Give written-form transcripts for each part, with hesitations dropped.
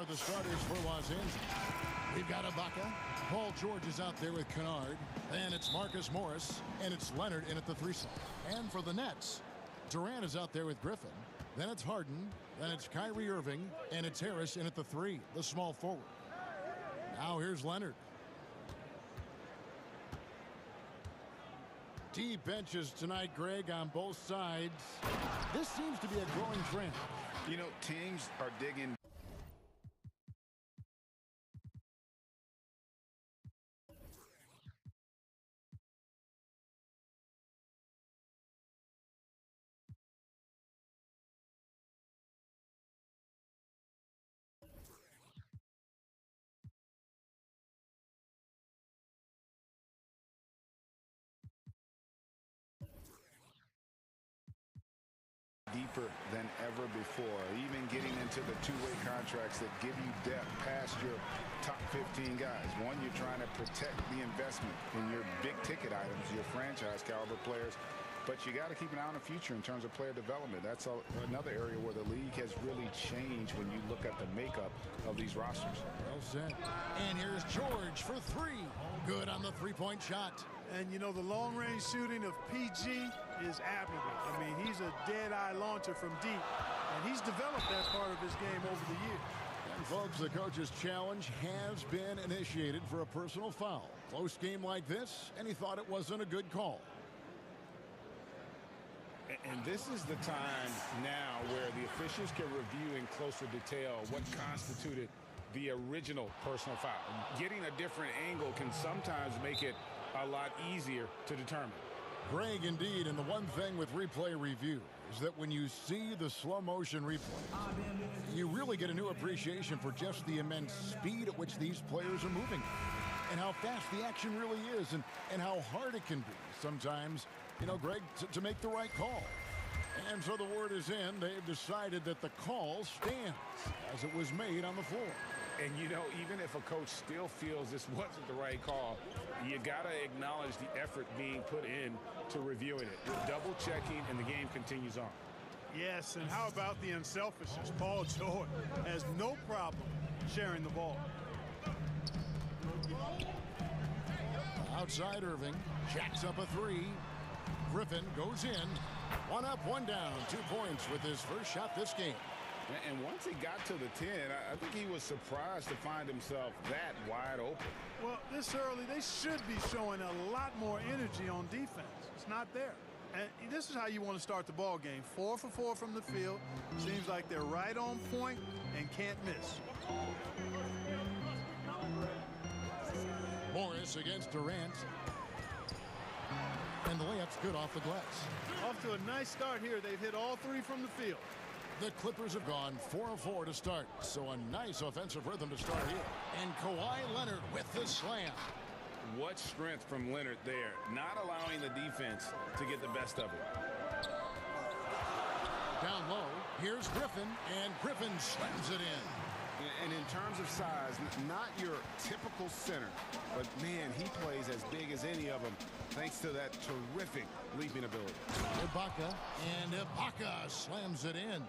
are the starters for Los Angeles. We've got Ibaka. Paul George is out there with Kennard. Then it's Marcus Morris. And it's Leonard in at the 3 slot. And for the Nets, Durant is out there with Griffin. Then it's Harden. Then it's Kyrie Irving. And it's Harris in at the 3, the small forward. Now here's Leonard. Deep benches tonight, Greg, on both sides. This seems to be a growing trend. You know, teams are digging. Deeper than ever before, even getting into the two-way contracts that give you depth past your top 15 guys. One, you're trying to protect the investment in your big-ticket items, your franchise-caliber players, but you got to keep an eye on the future in terms of player development. That's another area where the league has really changed when you look at the makeup of these rosters. Well said. And here's George for 3. Good on the three-point shot. And, you know, the long-range shooting of PG is admirable. I mean, he's a dead-eye launcher from deep, and he's developed that part of his game over the years. And, folks, the coach's challenge has been initiated for a personal foul. Close game like this, and he thought it wasn't a good call. And this is the time now where the officials can review in closer detail what constituted the original personal foul. Getting a different angle can sometimes make it a lot easier to determine. Greg, indeed, and the one thing with replay review is that when you see the slow motion replay, you really get a new appreciation for just the immense speed at which these players are moving and how fast the action really is and how hard it can be sometimes, you know, Greg, to make the right call. And so the word is in. They've decided that the call stands as it was made on the floor. And, you know, even if a coach still feels this wasn't the right call, you got to acknowledge the effort being put in to reviewing it. You're double-checking, and the game continues on. Yes, and how about the unselfishness? Paul George has no problem sharing the ball. Outside Irving, jacks up a 3. Griffin goes in. 1 up, 1 down. 2 points with his first shot this game. And once he got to the 10, I think he was surprised to find himself that wide open. Well, this early, they should be showing a lot more energy on defense. It's not there. And this is how you want to start the ball game. 4 for 4 from the field. Seems like they're right on point and can't miss. Morris against Durant. And the layup's good off the glass. Off to a nice start here. They've hit all 3 from the field. The Clippers have gone 4 of 4 to start, so a nice offensive rhythm to start here. And Kawhi Leonard with the slam. What strength from Leonard there, not allowing the defense to get the best of it. Down low, here's Griffin, and Griffin slams it in. And in terms of size, not your typical center, but, man, he plays as big as any of them thanks to that terrific leaping ability. Ibaka, and Ibaka slams it in.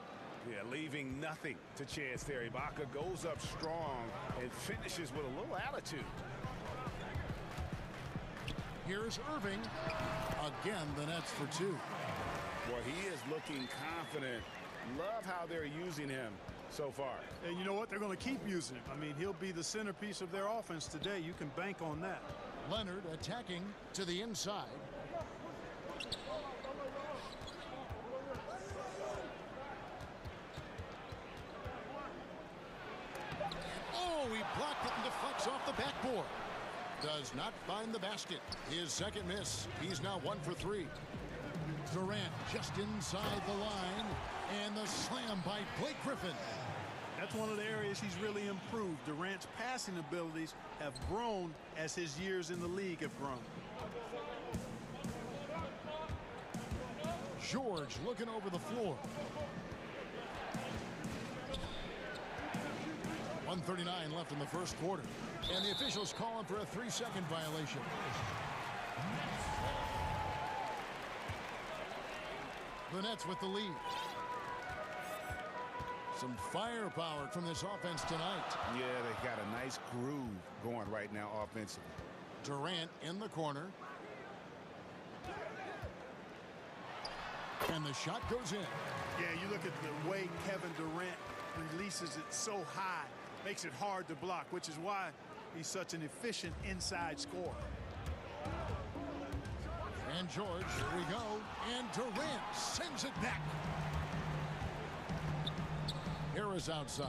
Yeah, leaving nothing to chance there. Ibaka goes up strong and finishes with a little attitude. Here's Irving. Again, the Nets for 2. Well, he is looking confident. Love how they're using him so far. And you know what? They're going to keep using him. I mean, he'll be the centerpiece of their offense today. You can bank on that. Leonard attacking to the inside. Oh, he blocked it and deflects off the backboard. Does not find the basket. His second miss. He's now 1 for 3. Durant just inside the line. And the slam by Blake Griffin. That's one of the areas he's really improved. Durant's passing abilities have grown as his years in the league have grown. George looking over the floor. 1:39 left in the first quarter. And the officials calling for a 3-second violation. The Nets with the lead. Some firepower from this offense tonight. Yeah, they got a nice groove going right now offensively. Durant in the corner. And the shot goes in. Yeah, you look at the way Kevin Durant releases it so high. Makes it hard to block, which is why he's such an efficient inside scorer. And George, here we go. And Durant sends it back. Harris outside.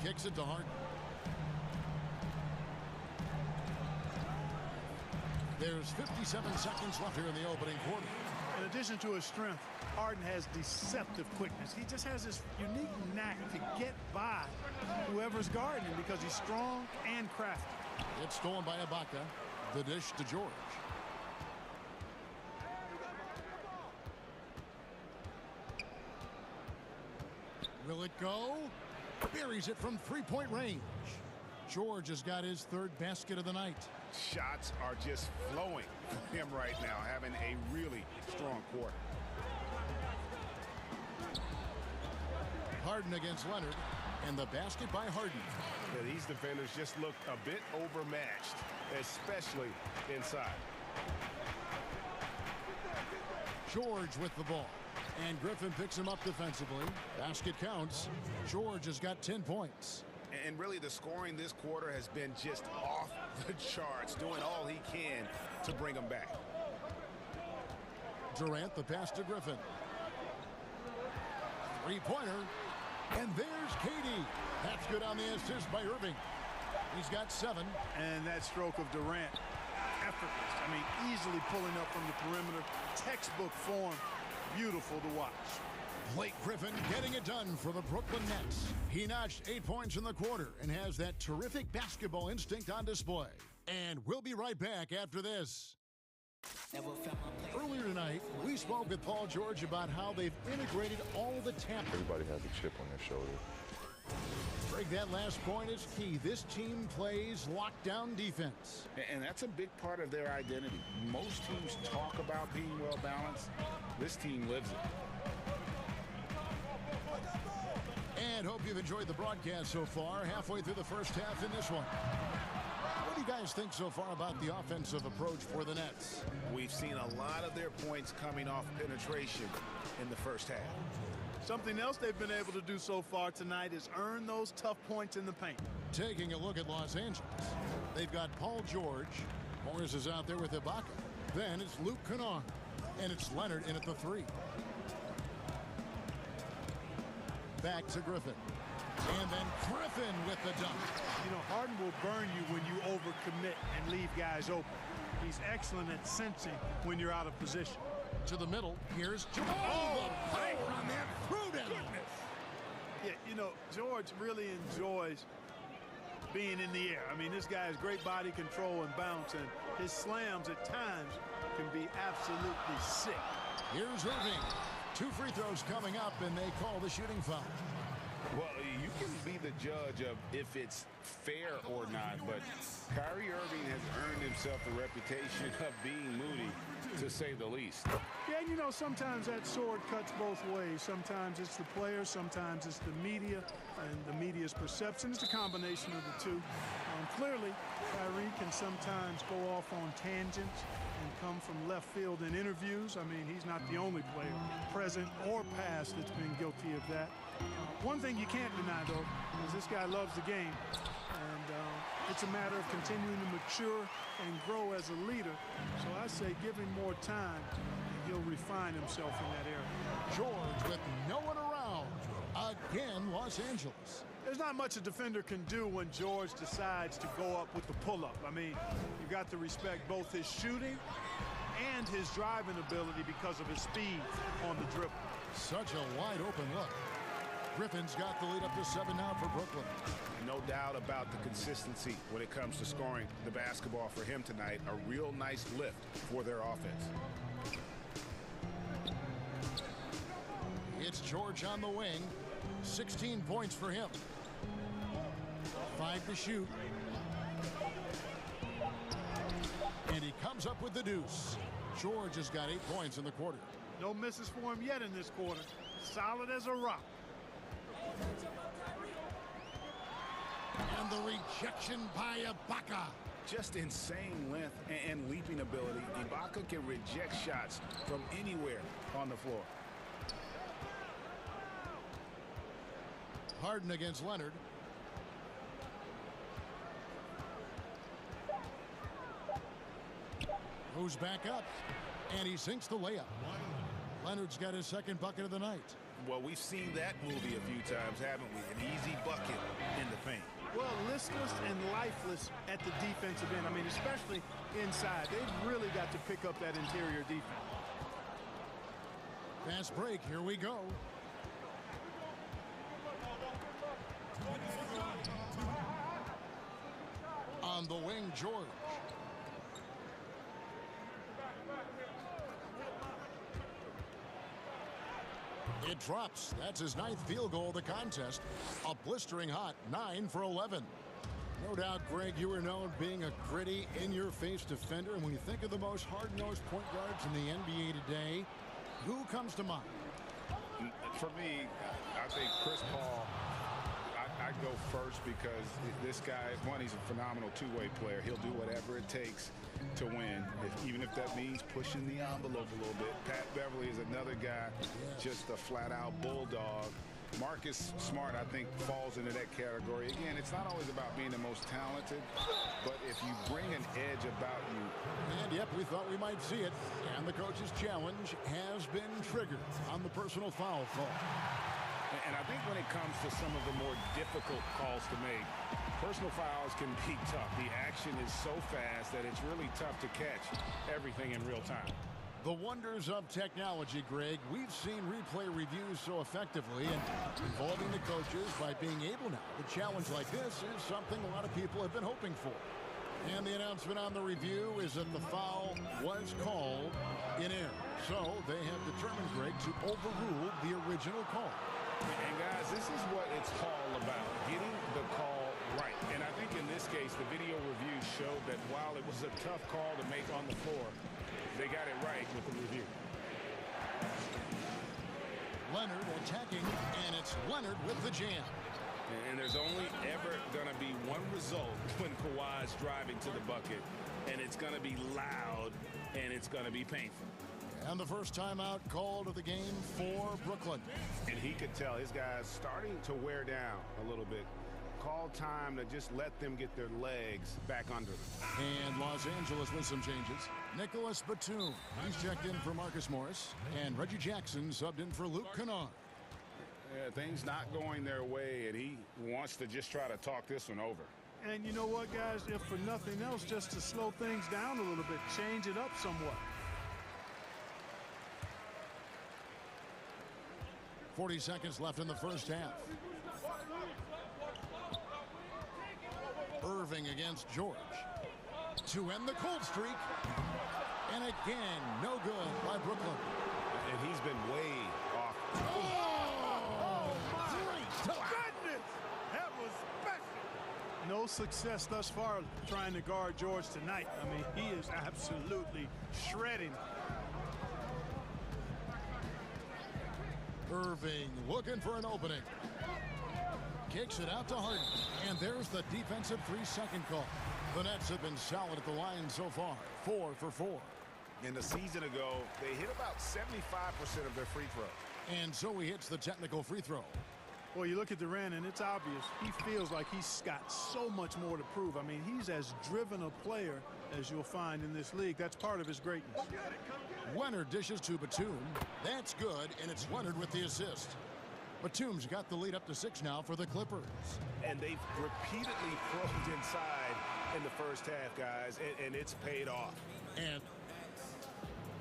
Kicks it to Harden. There's 57 seconds left here in the opening quarter. In addition to his strength, Harden has deceptive quickness. He just has this unique knack to get by whoever's guarding him because he's strong and crafty. It's stolen by Ibaka. The dish to George. Will it go? Buries it from three-point range. George has got his third basket of the night. Shots are just flowing for him right now, having a really strong quarter. Harden against Leonard, and the basket by Harden. Yeah, these defenders just look a bit overmatched, especially inside. George with the ball. And Griffin picks him up defensively. Basket counts. George has got 10 points. And really, the scoring this quarter has been just off the charts, doing all he can to bring them back. Durant, the pass to Griffin. Three-pointer. And there's KD. That's good on the assist by Irving. He's got 7. And that stroke of Durant, effortless. I mean, easily pulling up from the perimeter. Textbook form. Beautiful to watch. Blake Griffin getting it done for the Brooklyn Nets. He notched 8 points in the quarter and has that terrific basketball instinct on display. And we'll be right back after this. Earlier tonight, we spoke with Paul George about how they've integrated all the talent. Everybody has a chip on their shoulder. Greg, that last point is key. This team plays lockdown defense. And that's a big part of their identity. Most teams talk about being well-balanced. This team lives it. And hope you've enjoyed the broadcast so far. Halfway through the first half in this one. What do you guys think so far about the offensive approach for the Nets? We've seen a lot of their points coming off penetration in the first half. Something else they've been able to do so far tonight is earn those tough points in the paint. Taking a look at Los Angeles. They've got Paul George. Morris is out there with Ibaka. Then it's Luke Kennard. And it's Leonard in at the 3. Back to Griffin. And then Griffin with the dunk. You know, Harden will burn you when you overcommit and leave guys open. He's excellent at sensing when you're out of position. To the middle, here's George. Oh, the fire on that throwdown. Yeah, you know, George really enjoys being in the air. I mean, this guy has great body control and bounce, and his slams at times can be absolutely sick. Here's Irving. 2 free throws coming up, and they call the shooting foul. Well, you can be the judge of if it's fair or not, but Kyrie Irving has earned himself the reputation of being moody, to say the least. Yeah, you know, sometimes that sword cuts both ways. Sometimes it's the player, sometimes it's the media, and the media's perception. It's a combination of the two. Clearly, Kyrie can sometimes go off on tangents and come from left field in interviews. I mean, he's not the only player, present or past, that's been guilty of that. One thing you can't deny, though, is this guy loves the game. And it's a matter of continuing to mature and grow as a leader. So I say give him more time, and he'll refine himself in that area. George with no one around. Again, Los Angeles. There's not much a defender can do when George decides to go up with the pull-up. I mean, you've got to respect both his shooting and his driving ability because of his speed on the dribble. Such a wide-open look. Griffin's got the lead up to 7 now for Brooklyn. No doubt about the consistency when it comes to scoring the basketball for him tonight. A real nice lift for their offense. It's George on the wing. 16 points for him. 5 to shoot. And he comes up with the deuce. George has got 8 points in the quarter. No misses for him yet in this quarter. Solid as a rock. rejection by Ibaka. Just insane length and leaping ability. Ibaka can reject shots from anywhere on the floor. Harden against Leonard. Goes back up, and he sinks the layup. Leonard's got his second bucket of the night. Well, we've seen that movie a few times, haven't we? An easy bucket in the paint. Well, listless and lifeless at the defensive end. I mean, especially inside. They've really got to pick up that interior defense. Fast break, here we go. On the wing, George. It drops. That's his 9th field goal of the contest. A blistering hot 9 for 11. No doubt, Greg, you are known being a gritty, in-your-face defender. And when you think of the most hard-nosed point guards in the NBA today, who comes to mind? For me, I think Chris Paul. I'd go first because this guy, one, he's a phenomenal two-way player. He'll do whatever it takes to win, even if that means pushing the envelope a little bit. Pat Beverly is another guy, just a flat-out bulldog. Marcus Smart, I think, falls into that category. Again, it's not always about being the most talented, but if you bring an edge about you. And, yep, we thought we might see it. And the coach's challenge has been triggered on the personal foul call. And I think when it comes to some of the more difficult calls to make, personal fouls can be tough. The action is so fast that it's really tough to catch everything in real time. The wonders of technology, Greg. We've seen replay reviews so effectively, and involving the coaches by being able now to challenge like this is something a lot of people have been hoping for. And the announcement on the review is that the foul was called in error. So they have determined, Greg, to overrule the original call. And guys, this is what it's all about, getting the call right. And I think in this case, the video review showed that while it was a tough call to make on the floor, they got it right with the review. Leonard attacking, and it's Leonard with the jam. And there's only ever going to be one result when Kawhi's driving to the bucket, and it's going to be loud, and it's going to be painful. And the first timeout called of the game for Brooklyn. And he could tell his guys starting to wear down a little bit. Call time to just let them get their legs back under them. And Los Angeles with some changes. Nicholas Batum, he's checked in for Marcus Morris. And Reggie Jackson subbed in for Luke Kennard. Yeah, things not going their way, and he wants to just try to talk this one over. And you know what, guys? If for nothing else, just to slow things down a little bit, change it up somewhat. 40 seconds left in the first half. Irving against George to end the cold streak. And again, no good by Brooklyn. And he's been way off. Oh my goodness! That was special. No success thus far trying to guard George tonight. I mean, he is absolutely shredding. Irving looking for an opening. Kicks it out to Harden. And there's the defensive 3-second call. The Nets have been solid at the line so far. 4 for 4. In the season ago, they hit about 75% of their free throws. And so he hits the technical free throw. Well, you look at Durant, and it's obvious. He feels like he's got so much more to prove. I mean, he's as driven a player as you'll find in this league. That's part of his greatness. Leonard dishes to Batum. That's good, and it's Leonard with the assist. Batum's got the lead up to 6 now for the Clippers. And they've repeatedly probed inside in the first half, guys, and it's paid off. And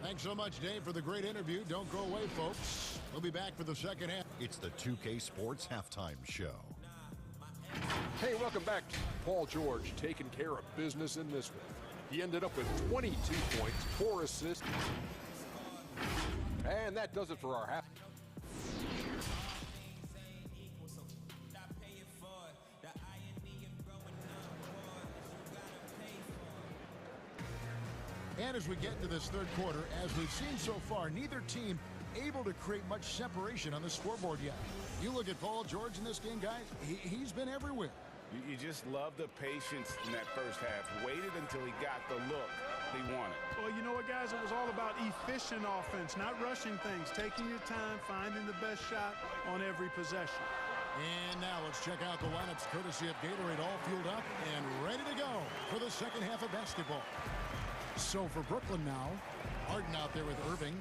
thanks so much, Dave, for the great interview. Don't go away, folks. We'll be back for the second half. It's the 2K Sports Halftime Show. Hey, welcome back. Paul George taking care of business in this one. He ended up with 22 points, 4 assists. And that does it for our half. And as we get into this third quarter, as we've seen so far, neither team able to create much separation on the scoreboard yet. You look at Paul George in this game, guys, he's been everywhere. You just love the patience in that first half. Waited until he got the look he wanted. Well, you know what, guys? It was all about efficient offense, not rushing things, taking your time, finding the best shot on every possession. And now let's check out the lineups courtesy of Gatorade, all fueled up and ready to go for the second half of basketball. So for Brooklyn now, Harden out there with Irving,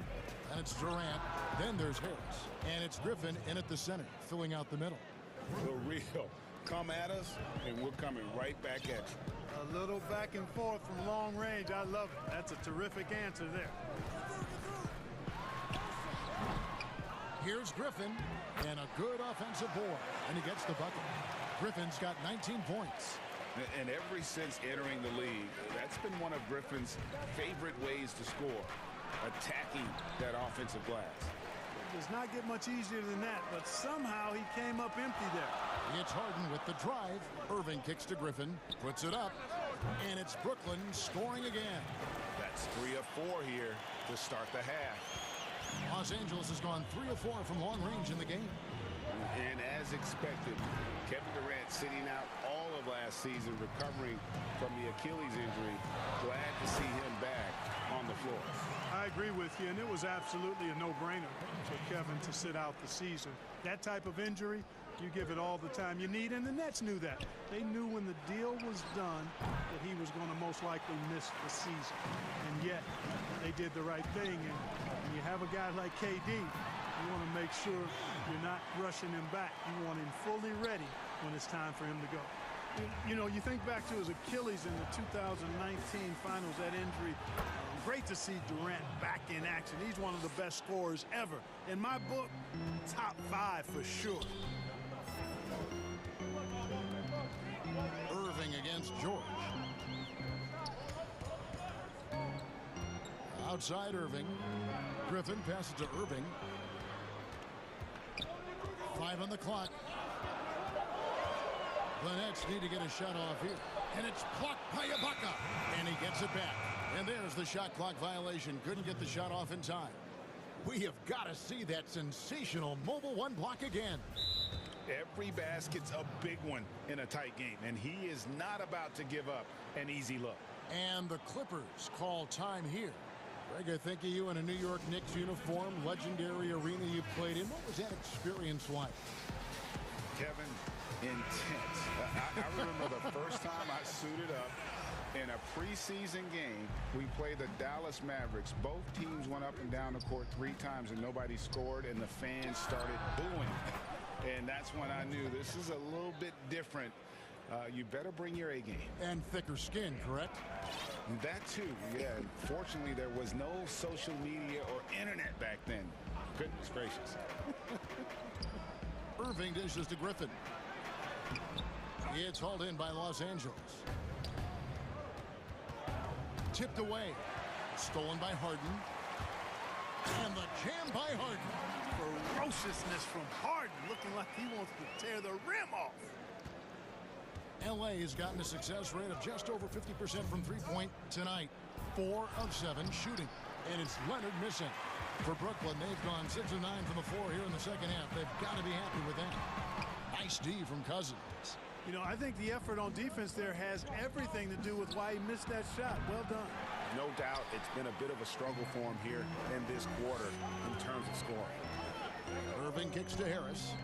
and it's Durant. Then there's Harris, and it's Griffin in at the center, filling out the middle. The real. Come at us, and we're coming right back at you. A little back and forth from long range. I love it. That's a terrific answer there. Here's Griffin, and a good offensive board, and he gets the bucket. Griffin's got 19 points. And ever since entering the league, that's been one of Griffin's favorite ways to score, attacking that offensive glass. It does not get much easier than that, but somehow he came up empty there. It's Harden with the drive. Irving kicks to Griffin, puts it up, and it's Brooklyn scoring again. That's 3 of 4 here to start the half. Los Angeles has gone 3 of 4 from long range in the game. And as expected, Kevin Durant sitting out all of last season, recovering from the Achilles injury. Glad to see him back on the floor. I agree with you, and it was absolutely a no-brainer for Kevin to sit out the season. That type of injury, you give it all the time you need, and the Nets knew that. They knew when the deal was done that he was going to most likely miss the season. And yet, they did the right thing, and when you have a guy like KD, you want to make sure you're not rushing him back. You want him fully ready when it's time for him to go. You know, you think back to his Achilles in the 2019 finals, that injury. Great to see Durant back in action. He's one of the best scorers ever. In my book, top 5 for sure. Irving against George. Outside Irving. Griffin passes to Irving. 5 on the clock. The Nets need to get a shot off here. And it's blocked by Ibaka. And he gets it back. And there's the shot clock violation. Couldn't get the shot off in time. We have got to see that sensational mobile one block again. Every basket's a big one in a tight game, and he is not about to give up an easy look. And the Clippers call time here. Greg, I think of you in a New York Knicks uniform, legendary arena you played in. What was that experience like? Kevin, intense. I remember the first time I suited up in a preseason game. We played the Dallas Mavericks. Both teams went up and down the court 3 times and nobody scored, and the fans started booing. And that's when I knew this is a little bit different. You better bring your A game. And thicker skin, correct? That too, yeah. Fortunately, there was no social media or internet back then. Goodness gracious. Irving dishes to Griffin. It's hauled in by Los Angeles. Tipped away. Stolen by Harden. And the jam by Harden. Ferociousness from Harden, looking like he wants to tear the rim off. LA has gotten a success rate of just over 50% from three-point tonight. 4 of 7 shooting. And it's Leonard missing. For Brooklyn, they've gone 6 of 9 from the floor here in the second half. They've got to be happy with that. Nice D from Cousins. You know, I think the effort on defense there has everything to do with why he missed that shot. Well done. No doubt it's been a bit of a struggle for him here in this quarter in terms of scoring. Irving kicks to Harris.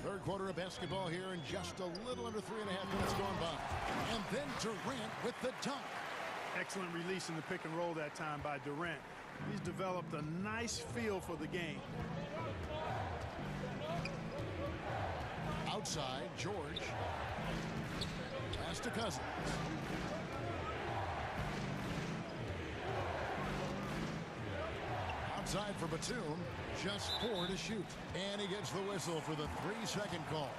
Third quarter of basketball here in just a little under 3.5 minutes gone by. And then Durant with the dunk. Excellent release in the pick and roll that time by Durant. He's developed a nice feel for the game. Outside, George. Pass to Cousins. Outside for Batum. Just 4 to shoot. And he gets the whistle for the 3-second call.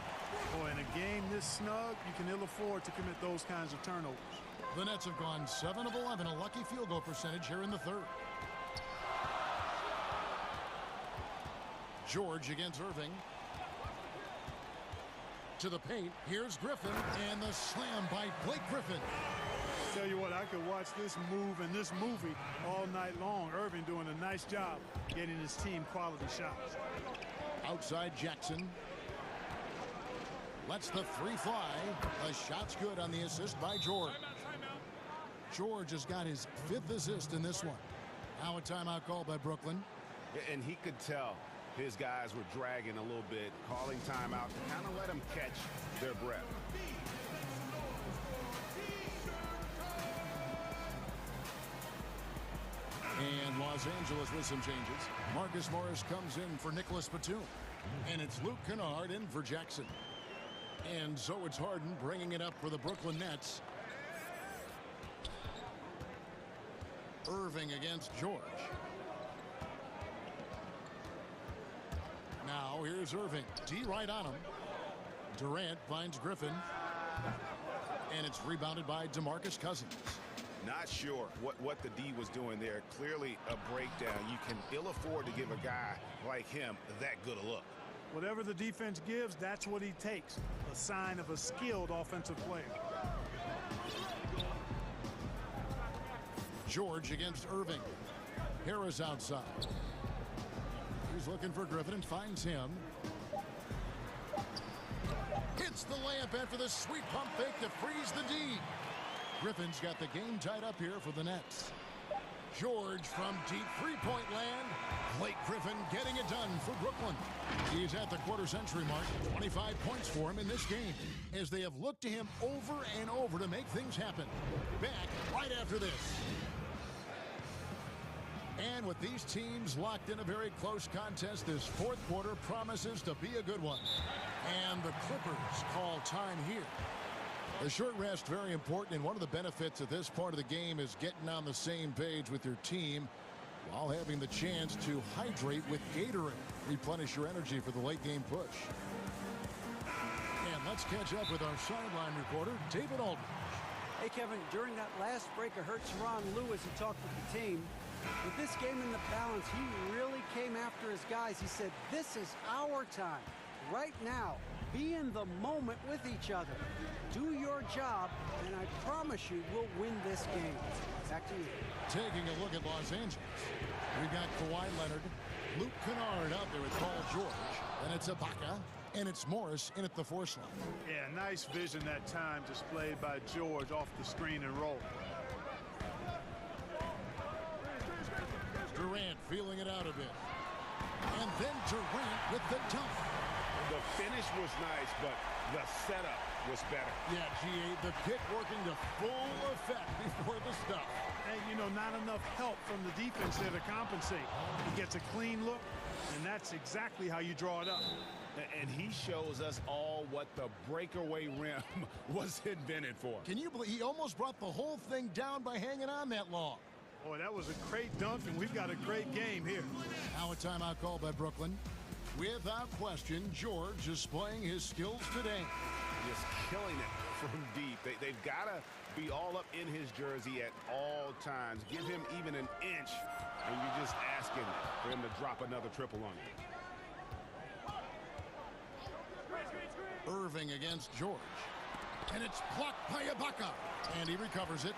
Boy, in a game this snug, you can ill afford to commit those kinds of turnovers. The Nets have gone 7 of 11, a lucky field goal percentage here in the third. George against Irving. To the paint, here's Griffin, and the slam by Blake Griffin. Tell you what, I could watch this move and this movie all night long. Irving doing a nice job getting his team quality shots. Outside Jackson. Lets the three fly. The shot's good on the assist by George. George has got his 5th assist in this one. Now a timeout called by Brooklyn. And he could tell his guys were dragging a little bit, calling timeout to kind of let them catch their breath. And Los Angeles with some changes. Marcus Morris comes in for Nicholas Batum. And it's Luke Kennard in for Jackson. And so it's Harden bringing it up for the Brooklyn Nets. Irving against George. Now here's Irving. D right on him. Durant finds Griffin. And it's rebounded by DeMarcus Cousins. Not sure what the D was doing there. Clearly a breakdown. You can ill afford to give a guy like him that good a look. Whatever the defense gives, that's what he takes. A sign of a skilled offensive player. George against Irving. Harris outside. He's looking for Griffin and finds him. Hits the layup after the sweet pump fake to freeze the D. Griffin's got the game tied up here for the Nets. George from deep three-point land. Blake Griffin getting it done for Brooklyn. He's at the quarter-century mark. 25 points for him in this game as they have looked to him over and over to make things happen. Back right after this. And with these teams locked in a very close contest, this 4th quarter promises to be a good one. And the Clippers call time here. The short rest, very important, and one of the benefits of this part of the game is getting on the same page with your team while having the chance to hydrate with Gatorade. Replenish your energy for the late game push. And let's catch up with our sideline reporter, David Aldridge. Hey, Kevin, during that last break, I heard Teron Lewis, who talked with the team. With this game in the balance, he really came after his guys. He said, this is our time. Right now, be in the moment with each other. Do your job, and I promise you we'll win this game. Back to you. Taking a look at Los Angeles. We've got Kawhi Leonard, Luke Kennard out there with Paul George. And it's Ibaka, and it's Morris in at the 4 slot. Yeah, nice vision that time displayed by George off the screen and roll. Durant feeling it out a bit. And then Durant with the dunk. The finish was nice, but the setup was better. Yeah, G.A., the pick working to full effect before the stuff. And, you know, not enough help from the defense there to compensate. He gets a clean look, and that's exactly how you draw it up. And he shows us all what the breakaway rim was invented for. Can you believe he almost brought the whole thing down by hanging on that long? Boy, that was a great dunk, and we've got a great game here. Now a timeout call by Brooklyn. Without question, George is playing his skills today. Just killing it from deep. They've got to be all up in his jersey at all times. Give him even an inch, and you're just asking for him to drop another triple on you. Irving against George. And it's blocked by Ibaka. And he recovers it.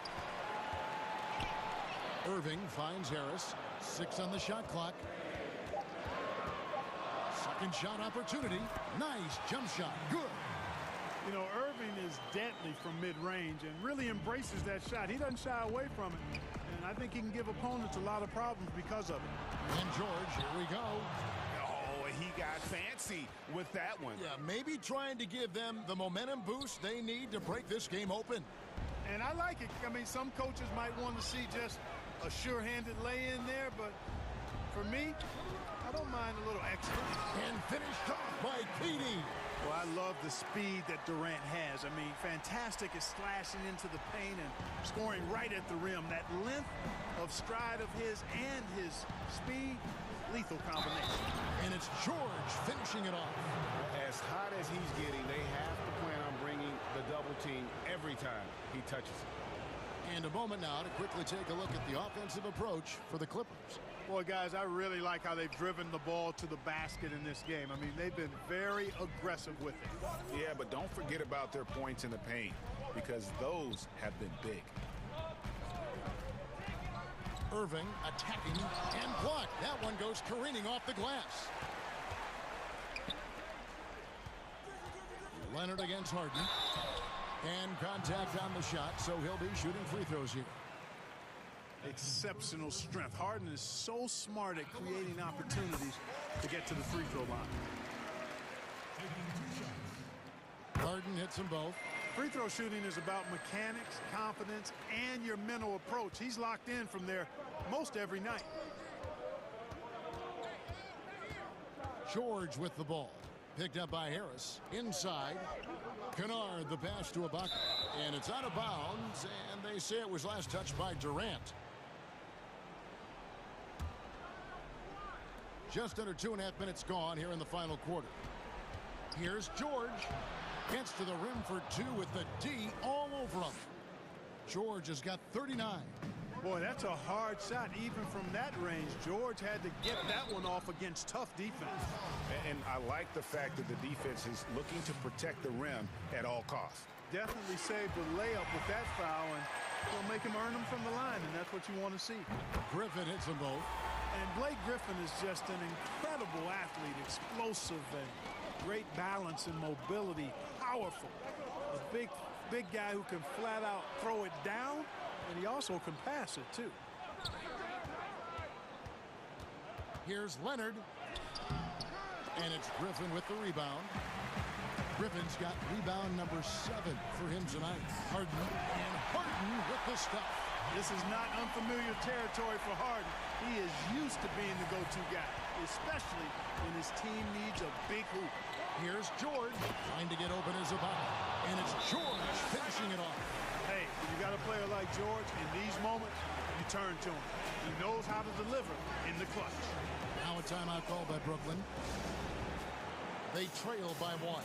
Irving finds Harris. 6 on the shot clock. Second shot opportunity. Nice jump shot. Good. You know, Irving is deadly from mid-range and really embraces that shot. He doesn't shy away from it. And I think he can give opponents a lot of problems because of it. And George, here we go. Oh, he got fancy with that one. Yeah, maybe trying to give them the momentum boost they need to break this game open. And I like it. I mean, some coaches might want to see just a sure-handed lay-in there, but for me, I don't mind a little extra. And finished off by Petey. Well, I love the speed that Durant has. I mean, fantastic at slashing into the paint and scoring right at the rim. That length of stride of his and his speed, lethal combination. And it's George finishing it off. As hot as he's getting, they have to plan on bringing the double team every time he touches it. And a moment now to quickly take a look at the offensive approach for the Clippers. Boy, guys, I really like how they've driven the ball to the basket in this game. I mean, they've been very aggressive with it. Yeah, but don't forget about their points in the paint, because those have been big. Irving attacking and blocked. That one goes careening off the glass. Leonard against Harden. And contact on the shot, so he'll be shooting free throws here. Exceptional strength. Harden is so smart at creating opportunities to get to the free throw line. Harden hits them both. Free throw shooting is about mechanics, confidence, and your mental approach. He's locked in from there most every night. George with the ball. Picked up by Harris. Inside. Kennard the pass to Ibaka. And it's out of bounds, and they say it was last touched by Durant. Just under 2.5 minutes gone here in the final quarter. Here's George. Gets to the rim for two with the D all over him. George has got 39. Boy, that's a hard shot. Even from that range, George had to get that one off against tough defense. And I like the fact that the defense is looking to protect the rim at all costs. Definitely saved the layup with that foul, and it'll make him earn them from the line, and that's what you want to see. Griffin hits them both. And Blake Griffin is just an incredible athlete, explosive and great balance and mobility, powerful. A big guy who can flat out throw it down, and he also can pass it too. Here's Leonard. And it's Griffin with the rebound. Griffin's got rebound number 7 for him tonight. Harden, and Harden with the stuff. This is not unfamiliar territory for Harden. He is used to being the go-to guy, especially when his team needs a big hoop. Here's George trying to get open as Ibaka. And it's George finishing it off. Hey, when you got a player like George, in these moments, you turn to him. He knows how to deliver in the clutch. Now a timeout call by Brooklyn. They trail by 1.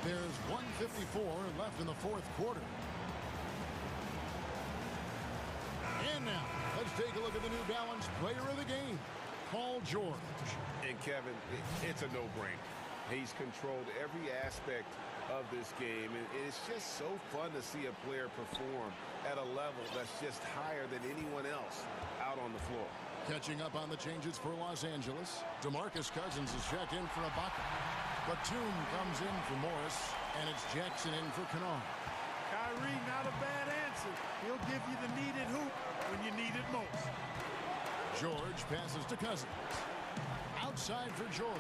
There's 1:54 left in the fourth quarter. And now, let's take a look at the New Balance player of the game, Paul George. And Kevin, it's a no-brainer. He's controlled every aspect of this game, and it's just so fun to see a player perform at a level that's just higher than anyone else out on the floor. Catching up on the changes for Los Angeles, DeMarcus Cousins is checked in for Ibaka. Batum comes in for Morris, and it's Jackson in for Kennard. Kyrie, not a bad answer. He'll give you the needed hoop when you need it most. George passes to Cousins. Outside for George.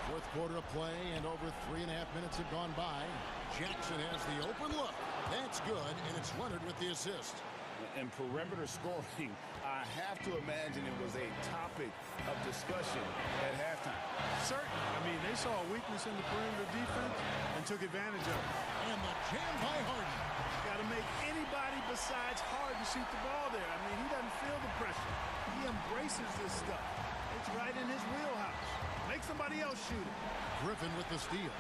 Fourth quarter of play, and over 3.5 minutes have gone by. Jackson has the open look. That's good, and it's Leonard with the assist. And perimeter scoring, I have to imagine it was a topic of discussion at halftime. Certainly. I mean, they saw a weakness in the perimeter defense and took advantage of it. And the jam by Harden. Got to make anybody besides Harden shoot the ball there. I mean, he doesn't feel the pressure. He embraces this stuff. It's right in his wheelhouse. Make somebody else shoot it. Griffin with the steal.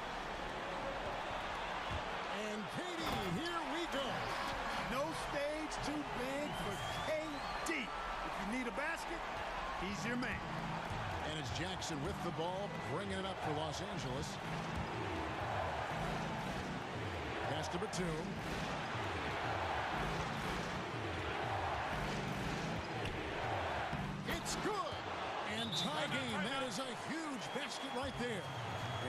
And Katie, here we go. No stage too big for KD. If you need a basket, he's your man. And it's Jackson with the ball, bringing it up for Los Angeles. Pass to Batum. It's good. And tie game. That is a huge basket right there.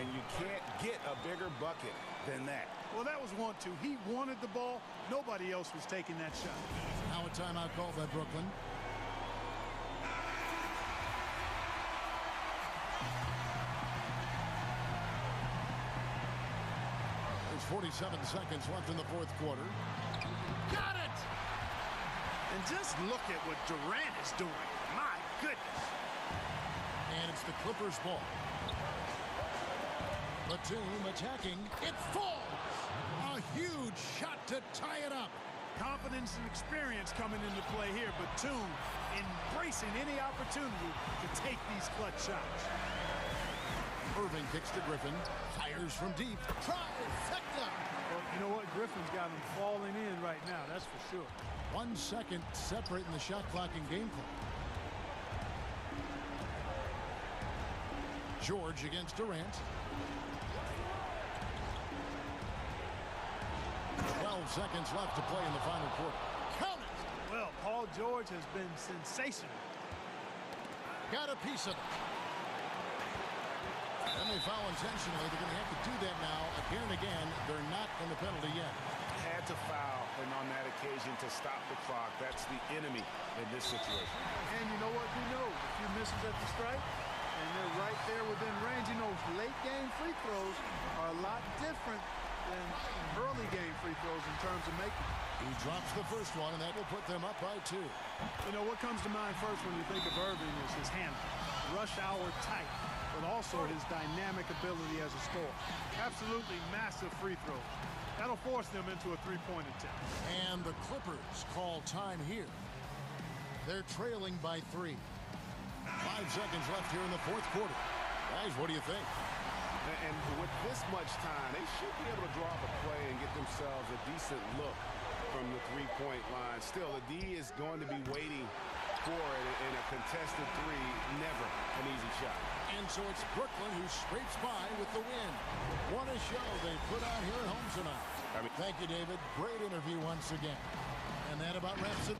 And you can't get a bigger bucket than that. Well, that was 1-2. He wanted the ball. Nobody else was taking that shot. Now a timeout call by Brooklyn. There's 47 seconds left in the fourth quarter. Got it! And just look at what Durant is doing. My goodness. And it's the Clippers' ball. Batum attacking. It falls! A huge shot to tie it up. Confidence and experience coming into play here. Batum embracing any opportunity to take these clutch shots. Irving kicks to Griffin. Fires from deep. Trifecta! Well, you know what? Griffin's got him falling in right now. That's for sure. 1 second separating the shot clock and game clock. George against Durant. 12 seconds left to play in the final quarter. Count it! Well, Paul Paul George has been sensational. Got a piece of it. And they foul intentionally. They're going to have to do that now again and again. They're not in the penalty yet. Had to foul, and on that occasion to stop the clock. That's the enemy in this situation. And you know what we know? A few misses at the stripe, and they're right there within range. You know, late game free throws are a lot different than early game free throws in terms of making. He drops the first one, and that will put them up by 2. You know, what comes to mind first when you think of Irving is his handle. Rush hour tight, but also his dynamic ability as a scorer. Absolutely massive free throws. That'll force them into a three-point attempt. And the Clippers call time here. They're trailing by 3. 5 seconds left here in the fourth quarter. Guys, what do you think? And with this much time, they should be able to draw up a play and get themselves a decent look from the three-point line. Still, the D is going to be waiting for it in a contested three. Never an easy shot. And so it's Brooklyn who scrapes by with the win. What a show they put on here at home tonight. Thank you, David. Great interview once again. And that about wraps it.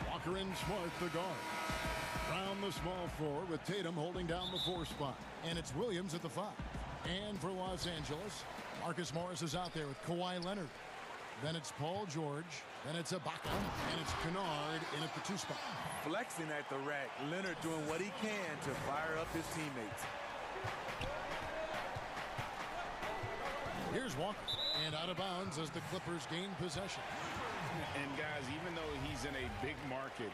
Walker and Smart, the guard. Brown, the small forward, with Tatum holding down the 4 spot. And it's Williams at the 5. And for Los Angeles, Marcus Morris is out there with Kawhi Leonard. Then it's Paul George. Then it's Ibaka. And it's Kennard in at the 2 spot. Flexing at the rack. Leonard doing what he can to fire up his teammates. Here's Walker. And out of bounds as the Clippers gain possession. And, guys, even though he's in a big market,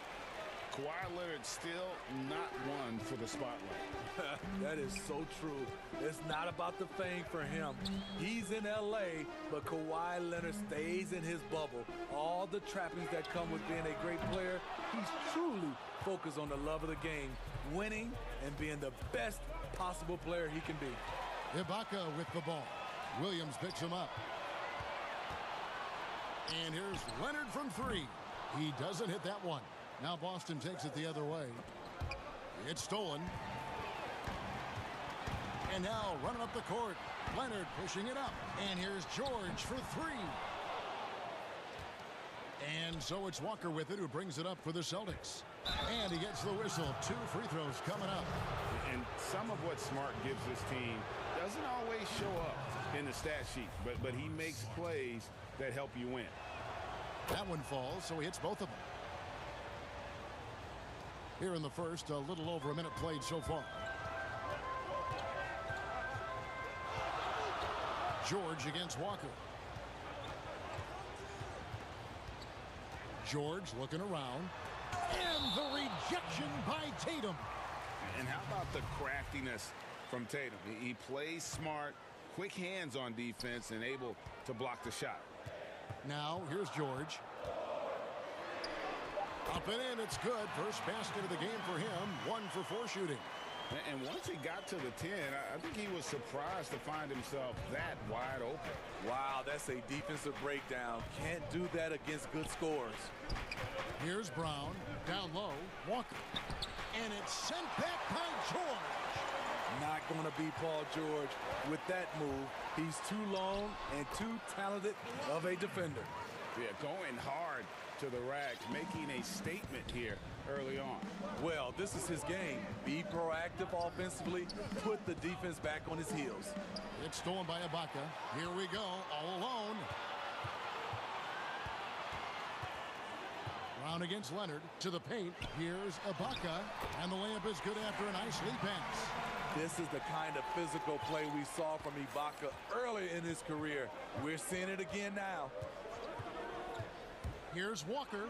Kawhi Leonard's still not one for the spotlight. That is so true. It's not about the fame for him. He's in L.A., but Kawhi Leonard stays in his bubble. All the trappings that come with being a great player, he's truly focused on the love of the game, winning and being the best possible player he can be. Ibaka with the ball. Williams picks him up. And here's Leonard from three. He doesn't hit that one. Now Boston takes it the other way. It's stolen. And now running up the court. Leonard pushing it up. And here's George for three. And so it's Walker with it, who brings it up for the Celtics. And he gets the whistle. 2 free throws coming up. And some of what Smart gives this team doesn't always show up in the stat sheet, but he makes plays that help you win. That one falls, so he hits both of them. Here in the first, a little over a minute played so far. George against Walker. George looking around. And the rejection by Tatum. And how about the craftiness from Tatum? He plays smart, quick hands on defense, and able to block the shot. Now, here's George. Up and in, it's good. First basket of the game for him. 1 for 4 shooting. And once he got to the 10, I think he was surprised to find himself that wide open. Wow, that's a defensive breakdown. Can't do that against good scores. Here's Brown. Down low. Walker. And it's sent back by George. Not going to be Paul George with that move. He's too long and too talented of a defender. Yeah, going hard to the rack, making a statement here early on. Well, this is his game. Be proactive offensively, put the defense back on his heels. It's stolen by Ibaka. Here we go, all alone. Brown against Leonard to the paint. Here's Ibaka, and the layup is good after a nice lead pass. This is the kind of physical play we saw from Ibaka early in his career. We're seeing it again now. Here's Walker,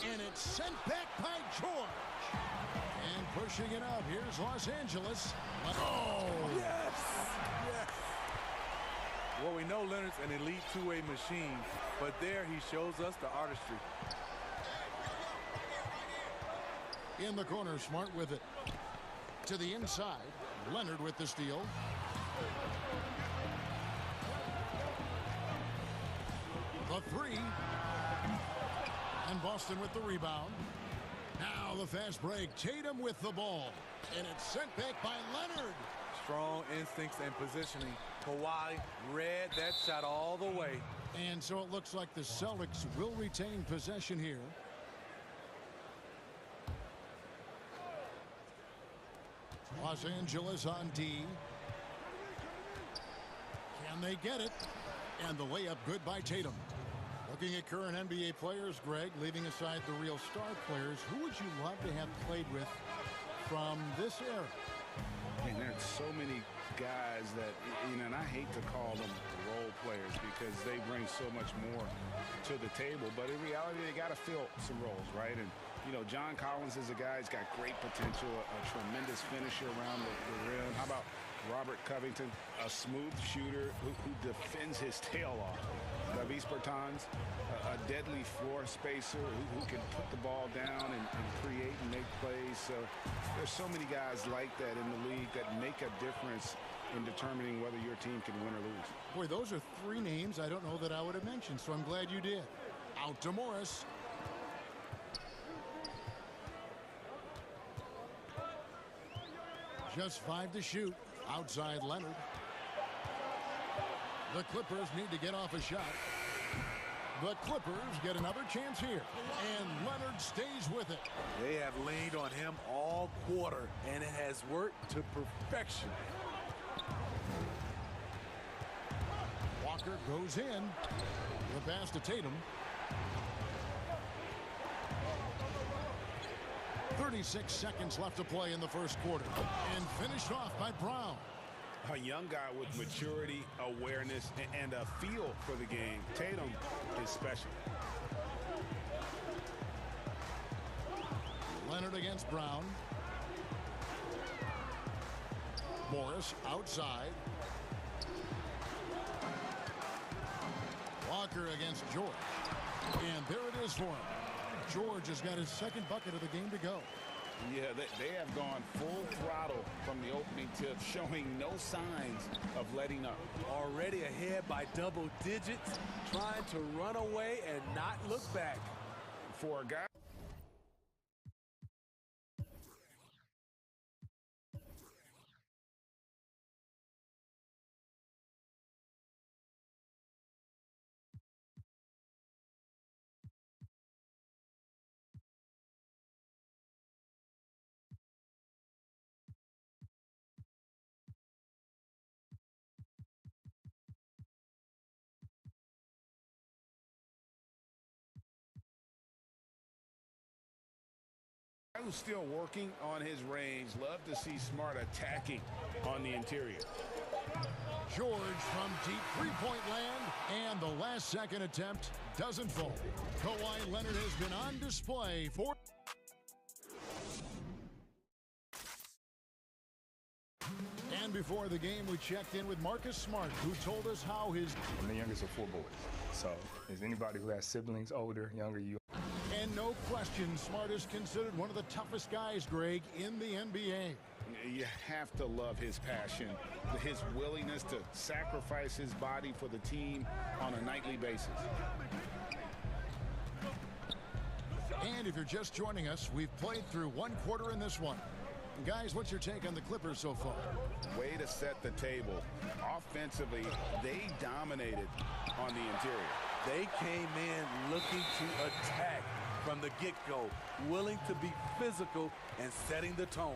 and it's sent back by George. And pushing it up, here's Los Angeles. Oh! Yes! Yes! Well, we know Leonard's an elite two-way machine, but there he shows us the artistry. In the corner, Smart with it. To the inside, Leonard with the steal. The three. And Boston with the rebound. Now the fast break. Tatum with the ball. And it's sent back by Leonard. Strong instincts and positioning. Kawhi read that shot all the way. And so it looks like the Celtics will retain possession here. Los Angeles on D. Can they get it? And the layup good by Tatum. Looking at current NBA players, Greg, leaving aside the real star players, who would you love to have played with from this era? And there's so many guys that, and I hate to call them role players because they bring so much more to the table, but in reality, they got to fill some roles, right? And, John Collins is a guy who's got great potential, a tremendous finisher around the rim. How about Robert Covington, a smooth shooter who defends his tail off? Davis Bertans, a deadly floor spacer who can put the ball down and create and make plays. So there's so many guys like that in the league that make a difference in determining whether your team can win or lose. Boy, those are 3 names I don't know that I would have mentioned, so I'm glad you did. Out to Morris. Just 5 to shoot. Outside Leonard. The Clippers need to get off a shot. The Clippers get another chance here. And Leonard stays with it. They have leaned on him all quarter, and it has worked to perfection. Walker goes in. The pass to Tatum. 36 seconds left to play in the first quarter. And finished off by Brown. A young guy with maturity, awareness, and a feel for the game. Tatum is special. Leonard against Brown. Morris outside. Walker against George. And there it is for him. George has got his second bucket of the game to go. Yeah, they have gone full throttle from the opening tip, showing no signs of letting up. Already ahead by double digits, trying to run away and not look back. For a guy. Who's still working on his range. Love to see Smart attacking on the interior. George from deep three-point land, and the last-second attempt doesn't fall. Kawhi Leonard has been on display for... And before the game, we checked in with Marcus Smart, who told us how his... I'm the youngest of 4 boys, so is anybody who has siblings, older, younger, you... And no question, Smart is considered one of the toughest guys, Greg, in the NBA. You have to love his passion, his willingness to sacrifice his body for the team on a nightly basis. And if you're just joining us, we've played through 1 quarter in this one. Guys, what's your take on the Clippers so far? Way to set the table. Offensively, they dominated on the interior. They came in looking to attack from the get-go, willing to be physical and setting the tone.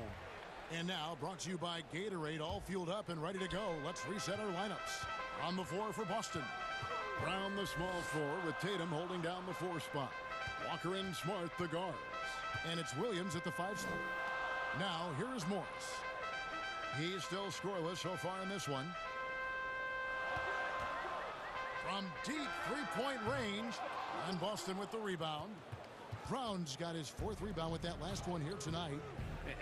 And now, brought to you by Gatorade, all fueled up and ready to go. Let's reset our lineups. On the floor for Boston. Brown the small 4 with Tatum holding down the 4 spot. Walker and Smart the guards. And it's Williams at the 5 spot. Now, here is Morris. He's still scoreless so far in this one. From deep three-point range, and Boston with the rebound. Brown's got his 4th rebound with that last one here tonight.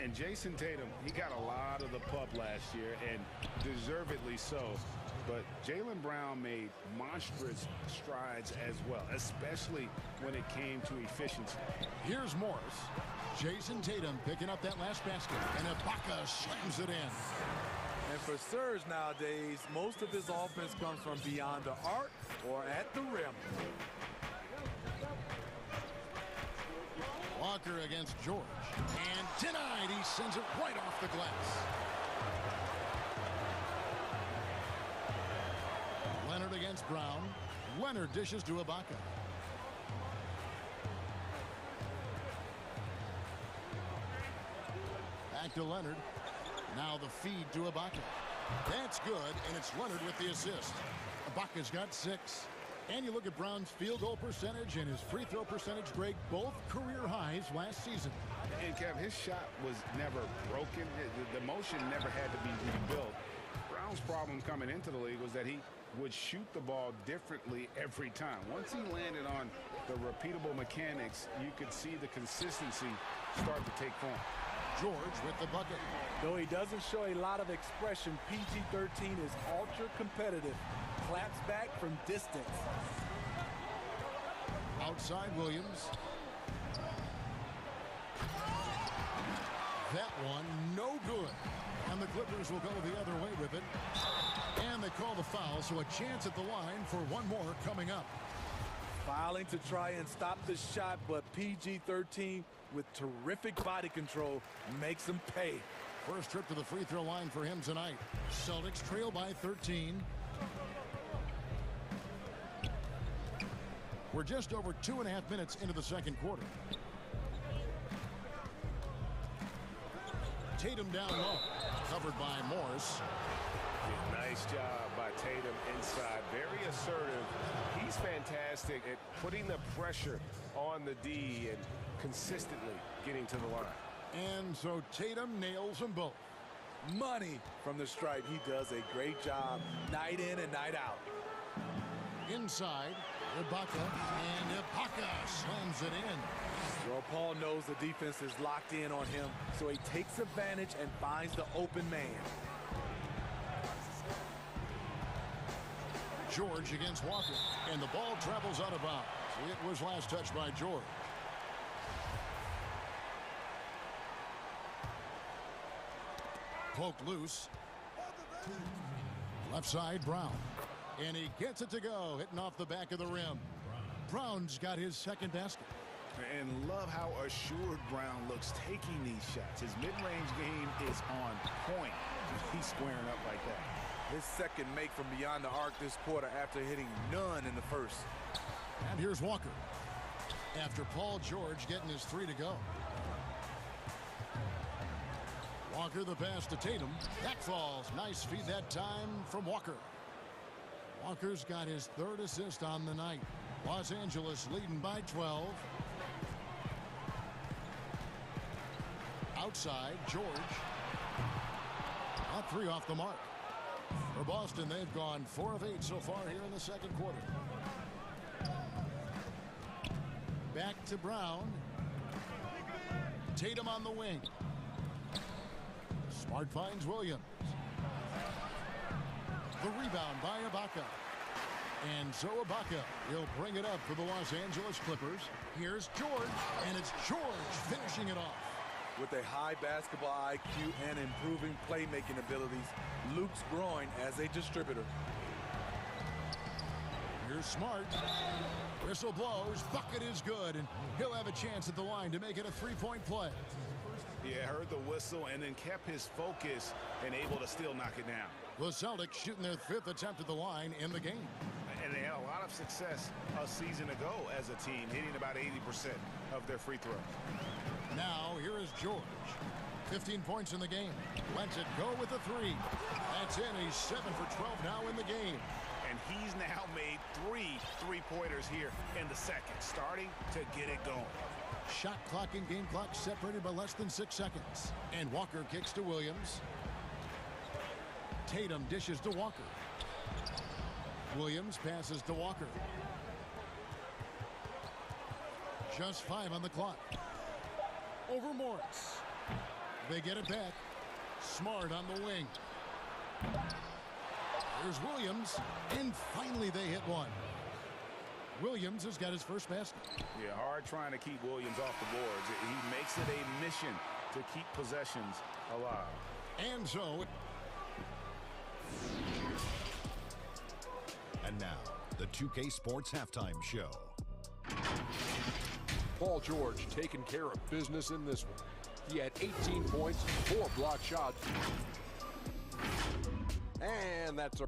And Jason Tatum, he got a lot of the pub last year, and deservedly so. But Jaylen Brown made monstrous strides as well, especially when it came to efficiency. Here's Morris. Jason Tatum picking up that last basket, and Ibaka slams it in. And for Serge nowadays, most of his offense comes from beyond the arc or at the rim. Walker against George. And denied. He sends it right off the glass. Leonard against Brown. Leonard dishes to Ibaka. Back to Leonard. Now the feed to Ibaka. That's good, and it's Leonard with the assist. Ibaka's got 6. And you look at Brown's field goal percentage and his free throw percentage, Greg, both career highs last season. And Kev, his shot was never broken. The motion never had to be rebuilt. Brown's problem coming into the league was that he would shoot the ball differently every time. Once he landed on the repeatable mechanics, you could see the consistency start to take form. George with the bucket. Though he doesn't show a lot of expression, PG-13 is ultra competitive. Claps back from distance. Outside Williams. That one no good. And the Clippers will go the other way with it. And they call the foul, so a chance at the line for one more coming up. Fouling to try and stop the shot, but PG-13 with terrific body control makes him pay. First trip to the free throw line for him tonight. Celtics trail by 13. We're just over 2.5 minutes into the second quarter. Tatum down low, covered by Morris. Nice job by Tatum inside. Very assertive. He's fantastic at putting the pressure on the D and consistently getting to the line. And so Tatum nails them both. Money from the stripe. He does a great job night in and night out. Inside, Ibaka, and Ibaka slams it in. Well, Paul knows the defense is locked in on him, so he takes advantage and finds the open man. George against Walker, and the ball travels out of bounds. It was last touched by George. Poked loose. Left side, Brown. And he gets it to go, hitting off the back of the rim. Brown's got his second basket. And love how assured Brown looks taking these shots. His mid-range game is on point. He's squaring up like that. His second make from beyond the arc this quarter after hitting none in the first. And here's Walker. After Paul George getting his 3 to go. Walker the pass to Tatum. That falls. Nice feed that time from Walker. Walker's got his 3rd assist on the night. Los Angeles leading by 12. Outside, George. Not 3 off the mark. For Boston, they've gone 4 of 8 so far here in the second quarter. Back to Brown. Tatum on the wing. Smart finds Williams. The rebound by Ibaka. And so Ibaka, he'll bring it up for the Los Angeles Clippers. Here's George, and it's George finishing it off. With a high basketball IQ and improving playmaking abilities, Luke's growing as a distributor. Here's Smart. Whistle blows. Bucket is good, and he'll have a chance at the line to make it a 3-point play. Yeah, heard the whistle and then kept his focus and able to still knock it down. The Celtics shooting their 5th attempt at the line in the game. And they had a lot of success a season ago as a team, hitting about 80% of their free throws. Now, here is George. 15 points in the game. Lets it go with a 3. That's in. He's 7 for 12 now in the game. And he's now made 3 3-pointers here in the second, starting to get it going. Shot clock and game clock separated by less than 6 seconds. And Walker kicks to Williams. Tatum dishes to Walker. Williams passes to Walker. Just 5 on the clock. Over Morris. They get it back. Smart on the wing. Here's Williams. And finally they hit one. Williams has got his first basket. Yeah, hard trying to keep Williams off the boards. He makes it a mission to keep possessions alive. And so... And now, the 2K Sports Halftime Show. Paul George taking care of business in this one. He had 18 points, 4 block shots. And that's a...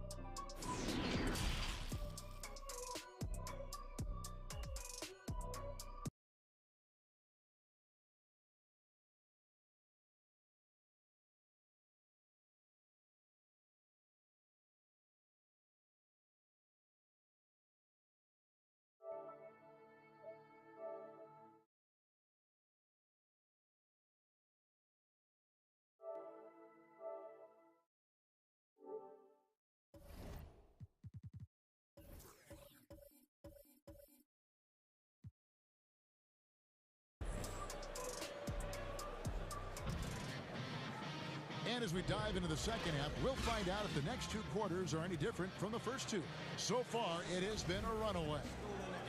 And as we dive into the second half, we'll find out if the next 2 quarters are any different from the first 2. So far, it has been a runaway.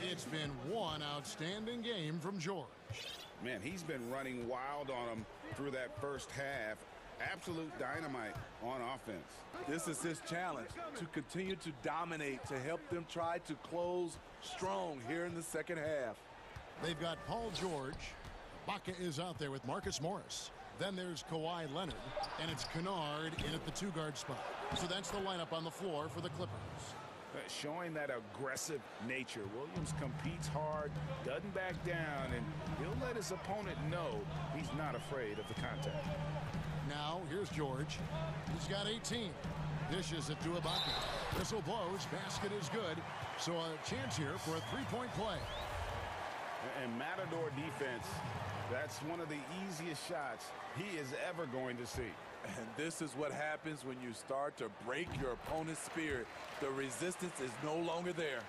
It's been one outstanding game from George. Man, he's been running wild on them through that first half. Absolute dynamite on offense. This is his challenge, to continue to dominate, to help them try to close strong here in the second half. They've got Paul George. Ibaka is out there with Marcus Morris. Then there's Kawhi Leonard, and it's Kennard in at the 2-guard spot. So that's the lineup on the floor for the Clippers. Showing that aggressive nature. Williams competes hard, doesn't back down, and he'll let his opponent know he's not afraid of the contact. Now, here's George. He's got 18. Dishes it to Ibaka. Whistle blows. Basket is good. So a chance here for a 3-point play. And Matador defense, that's one of the easiest shots he is ever going to see. And this is what happens when you start to break your opponent's spirit. The resistance is no longer there.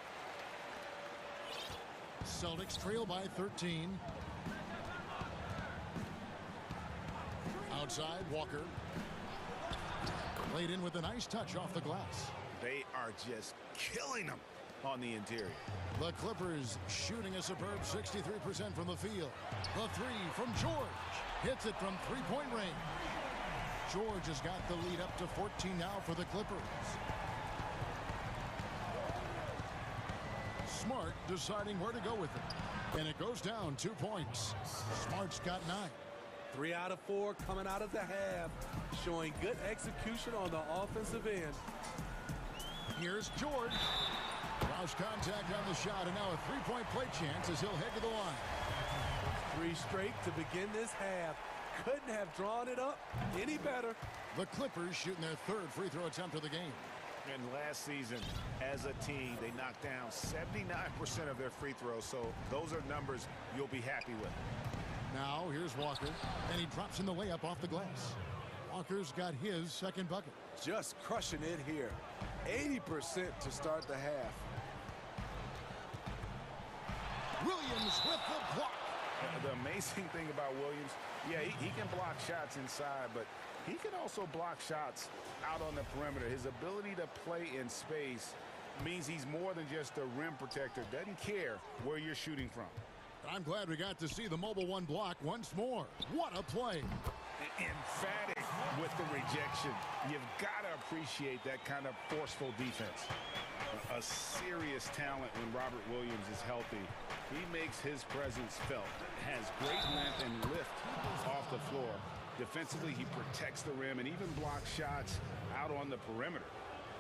Celtics trail by 13. Outside, Walker. Laid in with a nice touch off the glass. They are just killing them on the interior. The Clippers shooting a superb 63% from the field. The three from George. Hits it from three-point range. George has got the lead up to 14 now for the Clippers. Smart deciding where to go with it. And it goes down 2 points. Smart's got 9. 3 out of 4 coming out of the half, showing good execution on the offensive end. Here's George. Lost contact on the shot, and now a three-point play chance as he'll head to the line. 3 straight to begin this half. Couldn't have drawn it up any better. The Clippers shooting their 3rd free throw attempt of the game. And last season, as a team, they knocked down 79% of their free throws, so those are numbers you'll be happy with. Now, here's Walker, and he drops in the layup off the glass. Walker's got his 2nd bucket. Just crushing it here. 80% to start the half. Williams with the block. The amazing thing about Williams, yeah, he can block shots inside, but he can also block shots out on the perimeter. His ability to play in space means he's more than just a rim protector. Doesn't care where you're shooting from. I'm glad we got to see the mobile one block once more. What a play. Emphatic with the rejection. You've got to appreciate that kind of forceful defense. A serious talent when Robert Williams is healthy. He makes his presence felt. Has great length and lift off the floor. Defensively, he protects the rim and even blocks shots out on the perimeter.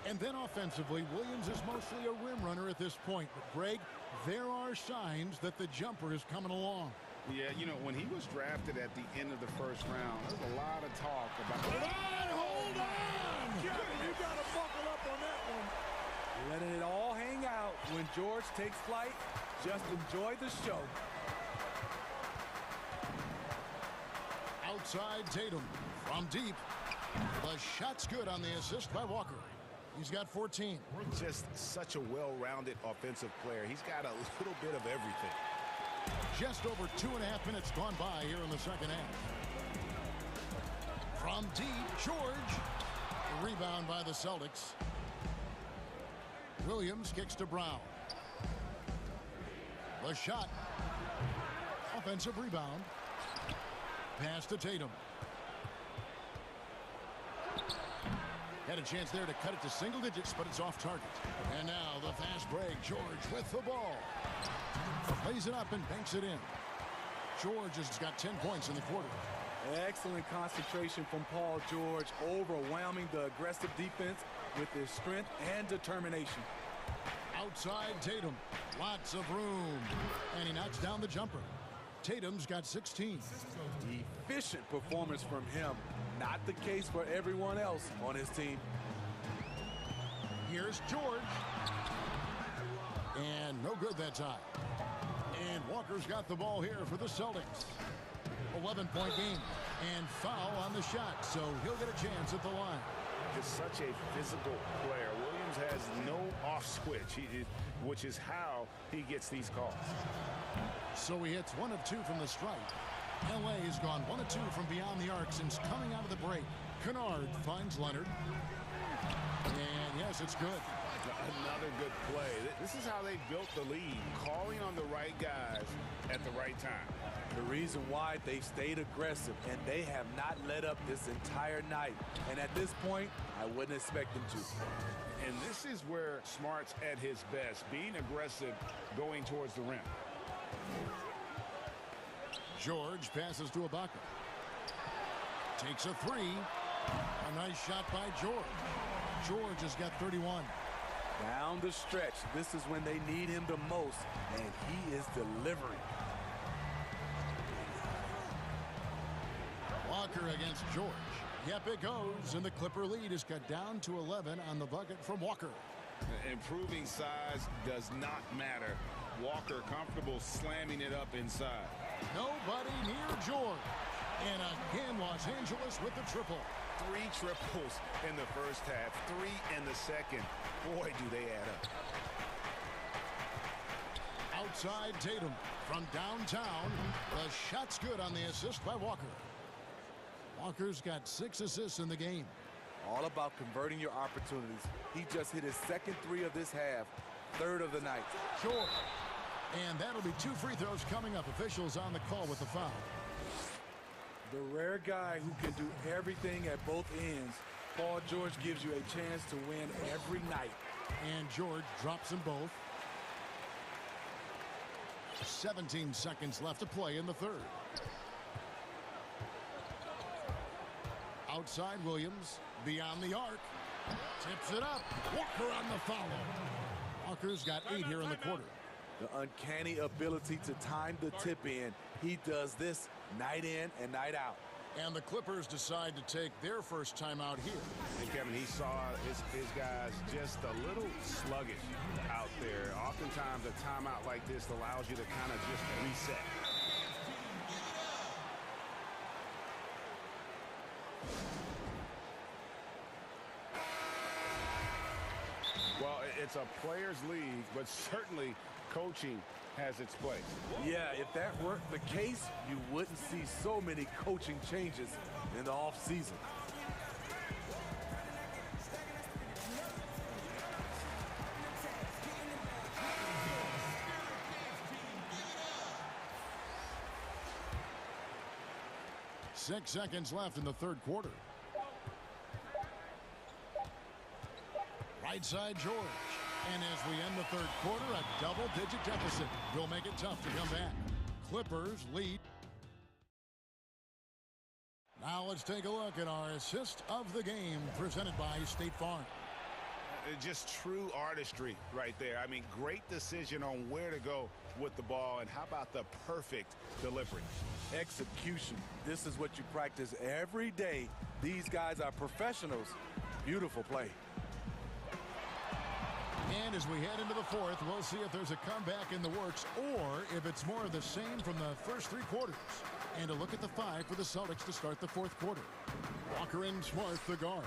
And then offensively, Williams is mostly a rim runner at this point. But Greg, there are signs that the jumper is coming along. Yeah, you know, when he was drafted at the end of the 1st round, there was a lot of talk about... Hold on! You got to buckle up on that one. Letting it all hang out when George takes flight. Just enjoy the show. Outside Tatum from deep. The shot's good on the assist by Walker. He's got 14. Just such a well-rounded offensive player. He's got a little bit of everything. Just over 2.5 minutes gone by here in the 2nd half. From deep, George. Rebound by the Celtics. Williams kicks to Brown. The shot. Offensive rebound. Pass to Tatum. Had a chance there to cut it to single digits, but it's off target. And now the fast break. George with the ball. Lays it up and banks it in. George has got 10 points in the quarter. Excellent concentration from Paul George, overwhelming the aggressive defense with his strength and determination. Outside Tatum. Lots of room. And he knocks down the jumper. Tatum's got 16. Efficient performance from him. Not the case for everyone else on his team. Here's George. And no good that time. And Walker's got the ball here for the Celtics. 11-point game. And foul on the shot, so he'll get a chance at the line. Just such a physical player. Williams has no off switch, which is how he gets these calls. So he hits 1 of 2 from the stripe. LA has gone 1 of 2 from beyond the arc since coming out of the break. Kennard finds Leonard. And yes, it's good. Another good play. This is how they built the lead, calling on the right guys at the right time. The reason why they've stayed aggressive, and they have not let up this entire night. And at this point, I wouldn't expect them to. And this is where Smart's at his best, being aggressive, going towards the rim. George passes to Ibaka. Takes a 3. A nice shot by George. George has got 31. Down the stretch, this is when they need him the most, and he is delivering. Walker against George. Yep, it goes, and the Clipper lead is cut down to 11 on the bucket from Walker. Improving size does not matter. Walker comfortable slamming it up inside. Nobody near George. And again, Los Angeles with the triple. 3 triples in the first half, 3 in the second. Boy, do they add up. Outside Tatum from downtown. The shot's good on the assist by Walker. Walker's got 6 assists in the game. All about converting your opportunities. He just hit his second 3 of this half, 3rd of the night. Sure. And that'll be 2 free throws coming up. Officials on the call with the foul. The rare guy who can do everything at both ends. Paul George gives you a chance to win every night. And George drops them both. 17 seconds left to play in the 3rd. Outside Williams, beyond the arc. Tips it up. Walker on the follow. Walker's got 8 here in the quarter. The uncanny ability to time the tip in. He does this night in and night out. And the Clippers decide to take their first timeout here. And Kevin, he saw his guys just a little sluggish out there. Oftentimes a timeout like this allows you to kind of just reset. Well, it's a players' league, but certainly coaching has its place. Yeah, if that weren't the case, you wouldn't see so many coaching changes in the offseason. Six seconds left in the 3rd quarter. Right side George. And as we end the 3rd quarter, a double-digit deficit will make it tough to come back. Clippers lead. Now let's take a look at our assist of the game presented by State Farm. Just true artistry right there. I mean, great decision on where to go with the ball, and how about the perfect delivery? Execution. This is what you practice every day. These guys are professionals. Beautiful play. And as we head into the 4th, we'll see if there's a comeback in the works or if it's more of the same from the first 3 quarters. And a look at the 5 for the Celtics to start the 4th quarter. Walker and Smart, the guards.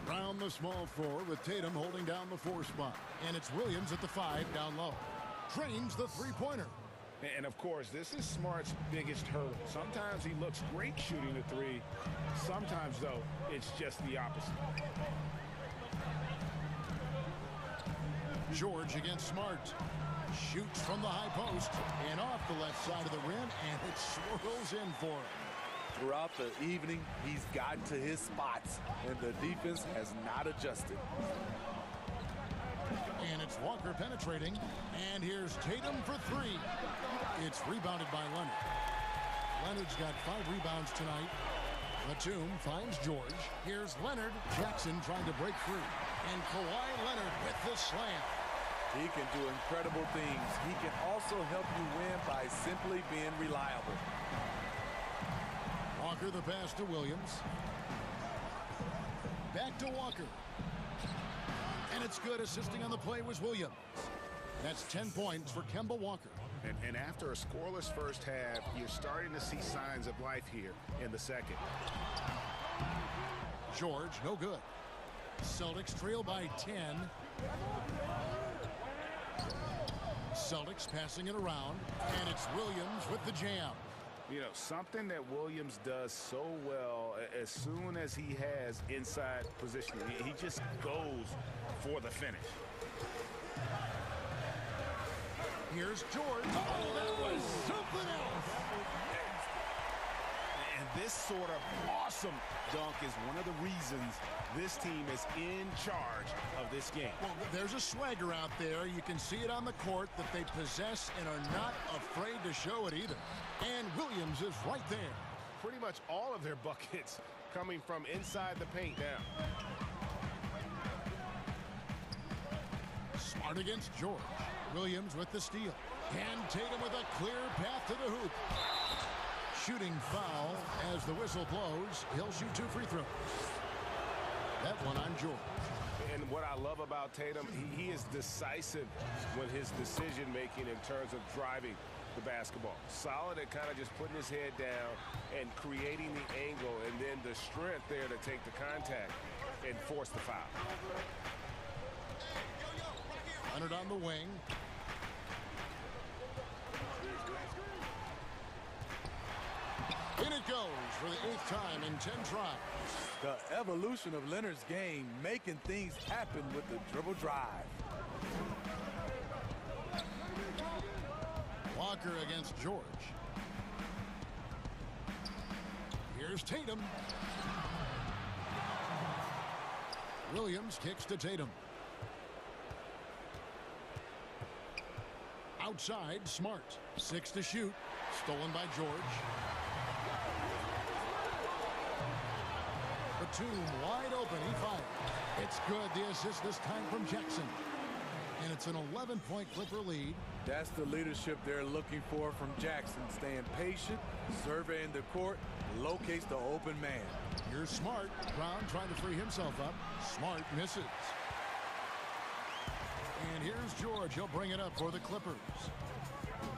Round the small 4 with Tatum holding down the 4 spot. And it's Williams at the 5 down low. Drains the 3-pointer. And of course, this is Smart's biggest hurdle. Sometimes he looks great shooting the 3. Sometimes, though, it's just the opposite. George against Smart. Shoots from the high post and off the left side of the rim, and it swirls in for him. Throughout the evening, he's gotten to his spots, and the defense has not adjusted. And it's Walker penetrating, and here's Tatum for 3. It's rebounded by Leonard. Leonard's got 5 rebounds tonight. Batum finds George. Here's Leonard. Jackson trying to break free. And Kawhi Leonard with the slam. He can do incredible things. He can also help you win by simply being reliable. Walker the pass to Williams. Back to Walker. And it's good. Assisting on the play was Williams. That's 10 points for Kemba Walker. And after a scoreless first half, you're starting to see signs of life here in the 2nd. George, no good. Celtics trail by 10. Celtics passing it around, and it's Williams with the jam. You know, something that Williams does so well, as soon as he has inside positioning, he just goes for the finish. Here's George. Oh, that was something else. And this sort of awesome dunk is one of the reasons this team is in charge of this game. Well, there's a swagger out there. You can see it on the court that they possess and are not afraid to show it either. And Williams is right there. Pretty much all of their buckets coming from inside the paint now. Smart against George. Williams with the steal. And Tatum with a clear path to the hoop. Shooting foul as the whistle blows. He'll shoot 2 free throws. That one on George. And what I love about Tatum, he is decisive with his decision-making in terms of driving the basketball. Solid at kind of just putting his head down and creating the angle, and then the strength there to take the contact and force the foul. Leonard on the wing. In it goes for the 8th time in 10 tries. The evolution of Leonard's game, making things happen with the dribble drive. Walker against George. Here's Tatum. Williams kicks to Tatum. Outside, Smart. 6 to shoot. Stolen by George. Batum wide open. He fires. It's good. The assist this time from Jackson. And it's an 11-point Clipper lead. That's the leadership they're looking for from Jackson. Staying patient, surveying the court, locates the open man. Here's Smart. Brown trying to free himself up. Smart misses. And here's George. He'll bring it up for the Clippers.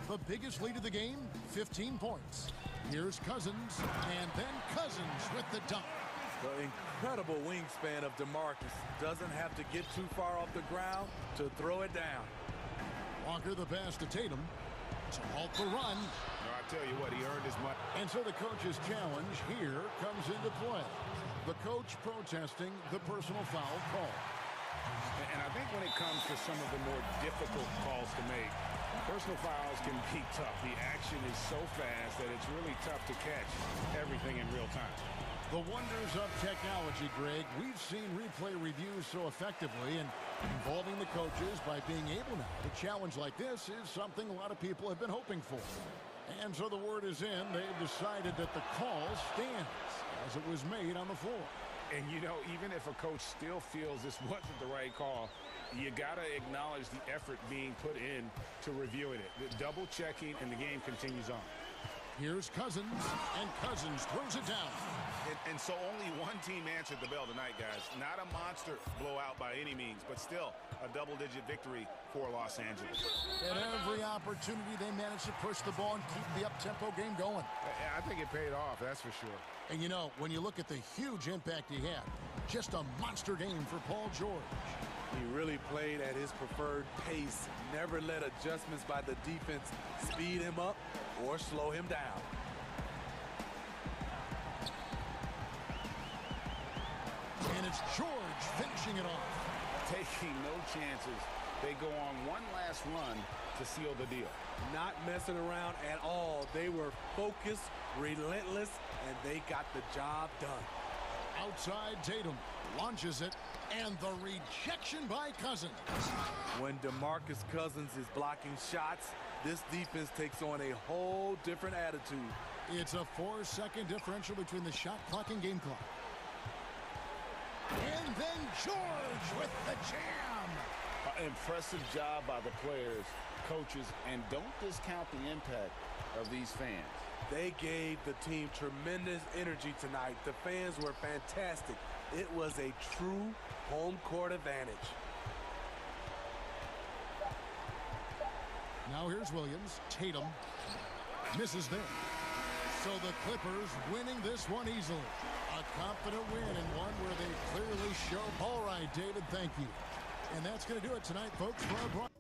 The biggest lead of the game, 15 points. Here's Cousins, and then Cousins with the dunk. The incredible wingspan of DeMarcus. Doesn't have to get too far off the ground to throw it down. Walker the pass to Tatum to halt the run. No, I tell you what, he earned his money. And so the coach's challenge here comes into play. The coach protesting the personal foul call. And I think when it comes to some of the more difficult calls to make, personal fouls can be tough. The action is so fast that it's really tough to catch everything in real time. The wonders of technology, Greg. We've seen replay reviews so effectively, and involving the coaches by being able now to challenge like this is something a lot of people have been hoping for. And so the word is in. They've decided that the call stands as it was made on the floor. And, you know, even if a coach still feels this wasn't the right call, you got to acknowledge the effort being put in to reviewing it. The double checking, and the game continues on. Here's Cousins, and Cousins throws it down. And so only one team answered the bell tonight, guys. Not a monster blowout by any means, but still a double-digit victory for Los Angeles. At every opportunity, they managed to push the ball and keep the up-tempo game going. I think it paid off, that's for sure. And, you know, when you look at the huge impact he had, just a monster game for Paul George. He really played at his preferred pace. Never let adjustments by the defense speed him up or slow him down. And it's George finishing it off. Taking no chances. They go on one last run to seal the deal. Not messing around at all. They were focused, relentless, and they got the job done. Outside, Tatum launches it, and the rejection by Cousins. When DeMarcus Cousins is blocking shots, this defense takes on a whole different attitude. It's a 4-second differential between the shot clock and game clock. And then George with the jam. Impressive job by the players, coaches, and don't discount the impact of these fans. They gave the team tremendous energy tonight. The fans were fantastic. It was a true home court advantage. Now here's Williams. Tatum misses there. So the Clippers winning this one easily. A confident win, and one where they clearly show. All right, David, thank you. And that's going to do it tonight, folks, for our broadcast.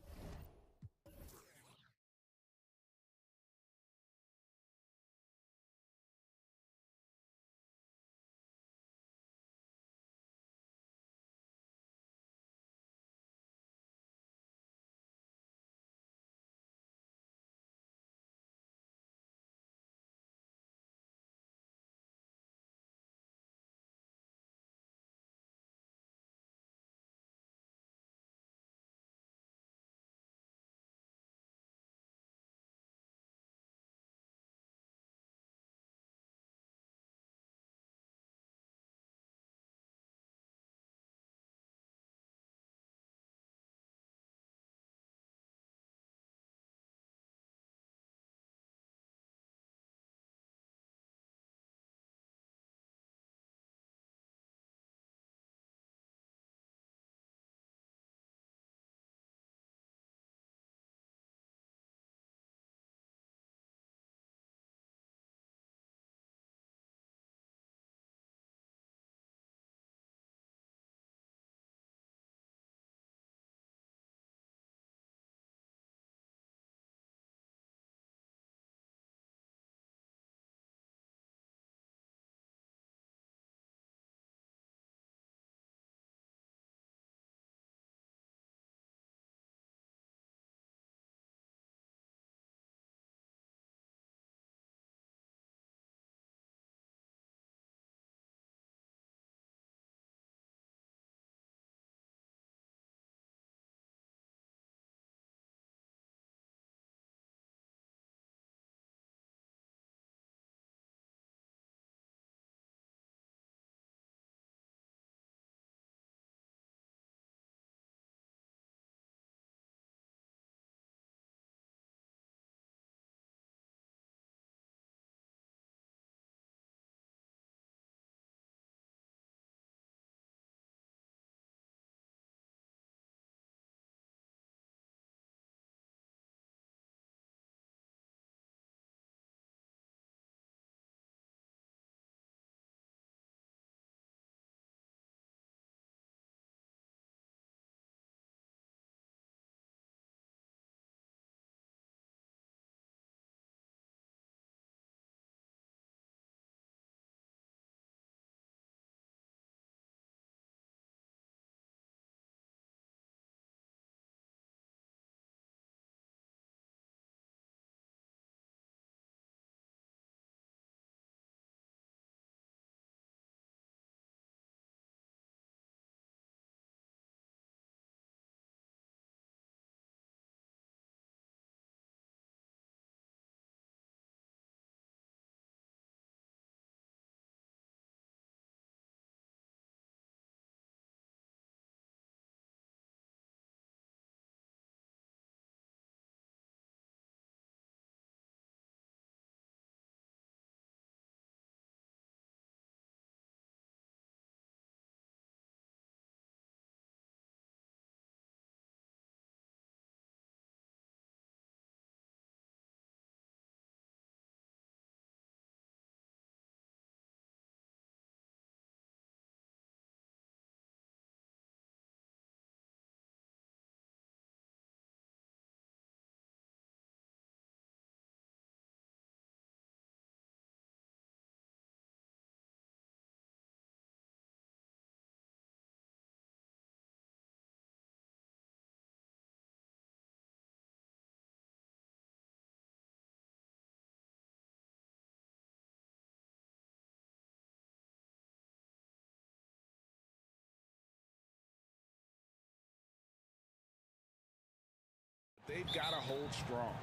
They've got to hold strong.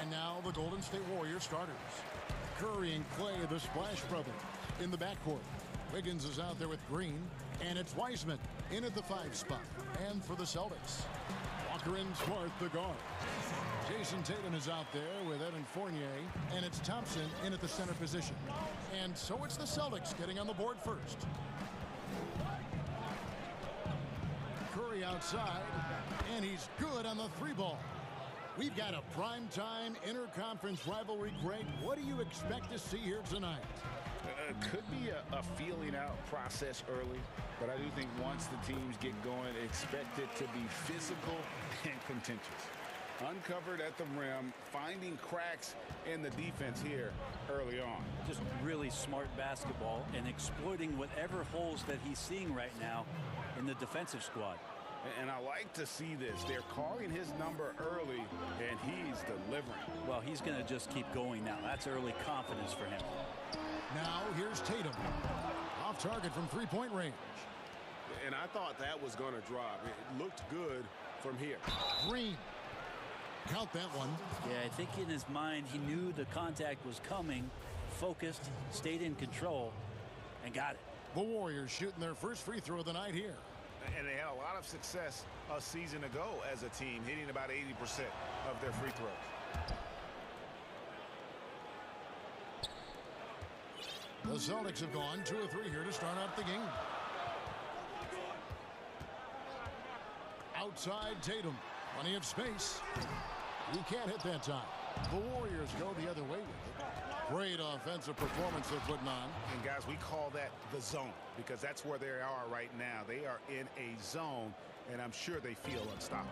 And now the Golden State Warriors starters. Curry and Clay, the Splash Brothers, in the backcourt. Wiggins is out there with Green, and it's Wiseman in at the 5 spot. And for the Celtics, Walker and Smart, the guard. Jason Tatum is out there with Evan Fournier, and it's Thompson in at the center position. And so it's the Celtics getting on the board first. Curry outside, and he's good on the 3 ball. We've got a primetime interconference rivalry, Greg. What do you expect to see here tonight? Could be a feeling out process early, but I do think once the teams get going, expect it to be physical and contentious. Uncovered at the rim, finding cracks in the defense here early on. Just really smart basketball and exploiting whatever holes that he's seeing right now in the defensive squad. And I like to see this. They're calling his number early, and he's delivering. Well, he's going to just keep going now. That's early confidence for him. Now here's Tatum. Off target from 3-point range. And I thought that was going to drop. It looked good from here. Green. Count that one. Yeah, I think in his mind he knew the contact was coming, focused, stayed in control, and got it. The Warriors shooting their first free throw of the night here. And they had a lot of success a season ago as a team, hitting about 80% of their free throws. The Celtics have gone 2 of 3 here to start out the game. Outside Tatum. Plenty of space. He can't hit that time. The Warriors go the other way with it. Great offensive performance they're putting on. And guys, we call that the zone because that's where they are right now. They are in a zone, and I'm sure they feel unstoppable.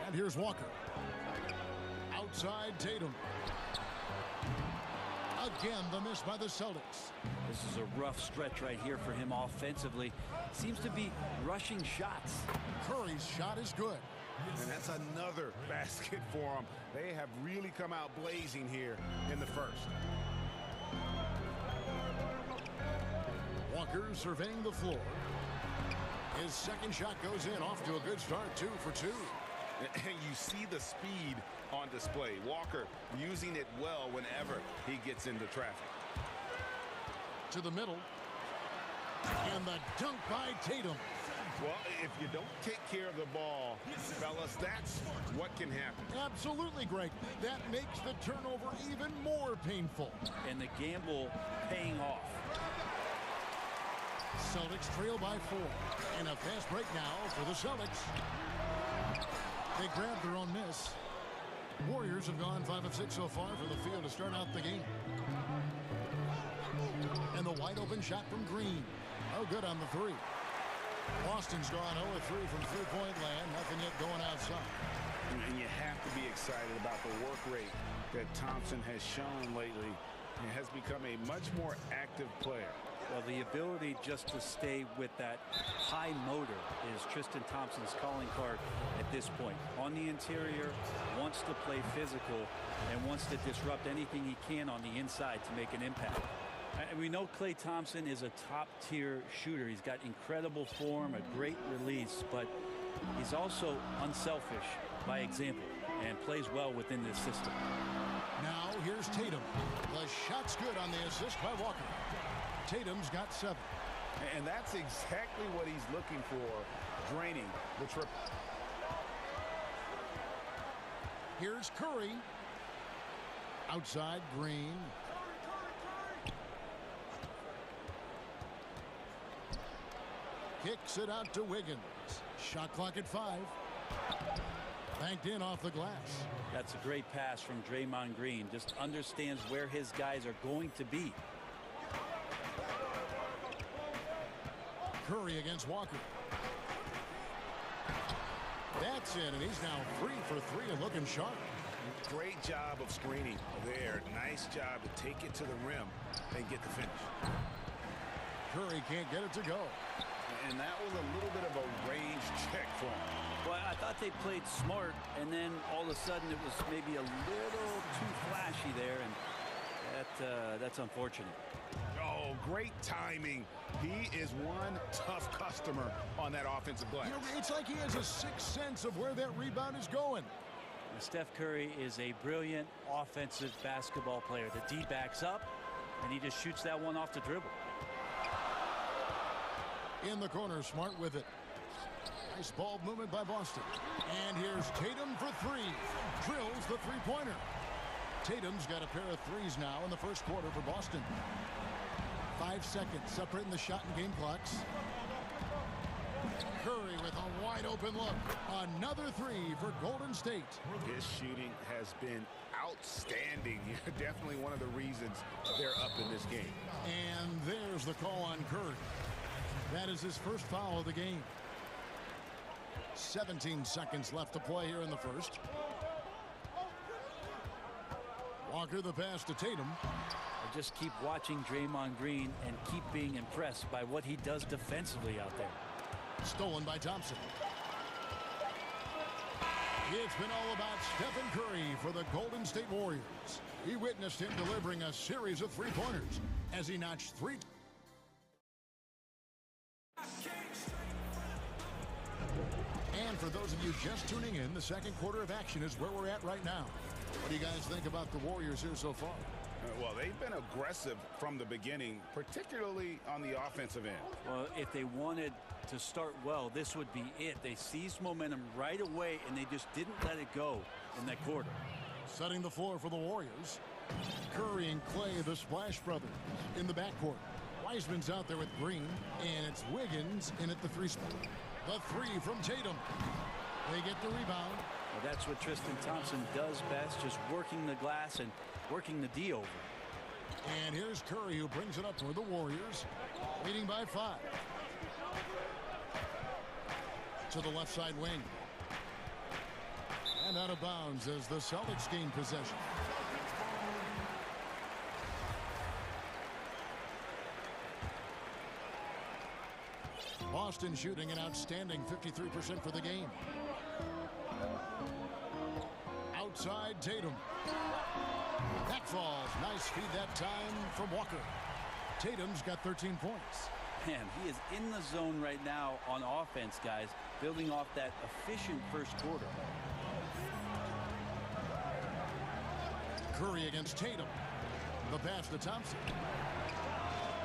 And here's Walker. Outside Tatum. Again, the miss by the Celtics. This is a rough stretch right here for him offensively. Seems to be rushing shots. Curry's shot is good. And that's another basket for them. They have really come out blazing here in the first. Walker surveying the floor. His second shot goes in, off to a good start, 2 for 2. And you see the speed on display. Walker using it well whenever he gets into traffic. To the middle. And the dunk by Tatum. Well, if you don't take care of the ball, fellas, that's what can happen. Absolutely, Greg. That makes the turnover even more painful. And the gamble paying off. Celtics trail by 4. And a fast break now for the Celtics. They grab their own miss. Warriors have gone 5 of 6 so far from the field to start out the game. And the wide open shot from Green. No good on the 3. Boston's gone 0 of 3 from 3-point land. Nothing yet going outside. And you have to be excited about the work rate that Thompson has shown lately. He has become a much more active player. Well, the ability just to stay with that high motor is Tristan Thompson's calling card at this point. On the interior, wants to play physical, and wants to disrupt anything he can on the inside to make an impact. And we know Klay Thompson is a top-tier shooter. He's got incredible form, a great release, but he's also unselfish by example and plays well within this system. Now here's Tatum. The shot's good on the assist by Walker. Tatum's got 7. And that's exactly what he's looking for, draining the triple. Here's Curry. Outside Green. Kicks it out to Wiggins. Shot clock at 5. Banked in off the glass. That's a great pass from Draymond Green. Just understands where his guys are going to be. Curry against Walker. That's it, and he's now 3 for 3 and looking sharp. Great job of screening there. Nice job to take it to the rim and get the finish. Curry can't get it to go. And that was a little bit of a range check for him. Well, I thought they played smart, and then all of a sudden it was maybe a little too flashy there, and that's unfortunate. Oh, Oh, great timing. He is one tough customer on that offensive glass. You know, it's like he has a sixth sense of where that rebound is going. Steph Curry is a brilliant offensive basketball player. The D backs up, and he just shoots that one off the dribble. In the corner, Smart with it. Nice ball movement by Boston. And here's Tatum for three. Drills the three-pointer. Tatum's got a pair of threes now in the first quarter for Boston. 5 seconds separating the shot and game clocks. Curry with a wide open look. Another three for Golden State. His shooting has been outstanding. Definitely one of the reasons they're up in this game. And there's the call on Curry. That is his first foul of the game. 17 seconds left to play here in the first. Walker the pass to Tatum. I just keep watching Draymond Green and keep being impressed by what he does defensively out there. Stolen by Thompson. It's been all about Stephen Curry for the Golden State Warriors. He witnessed him delivering a series of three-pointers as he notched three. And for those of you just tuning in, the second quarter of action is where we're at right now. What do you guys think about the Warriors here so far? Well, they've been aggressive from the beginning, particularly on the offensive end. Well, if they wanted to start well, this would be it. They seized momentum right away, and they just didn't let it go in that quarter. Setting the floor for the Warriors. Curry and Clay, the Splash Brothers, in the backcourt. Wiseman's out there with Green, and it's Wiggins in at the three spot. The three from Tatum. They get the rebound. Well, that's what Tristan Thompson does best, just working the glass and working the D over. And here's Curry, who brings it up for the Warriors, leading by 5. To the left side wing. And out of bounds as the Celtics gain possession. Boston shooting an outstanding 53% for the game. Outside Tatum. That falls. Nice feed that time from Walker. Tatum's got 13 points. Man, he is in the zone right now on offense, guys, building off that efficient first quarter. Curry against Tatum. The pass to Thompson.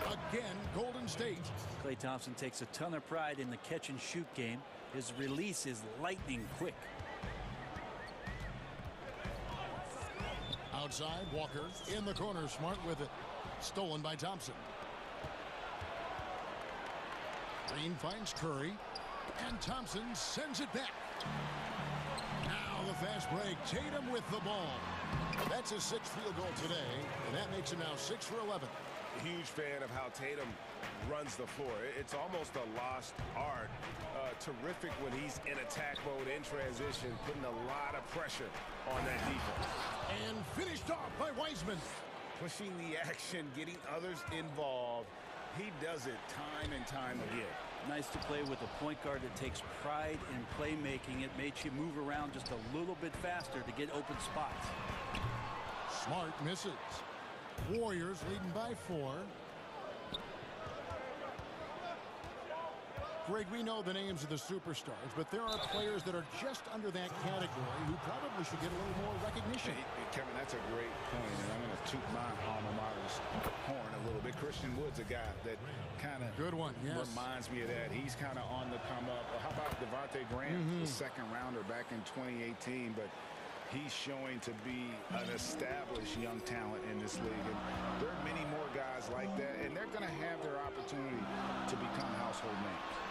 Again, Golden State. Klay Thompson takes a ton of pride in the catch-and-shoot game. His release is lightning quick. Outside, Walker in the corner, Smart with it. Stolen by Thompson. Green finds Curry, and Thompson sends it back. Now the fast break. Tatum with the ball. That's his 6th field goal today, and that makes him now 6 for 11. Huge fan of how Tatum runs the floor. It's almost a lost art. Terrific when he's in attack mode, in transition, putting a lot of pressure on that defense. And finished off by Wiseman. Pushing the action, getting others involved. He does it time and time again. Nice to play with a point guard that takes pride in playmaking. It makes you move around just a little bit faster to get open spots. Smart misses. Warriors leading by 4. Greg, we know the names of the superstars, but there are players that are just under that category who probably should get a little more recognition. Hey, Kevin, that's a great point, and I'm going to toot my alma mater's horn a little bit. Christian Wood's a guy that kind of reminds me of that. He's kind of on the come up. How about Devontae Graham, the second rounder back in 2018, but he's showing to be an established young talent in this league. And there are many more guys like that, and they're going to have their opportunity to become household names.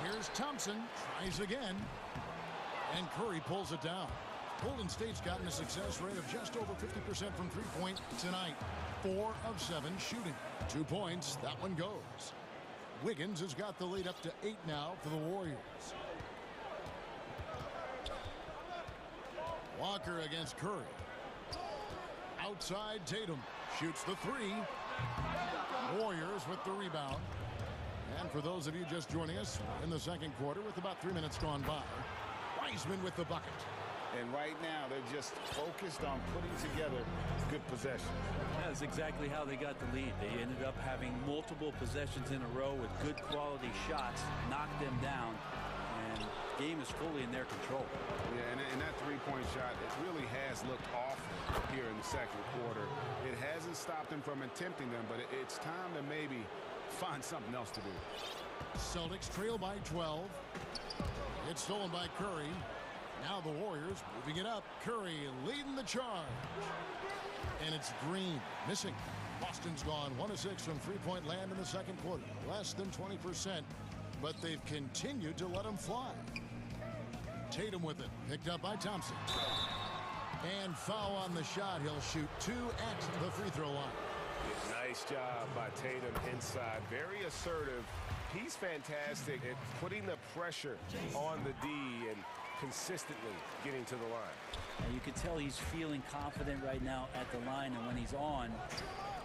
Here's Thompson, tries again, and Curry pulls it down. Golden State's gotten a success rate of just over 50% from three-point tonight. 4 of 7 shooting. 2 points, that one goes. Wiggins has got the lead up to 8 now for the Warriors. Walker against Curry. Outside Tatum shoots the 3. Warriors with the rebound. And for those of you just joining us in the second quarter with about 3 minutes gone by, Wiseman with the bucket. And right now, they're just focused on putting together good possessions. That's exactly how they got the lead. They ended up having multiple possessions in a row with good quality shots, knocked them down, and the game is fully in their control. Yeah, and that three-point shot, it really has looked awful here in the second quarter. It hasn't stopped them from attempting them, but it's time to maybe find something else to do. Celtics trail by 12. It's stolen by Curry. Now the Warriors moving it up. Curry leading the charge. And it's Green missing. Boston's gone 1 of 6 from three-point land in the second quarter. Less than 20%, but they've continued to let him fly. Tatum with it. Picked up by Thompson. And foul on the shot. He'll shoot 2 at the free throw line. Nice job by Tatum inside. Very assertive. He's fantastic at putting the pressure on the D and consistently getting to the line. And you can tell he's feeling confident right now at the line, and when he's on,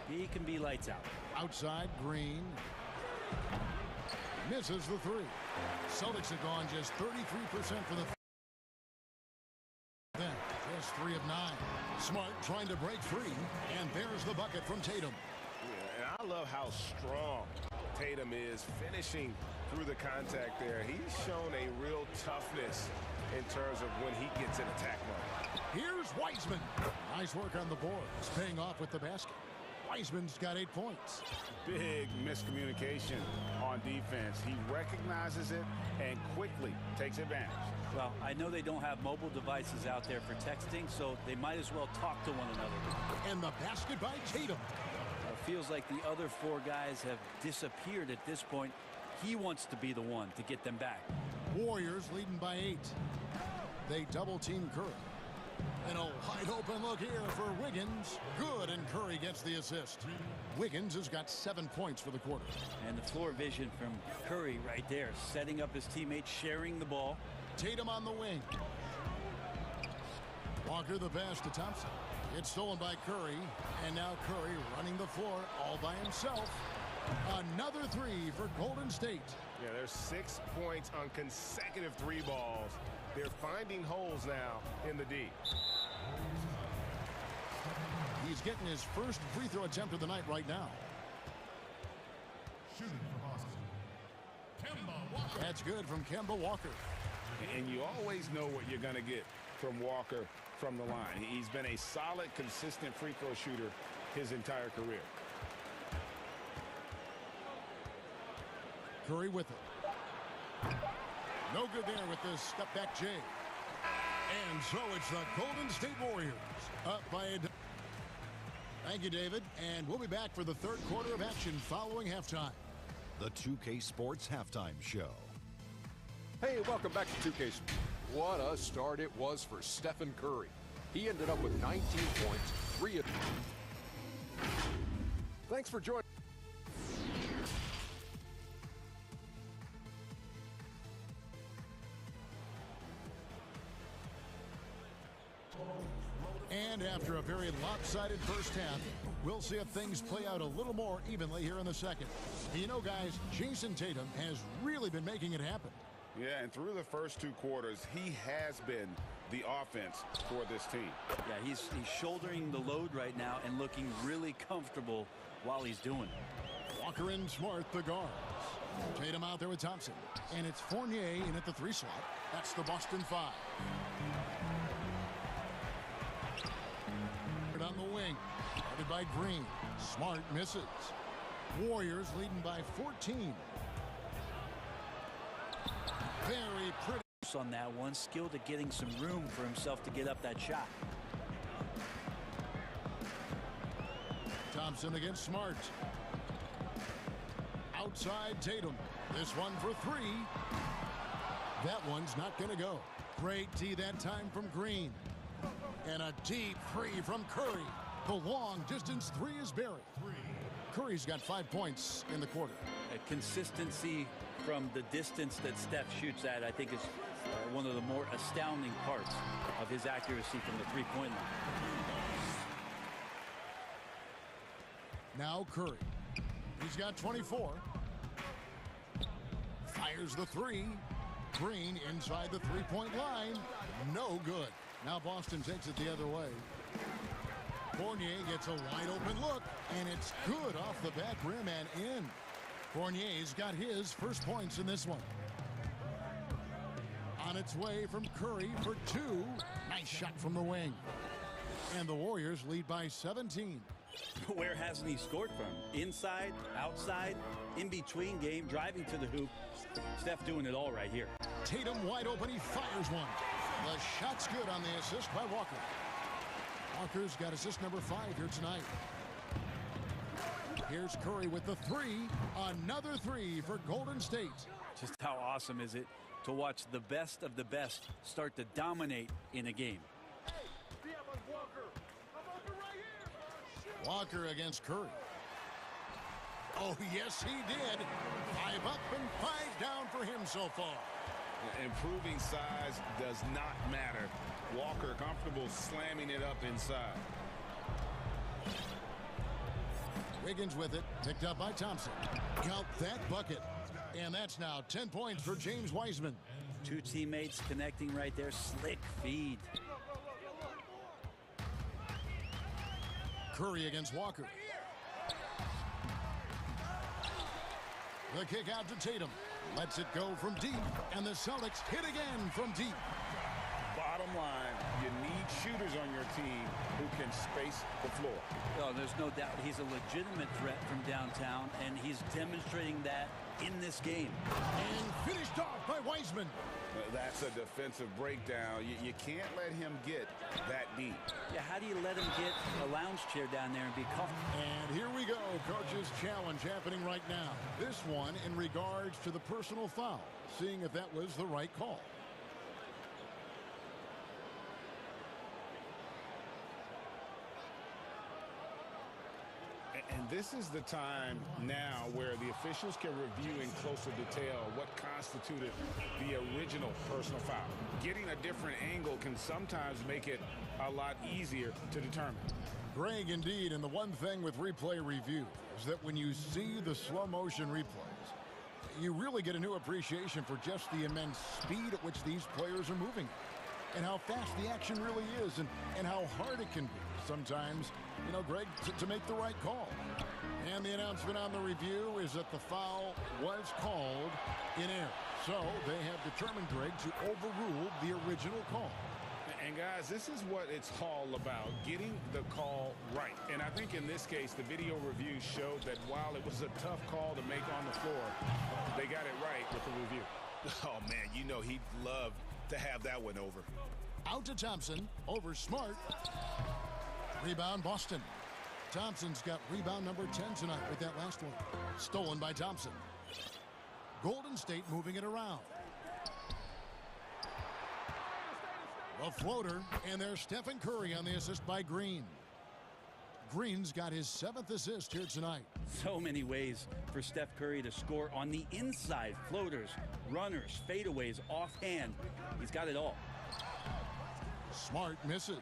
he can be lights out. Outside, Green. Misses the three. Celtics have gone just 33% for the then. Just 3 of 9. Smart trying to break free, and there's the bucket from Tatum. Yeah, and I love how strong Tatum is finishing through the contact there. He's shown a real toughness in terms of when he gets in attack mode. Here's Wiseman. Nice work on the boards, paying off with the basket. Wiseman's got 8 points. Big miscommunication on defense. He recognizes it and quickly takes advantage. Well, I know they don't have mobile devices out there for texting, so they might as well talk to one another. And the basket by Tatum. It feels like the other 4 guys have disappeared at this point. He wants to be the one to get them back. Warriors leading by 8. They double-team Curry. And a wide-open look here for Wiggins. Good, and Curry gets the assist. Wiggins has got 7 points for the quarter. And the floor vision from Curry right there, setting up his teammates, sharing the ball. Tatum on the wing. Walker the pass to Thompson. It's stolen by Curry, and now Curry running the floor all by himself. Another 3 for Golden State. Yeah, there's 6 points on consecutive 3 balls. They're finding holes now in the D. He's getting his first free throw attempt of the night right now. Shooting for Boston, Kemba Walker. That's good from Kemba Walker. And you always know what you're going to get from Walker from the line. He's been a solid, consistent free throw shooter his entire career. Curry with it. No good there with this step back J. And so it's the Golden State Warriors up by a... Thank you, David. And we'll be back for the third quarter of action following halftime. The 2K Sports Halftime Show. Hey, welcome back to 2K. What a start it was for Stephen Curry. He ended up with 19 points, 3 of... Thanks for joining. And after a very lopsided first half, we'll see if things play out a little more evenly here in the second. You know, guys, Jason Tatum has really been making it happen. Yeah, and through the first 2 quarters, he has been the offense for this team. Yeah, he's shouldering the load right now and looking really comfortable while he's doing it. Walker and Smart, the guards. Tatum out there with Thompson. And it's Fournier in at the 3 slot. That's the Boston 5. On the wing, guarded by Green. Smart misses. Warriors leading by 14. Very pretty on that one, skilled at getting some room for himself to get up that shot. Thompson against Smart. Outside Tatum. This one for 3. That one's not going to go. Great D that time from Green. And a deep 3 from Curry. The long distance 3 is buried. Curry's got 5 points in the quarter. Consistency from the distance that Steph shoots at, I think, is one of the more astounding parts of his accuracy from the three-point line. Now Curry. He's got 24. Fires the 3. Green inside the 3-point line. No good. Now Boston takes it the other way. Fournier gets a wide open look, and it's good off the back rim and in. Fournier's got his first points in this one. On its way from Curry for two. Nice shot from the wing. And the Warriors lead by 17. Where hasn't he scored from? Inside, outside, in between game, driving to the hoop. Steph doing it all right here. Tatum wide open. He fires one. The shot's good on the assist by Walker. Walker's got assist number 5 here tonight. Here's Curry with the three. Another three for Golden State. Just how awesome is it to watch the best of the best start to dominate in a game? Walker against Curry. Oh, yes, he did. 5 up and 5 down for him so far. Improving size does not matter. Walker comfortable slamming it up inside. Wiggins with it, picked up by Thompson. Count that bucket. And that's now 10 points for James Wiseman. Two teammates connecting right there. Slick feed. Curry against Walker. The kick out to Tatum. Lets it go from deep. And the Celtics hit again from deep. Bottom line, you need shooters on your team who can space the floor. Oh, there's no doubt he's a legitimate threat from downtown, and he's demonstrating that in this game. And finished off by Wiseman. That's a defensive breakdown. You can't let him get that deep. Yeah, how do you let him get a lounge chair down there and be caught? And here we go, coach's challenge happening right now. This one in regards to the personal foul, seeing if that was the right call. And this is the time now where the officials can review in closer detail what constituted the original personal foul. Getting a different angle can sometimes make it a lot easier to determine. Greg, indeed, and the one thing with replay review is that when you see the slow motion replays, you really get a new appreciation for just the immense speed at which these players are moving and how fast the action really is and how hard it can be sometimes, you know, Greg, to make the right call. And the announcement on the review is that the foul was called in error. So they have determined, Greg, to overrule the original call. And guys, this is what it's all about, getting the call right. And I think in this case, the video review showed that while it was a tough call to make on the floor, they got it right with the review. Oh, man, you know he'd love to have that one over. Out to Thompson, over Smart. Rebound, Boston. Thompson's got rebound number 10 tonight with that last one. Stolen by Thompson. Golden State moving it around. The floater, and there's Stephen Curry on the assist by Green. Green's got his 7th assist here tonight. So many ways for Steph Curry to score on the inside. Floaters, runners, fadeaways, offhand. He's got it all. Smart misses.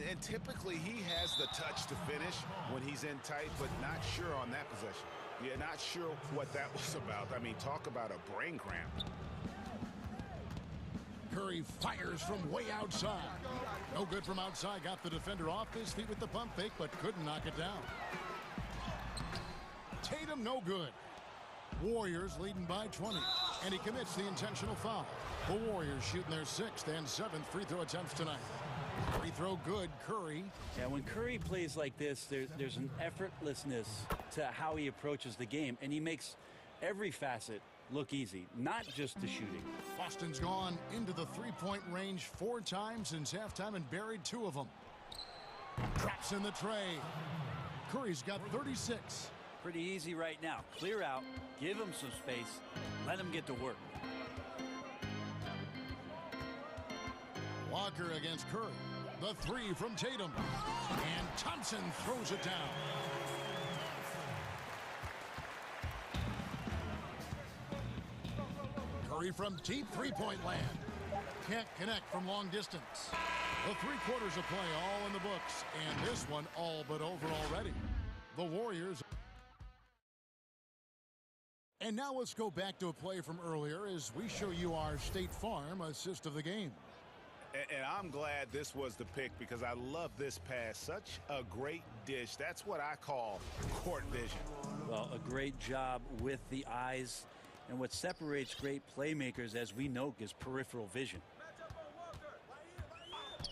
And typically he has the touch to finish when he's in tight, but not sure on that possession. Yeah, not sure what that was about. I mean, talk about a brain cramp. Curry fires from way outside. No good from outside. Got the defender off his feet with the pump fake, but couldn't knock it down. Tatum, no good. Warriors leading by 20, and he commits the intentional foul. The Warriors shooting their 6th and 7th free throw attempts tonight. Free throw good, Curry. Yeah, when Curry plays like this, there's an effortlessness to how he approaches the game, and he makes every facet look easy, not just the shooting. Boston's gone into the three-point range 4 times since halftime and buried 2 of them. Drops in the tray. Curry's got 36. Pretty easy right now. Clear out, give him some space, let him get to work. Walker against Curry. The 3 from Tatum. And Thompson throws it down. Curry from deep three-point land. Can't connect from long distance. The 3 quarters of play all in the books. And this one all but over already. The Warriors. And now let's go back to a play from earlier as we show you our State Farm assist of the game. And I'm glad this was the pick because I love this pass. Such a great dish. That's what I call court vision. Well, a great job with the eyes. And what separates great playmakers, as we know, is peripheral vision.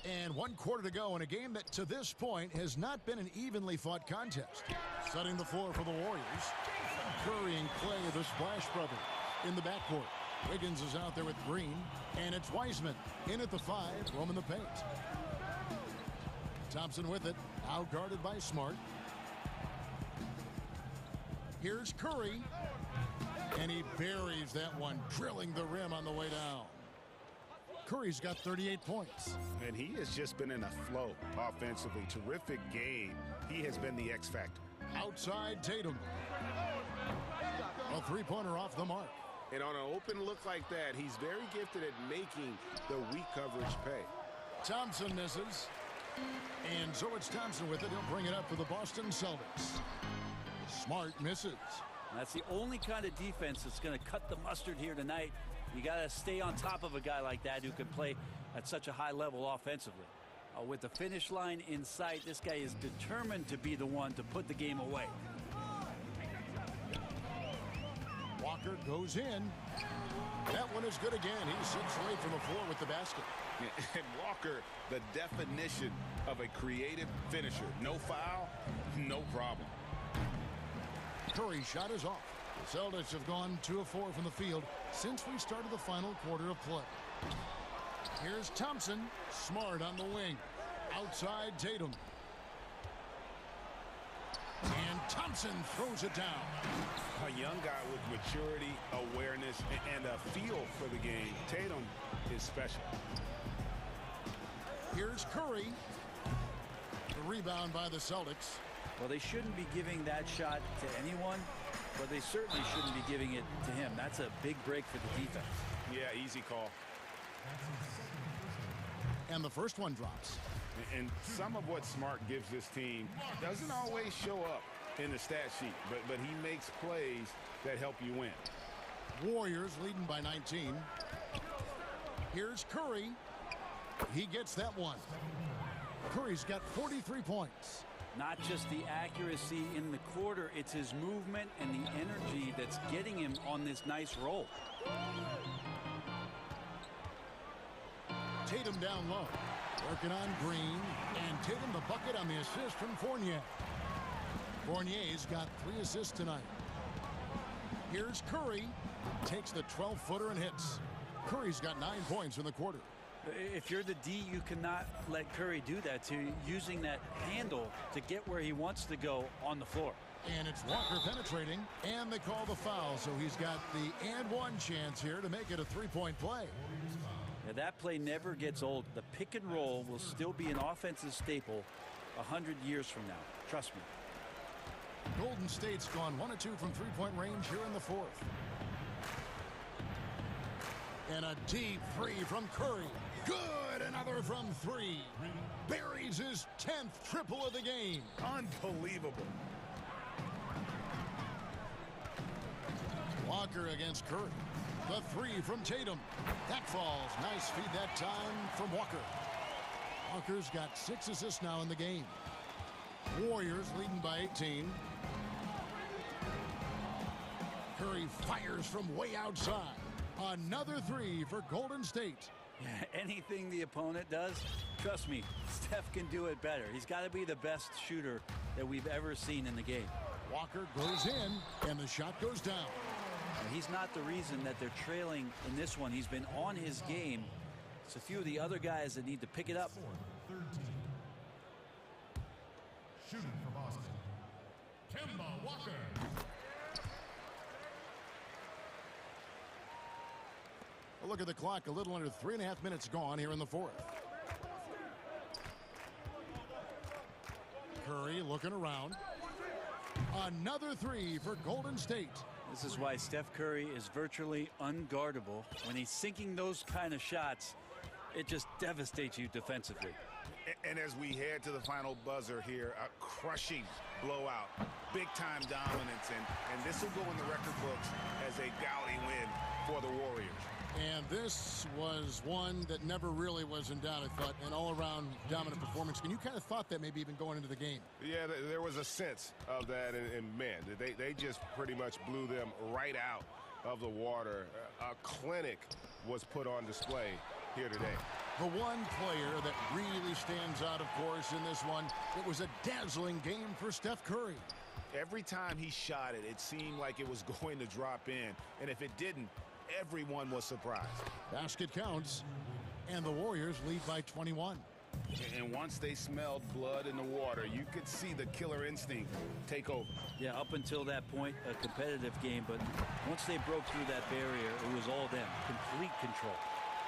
And 1 quarter to go in a game that to this point has not been an evenly fought contest. Setting the floor for the Warriors. Curry and Clay, the Splash Brothers, in the backcourt. Wiggins is out there with Green, and it's Wiseman in at the 5, roaming the paint. Thompson with it, out guarded by Smart. Here's Curry, and he buries that one, drilling the rim on the way down. Curry's got 38 points. And he has just been in a flow offensively. Terrific game. He has been the X factor. Outside Tatum. A three-pointer off the mark. And on an open look like that, he's very gifted at making the weak coverage pay. Thompson misses. And so it's Thompson with it. He'll bring it up for the Boston Celtics. Smart misses. That's the only kind of defense that's going to cut the mustard here tonight. You got to stay on top of a guy like that who can play at such a high level offensively. With the finish line in sight, this guy is determined to be the one to put the game away. Walker goes in. That one is good again. He sits right from the floor with the basket. And Walker, the definition of a creative finisher. No foul, no problem. Curry's shot is off. The Celtics have gone 2 of 4 from the field since we started the final quarter of play. Here's Thompson. Smart on the wing. Outside Tatum. And Thompson throws it down. A young guy with maturity, awareness, and a feel for the game. Tatum is special. Here's Curry. The rebound by the Celtics. Well, they shouldn't be giving that shot to anyone, but they certainly shouldn't be giving it to him. That's a big break for the defense. Yeah, easy call. And the first one drops. And some of what Smart gives this team doesn't always show up in the stat sheet, but he makes plays that help you win. Warriors leading by 19. Here's Curry. He gets that one. Curry's got 43 points. Not just the accuracy in the quarter, it's his movement and the energy that's getting him on this nice roll. Tatum down low. Working on Green. And Tatum the bucket on the assist from Fournier. Fournier's got 3 assists tonight. Here's Curry. Takes the 12-footer and hits. Curry's got 9 points in the quarter. If you're the D, you cannot let Curry do that to using that handle to get where he wants to go on the floor. And it's Walker penetrating, and they call the foul, so he's got the and one chance here to make it a 3-point play. Yeah, that play never gets old. The pick and roll will still be an offensive staple 100 years from now. Trust me. Golden State's gone 1 of 2 from 3-point range here in the 4th. And a deep 3 from Curry. Good, another from 3. Buries his 10th triple of the game. Unbelievable. Walker against Curry. The 3 from Tatum. That falls. Nice feed that time from Walker. Walker's got 6 assists now in the game. Warriors leading by 18. Curry fires from way outside. Another 3 for Golden State. Anything the opponent does, trust me, Steph can do it better. He's got to be the best shooter that we've ever seen in the game. Walker goes in, and the shot goes down. And he's not the reason that they're trailing in this one. He's been on his game. It's a few of the other guys that need to pick it up. 13. Shooting for Boston, Kemba Walker. A look at the clock, a little under 3.5 minutes gone here in the 4th. Curry looking around. Another 3 for Golden State. This is why Steph Curry is virtually unguardable. When he's sinking those kind of shots, it just devastates you defensively. And as we head to the final buzzer here, a crushing blowout, big-time dominance, and this will go in the record books as a gaudy win for the Warriors. And This was one that never really was in doubt, I thought, an all-around dominant performance. And you kind of thought that maybe even going into the game. Yeah, there was a sense of that, and man, they just pretty much blew them right out of the water. A clinic was put on display here today. The one player that really stands out, of course, in this one, it was a dazzling game for Steph Curry. Every time he shot it, it seemed like it was going to drop in. And if it didn't, everyone was surprised. Basket counts, and the Warriors lead by 21. And once they smelled blood in the water, you could see the killer instinct take over. Yeah, up until that point, a competitive game, but once they broke through that barrier, it was all them. Complete control.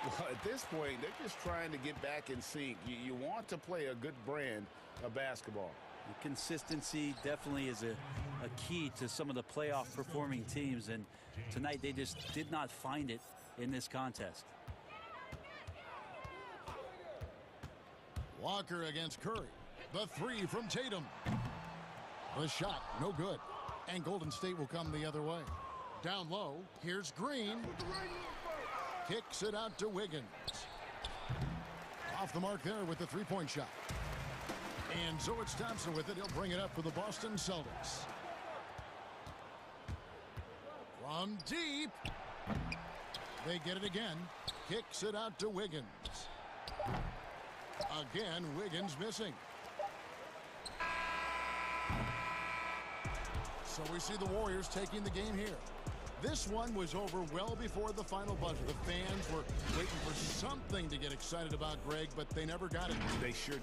Well, at this point, they're just trying to get back in sync. You want to play a good brand of basketball. The consistency definitely is a key to some of the playoff performing teams, and tonight they just did not find it in this contest. Walker against Curry. The three from Tatum. The shot, no good. And Golden State will come the other way. Down low, here's Green. Kicks it out to Wiggins. Off the mark there with the three-point shot. And so it's Thompson with it. He'll bring it up for the Boston Celtics. From deep. They get it again. Kicks it out to Wiggins. Again, Wiggins missing. So we see the Warriors taking the game here. This one was over well before the final buzzer. The fans were waiting for something to get excited about, Greg, but they never got it. They sure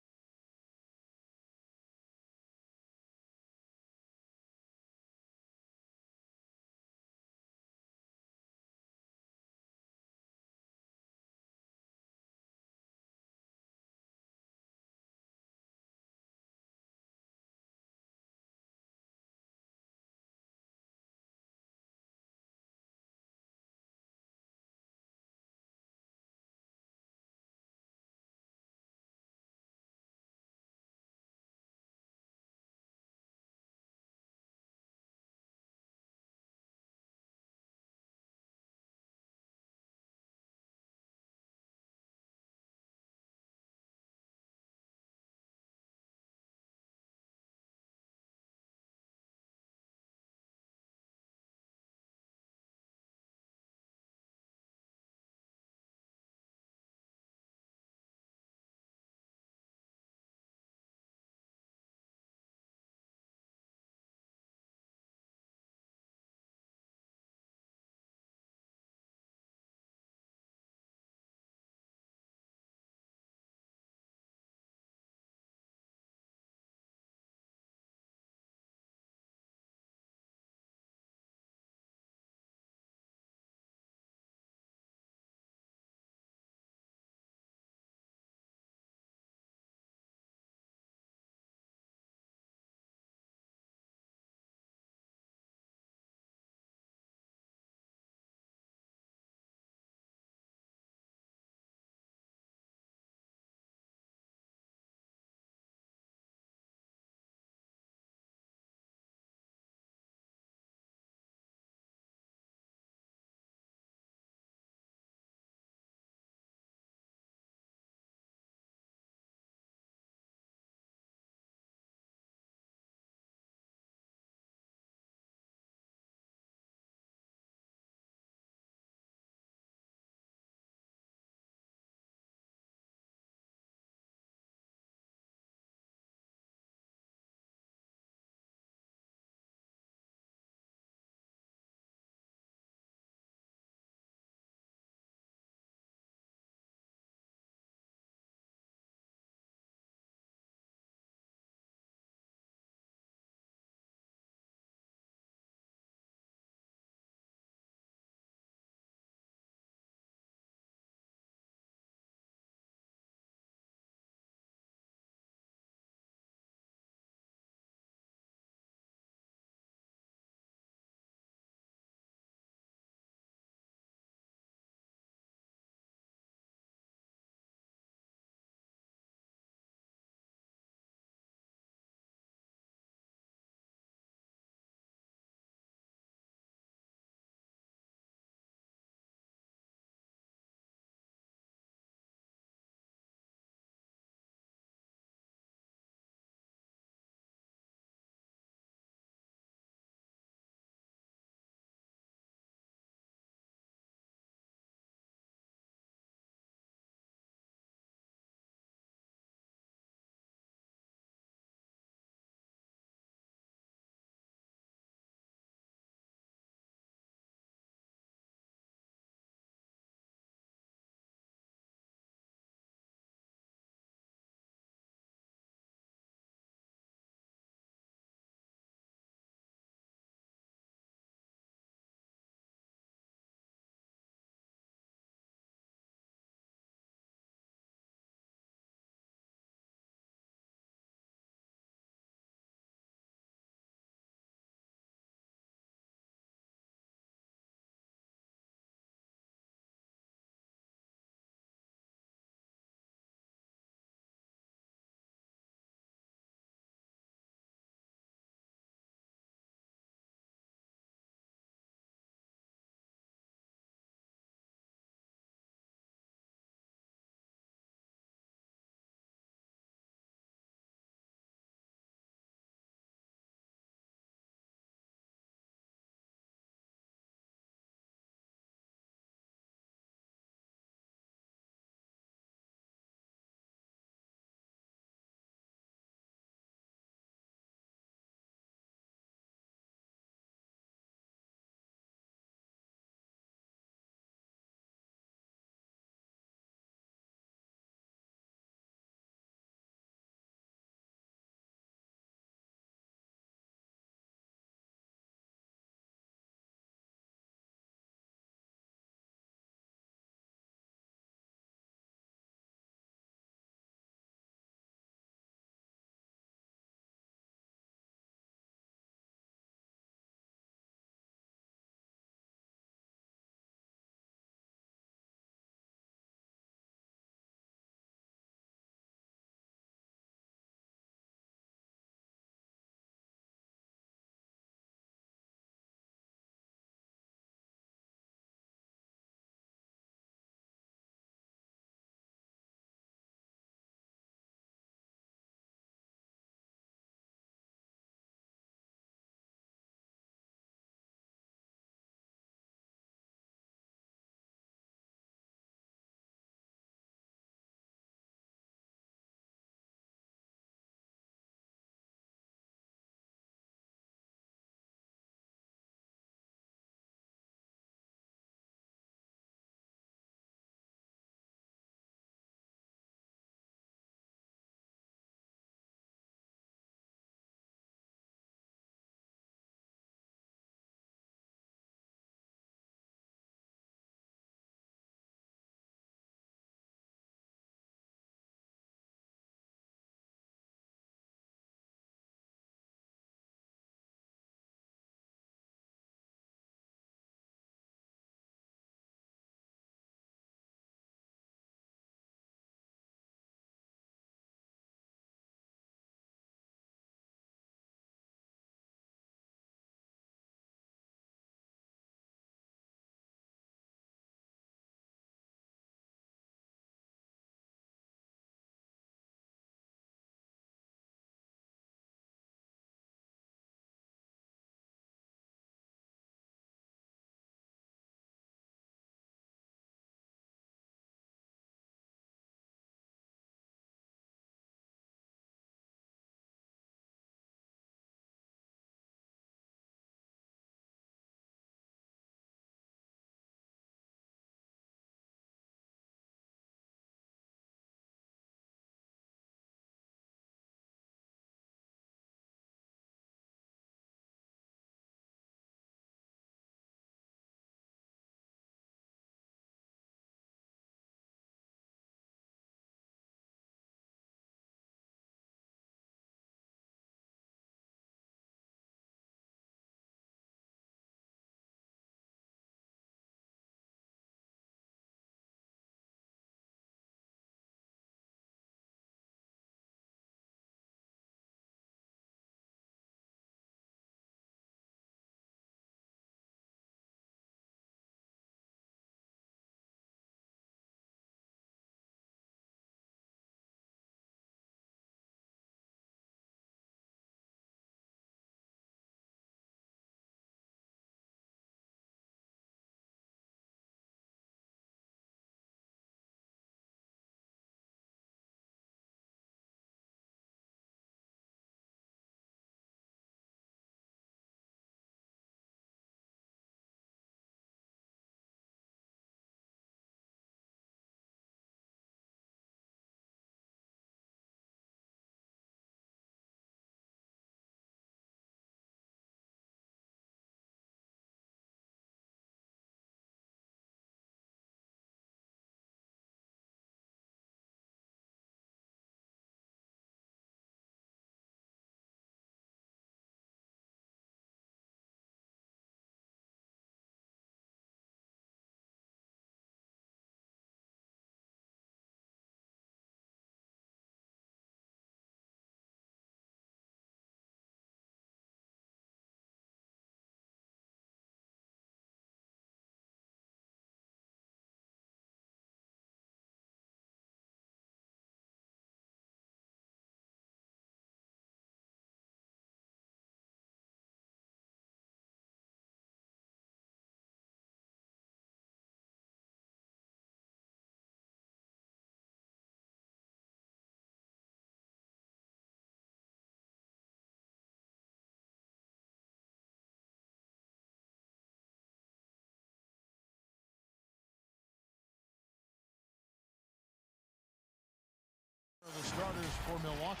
starters for Milwaukee.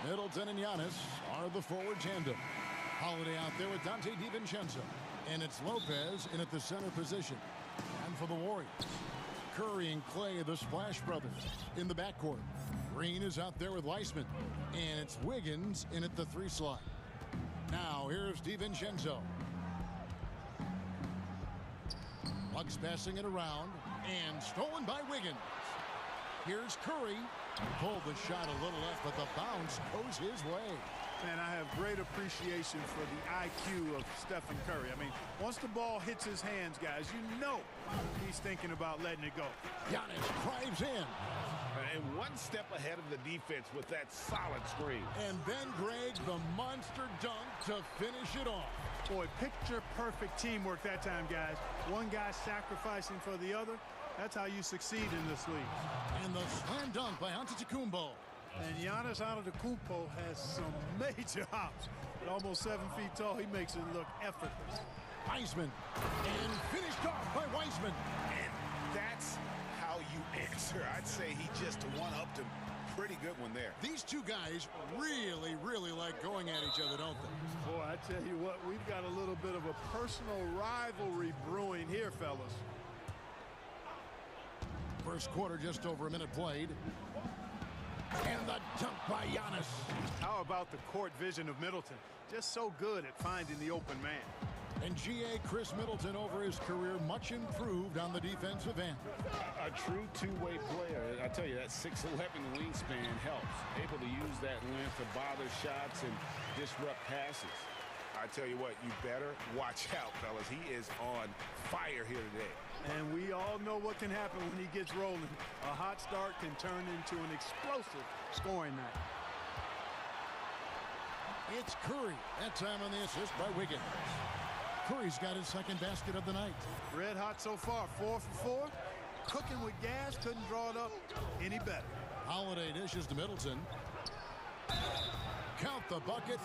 Middleton and Giannis are the forward tandem. Holiday out there with Dante DiVincenzo. And it's Lopez in at the center position. And for the Warriors, Curry and Clay, the Splash Brothers, in the backcourt. Green is out there with Weissman. And it's Wiggins in at the 3 slot. Now here's DiVincenzo. Bucks passing it around. And stolen by Wiggins. Here's Curry. Pulled the shot a little left, but the bounce goes his way. Man, I have great appreciation for the IQ of Stephen Curry. I mean, once the ball hits his hands, guys, you know he's thinking about letting it go. Giannis drives in. And one step ahead of the defense with that solid screen. And then, Greg, the monster dunk to finish it off. Boy, picture-perfect teamwork that time, guys. One guy sacrificing for the other. That's how you succeed in this league. And the slam dunk by Antetokounmpo. And Giannis Antetokounmpo has some major hops. At almost 7 feet tall, he makes it look effortless. Weissman. And finished off by Weissman. And that's how you answer. I'd say he just one-upped him. Pretty good one there. These two guys really, really like going at each other, don't they? Boy, I tell you what, we've got a little bit of a personal rivalry brewing here, fellas. First quarter, just over a minute played. And the dunk by Giannis. How about the court vision of Middleton? Just so good at finding the open man. And GA Chris Middleton over his career, much improved on the defensive end. A true two-way player. I tell you, that 6'11" wingspan helps. Able to use that length to bother shots and disrupt passes. I tell you what, you better watch out, fellas. He is on fire here today. And we all know what can happen when he gets rolling. A hot start can turn into an explosive scoring night. It's Curry. That time on the assist by Wiggins. Curry's got his second basket of the night. Red hot so far, 4 for 4. Cooking with gas, couldn't draw it up any better. Holiday dishes to Middleton. Count the bucket.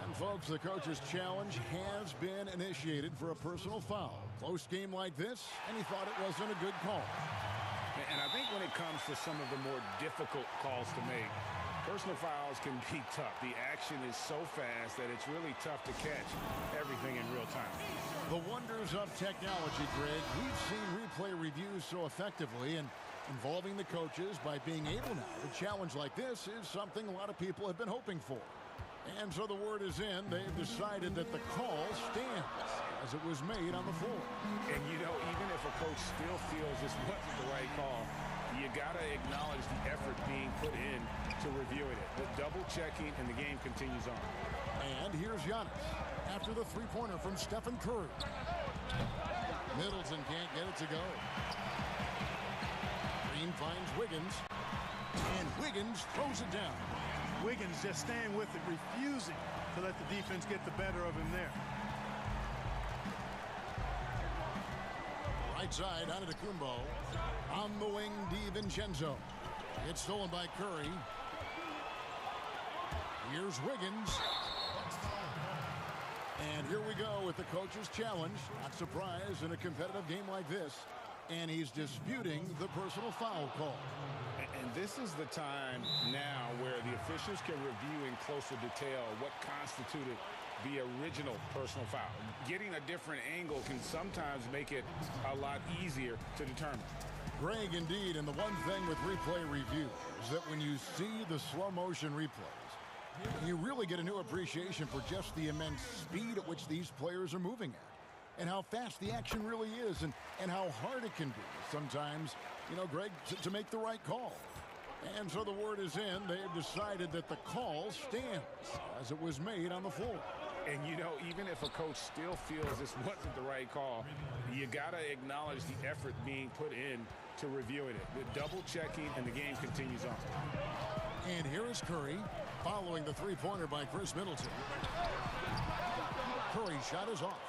And folks, the coach's challenge has been initiated for a personal foul. Close game like this, and he thought it wasn't a good call. And I think when it comes to some of the more difficult calls to make, personal fouls can be tough. The action is so fast that it's really tough to catch everything in real time. The wonders of technology, Greg. We've seen replay reviews so effectively, and involving the coaches by being able now to challenge like this is something a lot of people have been hoping for. And so the word is in. They've decided that the call stands as it was made on the floor. And you know, even if a coach still feels this wasn't the right call, you got to acknowledge the effort being put in to reviewing it. The double checking, and the game continues on. And here's Giannis after the three-pointer from Stephen Curry. Middleton can't get it to go. Green finds Wiggins, and Wiggins throws it down. Wiggins just staying with it, refusing to let the defense get the better of him there. Right side, Antetokounmpo. On the wing, DiVincenzo. It's stolen by Curry. Here's Wiggins. And here we go with the coach's challenge. Not surprised in a competitive game like this. And he's disputing the personal foul call. And this is the time now where the officials can review in closer detail what constituted the original personal foul. Getting a different angle can sometimes make it a lot easier to determine. Greg, indeed, and the one thing with replay review is that when you see the slow motion replays, you really get a new appreciation for just the immense speed at which these players are moving at, and how fast the action really is, and how hard it can be sometimes, you know, Greg, to make the right call. And so the word is in. They have decided that the call stands as it was made on the floor. And, you know, even if a coach still feels this wasn't the right call, you got to acknowledge the effort being put in to reviewing it. The double checking, and the game continues on. And here is Curry following the three-pointer by Chris Middleton. Curry's shot is off.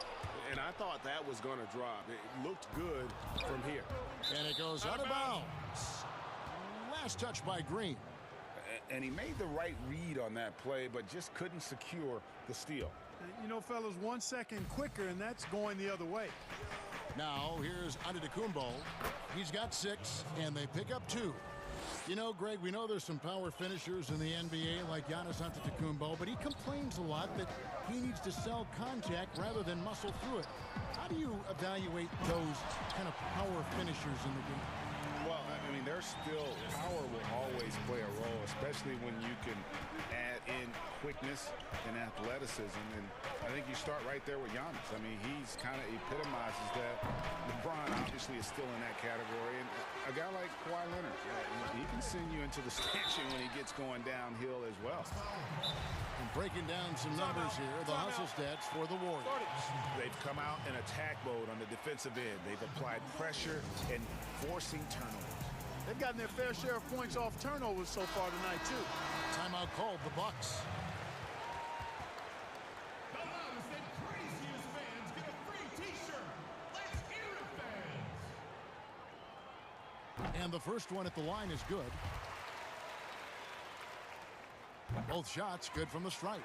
And I thought that was going to drop. It looked good from here. And it goes out of bounds. Last touch by Green. And he made the right read on that play, but just couldn't secure the steal. You know, fellas, 1 second quicker, and that's going the other way. Now, here's Antetokounmpo. He's got 6, and they pick up 2. You know, Greg, we know there's some power finishers in the NBA like Giannis Antetokounmpo, but he complains a lot that he needs to sell contact rather than muscle through it. How do you evaluate those kind of power finishers in the game? Well, I mean, there's still power will always play a role, especially when you can add in quickness and athleticism. And I think you start right there with Giannis. I mean, he's kind of epitomizes that. LeBron obviously is still in that category. And a guy like Kawhi Leonard, he can send you into the stanchion when he gets going downhill as well. And breaking down some numbers here, the hustle stats for the Warriors. They've come out in attack mode on the defensive end. They've applied pressure and forcing turnovers. They've gotten their fair share of points off turnovers so far tonight, too. Timeout called, the Bucks. The loudest and craziest fans get a free T-shirt. Let's hear it, fans. And the first one at the line is good. Both shots good from the stripe.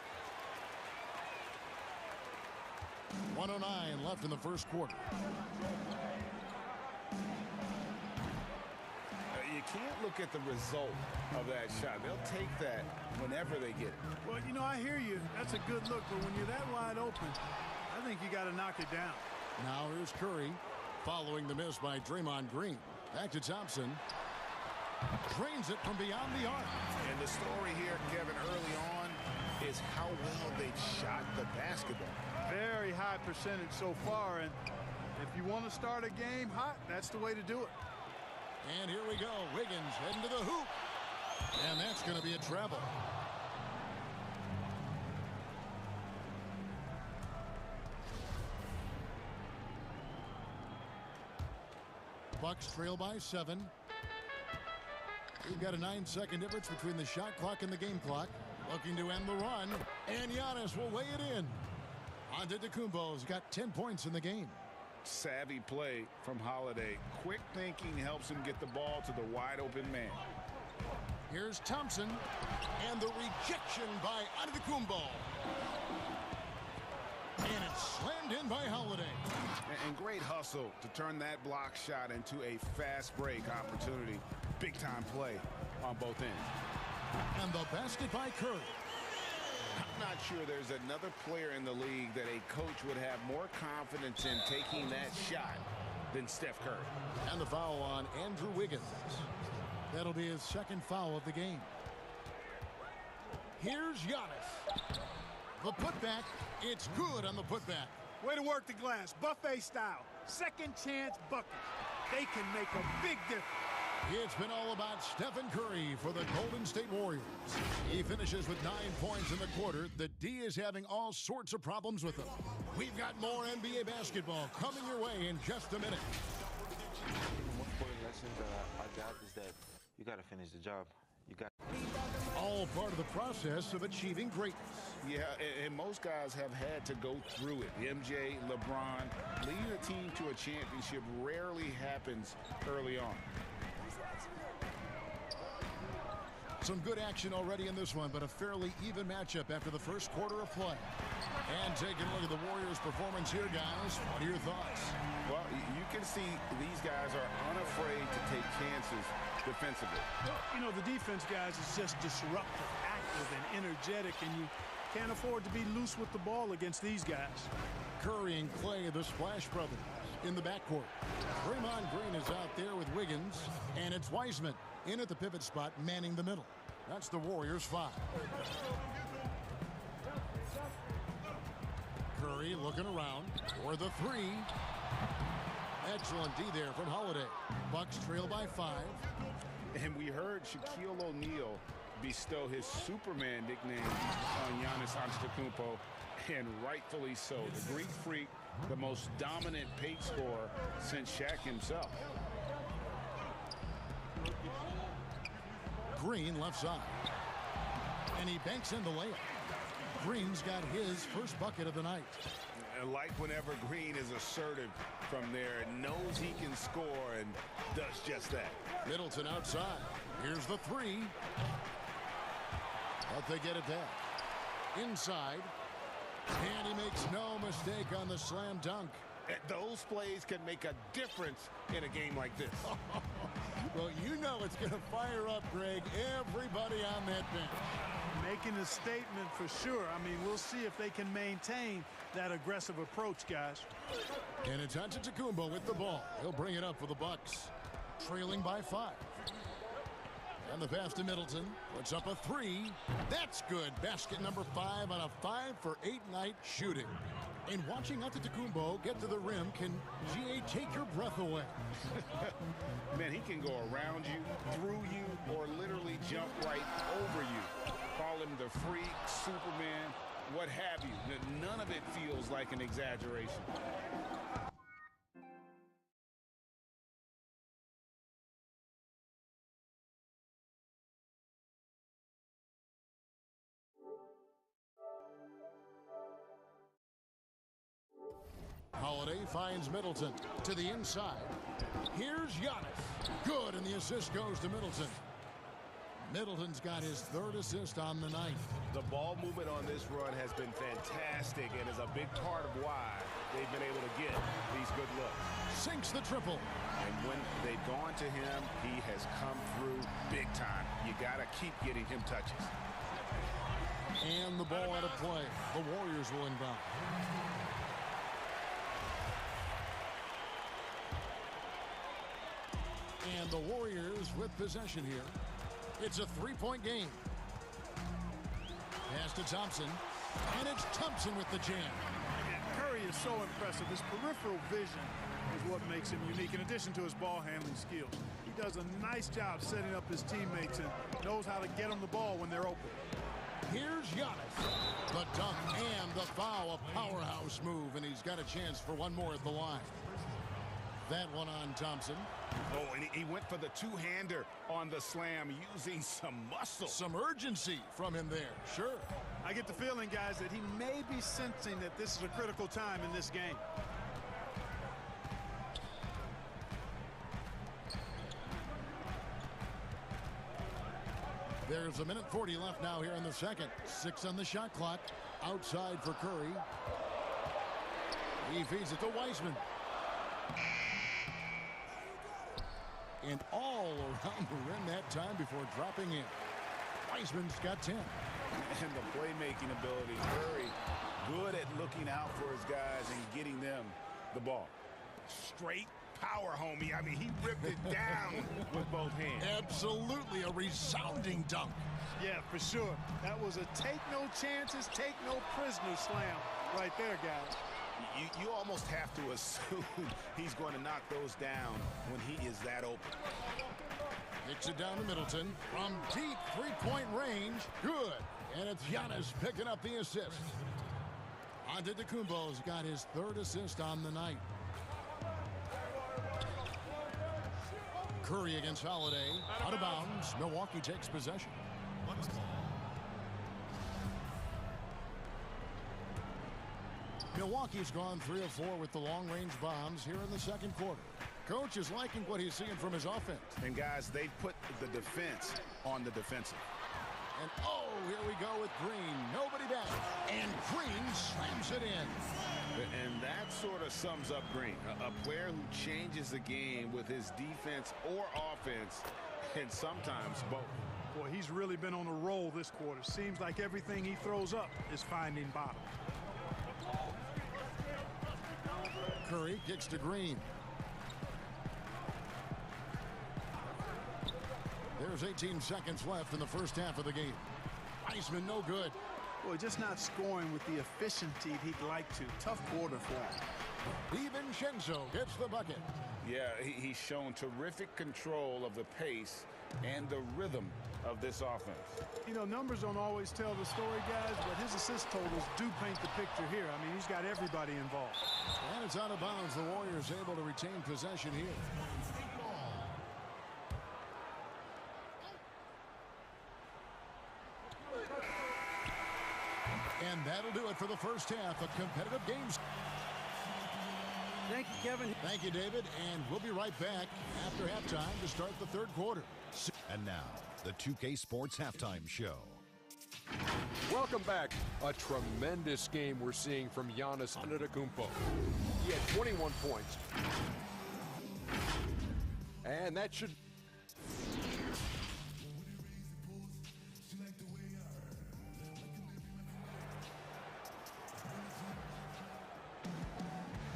1:09 left in the first quarter. You can't look at the result of that shot. They'll take that whenever they get it. Well, you know, I hear you. That's a good look, but when you're that wide open, I think you got to knock it down. Now here's Curry, following the miss by Draymond Green. Back to Thompson. Drains it from beyond the arc. And the story here, Kevin, early on is how well they've shot the basketball. Very high percentage so far, and if you want to start a game hot, that's the way to do it. And here we go. Wiggins heading to the hoop. And that's going to be a travel. Bucks trail by 7. We've got a 9-second difference between the shot clock and the game clock. Looking to end the run. And Giannis will lay it in. Antetokounmpo's got 10 points in the game. Savvy play from Holiday. Quick thinking helps him get the ball to the wide open man. Here's Thompson. And the rejection by Antetokounmpo. And it's slammed in by Holiday. And great hustle to turn that block shot into a fast break opportunity. Big time play on both ends. And the basket by Curry. I'm not sure there's another player in the league that a coach would have more confidence in taking that shot than Steph Curry. And the foul on Andrew Wiggins. That'll be his second foul of the game. Here's Giannis. The putback. It's good on the putback. Way to work the glass, buffet style. Second chance bucket. They can make a big difference. It's been all about Stephen Curry for the Golden State Warriors. He finishes with 9 points in the quarter. The D is having all sorts of problems with him. We've got more NBA basketball coming your way in just a minute. The most important lesson that I got is that you got to finish the job. You got all part of the process of achieving greatness. Yeah, and most guys have had to go through it. MJ, LeBron, leading a team to a championship rarely happens early on. Some good action already in this one, but a fairly even matchup after the first quarter of play. And taking a look at the Warriors' performance here, guys. What are your thoughts? Well, you can see these guys are unafraid to take chances defensively. Well, you know, the defense, guys, is just disruptive, active, and energetic, and you can't afford to be loose with the ball against these guys. Curry and Clay, the Splash Brothers, in the backcourt. Draymond Green is out there with Wiggins, and it's Wiseman in at the pivot spot, manning the middle. That's the Warriors' 5. Curry looking around for the 3. Excellent D there from Holiday. Bucks trail by 5. And we heard Shaquille O'Neal bestow his Superman nickname on Giannis Antetokounmpo, and rightfully so. The Greek Freak, the most dominant paint scorer since Shaq himself. Green left side. And he banks in the layup. Green's got his first bucket of the night. And like whenever Green is assertive from there, knows he can score and does just that. Middleton outside. Here's the 3. But they get it back. Inside. And he makes no mistake on the slam dunk. Those plays can make a difference in a game like this. Well, you know it's going to fire up, Greg, everybody on that bench. Making a statement for sure. I mean, we'll see if they can maintain that aggressive approach, guys. And it's Antetokounmpo with the ball. He'll bring it up for the Bucks, trailing by 5. And the pass to Middleton. Puts up a 3. That's good. Basket number 5 on a 5-for-8 night shooting. And watching Antetokounmpo get to the rim can, GA, take your breath away. Man, he can go around you, through you, or literally jump right over you. Call him the freak, Superman, what have you. None of it feels like an exaggeration. Holiday finds Middleton to the inside. Here's Giannis. Good, and the assist goes to Middleton. Middleton's got his 3rd assist on the night. The ball movement on this run has been fantastic and is a big part of why they've been able to get these good looks. Sinks the triple. And when they've gone to him, he has come through big time. You got to keep getting him touches. And the ball out of play. The Warriors will inbound. And the Warriors with possession here. It's a 3-point game. Pass to Thompson. And it's Thompson with the jam. And Curry is so impressive. His peripheral vision is what makes him unique, in addition to his ball handling skills. He does a nice job setting up his teammates and knows how to get them the ball when they're open. Here's Giannis. The dunk and the foul. A powerhouse move, and he's got a chance for one more at the line. That one on Thompson. Oh, and he went for the two-hander on the slam, using some muscle. Some urgency from him there, sure. I get the feeling, guys, that he may be sensing that this is a critical time in this game. There's 1:40 left now here in the second. 6 on the shot clock. Outside for Curry. He feeds it to Wiseman. And all around the rim that time before dropping in. Wiseman's got 10. And the playmaking ability. Curry, good at looking out for his guys and getting them the ball. Straight power, homie. I mean, he ripped it down with both hands. Absolutely a resounding dunk. Yeah, for sure. That was a take no chances, take no prisoner slam right there, guys. You almost have to assume he's going to knock those down when he is that open. Kicks it down to Middleton from deep three-point range. Good. And it's Giannis picking up the assist. Antetokounmpo's got his 3rd assist on the night. Curry against Holiday. Out of bounds. Milwaukee takes possession. Milwaukee's gone 3 of 4 with the long-range bombs here in the second quarter. Coach is liking what he's seeing from his offense. And, guys, they've put the defense on the defensive. And, oh, here we go with Green. Nobody back. And Green slams it in. And that sort of sums up Green, a player who changes the game with his defense or offense, and sometimes both. Boy, he's really been on a roll this quarter. Seems like everything he throws up is finding bottom. Curry kicks to Green. There's 18 seconds left in the first half of the game. Wiseman no good. Boy, just not scoring with the efficiency he'd like to. Tough quarter for him. DiVincenzo gets the bucket. Yeah, he's shown terrific control of the pace and the rhythm of this offense. You know, numbers don't always tell the story, guys, but his assist totals do paint the picture here. I mean, he's got everybody involved. And it's out of bounds. The Warriors able to retain possession here. And that'll do it for the first half of competitive games. Thank you, Kevin. Thank you, David. And we'll be right back after halftime to start the third quarter. And now, the 2K Sports Halftime Show. Welcome back. A tremendous game we're seeing from Giannis Antetokounmpo. He had 21 21 points. And that should...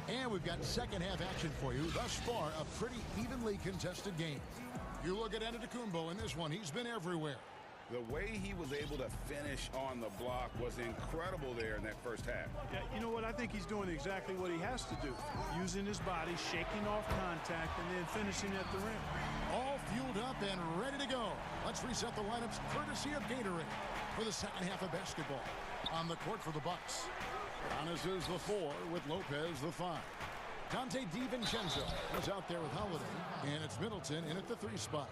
And we've got second half action for you. Thus far, a pretty evenly contested game. You look at Antetokounmpo in this one. He's been everywhere. The way he was able to finish on the block was incredible there in that first half. Yeah, you know what? I think he's doing exactly what he has to do. Using his body, shaking off contact, and then finishing at the rim. All fueled up and ready to go. Let's reset the lineups courtesy of Gatorade for the second half of basketball. On the court for the Bucks, Giannis is the 4 with Lopez the 5. Dante DiVincenzo is out there with Holiday, and it's Middleton in at the 3 spot.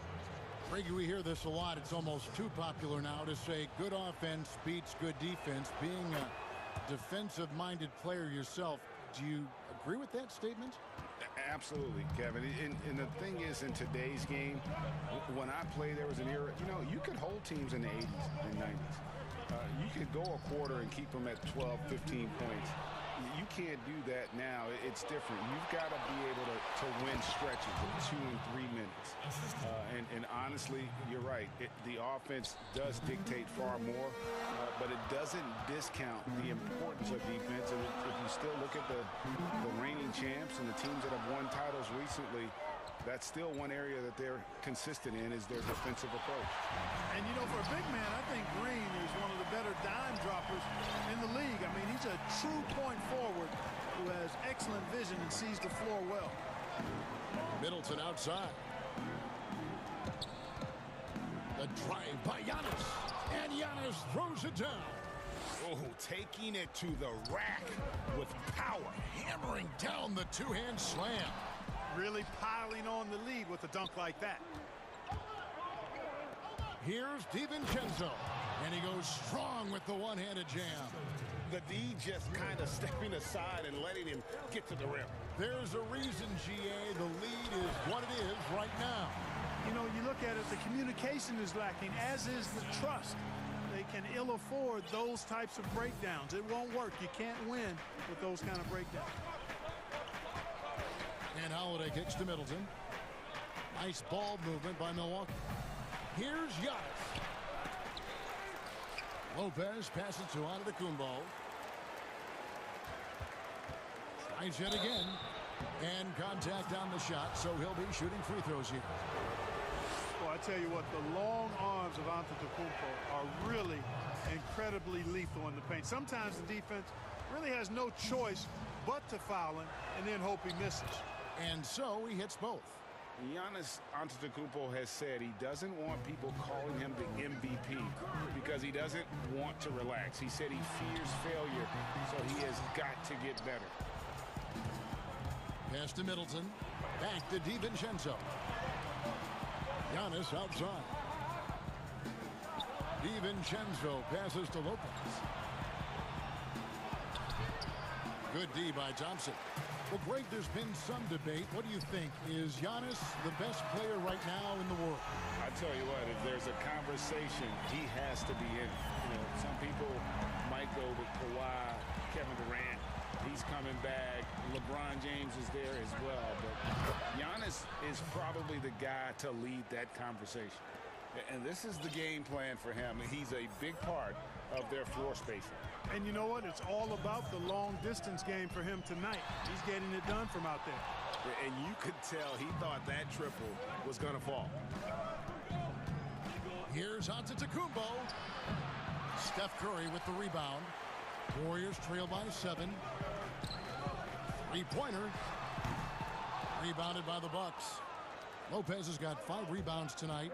Brady, we hear this a lot. It's almost too popular now to say good offense beats good defense. Being a defensive-minded player yourself, do you agree with that statement? Absolutely, Kevin. And the thing is, in today's game, when I played, there was an era, you know, you could hold teams in the 80s and 90s. You could go a quarter and keep them at 12, 15 points. You can't do that now. It's different. You've got to be able to win stretches of 2 and 3 minutes. And honestly, you're right. The offense does dictate far more, but it doesn't discount the importance of defense. And if you still look at the reigning champs and the teams that have won titles recently, that's still one area that they're consistent in is their defensive approach. And, you know, for a big man, I think Green is one of the better dime droppers in the league. I mean, he's a true point forward who has excellent vision and sees the floor well. Middleton outside. The drive by Giannis. And Giannis throws it down. Oh, taking it to the rack with power. Hammering down the two-hand slam. Really piling on the lead with a dunk like that. Here's DiVincenzo, and he goes strong with the one-handed jam. The D just kind of stepping aside and letting him get to the rim. There's a reason, GA, the lead is what it is right now. You know, you look at it, the communication is lacking, as is the trust. They can ill afford those types of breakdowns. It won't work. You can't win with those kind of breakdowns. And Holiday kicks to Middleton. Nice ball movement by Milwaukee. Here's Giannis. Lopez passes to Antetokounmpo. Tries yet again. And contact on the shot, so he'll be shooting free throws here. Well, I tell you what, the long arms of Antetokounmpo are really incredibly lethal in the paint. Sometimes the defense really has no choice but to foul him and then hope he misses. And so he hits both. Giannis Antetokounmpo has said he doesn't want people calling him the MVP because he doesn't want to relax. He said he fears failure, so he has got to get better. Pass to Middleton. Back to DiVincenzo. Giannis outside. DiVincenzo passes to Lopez. Good D by Thompson. Well, Greg, there's been some debate. What do you think? Is Giannis the best player right now in the world? I tell you what, if there's a conversation, he has to be in. You know, some people might go with Kawhi, Kevin Durant. He's coming back. LeBron James is there as well. But Giannis is probably the guy to lead that conversation. And this is the game plan for him. He's a big part of their floor spacing. And you know what? It's all about the long-distance game for him tonight. He's getting it done from out there. And you could tell he thought that triple was going to fall. Here's Antetokounmpo. Steph Curry with the rebound. Warriors trail by 7. Three-pointer. Rebounded by the Bucks. Lopez has got 5 rebounds tonight.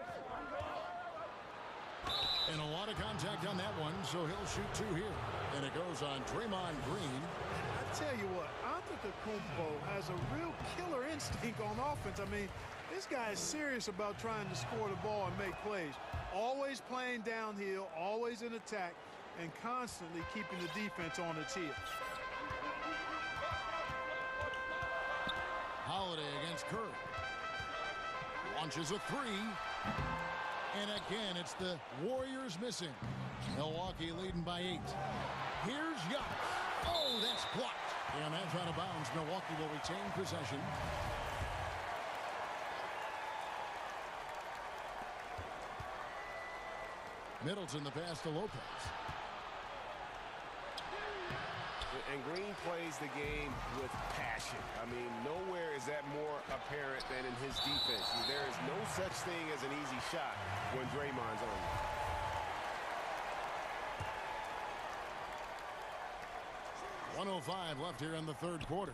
And a lot of contact on that one, so he'll shoot 2 here. And it goes on Draymond Green. I tell you what, Antetokounmpo has a real killer instinct on offense. I mean, this guy is serious about trying to score the ball and make plays. Always playing downhill, always in attack, and constantly keeping the defense on its heels. Holiday against Curry. Launches a 3. And again, it's the Warriors missing. Milwaukee leading by 8. Here's Giannis. Oh, that's blocked. And that's out of bounds. Milwaukee will retain possession. Middleton the pass to Lopez. And Green plays the game with passion. I mean, nowhere is that more apparent than in his defense. There is no such thing as an easy shot when Draymond's on you. 1:05 left here in the third quarter.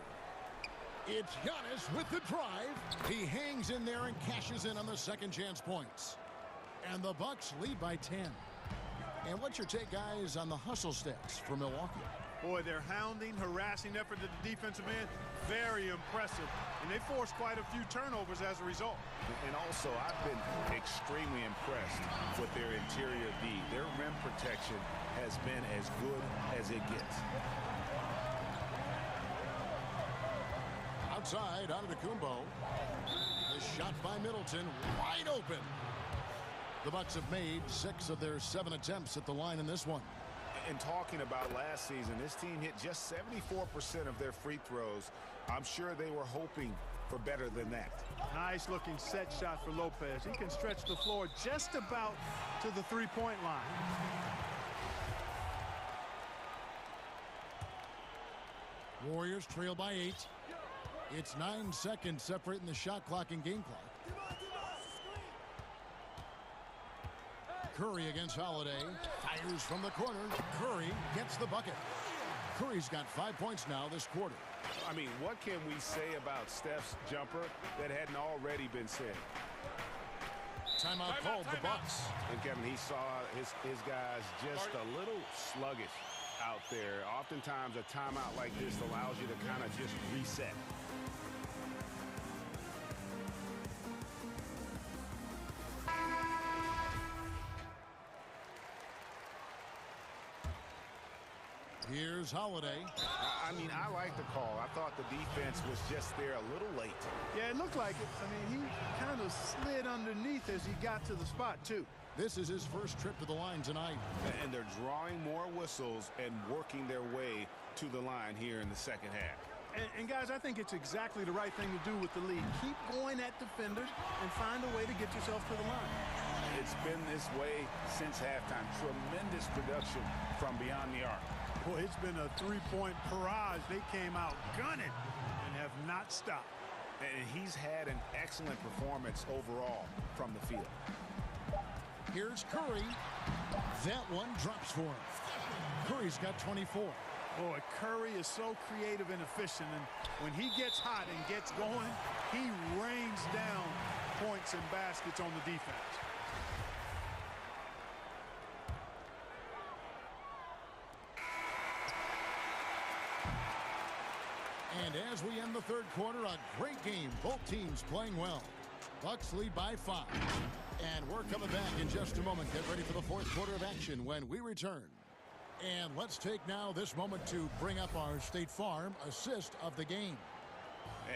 It's Giannis with the drive. He hangs in there and cashes in on the second chance points. And the Bucks lead by 10. And what's your take, guys, on the hustle stats for Milwaukee? Boy, their hounding, harassing effort to the defensive end, very impressive. And they forced quite a few turnovers as a result. And also, I've been extremely impressed with their interior D. Their rim protection has been as good as it gets. Outside, Antetokounmpo. The shot by Middleton, wide open. The Bucks have made 6 of their 7 attempts at the line in this one. And talking about last season, this team hit just 74% of their free throws. I'm sure they were hoping for better than that. Nice looking set shot for Lopez. He can stretch the floor just about to the three-point line. Warriors trail by 8. It's 9 seconds separating the shot clock and game clock. Curry against Holiday. Fires from the corner. Curry gets the bucket. Curry's got 5 points now this quarter. I mean, what can we say about Steph's jumper that hadn't already been said? Timeout called the Bucks. And Kevin, he saw his guys just a little sluggish out there. Oftentimes a timeout like this allows you to kind of just reset. Here's Holiday. I mean, I like the call. I thought the defense was just there a little late. Yeah, it looked like it. I mean, he kind of slid underneath as he got to the spot, too. This is his first trip to the line tonight. And they're drawing more whistles and working their way to the line here in the second half. And guys, I think it's exactly the right thing to do with the lead. Keep going at defenders and find a way to get yourself to the line. It's been this way since halftime. Tremendous production from beyond the arc. Boy, it's been a three-point barrage. They came out gunning and have not stopped. And he's had an excellent performance overall from the field. Here's Curry. That one drops for him. Curry's got 24. Boy, Curry is so creative and efficient. And when he gets hot and gets going, he rains down points and baskets on the defense. And as we end the third quarter, a great game. Both teams playing well. Bucks lead by 5. And we're coming back in just a moment. Get ready for the fourth quarter of action when we return. And let's take now this moment to bring up our State Farm assist of the game.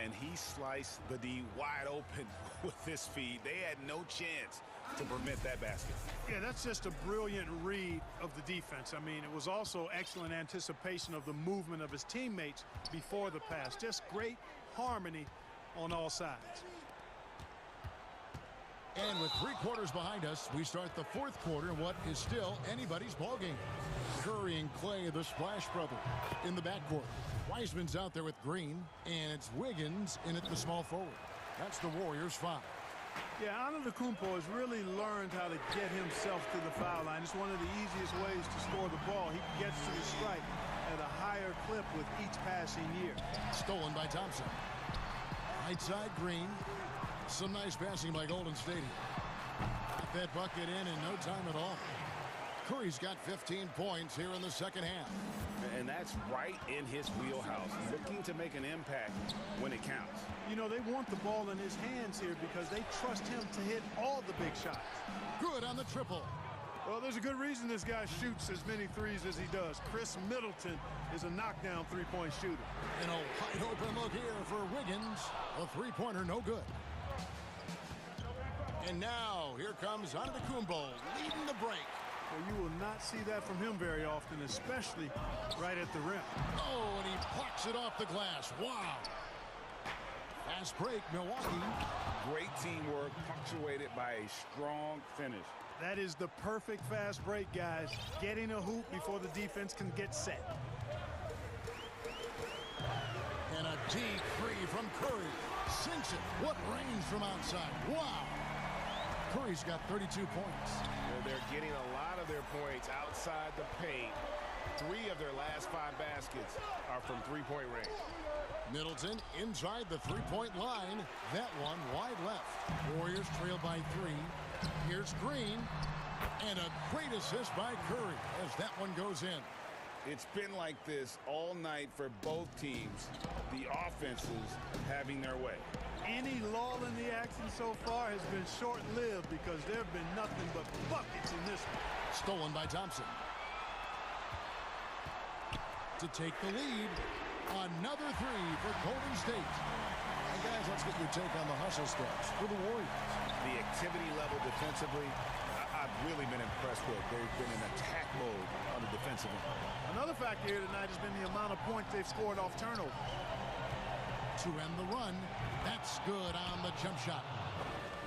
And he sliced the D wide open with this feed. They had no chance to permit that basket. Yeah, that's just a brilliant read of the defense. I mean, it was also excellent anticipation of the movement of his teammates before the pass. Just great harmony on all sides. And with 3 quarters behind us, we start the fourth quarter in what is still anybody's ballgame. Curry and Clay, the Splash Brothers, in the backcourt. Wiseman's out there with Green, and it's Wiggins in at the small forward. That's the Warriors' 5. Yeah, Antetokounmpo has really learned how to get himself to the foul line. It's one of the easiest ways to score the ball. He gets to the strike at a higher clip with each passing year. Stolen by Thompson. Right side, Green. Some nice passing by Golden State. Got that bucket in no time at all. Curry's got 15 points here in the second half. And that's right in his wheelhouse. Looking to make an impact when it counts. You know, they want the ball in his hands here because they trust him to hit all the big shots. Good on the triple. Well, there's a good reason this guy shoots as many threes as he does. Chris Middleton is a knockdown three-point shooter. And a wide open look here for Wiggins. A three-pointer, no good. And now, here comes Antetokounmpo leading the break. Well, you will not see that from him very often, especially right at the rim. Oh, and he plucks it off the glass. Wow. Fast break, Milwaukee. Great teamwork, punctuated by a strong finish. That is the perfect fast break, guys. Getting a hoop before the defense can get set. And a deep three from Curry. Sinks it. What range from outside. Wow. Curry's got 32 points. They're getting a lot of their points outside the paint. 3 of their last 5 baskets are from three-point range. Middleton inside the three-point line. That one wide left. Warriors trail by 3. Here's Green. And a great assist by Curry as that one goes in. It's been like this all night for both teams. The offenses having their way. Any lull in the action so far has been short-lived because there have been nothing but buckets in this one. Stolen by Thompson. To take the lead. Another 3 for Golden State. And guys, let's get your take on the hustle steps for the Warriors. The activity level defensively, I've really been impressed with. They've been in attack mode on the defensive end. Another factor here tonight has been the amount of points they've scored off turnover. To end the run, that's good on the jump shot.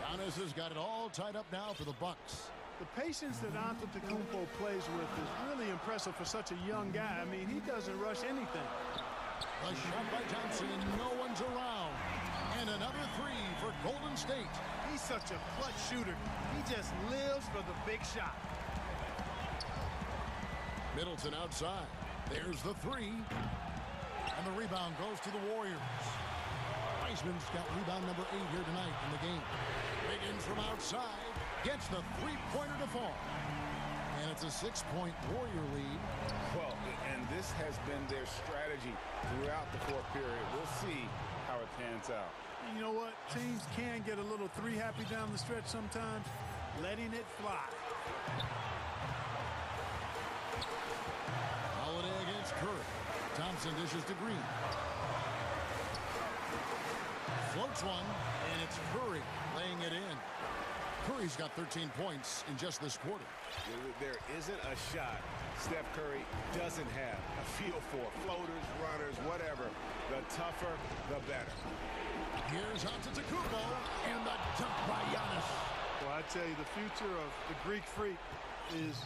Giannis has got it all tied up now for the Bucks. The patience that Antetokounmpo plays with is really impressive for such a young guy. I mean, he doesn't rush anything. A shot by Thompson, and no one's around. And another 3 for Golden State. He's such a clutch shooter. He just lives for the big shot. Middleton outside. There's the 3. And the rebound goes to the Warriors. Wiseman's got rebound number 8 here tonight in the game. Wiggins from outside gets the three-pointer to fall. And it's a 6-point Warrior lead. Well, and this has been their strategy throughout the 4th period. We'll see how it pans out. You know what? Teams can get a little 3-happy down the stretch sometimes. Letting it fly. Holiday against Curry. Thompson dishes to Green. Floats one, and it's Curry laying it in. Curry's got 13 points in just this quarter. There isn't a shot Steph Curry doesn't have a feel for. Floaters, runners, whatever. The tougher, the better. Here's Antetokounmpo, and the dunk by Giannis. Well, I tell you, the future of the Greek Freak is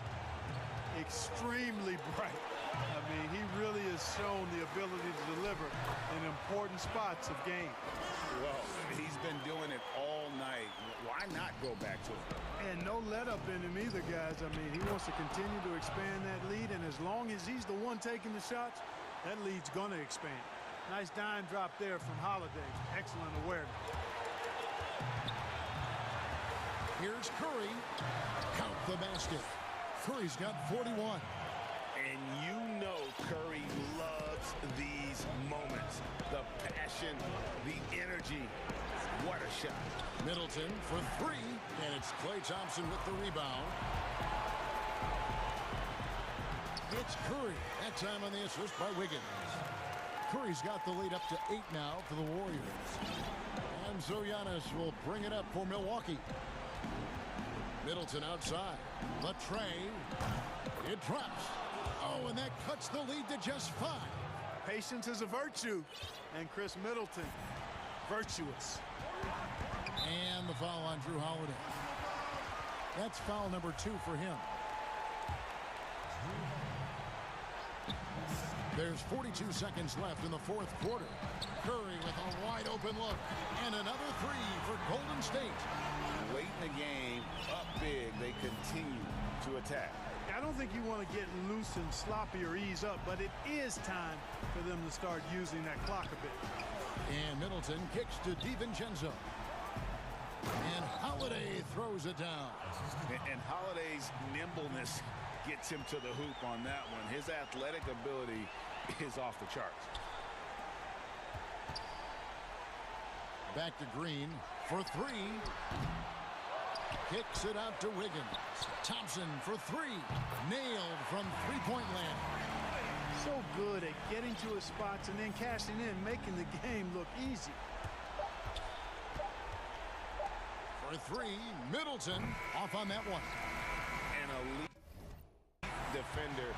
extremely bright. I mean, he really has shown the ability to deliver in important spots of game. Well, he's been doing it all night. Why not go back to it? And no let-up in him either, guys. I mean, he wants to continue to expand that lead, and as long as he's the one taking the shots, that lead's going to expand. Nice dime drop there from Holiday. Excellent awareness. Here's Curry. Count the basket. Curry's got 41. And you know Curry loves these moments. The passion, the energy. What a shot. Middleton for 3, and it's Klay Thompson with the rebound. It's Curry. That time on the assist by Wiggins. Curry's got the lead up to 8 now for the Warriors. And so Giannis will bring it up for Milwaukee. Middleton outside. Latrey. It drops. Oh, and that cuts the lead to just 5. Patience is a virtue. And Chris Middleton, virtuous. And the foul on Drew Holiday. That's foul number 2 for him. There's 42 seconds left in the 4th quarter. Curry with a wide open look. And another 3 for Golden State. Late in the game, up big, they continue to attack. I don't think you want to get loose and sloppy or ease up, but it is time for them to start using that clock a bit. And Middleton kicks to DiVincenzo. And Holiday throws it down. And Holiday's nimbleness gets him to the hoop on that one. His athletic ability is off the charts. Back to Green for 3. Kicks it out to Wiggins. Thompson for 3. Nailed from three-point land. So good at getting to his spots and then cashing in, making the game look easy. For 3, Middleton off on that one. And a lead. defender.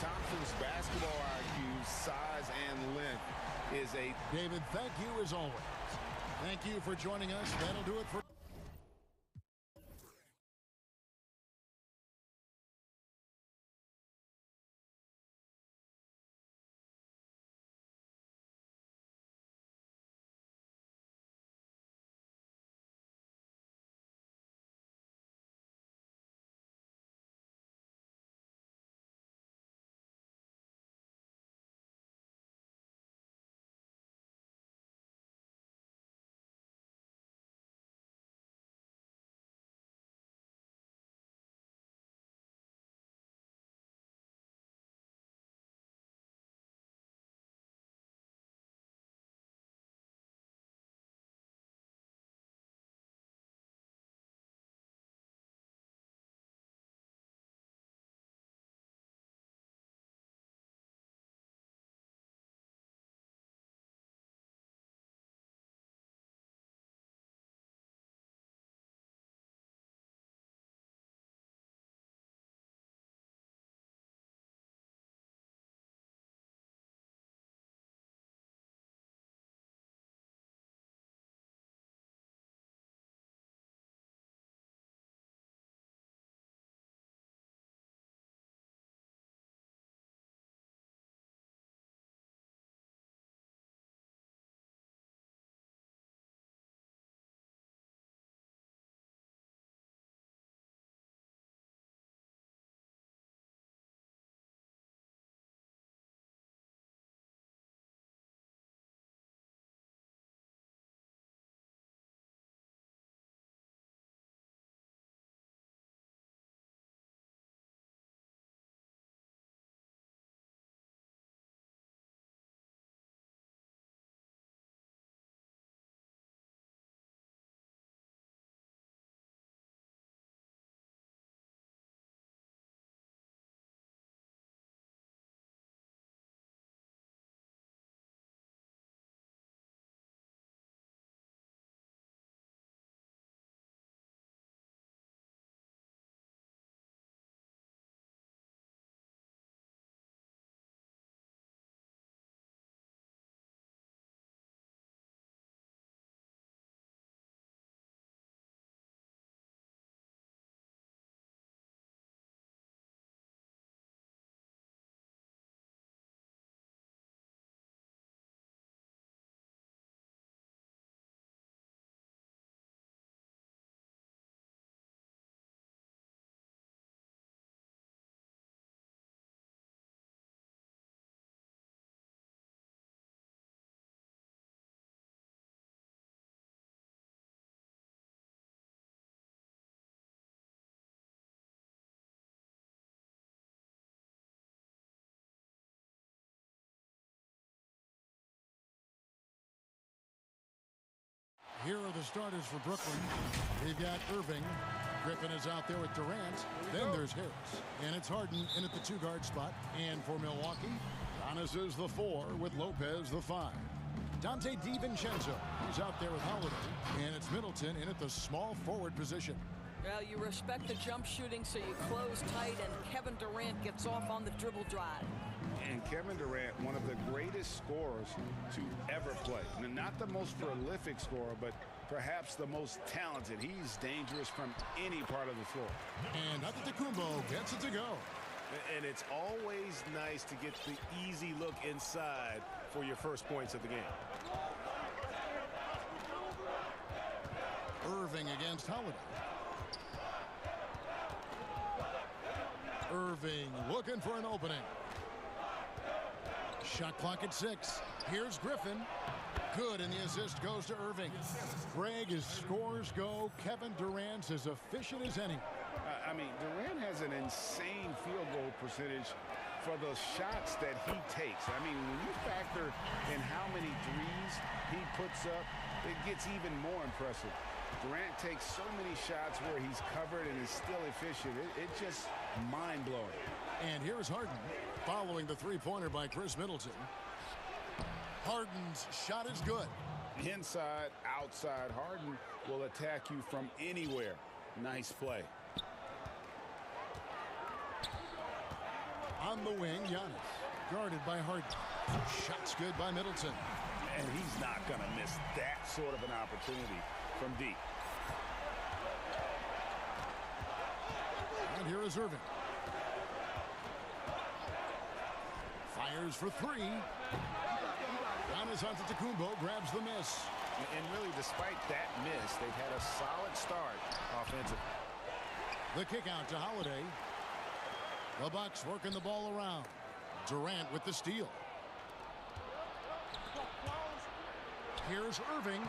Thompson's basketball IQ, size, and length is a... David, thank you as always. Thank you for joining us. That'll do it for... Here are the starters for Brooklyn. We've got Irving. Griffin is out there with Durant. Then there's Harris. And it's Harden in at the 2-guard spot. And for Milwaukee, Giannis is the 4 with Lopez the 5. Dante DiVincenzo, he's out there with Holiday. And it's Middleton in at the small forward position. Well, you respect the jump shooting, so you close tight, and Kevin Durant gets off on the dribble drive. And Kevin Durant, one of the greatest scorers to ever play. Not the most prolific scorer, but perhaps the most talented. He's dangerous from any part of the floor. And Antetokounmpo gets it to go. And it's always nice to get the easy look inside for your first points of the game. Irving against Holiday. Irving looking for an opening. Shot clock at 6. Here's Griffin. Good, and the assist goes to Irving. Greg, his scores go. Kevin Durant's as efficient as any. I mean, Durant has an insane field goal percentage for the shots that he takes. I mean, when you factor in how many threes he puts up, it gets even more impressive. Durant takes so many shots where he's covered and is still efficient. It's just mind-blowing. And here's Harden following the three-pointer by Chris Middleton. Harden's shot is good. Inside, outside, Harden will attack you from anywhere. Nice play. On the wing, Giannis. Guarded by Harden. Shots good by Middleton. And he's not going to miss that sort of an opportunity from deep. And here is Irving. Fires for three. Giannis Antetokounmpo grabs the miss. And really, despite that miss, they've had a solid start offensively. The kick out to Holiday. The Bucks working the ball around. Durant with the steal. Here's Irving.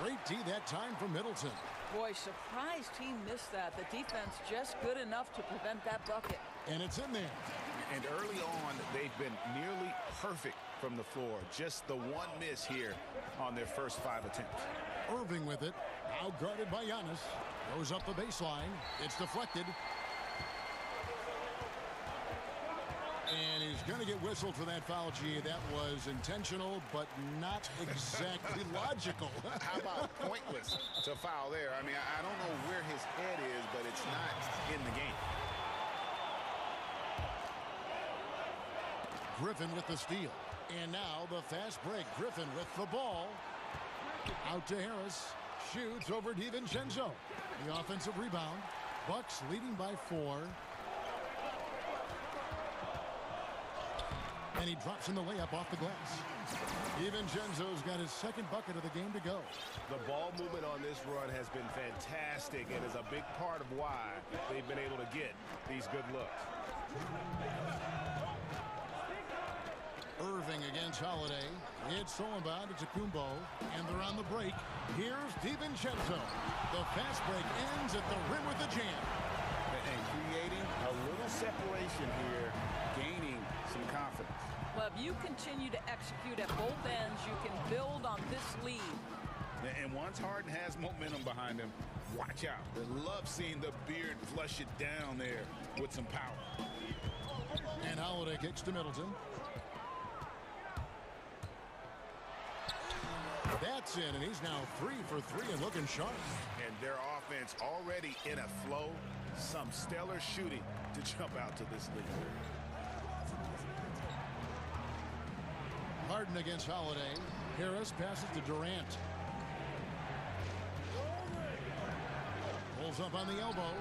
Great D that time from Middleton. Boy, surprised he missed that. The defense just good enough to prevent that bucket. And it's in there. And early on, they've been nearly perfect from the floor. Just the one miss here on their first 5 attempts. Irving with it. Now guarded by Giannis. Goes up the baseline. It's deflected. And he's going to get whistled for that foul, G. That was intentional, but not exactly logical. How about pointless to foul there? I mean, I don't know where his head is, but it's not in the game. Griffin with the steal. And now the fast break. Griffin with the ball. Out to Harris. Shoots over DiVincenzo. The offensive rebound. Bucks leading by 4. And he drops in the layup off the glass. DiVincenzo's got his second bucket of the game to go. The ball movement on this run has been fantastic and is a big part of why they've been able to get these good looks. Irving against Holiday. It's stolen by Antetokounmpo, and they're on the break. Here's DiVincenzo. The fast break ends at the rim with a jam. And creating a little separation here, gaining some confidence. Well, if you continue to execute at both ends, you can build on this lead. And once Harden has momentum behind him, watch out. They love seeing the beard flush it down there with some power. And Holiday kicks to Middleton. That's in, and he's now 3 for 3 and looking sharp. And their offense already in a flow. Some stellar shooting to jump out to this lead. Harden against Holiday. Harris passes to Durant. Pulls up on the elbow.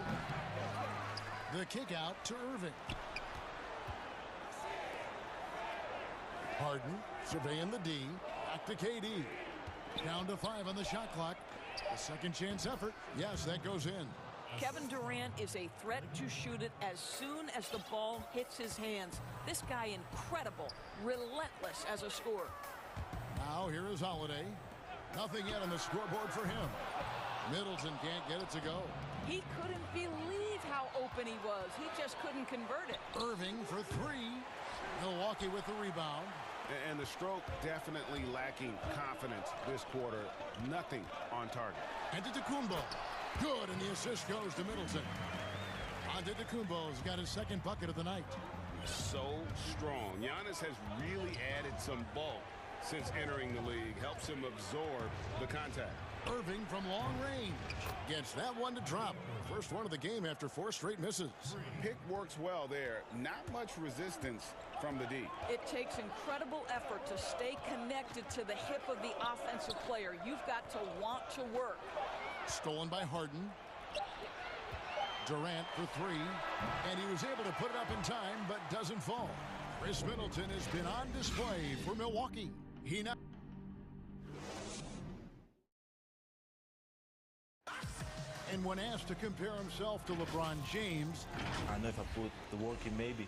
The kick out to Irving. Harden surveying the D. Back to KD. Down to 5 on the shot clock. A second chance effort. Yes, that goes in. Kevin Durant is a threat to shoot it as soon as the ball hits his hands. This guy incredible, relentless as a scorer. Now here is Holiday. Nothing yet on the scoreboard for him. Middleton can't get it to go. He couldn't believe how open he was. He just couldn't convert it. Irving for 3. Milwaukee with the rebound. And the stroke definitely lacking confidence this quarter. Nothing on target. Antetokounmpo. Good, and the assist goes to Middleton. Antetokounmpo's got his second bucket of the night. So strong. Giannis has really added some bulk since entering the league. Helps him absorb the contact. Irving from long range gets that one to drop. First one of the game after 4 straight misses. Pick works well there. Not much resistance from the D. It takes incredible effort to stay connected to the hip of the offensive player. You've got to want to work. Stolen by Harden. Durant for 3. And he was able to put it up in time, but doesn't fall. Chris Middleton has been on display for Milwaukee. He now... And when asked to compare himself to LeBron James... I know if I put the work in, maybe.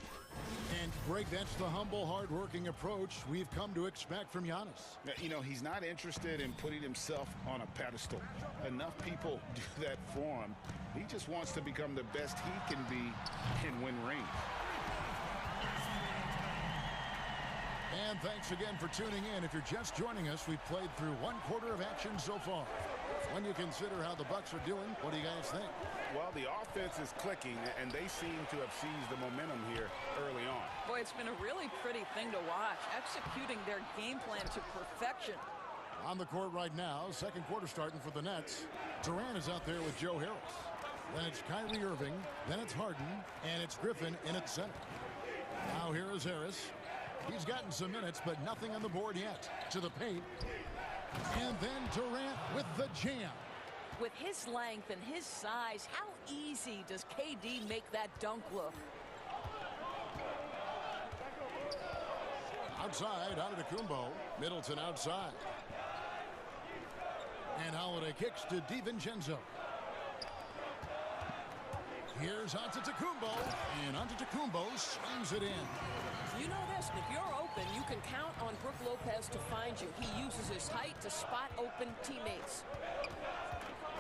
And, Greg, that's the humble, hard-working approach we've come to expect from Giannis. You know, he's not interested in putting himself on a pedestal. Enough people do that for him. He just wants to become the best he can be and win rings. And thanks again for tuning in. If you're just joining us, we've played through 1 quarter of action so far. When you consider how the Bucks are doing, what do you guys think? Well, the offense is clicking, and they seem to have seized the momentum here early on. Boy, it's been a really pretty thing to watch, executing their game plan to perfection. On the court right now, second quarter starting for the Nets. Durant is out there with Joe Harris. Then it's Kyrie Irving, then it's Harden, and it's Griffin in at center. Now here is Harris. He's gotten some minutes, but nothing on the board yet. To the paint. And then Durant with the jam. With his length and his size, how easy does KD make that dunk look? Outside, Antetokounmpo. Middleton outside. And Holiday kicks to DiVincenzo. Here's Antetokounmpo. And Antetokounmpo slams it in. You know this, if you're open, you can count on Brook Lopez to find you. He uses his height to spot open teammates.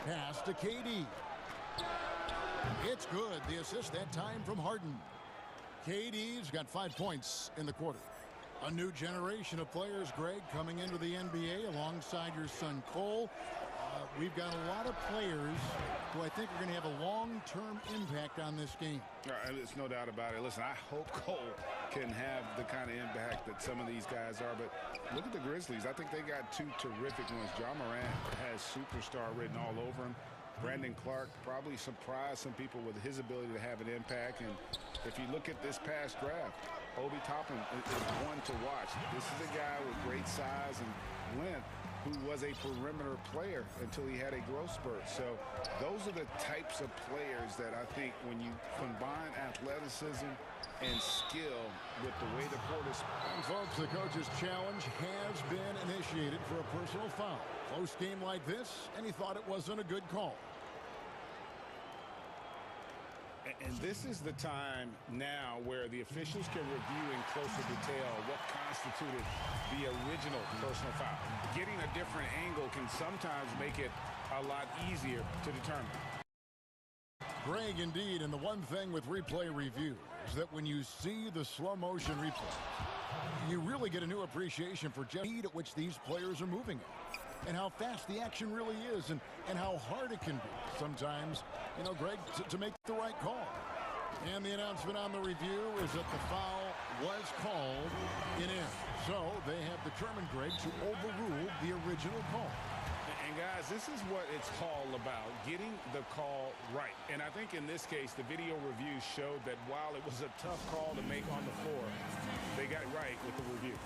Pass to KD. It's good. The assist that time from Harden. KD's got 5 points in the quarter. A new generation of players, Greg, coming into the NBA alongside your son Cole. We've got a lot of players who I think are going to have a long-term impact on this game. There's no doubt about it. Listen, I hope Cole can have the kind of impact that some of these guys are. But look at the Grizzlies. I think they got two terrific ones. Ja Morant has superstar written all over him. Brandon Clark probably surprised some people with his ability to have an impact. And if you look at this past draft, Obi Toppin is one to watch. This is a guy with great size and length who was a perimeter player until he had a growth spurt. So those are the types of players that I think when you combine athleticism and skill with the way the court is. And folks, the coach's challenge has been initiated for a personal foul. Close game like this, and he thought it wasn't a good call. And this is the time now where the officials can review in closer detail what constituted the original personal foul. Getting a different angle can sometimes make it a lot easier to determine. Greg, indeed, and the one thing with replay review is that when you see the slow motion replay, you really get a new appreciation for just the speed at which these players are moving at. And how fast the action really is, and how hard it can be sometimes, you know, Greg, to make the right call. And the announcement on the review is that the foul was called in. So they have determined, Greg, to overrule the original call. And guys, this is what it's all about, getting the call right. And I think in this case, the video review showed that while it was a tough call to make on the floor, they got it right with the review.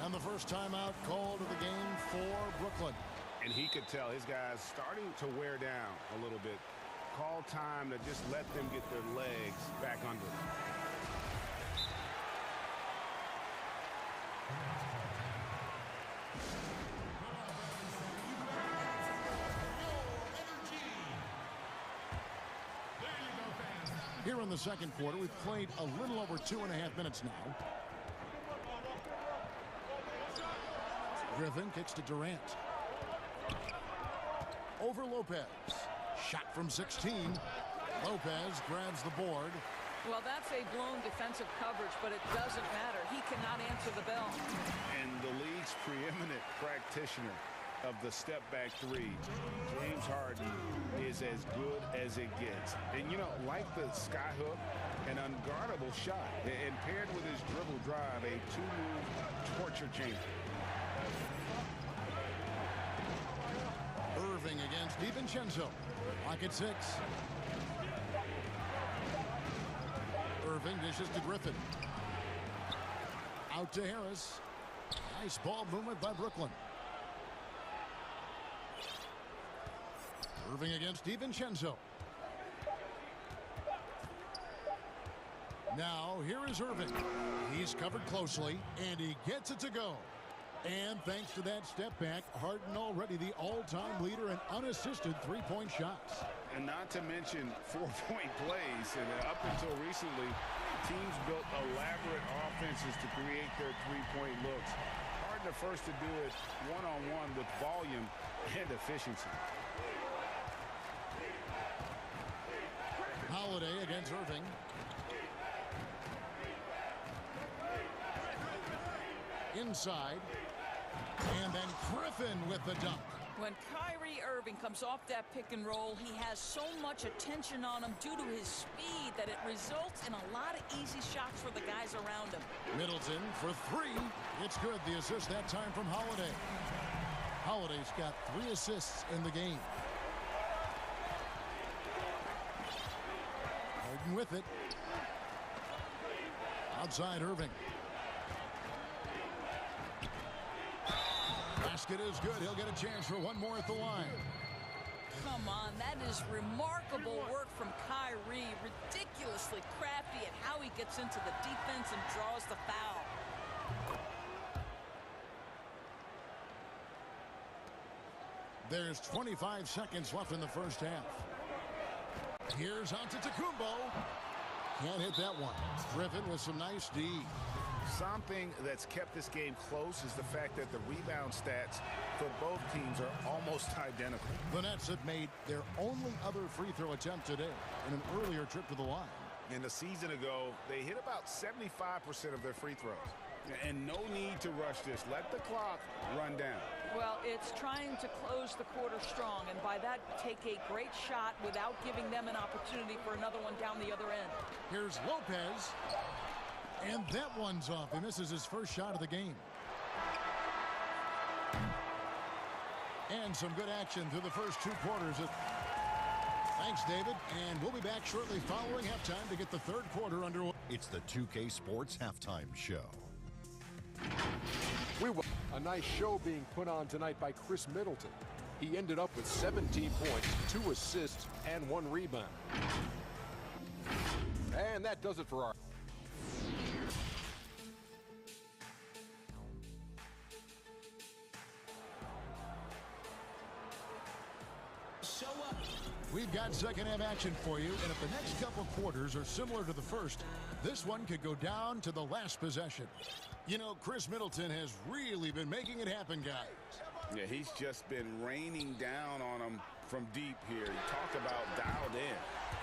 And the first timeout called of the game for Brooklyn. And he could tell his guys starting to wear down a little bit. Call time to just let them get their legs back under them. Here in the second quarter, we've played a little over 2.5 minutes now. Griffin kicks to Durant. Over Lopez. Shot from 16. Lopez grabs the board. Well, that's a blown defensive coverage, but it doesn't matter. He cannot answer the bell. And the league's preeminent practitioner of the step-back three, James Harden, is as good as it gets. And, you know, like the skyhook, an unguardable shot. And paired with his dribble drive, a two-move torture chamber. Irving against DiVincenzo. Lock at 6. Irving dishes to Griffin. Out to Harris. Nice ball movement by Brooklyn. Irving against DiVincenzo. Now here is Irving. He's covered closely, and he gets it to go. And thanks to that step back, Harden already the all-time leader in unassisted three-point shots. And not to mention 4-point plays. And up until recently, teams built elaborate offenses to create their three-point looks. Harden the first to do it one-on-one with volume and efficiency. Holiday against Irving. Inside. And then Griffin with the dunk. When Kyrie Irving comes off that pick and roll, he has so much attention on him due to his speed that it results in a lot of easy shots for the guys around him. Middleton for 3. It's good. The assist that time from Holiday. Holiday's got 3 assists in the game. Harden with it. Outside Irving. Basket is good. He'll get a chance for one more at the line. Come on, that is remarkable work from Kyrie. Ridiculously crafty at how he gets into the defense and draws the foul. There's 25 seconds left in the first half. Here's Antetokounmpo. Can't hit that one. Griffin with some nice D. Something that's kept this game close is the fact that the rebound stats for both teams are almost identical. The Nets have made their only other free throw attempt today in an earlier trip to the line. And a season ago, they hit about 75% of their free throws. And no need to rush this. Let the clock run down. Well, it's trying to close the quarter strong, and by that, take a great shot without giving them an opportunity for another one down the other end. Here's Lopez. And that one's off. He misses his first shot of the game. And some good action through the first 2 quarters. Thanks, David. And we'll be back shortly following halftime to get the third quarter underway. It's the 2K Sports Halftime Show. A nice show being put on tonight by Chris Middleton. He ended up with 17 points, 2 assists, and 1 rebound. And that does it for our... We've got second half action for you, and if the next couple quarters are similar to the first, this one could go down to the last possession. You know, Chris Middleton has really been making it happen, guys. Yeah, he's just been raining down on them from deep here. Talk about dialed in.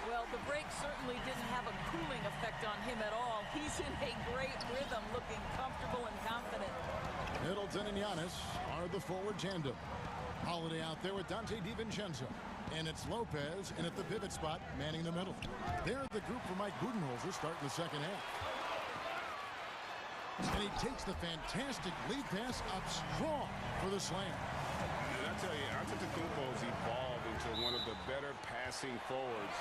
Well, the break certainly didn't have a cooling effect on him at all. He's in a great rhythm, looking comfortable and confident. Middleton and Giannis are the forward tandem. Holiday out there with Dante DiVincenzo. And it's Lopez, and at the pivot spot, manning the middle. They're the group for Mike Budenholzer starting the second half. And he takes the fantastic lead pass up strong for the slam. And I tell you, Antetokounmpo's evolved into one of the better passing forwards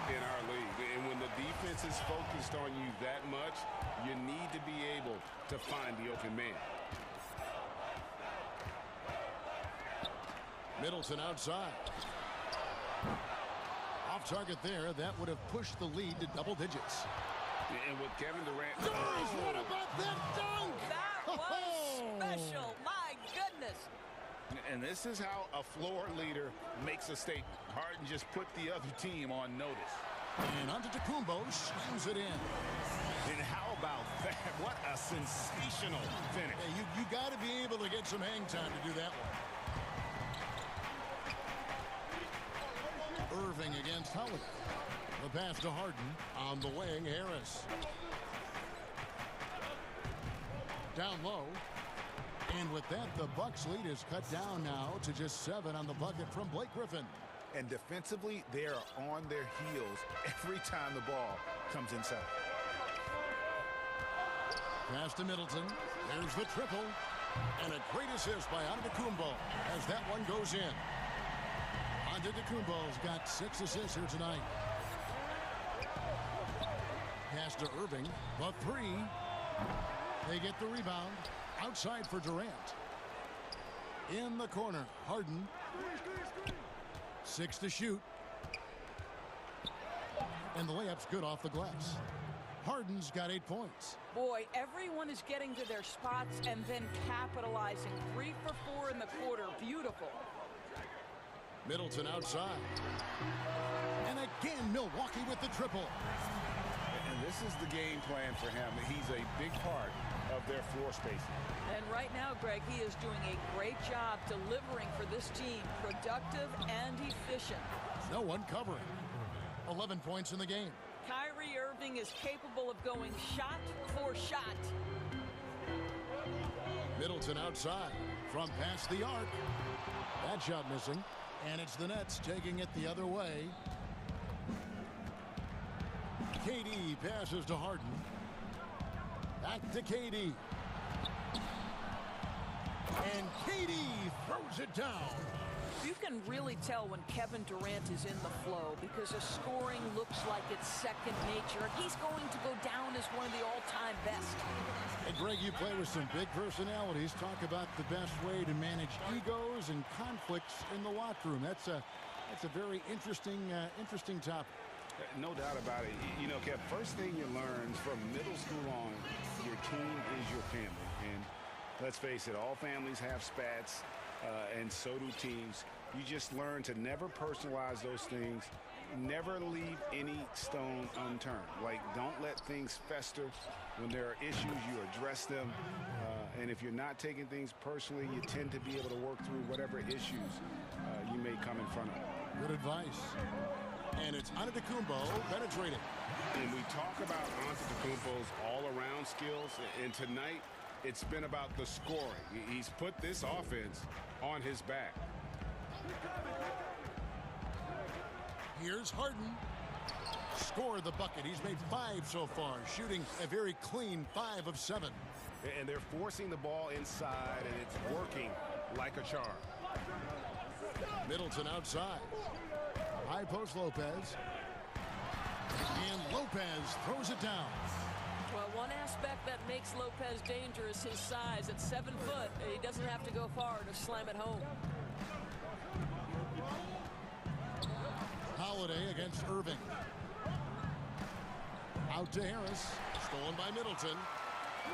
in our league. And when the defense is focused on you that much, you need to be able to find the open man. Middleton outside. Off target there. That would have pushed the lead to double digits. And with Kevin Durant... What about that dunk? That was special. My goodness. And this is how a floor leader makes a statement. Harden just put the other team on notice. And Antetokounmpo slams it in. And how about that? What a sensational finish. Hey, you got to be able to get some hang time to do that one. Irving against Holiday. The pass to Harden. On the wing, Harris. Down low. And with that, the Bucks lead is cut down now to just 7 on the bucket from Blake Griffin. And defensively, they are on their heels every time the ball comes inside. Pass to Middleton. There's the triple. And a great assist by Antetokounmpo as that one goes in. Antetokounmpo's got 6 assists here tonight. Pass to Irving. The 3. They get the rebound. Outside for Durant. In the corner. Harden. 6 to shoot. And the layup's good off the glass. Harden's got 8 points. Boy, everyone is getting to their spots and then capitalizing. 3 for 4 in the quarter. Beautiful. Middleton outside. And again, Milwaukee with the triple. And this is the game plan for him. He's a big part of their floor spacing. And right now, Greg, he is doing a great job delivering for this team. Productive and efficient. No one covering. 11 points in the game. Kyrie Irving is capable of going shot for shot. Middleton outside from past the arc. That shot missing. And it's the Nets taking it the other way. KD passes to Harden. Back to KD. And KD throws it down. You can really tell when Kevin Durant is in the flow because his scoring looks like it's second nature. He's going to go down as one of the all-time best. And Greg, you play with some big personalities. Talk about the best way to manage egos and conflicts in the locker room. That's a very interesting topic. No doubt about it. You know, Kev, first thing you learn from middle school on, your team is your family. And let's face it, all families have spats, and so do teams. You just learn to never personalize those things. Never leave any stone unturned. Like, don't let things fester. When there are issues, you address them. And if you're not taking things personally, you tend to be able to work through whatever issues you may come in front of. Good advice. And it's Antetokounmpo penetrating. And we talk about Antetokounmpo's all-around skills. And tonight, it's been about the scoring. He's put this offense on his back. Here's Harden. Score the bucket. He's made 5 so far, shooting a very clean 5 of 7. And they're forcing the ball inside, and it's working like a charm. Middleton outside. High post Lopez. And Lopez throws it down. Well, one aspect that makes Lopez dangerous, his size. At 7 foot, he doesn't have to go far to slam it home. Holiday against Irving. Out to Harris. Stolen by Middleton.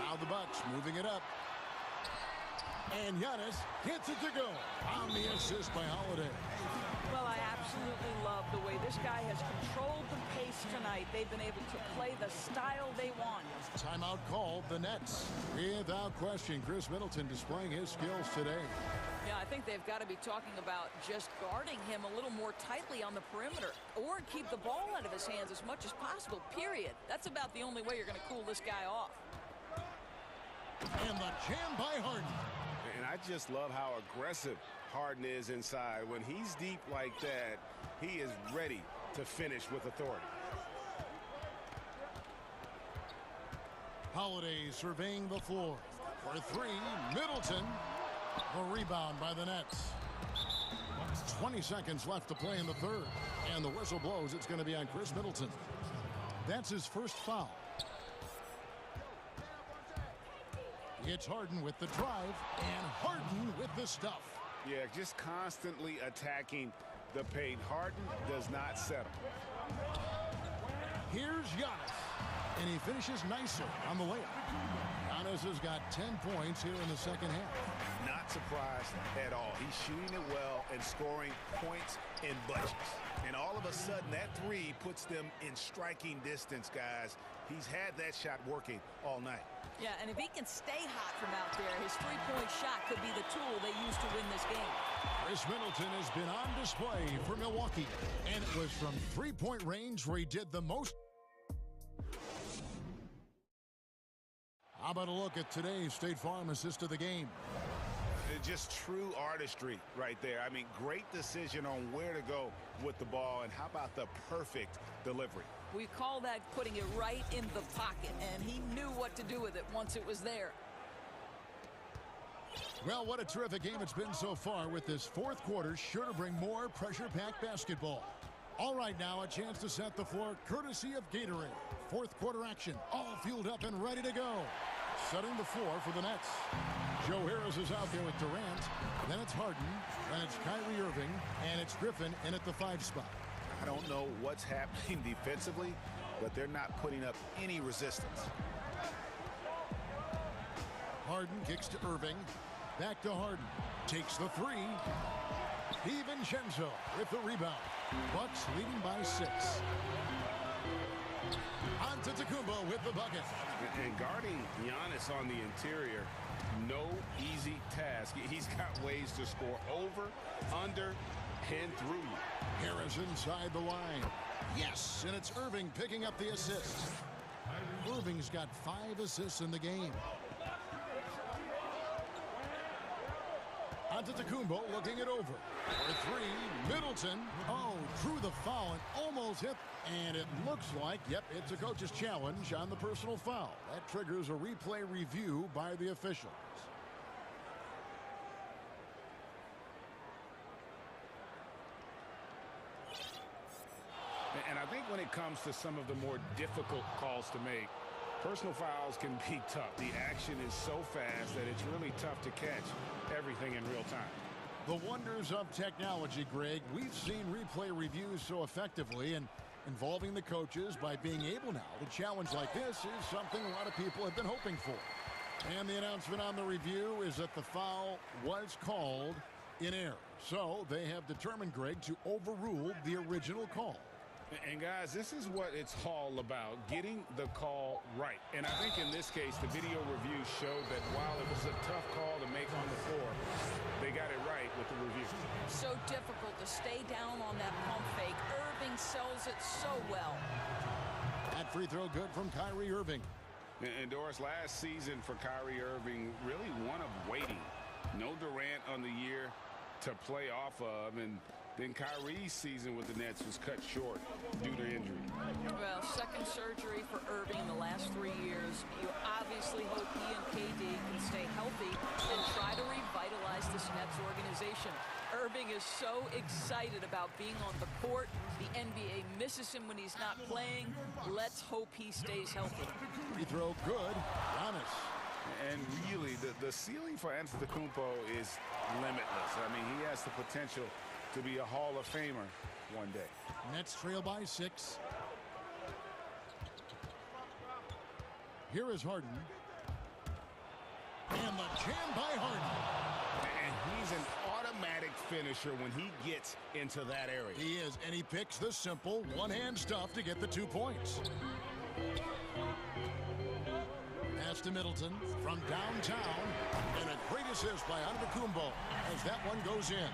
Now the Bucks moving it up. And Giannis gets it to go on the assist by Holiday. Well, I absolutely love the way this guy has controlled the pace tonight. They've been able to play the style they want. Timeout called the Nets. Without question, Chris Middleton displaying his skills today. Yeah, I think they've got to be talking about just guarding him a little more tightly on the perimeter or keep the ball out of his hands as much as possible, period. That's about the only way you're going to cool this guy off. And the jam by Harden. And I just love how aggressive Harden is inside. When he's deep like that, he is ready to finish with authority. Holiday surveying the floor. For 3, Middleton. The rebound by the Nets. 20 seconds left to play in the third. And the whistle blows. It's going to be on Chris Middleton. That's his first foul. It's Harden with the drive. And Harden with the stuff. Yeah, just constantly attacking the paint. Harden does not settle. Here's Giannis. And he finishes nicely on the layup. Giannis has got 10 points here in the second half. Not surprised at all. He's shooting it well and scoring points in bunches. And all of a sudden, that 3 puts them in striking distance, guys. He's had that shot working all night. Yeah, and if he can stay hot from out there, his three-point shot could be the tool they use to win this game. Chris Middleton has been on display for Milwaukee. And it was from three-point range where he did the most. How about a look at today's State Farm assist of the game? Just true artistry right there. I mean, great decision on where to go with the ball, and how about the perfect delivery? We call that putting it right in the pocket, and he knew what to do with it once it was there. Well, what a terrific game it's been so far, with this fourth quarter sure to bring more pressure-packed basketball. All right, now a chance to set the floor courtesy of Gatorade. Fourth quarter action, all fueled up and ready to go. Setting the floor for the Nets. Joe Harris is out there with Durant. Then it's Harden. Then it's Kyrie Irving. And it's Griffin in at the 5 spot. I don't know what's happening defensively, but they're not putting up any resistance. Harden kicks to Irving. Back to Harden. Takes the 3. DiVincenzo with the rebound. Bucks leading by 6. Antetokounmpo with the bucket. And guarding Giannis on the interior, no easy task. He's got ways to score over, under, and through you. Harris inside the line. Yes, and it's Irving picking up the assist. Irving's got 5 assists in the game. Antetokounmpo looking it over. For 3, Middleton. Oh, drew the foul and almost hit. And it looks like, yep, it's a coach's challenge on the personal foul. That triggers a replay review by the officials. And I think when it comes to some of the more difficult calls to make, personal fouls can be tough. The action is so fast that it's really tough to catch everything in real time. The wonders of technology, Greg. We've seen replay reviews so effectively, and involving the coaches by being able now to challenge like this is something a lot of people have been hoping for. And the announcement on the review is that the foul was called in error. So they have determined, Greg, to overrule the original call. And guys, this is what it's all about, getting the call right. And I think in this case, the video review showed that while it was a tough call to make on the floor, they got it right with the review. So difficult to stay down on that pump fake. Irving sells it so well. That free throw good from Kyrie Irving. And Doris, last season for Kyrie Irving, really one of waiting. No Durant on the year to play off of, and then Kyrie's season with the Nets was cut short due to injury. Well, second surgery for Irving in the last 3 years. You obviously hope he and KD can stay healthy and try to revitalize this Nets organization. Irving is so excited about being on the court. The NBA misses him when he's not playing. Let's hope he stays healthy. Free throw good. Giannis. And really, the ceiling for Antetokounmpo is limitless. I mean, he has the potential to be a Hall of Famer one day. Nets trail by 6. Here is Harden. And the jam by Harden. And he's an automatic finisher when he gets into that area. He is, and he picks the simple one-hand stuff to get the 2 points. Pass to Middleton from downtown. And a great assist by Antetokounmpo as that one goes in.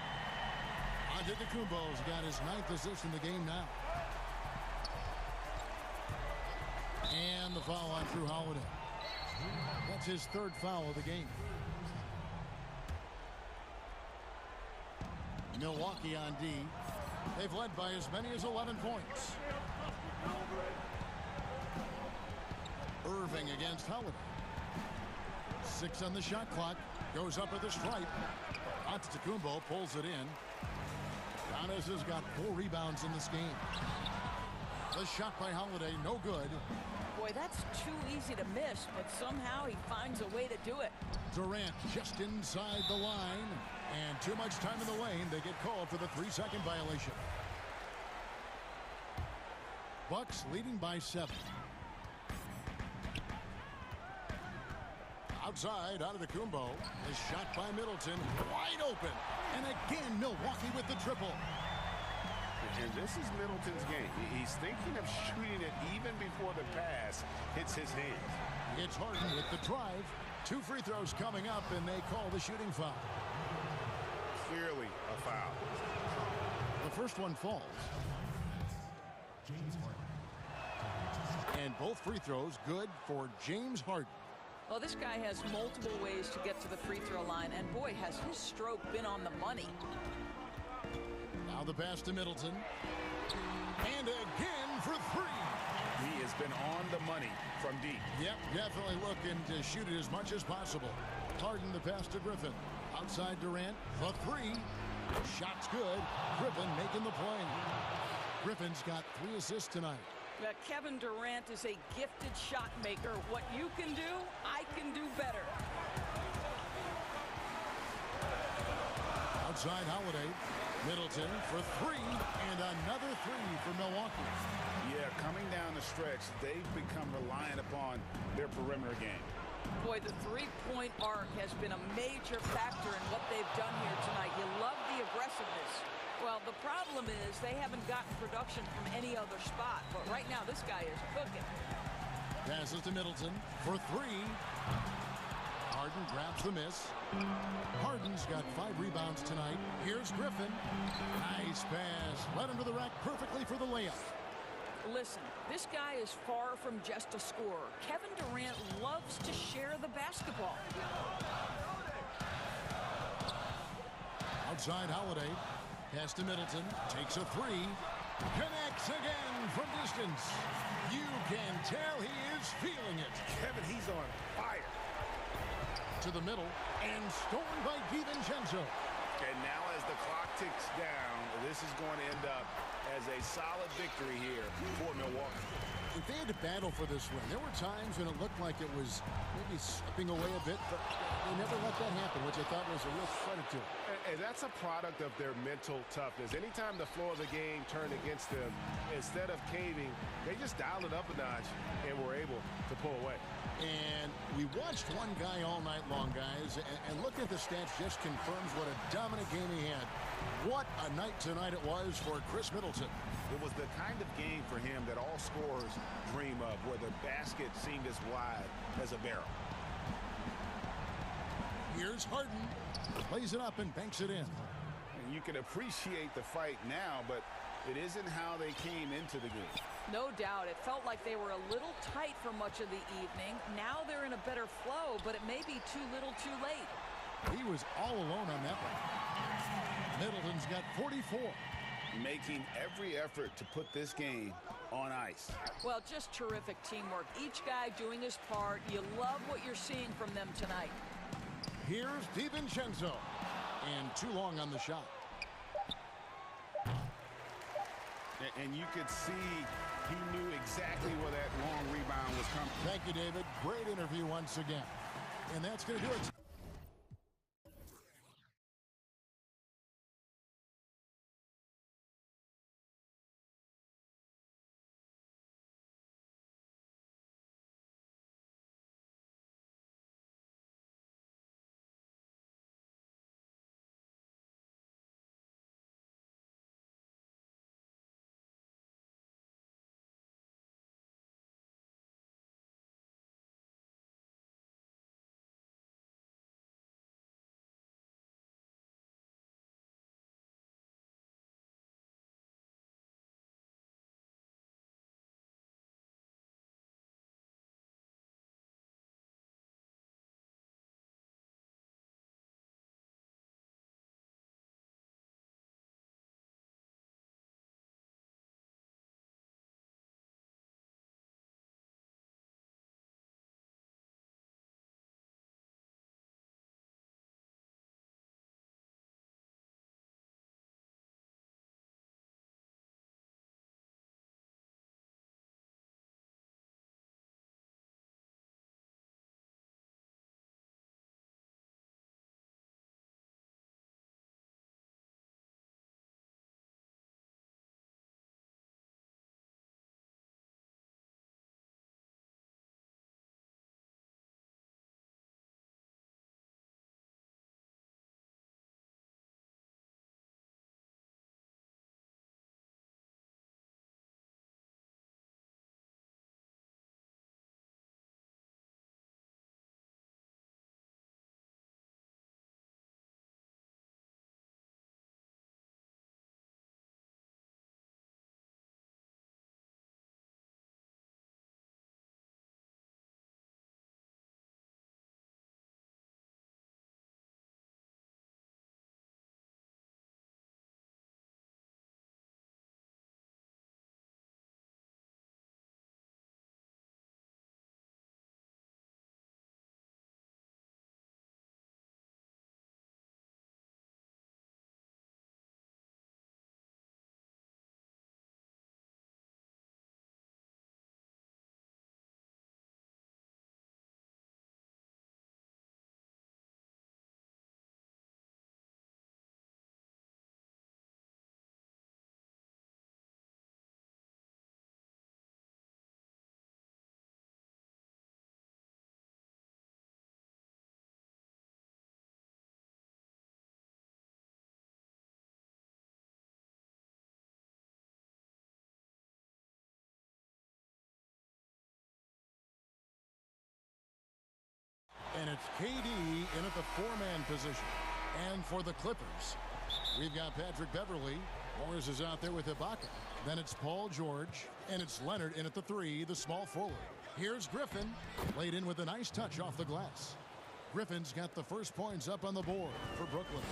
Antetokounmpo's got his 9th assist in the game now. And the foul on Drew Holiday. That's his 3rd foul of the game. Milwaukee on D. They've led by as many as 11 points. Irving against Holiday. 6 on the shot clock. Goes up at the stripe. Antetokounmpo pulls it in. Giannis has got 4 rebounds in this game. The shot by Holiday, no good. Boy, that's too easy to miss, but somehow he finds a way to do it. Durant just inside the line. And too much time in the lane. They get called for the 3-second violation. Bucks leading by 7. Outside, Antetokounmpo. The shot by Middleton, wide open. And again, Milwaukee with the triple. And this is Middleton's game. He's thinking of shooting it even before the pass hits his hands. It's Harden with the drive. 2 free throws coming up, and they call the shooting foul. Clearly a foul. The first one falls. And both free throws good for James Harden. Well, this guy has multiple ways to get to the free throw line, and boy, has his stroke been on the money. Now the pass to Middleton. And again for 3. He has been on the money from deep. Yep, definitely looking to shoot it as much as possible. Harden the pass to Griffin. Outside Durant, the 3. Shot's good. Griffin making the play. Griffin's got 3 assists tonight. Kevin Durant is a gifted shot maker. What you can do, I can do better. Outside Holiday. Middleton for 3. And another 3 for Milwaukee. Yeah, coming down the stretch, they've become reliant upon their perimeter game. Boy, the three-point arc has been a major factor in what they've done here tonight. You love the aggressiveness. Well, the problem is they haven't gotten production from any other spot. But right now, this guy is cooking. Passes to Middleton for 3. Harden grabs the miss. Harden's got 5 rebounds tonight. Here's Griffin. Nice pass. Led him to the rack perfectly for the layup. Listen, this guy is far from just a scorer. Kevin Durant loves to share the basketball. Outside Holiday. Pass to Middleton. Takes a 3. Connects again from distance. You can tell he is feeling it. Kevin, he's on fire. To the middle. And stolen by DiVincenzo. And now as the clock ticks down, this is going to end up as a solid victory here for Milwaukee. If they had to battle for this win, there were times when it looked like it was maybe slipping away a bit, but they never let that happen, which I thought was a real credit to them. And that's a product of their mental toughness. Anytime the flow of the game turned against them, instead of caving, they just dialed it up a notch and were able to pull away. And we watched one guy all night long, guys, and looking at the stats just confirms what a dominant game he had. What a night tonight it was for Chris Middleton. It was the kind of game for him that all scorers dream of, where the basket seemed as wide as a barrel. Here's Harden. Plays it up and banks it in. And you can appreciate the fight now, but it isn't how they came into the game. No doubt. It felt like they were a little tight for much of the evening. Now they're in a better flow, but it may be too little too late. He was all alone on that one. Middleton's got 44. Making every effort to put this game on ice. Well, just terrific teamwork. Each guy doing his part. You love what you're seeing from them tonight. Here's DiVincenzo. And too long on the shot. And you could see he knew exactly where that long rebound was coming. Thank you, David. Great interview once again. And that's going to do it. And it's KD in at the four-man position. And for the Clippers, we've got Patrick Beverley. Morris is out there with Ibaka. Then it's Paul George. And it's Leonard in at the three, the small forward. Here's Griffin. Laid in with a nice touch off the glass. Griffin's got the first points up on the board for Brooklyn.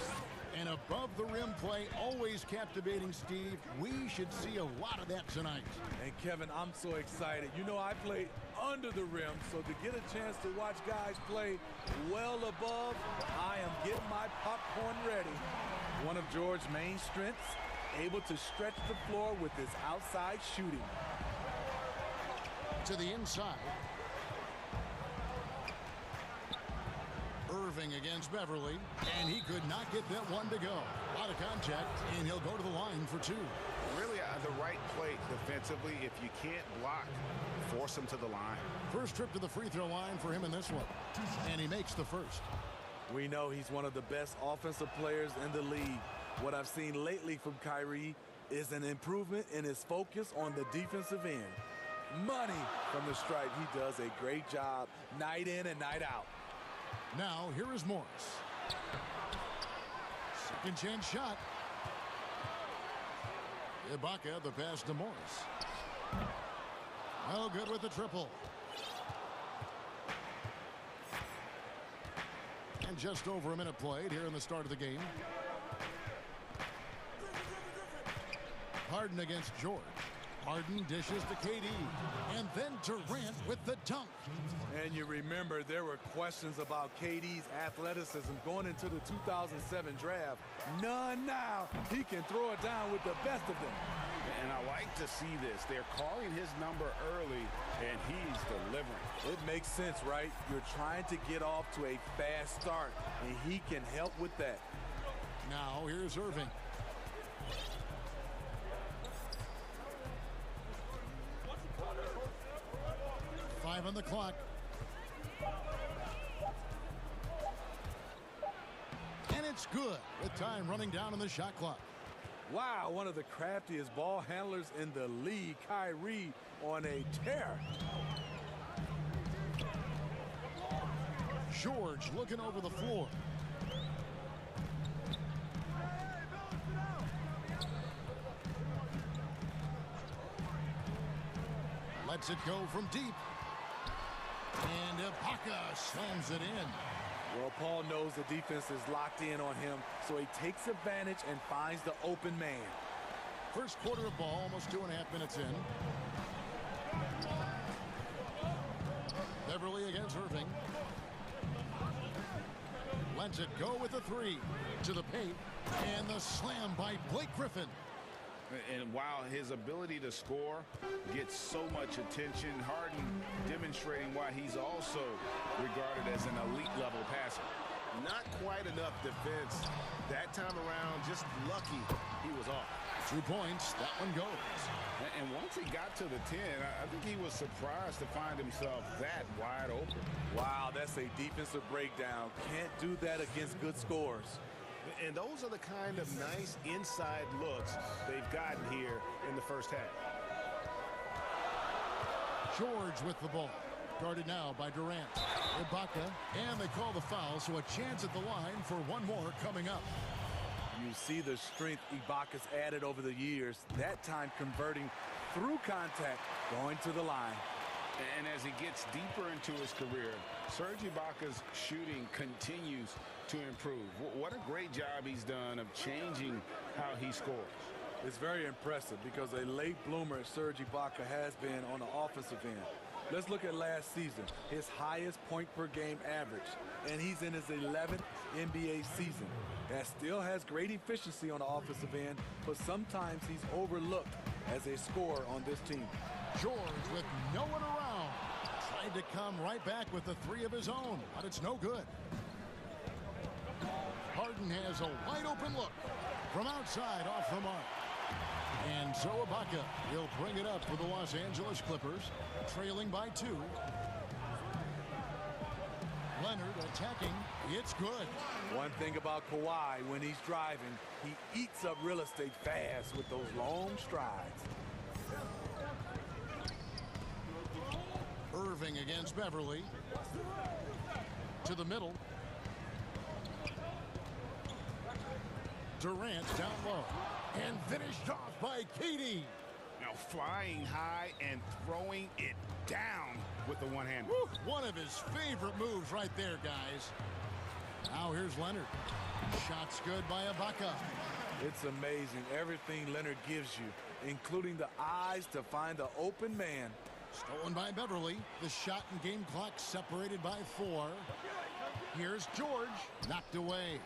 And above the rim play, always captivating, Steve. We should see a lot of that tonight. And Kevin, I'm so excited. You know, I played under the rim, so to get a chance to watch guys play well above, I am getting my popcorn ready. One of George's main strengths able to stretch the floor with his outside shooting. To the inside. Irving against Beverly, and he could not get that one to go. Out of contact, and he'll go to the line for two. Really the right play defensively. If you can't block, force him to the line. First trip to the free throw line for him in this one, and he makes the first. We know he's one of the best offensive players in the league. What I've seen lately from Kyrie is an improvement in his focus on the defensive end. Money from the stripe. He does a great job night in and night out. Now, here is Morris. Second chance shot. Ibaka, the pass to Morris. No good with the triple. And just over a minute played here in the start of the game. Harden against George. Harden dishes to KD. And then Durant with the dunk. And you remember there were questions about KD's athleticism going into the 2007 draft. None now. He can throw it down with the best of them. And I like to see this. They're calling his number early, and he's delivering. It makes sense, right? You're trying to get off to a fast start, and he can help with that. Now here's Irving. Five on the clock. And it's good with time running down on the shot clock. Wow, one of the craftiest ball handlers in the league, Kyrie, on a tear. George looking over the floor. Lets it go from deep. And Ibaka slams it in. Well, Paul knows the defense is locked in on him, so he takes advantage and finds the open man. First quarter of ball, almost 2.5 minutes in. Beverly against Irving. Lets it go with a three. To the paint. And the slam by Blake Griffin. And while his ability to score gets so much attention, Harden demonstrating why he's also regarded as an elite level passer. Not quite enough defense that time around, just lucky he was off. 2 points, that one goes. And once he got to the 10, I think he was surprised to find himself that wide open. Wow, that's a defensive breakdown. Can't do that against good scores. And those are the kind of nice inside looks they've gotten here in the first half. George with the ball. Guarded now by Durant. Ibaka. And they call the foul, so a chance at the line for one more coming up. You see the strength Ibaka's added over the years, that time converting through contact, going to the line. And as he gets deeper into his career, Serge Ibaka's shooting continues to improve. What a great job he's done of changing how he scores. It's very impressive because a late bloomer Serge Ibaka has been on the offensive end. Let's look at last season, his highest point per game average, and he's in his 11th NBA season. That still has great efficiency on the offensive end, but sometimes he's overlooked as a scorer on this team. George with no one around. Tried to come right back with the three of his own, but it's no good. Harden has a wide open look from outside off the mark. And so Ibaka will bring it up for the Los Angeles Clippers, trailing by 2. Leonard attacking. It's good. One thing about Kawhi, when he's driving, he eats up real estate fast with those long strides. Irving against Beverly. To the middle. Durant down low. And finished off by KD. Now flying high and throwing it down with the one hand. One of his favorite moves right there, guys. Now here's Leonard. Shots good by Ibaka. It's amazing everything Leonard gives you, including the eyes to find the open man. Stolen by Beverly. The shot and game clock separated by 4. Here's George. Knocked away.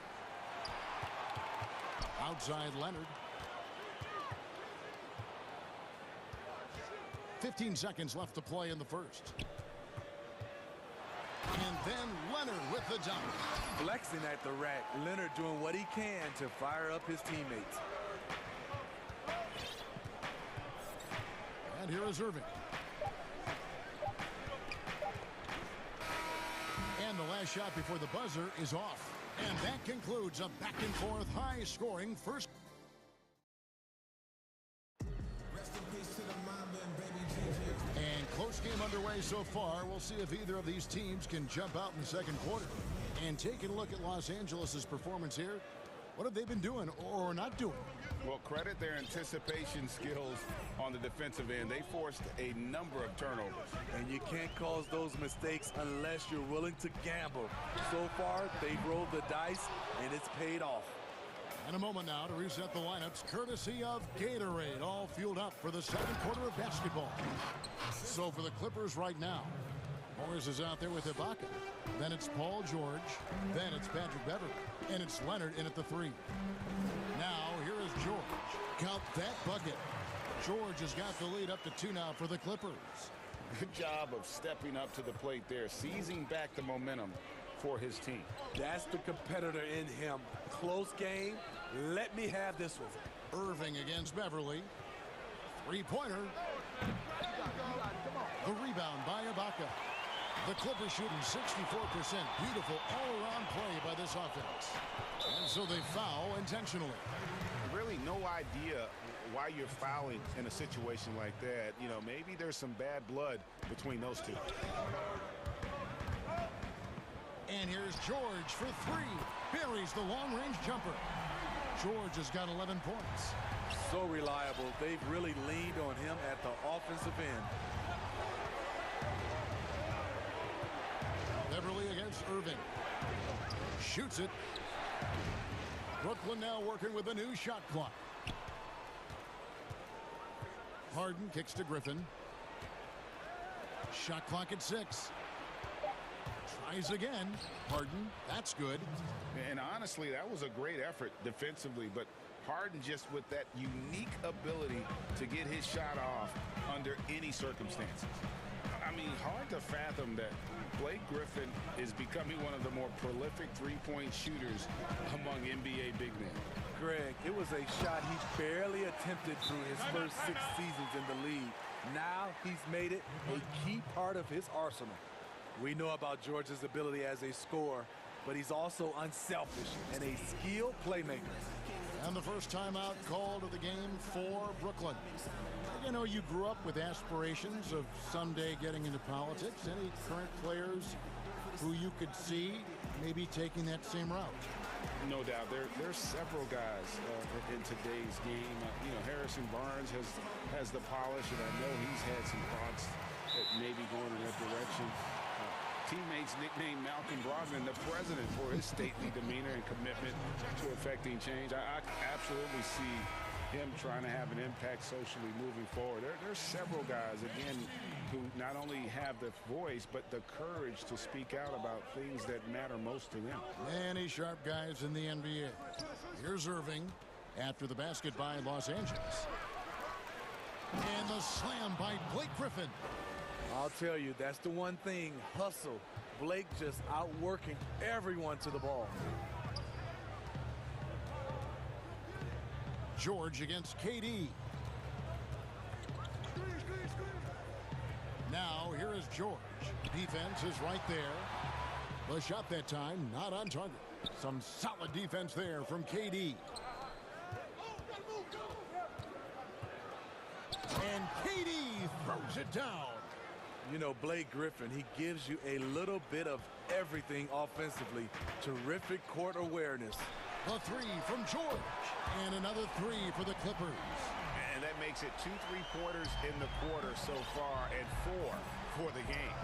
Outside Leonard. 15 seconds left to play in the first. And then Leonard with the dunk. Flexing at the rack. Leonard doing what he can to fire up his teammates. And here is Irving. And the last shot before the buzzer is off. And that concludes a back-and-forth, high-scoring first. And close game underway so far. We'll see if either of these teams can jump out in the second quarter. And taking a look at Los Angeles' performance here, what have they been doing or not doing? Well, credit their anticipation skills on the defensive end. They forced a number of turnovers. And you can't cause those mistakes unless you're willing to gamble. So far, they've rolled the dice, and it's paid off. And a moment now to reset the lineups, courtesy of Gatorade, all fueled up for the second quarter of basketball. So for the Clippers right now, Morris is out there with Ibaka. Then it's Paul George. Then it's Patrick Beverly. And it's Leonard in at the 3. Now, here is George. Count that bucket. George has got the lead up to 2 now for the Clippers. Good job of stepping up to the plate there, seizing back the momentum for his team. That's the competitor in him. Close game. Let me have this one. Irving against Beverly. 3-pointer. The rebound by Ibaka. The Clippers shooting 64%. Beautiful all-around play by this offense. And so they foul intentionally. Really no idea why you're fouling in a situation like that. You know, maybe there's some bad blood between those two. And here's George for 3. Buries the long-range jumper. George has got 11 points. So reliable. They've really leaned on him at the offensive end. Beverly against Irving. Shoots it. Brooklyn now working with a new shot clock. Harden kicks to Griffin. Shot clock at 6. Tries again. Harden, that's good. And honestly, that was a great effort defensively, but Harden just with that unique ability to get his shot off under any circumstances. I mean, hard to fathom that Blake Griffin is becoming one of the more prolific three-point shooters among NBA big men. Greg, it was a shot he barely attempted through his first 6 seasons in the league. Now he's made it a key part of his arsenal. We know about George's ability as a scorer, but he's also unselfish and a skilled playmaker. And the first timeout called of the game for Brooklyn. You know, you grew up with aspirations of someday getting into politics. Any current players who you could see maybe taking that same route? No doubt. There's several guys in today's game. You know, Harrison Barnes has the polish, and I know he's had some thoughts that maybe going in that direction. Teammates nicknamed Malcolm Brogdon the president for his stately demeanor and commitment to effecting change. I absolutely see him trying to have an impact socially moving forward. There's several guys, again, who not only have the voice, but the courage to speak out about things that matter most to them. Many sharp guys in the NBA. Here's Irving after the basket by Los Angeles. And the slam by Blake Griffin. I'll tell you, that's the one thing, hustle. Blake just outworking everyone to the ball. George against KD. Now, here is George. Defense is right there. The shot that time, not on target. Some solid defense there from KD. And KD throws it down. You know, Blake Griffin, he gives you a little bit of everything offensively. Terrific court awareness. A 3 from George. And another 3 for the Clippers. And that makes it 2 3-pointers in the quarter so far and 4 for the game.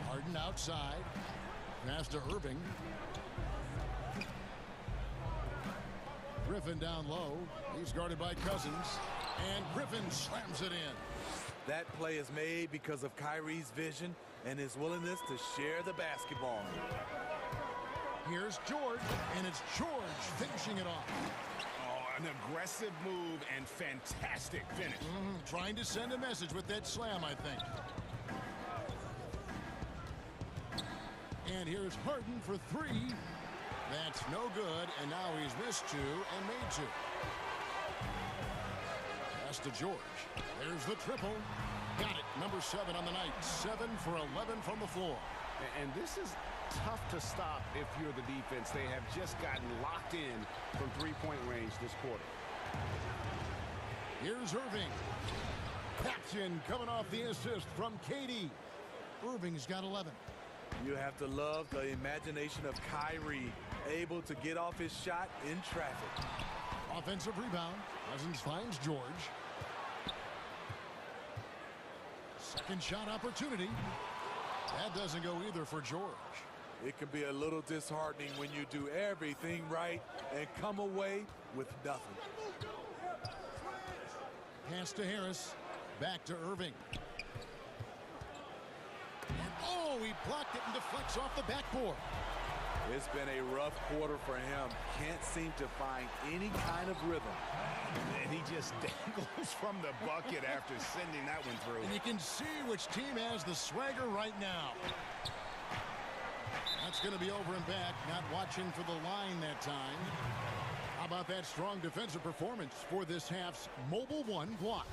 Harden outside. Pass to Irving. Griffin down low. He's guarded by Cousins. And Griffin slams it in. That play is made because of Kyrie's vision and his willingness to share the basketball. Here's George, and it's George finishing it off. Oh, An aggressive move and fantastic finish. Trying to send a message with that slam, I think. And here's Harden for three. That's no good, and now he's missed two and made two. Pass to George. There's the triple. Got it. Number 7 on the night. 7 for 11 from the floor. And this is tough to stop if you're the defense. They have just gotten locked in from three-point range this quarter. Here's Irving. Captain coming off the assist from KD. Irving's got 11. You have to love the imagination of Kyrie, able to get off his shot in traffic. Offensive rebound. Cousins finds George. Second shot opportunity. That doesn't go either for George. It can be a little disheartening when you do everything right and come away with nothing. Pass to Harris. Back to Irving. And oh, he blocked it and deflects off the backboard. It's been a rough quarter for him. Can't seem to find any kind of rhythm. And he just dangles from the bucket after sending that one through. And you can see which team has the swagger right now. That's going to be over and back. Not watching for the line that time. How about that strong defensive performance for this half's Mobile One block?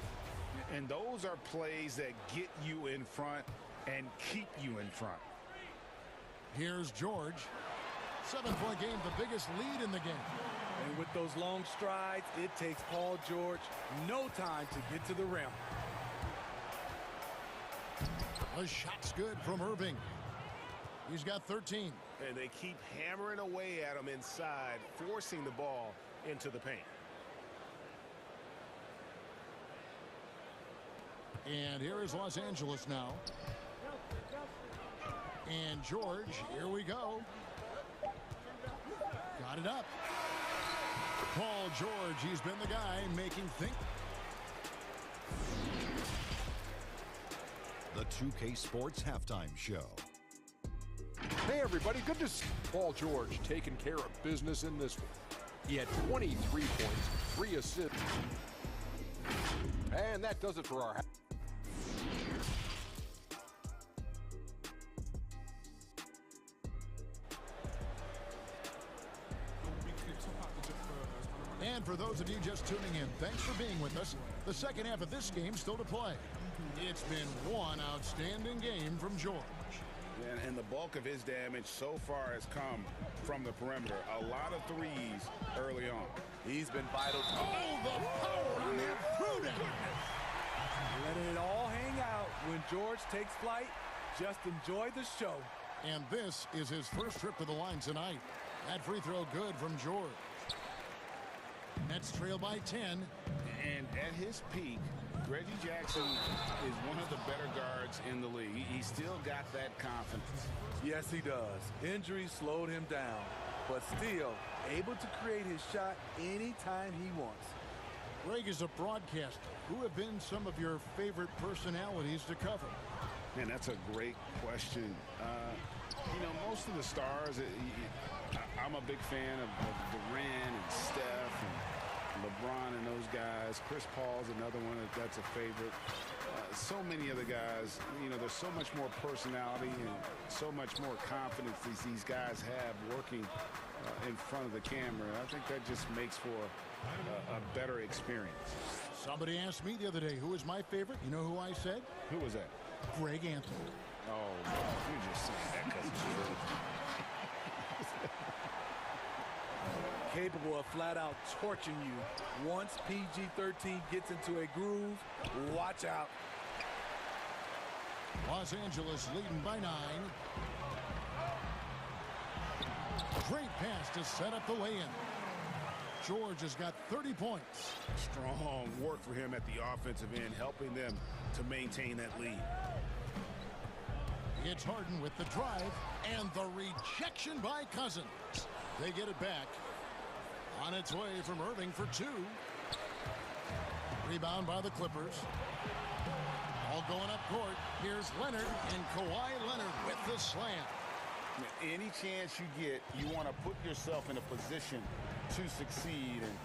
And those are plays that get you in front and keep you in front. Here's George. 7-point game, the biggest lead in the game. And with those long strides, it takes Paul George no time to get to the rim. A shot's good from Irving. He's got 13. And they keep hammering away at him inside, forcing the ball into the paint. And here is Los Angeles now. And George, here we go. Got it up. Paul George, he's been the guy making think. The 2K Sports Halftime Show. Hey, everybody. Good to see Paul George taking care of business in this one. He had 23 points, 3 assists. And that does it for our And for those of you just tuning in, thanks for being with us. The second half of this game still to play. It's been one outstanding game from George. And the bulk of his damage so far has come from the perimeter. A lot of threes early on. He's been vital. Oh, the power on that throwdown. Letting it all hang out when George takes flight. Just enjoy the show. And this is his first trip to the line tonight. That free throw good from George. Nets trail by 10. And at his peak, Reggie Jackson is one of the better guards in the league. He's still got that confidence. Yes, he does. Injuries slowed him down, but still able to create his shot anytime he wants. Greg is a broadcaster. Who have been some of your favorite personalities to cover? Man, that's a great question. You know, most of the stars, I'm a big fan of Durant and Steph and LeBron and those guys. Chris Paul's another one that's a favorite. So many of the guys, you know, there's so much more personality and so much more confidence these guys have working in front of the camera. I think that just makes for a better experience. Somebody asked me the other day, who is my favorite? You know who I said? Who was that? Greg Anthony. Oh, you're just saying that because it's true. Capable of flat out torching you. Once PG-13 gets into a groove, watch out. Los Angeles leading by 9. Great pass to set up the lay-in. George has got 30 points. Strong work for him at the offensive end, helping them to maintain that lead. It's Harden with the drive and the rejection by Cousins. They get it back. On its way from Irving for 2. Rebound by the Clippers. All going up court. Here's Leonard, and Kawhi Leonard with the slam. Any chance you get, you want to put yourself in a position to succeed. And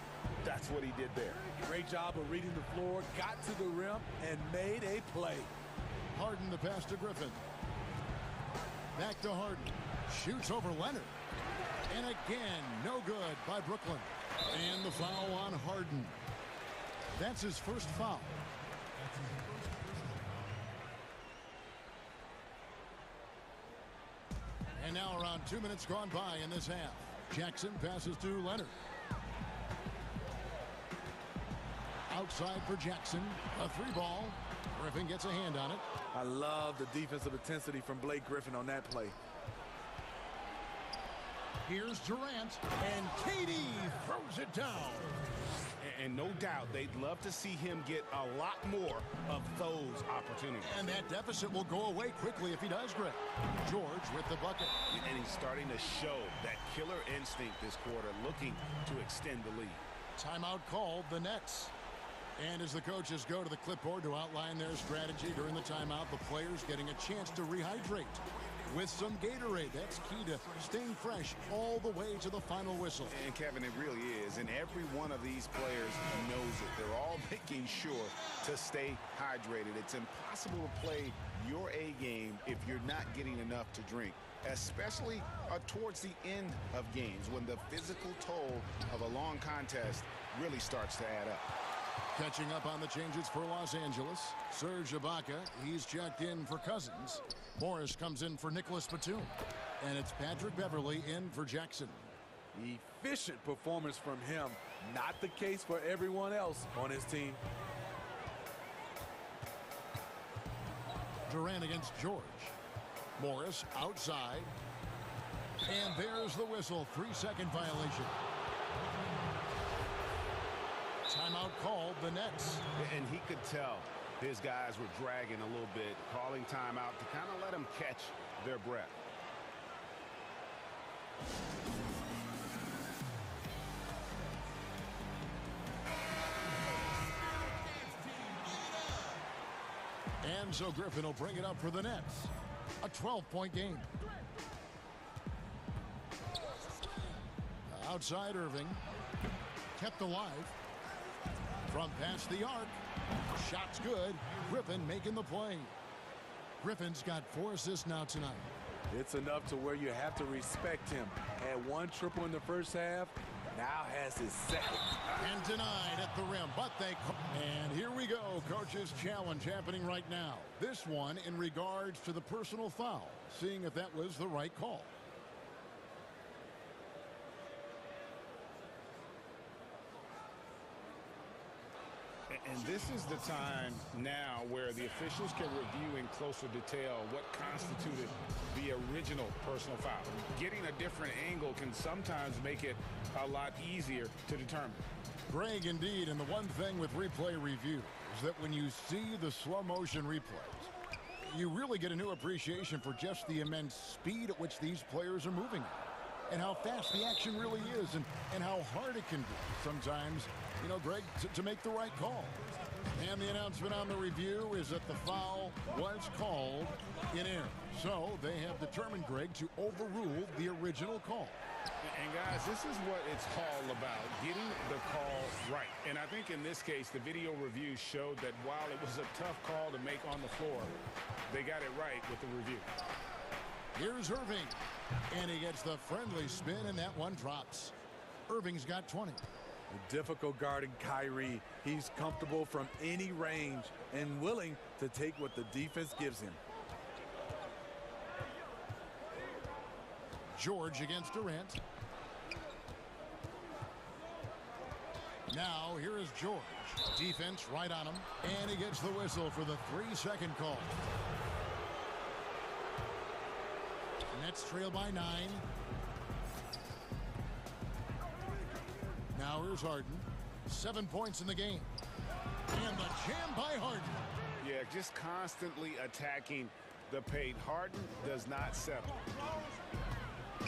That's what he did there. Great job of reading the floor, got to the rim, and made a play. Harden the pass to Griffin. Back to Harden. Shoots over Leonard. And again, no good by Brooklyn. And the foul on Harden. That's his first foul. And now around 2 minutes gone by in this half. Jackson passes to Leonard. Outside for Jackson. A three ball. Griffin gets a hand on it. I love the defensive intensity from Blake Griffin on that play. Here's Durant, and KD throws it down. And no doubt they'd love to see him get a lot more of those opportunities. And that deficit will go away quickly if he does, Greg. George with the bucket. And he's starting to show that killer instinct this quarter, looking to extend the lead. Timeout called, the Nets. And as the coaches go to the clipboard to outline their strategy during the timeout, the players getting a chance to rehydrate with some Gatorade. That's key to staying fresh all the way to the final whistle. And Kevin, it really is. And every one of these players knows it. They're all making sure to stay hydrated. It's impossible to play your A game if you're not getting enough to drink, especially towards the end of games when the physical toll of a long contest really starts to add up. Catching up on the changes for Los Angeles. Serge Ibaka, he's checked in for Cousins. Morris comes in for Nicholas Batum. And it's Patrick Beverly in for Jackson. Efficient performance from him. Not the case for everyone else on his team. Durant against George. Morris outside. And there's the whistle. 3-second violation. Timeout called, the Nets. And he could tell his guys were dragging a little bit, calling timeout to kind of let them catch their breath. And so Griffin will bring it up for the Nets. A 12-point game. Outside Irving. Kept alive. From past the arc. Shot's good. Griffin making the play. Griffin's got 4 assists now tonight. It's enough to where you have to respect him. Had 1 triple in the first half. Now has his second. And denied at the rim, but they... And here we go. Coach's challenge happening right now. This one in regards to the personal foul. Seeing if that was the right call. And this is the time now where the officials can review in closer detail what constituted the original personal foul. Getting a different angle can sometimes make it a lot easier to determine. Greg, indeed, and the one thing with replay review is that when you see the slow motion replays, you really get a new appreciation for just the immense speed at which these players are moving and how fast the action really is and how hard it can be sometimes, you know, Greg, to make the right call. And the announcement on the review is that the foul was called in air. So they have determined, Greg, to overrule the original call. And guys, this is what it's all about, getting the call right. And I think in this case, the video review showed that while it was a tough call to make on the floor, they got it right with the review. Here's Irving, and he gets the friendly spin, and that one drops. Irving's got 20. Difficult guarding Kyrie. He's comfortable from any range and willing to take what the defense gives him. George against Durant. Now here is George. Defense right on him, and he gets the whistle for the 3-second call. Nets trail by 9. Now here's Harden. 7 points in the game. And the jam by Harden. Yeah, just constantly attacking the paint. Harden does not settle.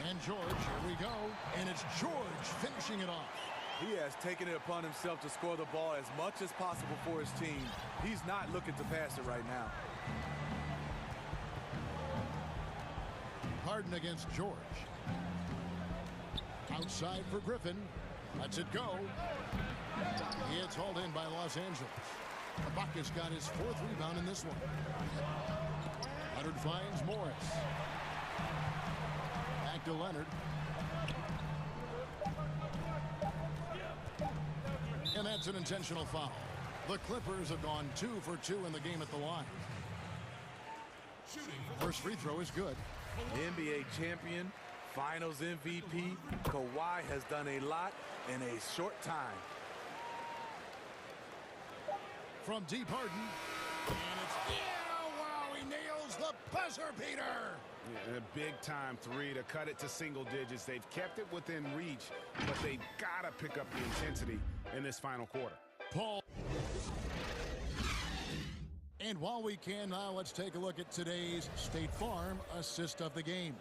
And George, here we go. And it's George finishing it off. He has taken it upon himself to score the ball as much as possible for his team. He's not looking to pass it right now. Harden against George. Outside for Griffin. Lets it go. It's hauled in by Los Angeles. Ibaka's got his 4th rebound in this one. Leonard finds Morris. Back to Leonard. And that's an intentional foul. The Clippers have gone 2 for 2 in the game at the line. First free throw is good. NBA champion, finals MVP, Kawhi has done a lot in a short time. From deep Harden. And it's, yeah, wow, he nails the buzzer beater. Yeah, a big-time three to cut it to single digits. They've kept it within reach, but they've got to pick up the intensity in this final quarter. Paul. And while we can now, let's take a look at today's State Farm assist of the game.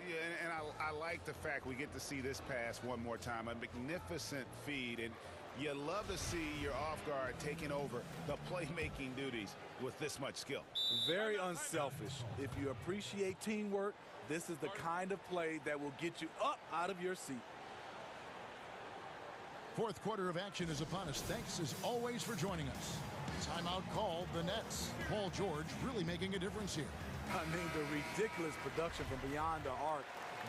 Yeah, and I like the fact we get to see this pass one more time. A magnificent feed, and you love to see your off guard taking over the playmaking duties with this much skill. Very unselfish. If you appreciate teamwork, this is the kind of play that will get you up out of your seat. Fourth quarter of action is upon us. Thanks as always for joining us. Timeout called the Nets. Paul George really making a difference here. I mean, the ridiculous production from beyond the arc.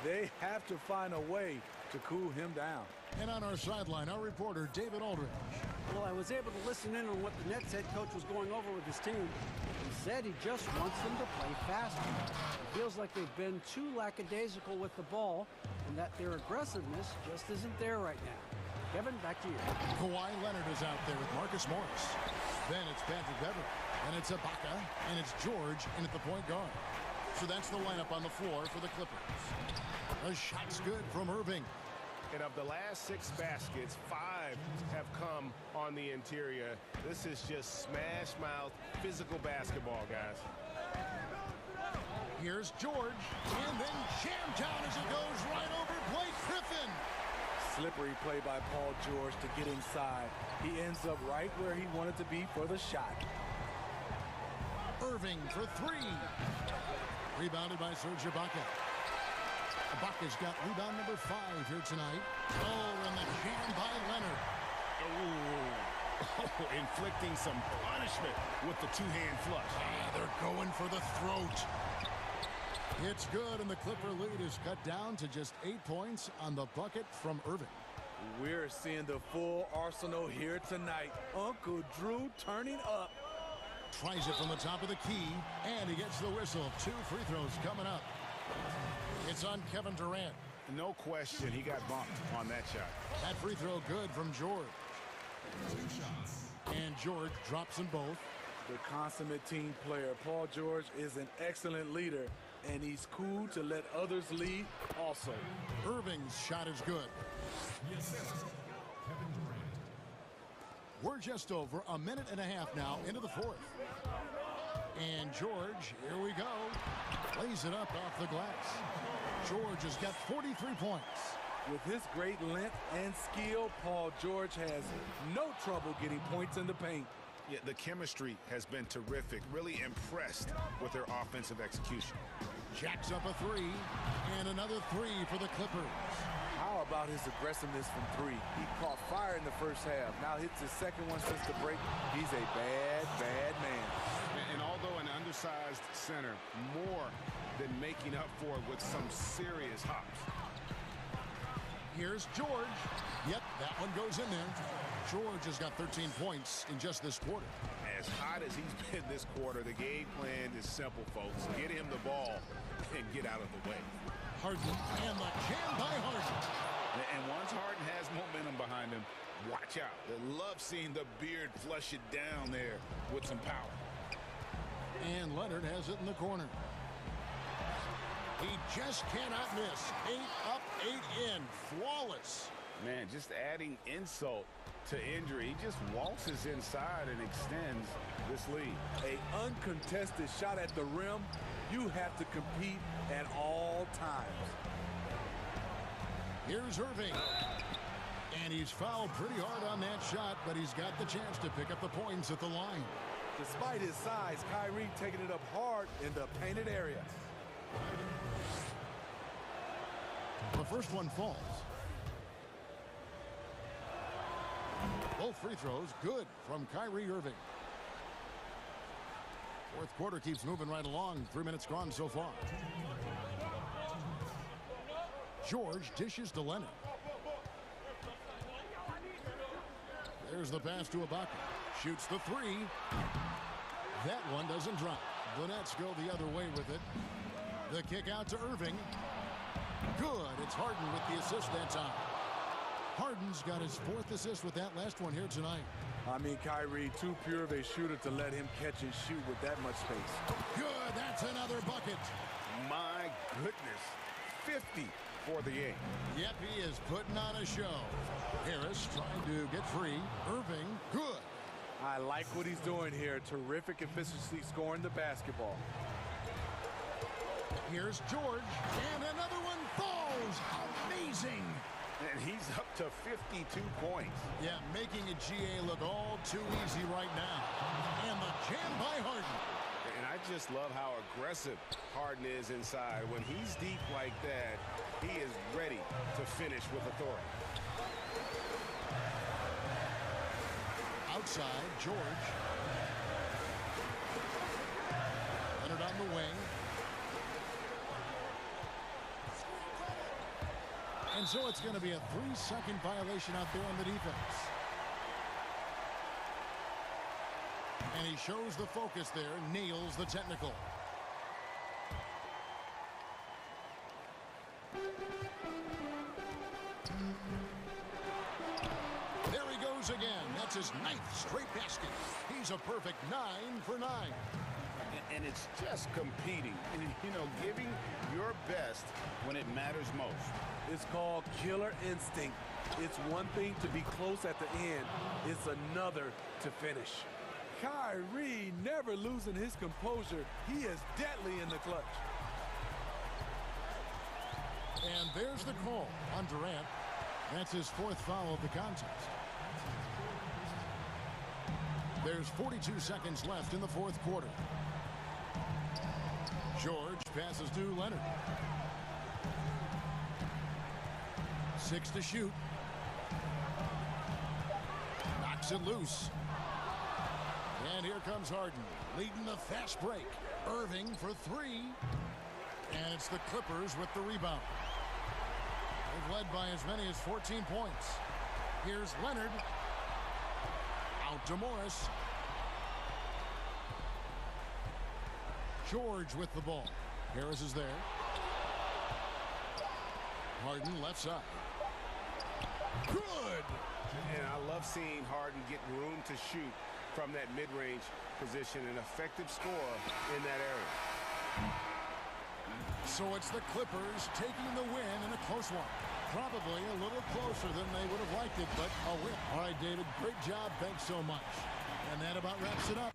They have to find a way to cool him down. And on our sideline, our reporter, David Aldridge. Well, I was able to listen in on what the Nets head coach was going over with his team. He said he just wants them to play faster. It feels like they've been too lackadaisical with the ball and that their aggressiveness just isn't there right now. Kevin, back to you. Kawhi Leonard is out there with Marcus Morris. Then it's Patrick Beverly. And it's Ibaka. And it's George in at the point guard. So that's the lineup on the floor for the Clippers. A shot's good from Irving. And of the last 6 baskets, 5 have come on the interior. This is just smash mouth physical basketball, guys. Here's George. And then jammed down as it goes right over Blake Griffin. Slippery play by Paul George to get inside. He ends up right where he wanted to be for the shot. Irving for 3. Rebounded by Serge Ibaka. Ibaka's got rebound number 5 here tonight. Oh, and the jam by Leonard. Oh, inflicting some punishment with the 2-hand flush. Yeah, they're going for the throat. It's good, and the Clipper lead is cut down to just 8 points on the bucket from Irving. We're seeing the full arsenal here tonight. Uncle Drew turning up. Tries it from the top of the key, and he gets the whistle. 2 free throws coming up. It's on Kevin Durant. No question, he got bumped on that shot. That free throw good from George. 2 shots. And George drops them both. The consummate team player, Paul George, is an excellent leader, and he's cool to let others lead also. Irving's shot is good. We're just over a minute and a half now into the fourth. And George, here we go. Lays it up off the glass. George has got 43 points. With his great length and skill, Paul George has no trouble getting points in the paint. Yeah, the chemistry has been terrific. Really impressed with their offensive execution. Jacks up a 3, and another 3 for the Clippers. How about his aggressiveness from 3? He caught fire in the first half. Now hits his second one since the break. He's a bad, bad man. And although an undersized center, more than making up for it with some serious hops. Here's George. Yep, that one goes in there. George has got 13 points in just this quarter. As hot as he's been this quarter, the game plan is simple, folks. Get him the ball and get out of the way. Harden and the jam by Harden. And once Harden has momentum behind him, watch out. I love seeing the beard flush it down there with some power. And Leonard has it in the corner. He just cannot miss. 8 up, 8 in. Flawless. Man, just adding insult to injury. He just waltzes inside and extends this lead. An uncontested shot at the rim. You have to compete at all times. Here's Irving. And he's fouled pretty hard on that shot, but he's got the chance to pick up the points at the line. Despite his size, Kyrie taking it up hard in the painted area. The first one falls. free throws. Good from Kyrie Irving. Fourth quarter keeps moving right along. 3 minutes gone so far. George dishes to Leonard. There's the pass to Ibaka. Shoots the three. That one doesn't drop. The Nets go the other way with it. The kick out to Irving. Good. It's Harden with the assist that time. Harden's got his 4th assist with that last one here tonight. I mean, Kyrie, too pure of a shooter to let him catch and shoot with that much space. Good. That's another bucket. My goodness. 50 for the game. Yep, he is putting on a show. Harris trying to get free. Irving, good. I like what he's doing here. Terrific efficiency scoring the basketball. Here's George, and another one falls. Amazing. And he's up to 52 points. Yeah, making a GA look all too easy right now. And the jam by Harden. And I just love how aggressive Harden is inside. When he's deep like that, he is ready to finish with authority. Outside, George. Leonard on the wing. And so it's going to be a 3-second violation out there on the defense. And he shows the focus there, nails the technical. There he goes again. That's his 9th straight basket. He's a perfect 9 for 9. And it's just competing and, you know, giving your best when it matters most. It's called killer instinct. It's one thing to be close at the end. It's another to finish. Kyrie never losing his composure. He is deadly in the clutch. And there's the call on Durant. That's his 4th foul of the contest. There's 42 seconds left in the 4th quarter. George passes to Leonard. 6 to shoot. Knocks it loose. And here comes Harden, leading the fast break. Irving for 3. And it's the Clippers with the rebound. They've led by as many as 14 points. Here's Leonard. Out to Morris. George with the ball. Harris is there. Harden left side. Good! And I love seeing Harden get room to shoot from that mid-range position. An effective score in that area. So it's the Clippers taking the win in a close one. Probably a little closer than they would have liked it, but a win. All right, David, great job. Thanks so much. And that about wraps it up.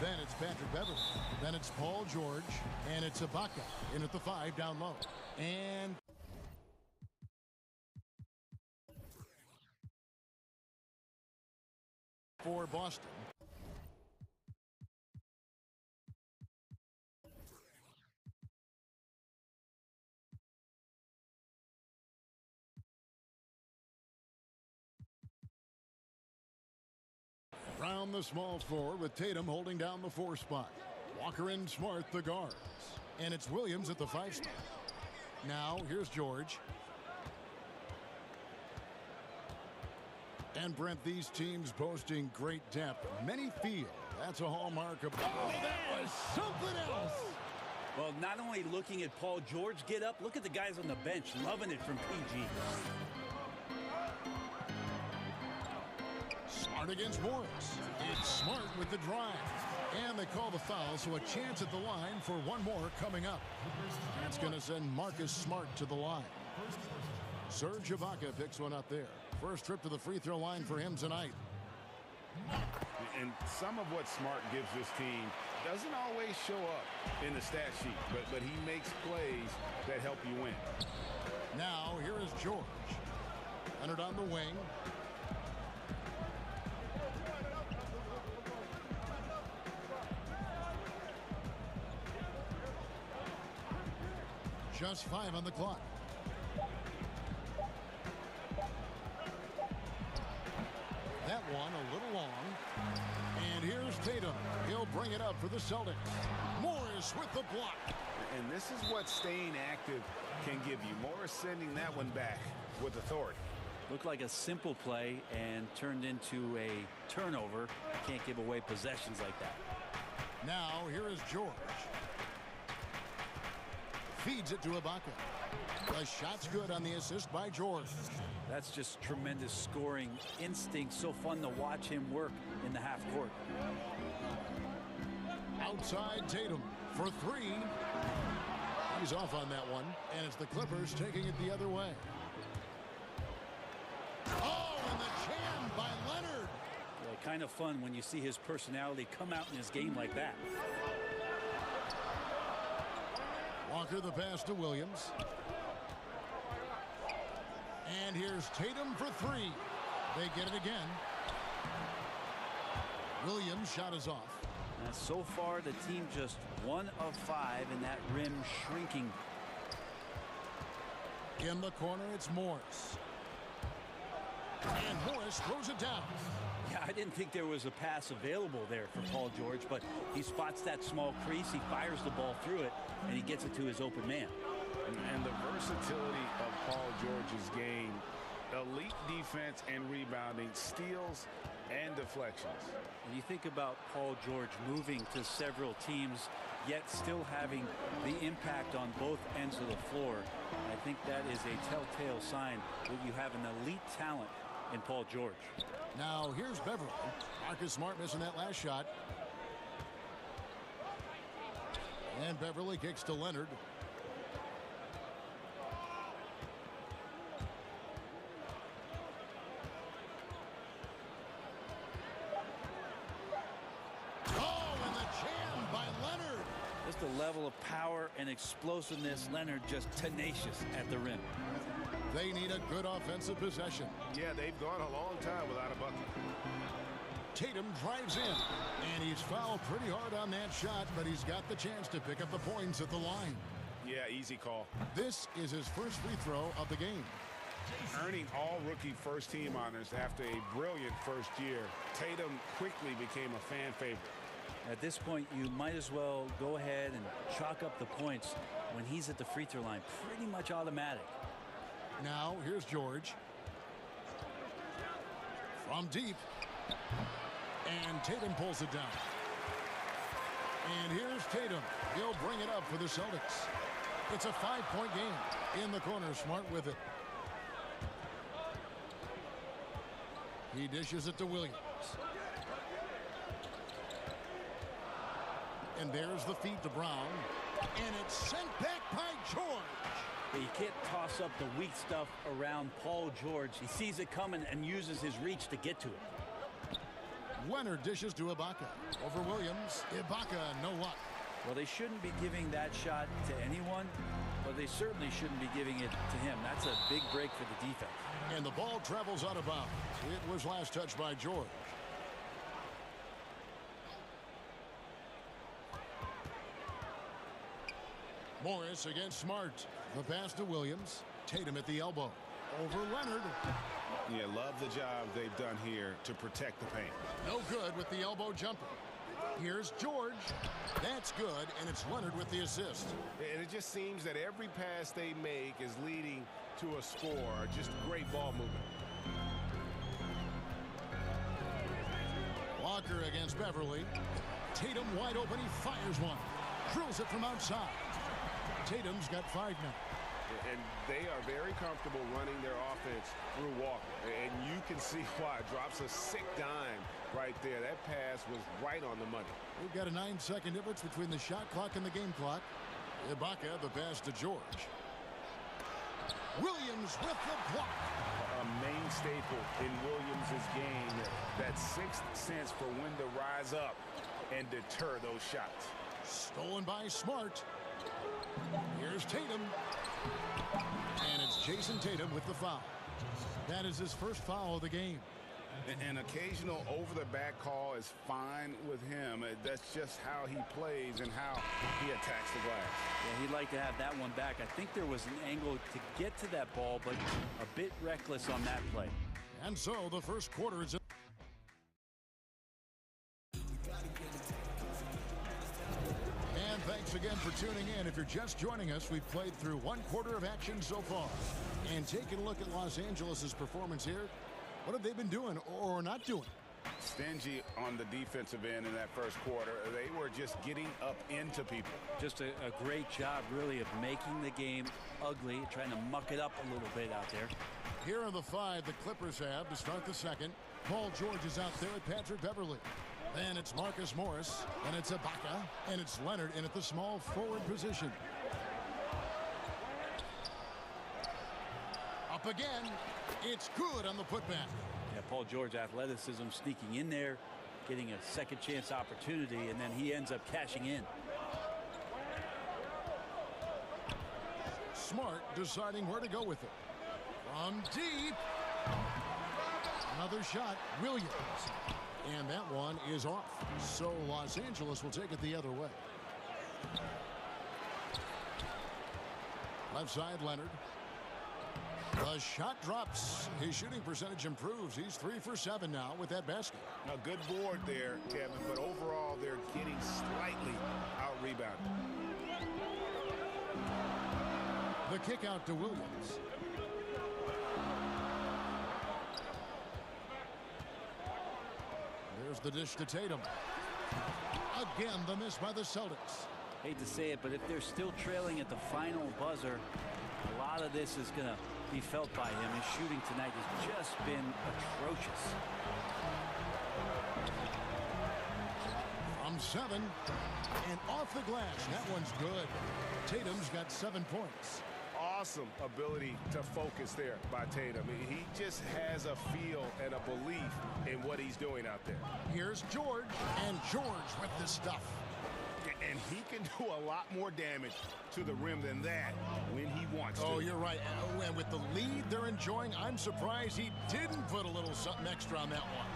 Then it's Patrick Beverly. Then it's Paul George. And it's Ibaka in at the 5 down low. And for Boston. Around the small floor with Tatum holding down the 4 spot. Walker and Smart the guards. And it's Williams at the 5 spot. Now here's George. And Brent, these teams boasting great depth. Many feel that's a hallmark of... Oh, that was something else! Well, not only looking at Paul George get up, look at the guys on the bench loving it from PG. Smart against Morris. It's Smart with the drive. And they call the foul, so a chance at the line for one more coming up. That's going to send Marcus Smart to the line. Serge Ibaka picks one up there. First trip to the free throw line for him tonight. And some of what Smart gives this team doesn't always show up in the stat sheet, but he makes plays that help you win. Now here is George. Leonard on the wing. Just 5 on the clock. That one a little long. And here's Tatum. He'll bring it up for the Celtics. Morris with the block. And this is what staying active can give you. Morris sending that one back with authority. Looked like a simple play and turned into a turnover. Can't give away possessions like that. Now here is George. Feeds it to Ibaka. The shot's good on the assist by George. That's just tremendous scoring instinct. So fun to watch him work in the half court. Outside Tatum for 3. He's off on that one, and it's the Clippers taking it the other way. Oh, and the jam by Leonard. Yeah, kind of fun when you see his personality come out in his game like that. Walker the pass to Williams. And here's Tatum for 3. They get it again. Williams' shot is off. And so far, the team just 1 of 5 in that rim shrinking. In the corner, it's Morris. And Morris throws it down. Yeah, I didn't think there was a pass available there for Paul George, but he spots that small crease, he fires the ball through it, and he gets it to his open man. And the versatility of Paul George's game, elite defense and rebounding, steals and deflections. And you think about Paul George moving to several teams, yet still having the impact on both ends of the floor. I think that is a telltale sign that you have an elite talent in Paul George. Now here's Beverly. Marcus Smart missing that last shot. And Beverly kicks to Leonard. The level of power and explosiveness. Leonard just tenacious at the rim. They need a good offensive possession. Yeah, they've gone a long time without a bucket. Tatum drives in, and he's fouled pretty hard on that shot, but he's got the chance to pick up the points at the line. Yeah, easy call. This is his first free throw of the game. Earning all rookie first team honors after a brilliant first year, Tatum quickly became a fan favorite. At this point, you might as well go ahead and chalk up the points when he's at the free throw line. Pretty much automatic. Now, here's George. From deep. And Tatum pulls it down. And here's Tatum. He'll bring it up for the Celtics. It's a 5-point game. In the corner, Smart with it. He dishes it to Williams. And there's the feed to Brown. And it's sent back by George. You can't toss up the weak stuff around Paul George. He sees it coming and uses his reach to get to it. Leonard dishes to Ibaka. Over Williams. Ibaka, no luck. Well, they shouldn't be giving that shot to anyone, but they certainly shouldn't be giving it to him. That's a big break for the defense. And the ball travels out of bounds. It was last touched by George. Morris against Smart. The pass to Williams. Tatum at the elbow. Over Leonard. Yeah, love the job they've done here to protect the paint. No good with the elbow jumper. Here's George. That's good, and it's Leonard with the assist. And it just seems that every pass they make is leading to a score. Just great ball movement. Walker against Beverly. Tatum wide open. He fires one. Drills it from outside. Tatum's got 5 now. And they are very comfortable running their offense through Walker. And you can see why. Drops a sick dime right there. That pass was right on the money. We've got a 9-second difference between the shot clock and the game clock. Ibaka, the pass to George. Williams with the block. A main staple in Williams' game. That sixth sense for when to rise up and deter those shots. Stolen by Smart. Here's Tatum. And it's Jason Tatum with the foul. That is his first foul of the game. An occasional over-the-back call is fine with him. That's just how he plays and how he attacks the glass. Yeah, he'd like to have that one back. I think there was an angle to get to that ball, but a bit reckless on that play. And so the first quarter is... And thanks again for tuning in. If you're just joining us, we've played through 1 quarter of action so far. And taking a look at Los Angeles' performance here, what have they been doing or not doing? Stingy on the defensive end in that first quarter. They were just getting up into people. Just a great job, really, of making the game ugly, trying to muck it up a little bit out there. Here are the 5 the Clippers have to start the second. Paul George is out there at Patrick Beverly. Then it's Marcus Morris. Then it's Ibaka. And it's Leonard in at the small forward position. Up again. It's good on the putback. Yeah, Paul George, athleticism sneaking in there, getting a second chance opportunity, and then he ends up cashing in. Smart deciding where to go with it. From deep. Another shot. Williams. And that one is off. So Los Angeles will take it the other way. Left side, Leonard. The shot drops. His shooting percentage improves. He's 3 for 7 now with that basket. A good board there, Kevin, but overall they're getting slightly out-rebounded. The kick out to Williams. There's the dish to Tatum. Again, the miss by the Celtics. Hate to say it, but if they're still trailing at the final buzzer, a lot of this is going to be felt by him. His shooting tonight has just been atrocious. From 7 and off the glass. That one's good. Tatum's got 7 points. Awesome ability to focus there by Tatum. He just has a feel and a belief in what he's doing out there. Here's George, and George with the stuff. And he can do a lot more damage to the rim than that when he wants to. Oh, you're right. And with the lead they're enjoying, I'm surprised he didn't put a little something extra on that one.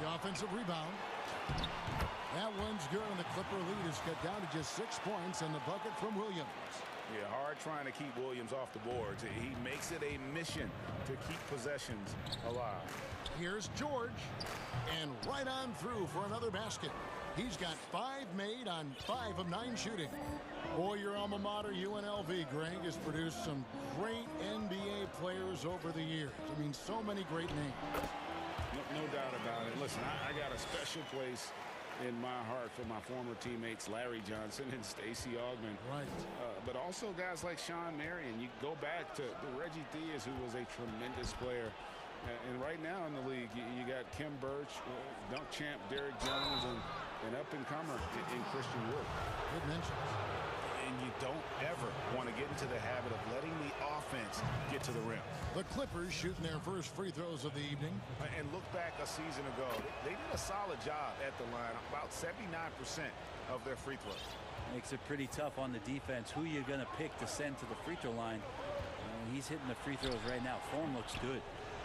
The offensive rebound. That one's good, and the Clipper lead is cut down to just 6 points, and the bucket from Williams. Yeah, hard trying to keep Williams off the boards. He makes it a mission to keep possessions alive. Here's George, and right on through for another basket. He's got 5 made on 5 of 9 shooting. Boy, your alma mater, UNLV, Greg, has produced some great NBA players over the years. I mean, so many great names. No doubt about it. Listen, I got a special place in my heart for my former teammates Larry Johnson and Stacey Augmon. Right. But also guys like Sean Marion. You go back to Reggie Diaz, who was a tremendous player. And right now in the league, you got Kim Birch, dunk champ Derek Jones, and up-and-comer in Christian Wood. Good mentions. And you don't ever want to get into the habit of letting the offense get to the rim. The Clippers shooting their first free throws of the evening. And look back a season ago, they did a solid job at the line, about 79% of their free throws. Makes it pretty tough on the defense. Who you're going to pick to send to the free throw line? He's hitting the free throws right now. Form looks good.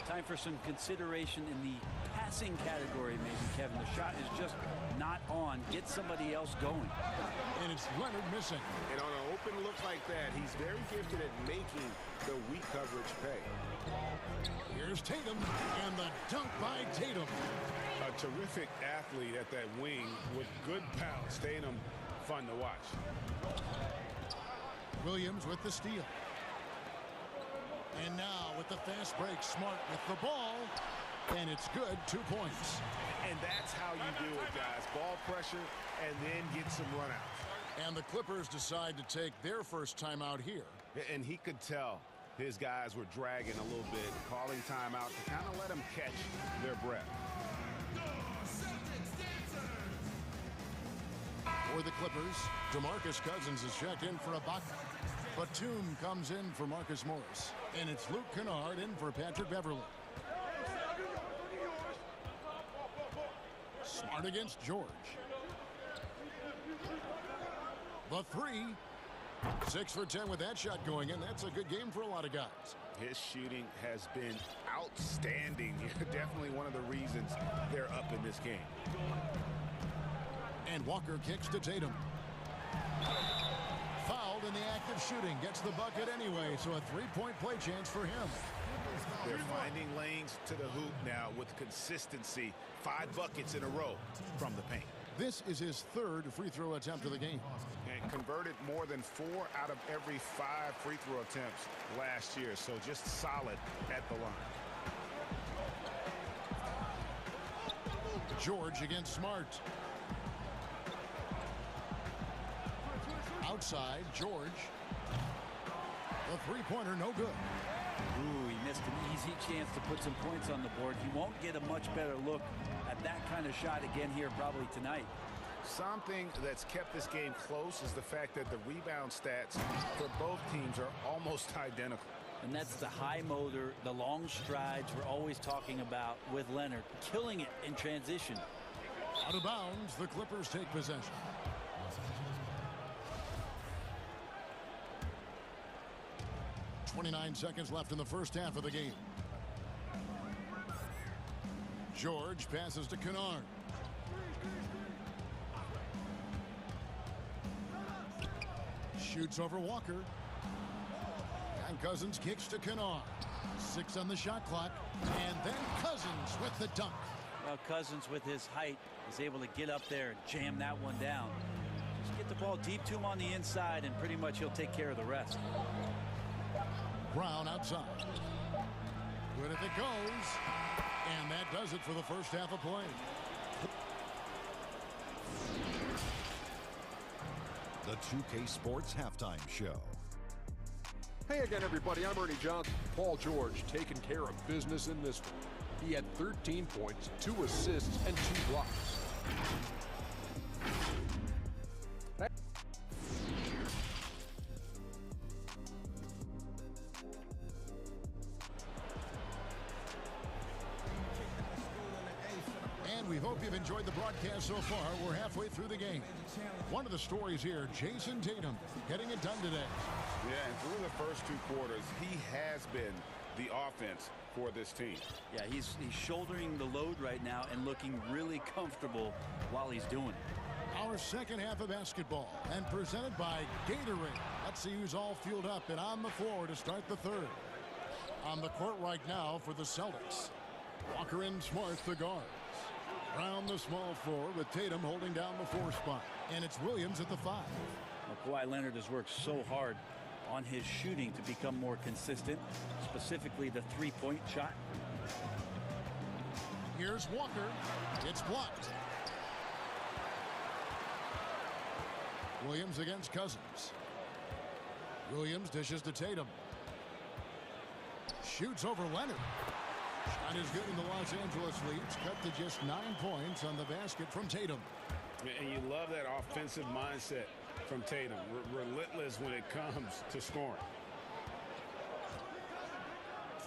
Time for some consideration in the passing category, maybe, Kevin. The shot is just not on. Get somebody else going. And it's Leonard missing. And on an open look like that, he's very gifted at making the weak coverage pay. Here's Tatum, and the dunk by Tatum. A terrific athlete at that wing with good pounce. Tatum, fun to watch. Williams with the steal. And now with the fast break, Smart with the ball. And it's good, 2 points. And that's how you do it, guys. Ball pressure and then get some runouts. And the Clippers decide to take their first timeout here. And he could tell his guys were dragging a little bit, calling timeout to kind of let them catch their breath. For the Clippers, DeMarcus Cousins is checked in for Ibaka. Batum comes in for Marcus Morris. And it's Luke Kennard in for Patrick Beverly. Smart against George. The three. 6 for 10 with that shot going in. That's a good game for a lot of guys. His shooting has been outstanding. Definitely one of the reasons they're up in this game. And Walker kicks to Tatum. Fouled in the act of shooting. Gets the bucket anyway, so a 3-point play chance for him. They're finding lanes to the hoop now with consistency. 5 buckets in a row from the paint. This is his 3rd free throw attempt of the game. And converted more than 4 out of every 5 free throw attempts last year. So just solid at the line. George against Smart. Outside, George. The three-pointer, no good. Ooh, he missed an easy chance to put some points on the board. He won't get a much better look at that kind of shot again here probably tonight. Something that's kept this game close is the fact that the rebound stats for both teams are almost identical. And that's the high motor, the long strides we're always talking about with Leonard. Killing it in transition. Out of bounds, the Clippers take possession. .29 seconds left in the first half of the game. George passes to Kennard. Shoots over Walker. And Cousins kicks to Kennard. 6 on the shot clock. And then Cousins with the dunk. Well, Cousins with his height is able to get up there and jam that one down. Just get the ball deep to him on the inside and pretty much he'll take care of the rest. Brown outside. Good if it goes. And that does it for the first half of play. The 2K Sports Halftime Show. Hey again, everybody. I'm Ernie Johnson. Paul George taking care of business in this one. He had 13 points, 2 assists, and 2 blocks. We hope you've enjoyed the broadcast so far. We're halfway through the game. One of the stories here, Jason Tatum getting it done today. Yeah, and through the first 2 quarters, he has been the offense for this team. Yeah, he's shouldering the load right now and looking really comfortable while he's doing it. Our second half of basketball and presented by Gatorade. Let's see who's all fueled up and on the floor to start the third. On the court right now for the Celtics. Walker and Smart, the guards. Around the small forward with Tatum holding down the 4 spot. And it's Williams at the 5. Well, Kawhi Leonard has worked so hard on his shooting to become more consistent, specifically the 3-point shot. Here's Walker. It's blocked. Williams against Cousins. Williams dishes to Tatum. Shoots over Leonard. Shot is good in the Los Angeles leads. Cut to just 9 points on the basket from Tatum. And you love that offensive mindset from Tatum. Relentless when it comes to scoring.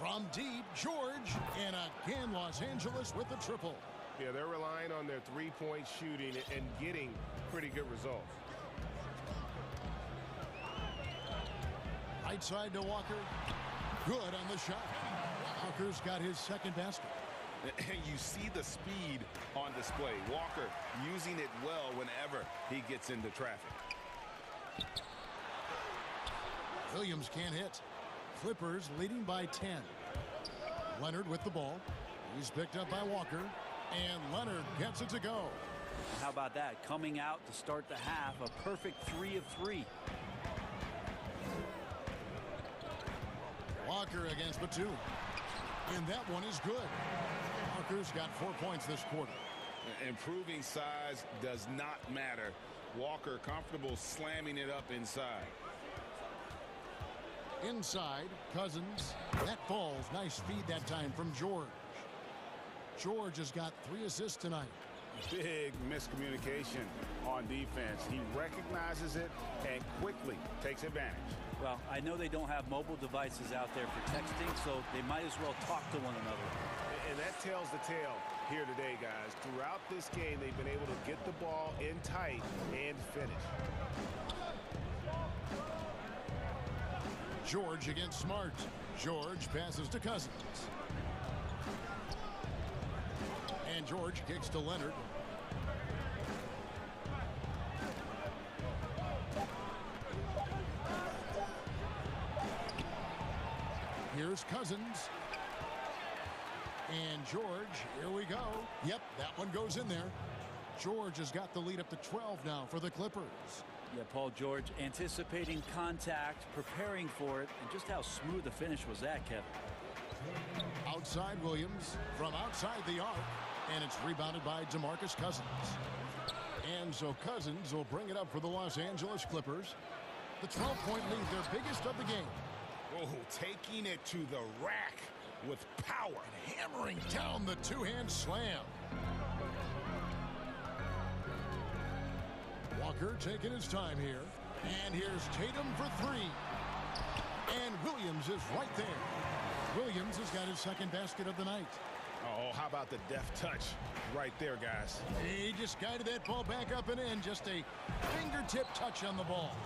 From deep, George. And again, Los Angeles with the triple. Yeah, they're relying on their three-point shooting and getting pretty good results. Right side to Walker. Good on the shot. Walker's got his second basket. And you see the speed on display. Walker using it well whenever he gets into traffic. Williams can't hit. Clippers leading by 10. Leonard with the ball. He's picked up by Walker. And Leonard gets it to go. How about that? Coming out to start the half, a perfect 3 of 3. Walker against Batum. And that one is good. Walker's got 4 points this quarter. Improving size does not matter. Walker comfortable slamming it up inside. Inside, Cousins. That falls. Nice feed that time from George. George has got 3 assists tonight. Big miscommunication on defense. He recognizes it and quickly takes advantage. Well, I know they don't have mobile devices out there for texting, so they might as well talk to one another. And that tells the tale here today, guys. Throughout this game, they've been able to get the ball in tight and finish. George against Smart. George passes to Cousins. And George kicks to Leonard. Here's Cousins. And George, here we go. Yep, that one goes in there. George has got the lead up to 12 now for the Clippers. Yeah, Paul George anticipating contact, preparing for it, and just how smooth the finish was that, Kevin. Outside Williams from outside the arc, and it's rebounded by DeMarcus Cousins. And so Cousins will bring it up for the Los Angeles Clippers. The 12-point lead, their biggest of the game. Oh, taking it to the rack with power. And hammering down the two-hand slam. Walker taking his time here. And here's Tatum for 3. And Williams is right there. Williams has got his second basket of the night. Oh, how about the deft touch right there, guys? He just guided that ball back up and in. Just a fingertip touch on the ball.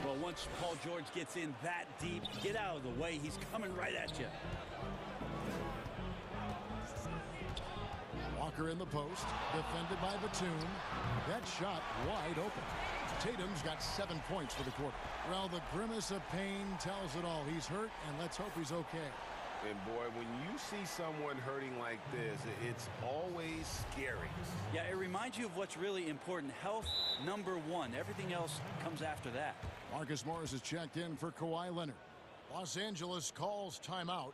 Well, once Paul George gets in that deep, get out of the way. He's coming right at you. Walker in the post, defended by Batum. That shot wide open. Tatum's got 7 points for the quarter. Well, the grimace of pain tells it all. He's hurt, and let's hope he's okay. And boy, when you see someone hurting like this, it's always scary. Yeah, it reminds you of what's really important. Health, #1. Everything else comes after that. Marcus Morris is checked in for Kawhi Leonard. Los Angeles calls timeout.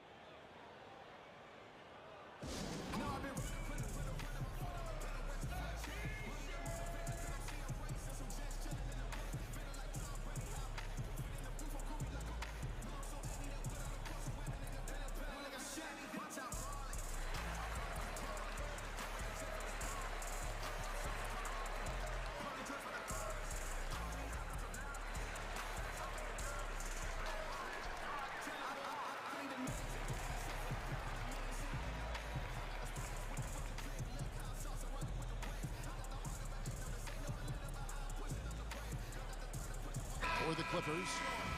For the Clippers,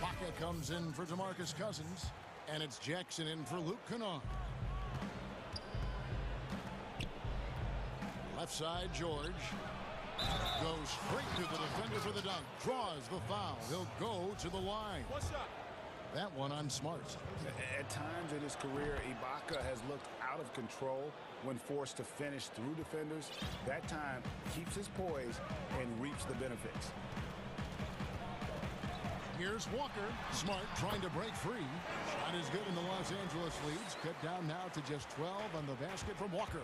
Baca comes in for DeMarcus Cousins, and it's Jackson in for Luke Kennard. Left side, George goes straight to the defender for the dunk, draws the foul. He'll go to the line. That one on Smart. At times in his career, Ibaka has looked out of control when forced to finish through defenders. That time keeps his poise and reaps the benefits. Here's Walker. Smart trying to break free. Shot is good in the Los Angeles leads. Cut down now to just 12 on the basket from Walker.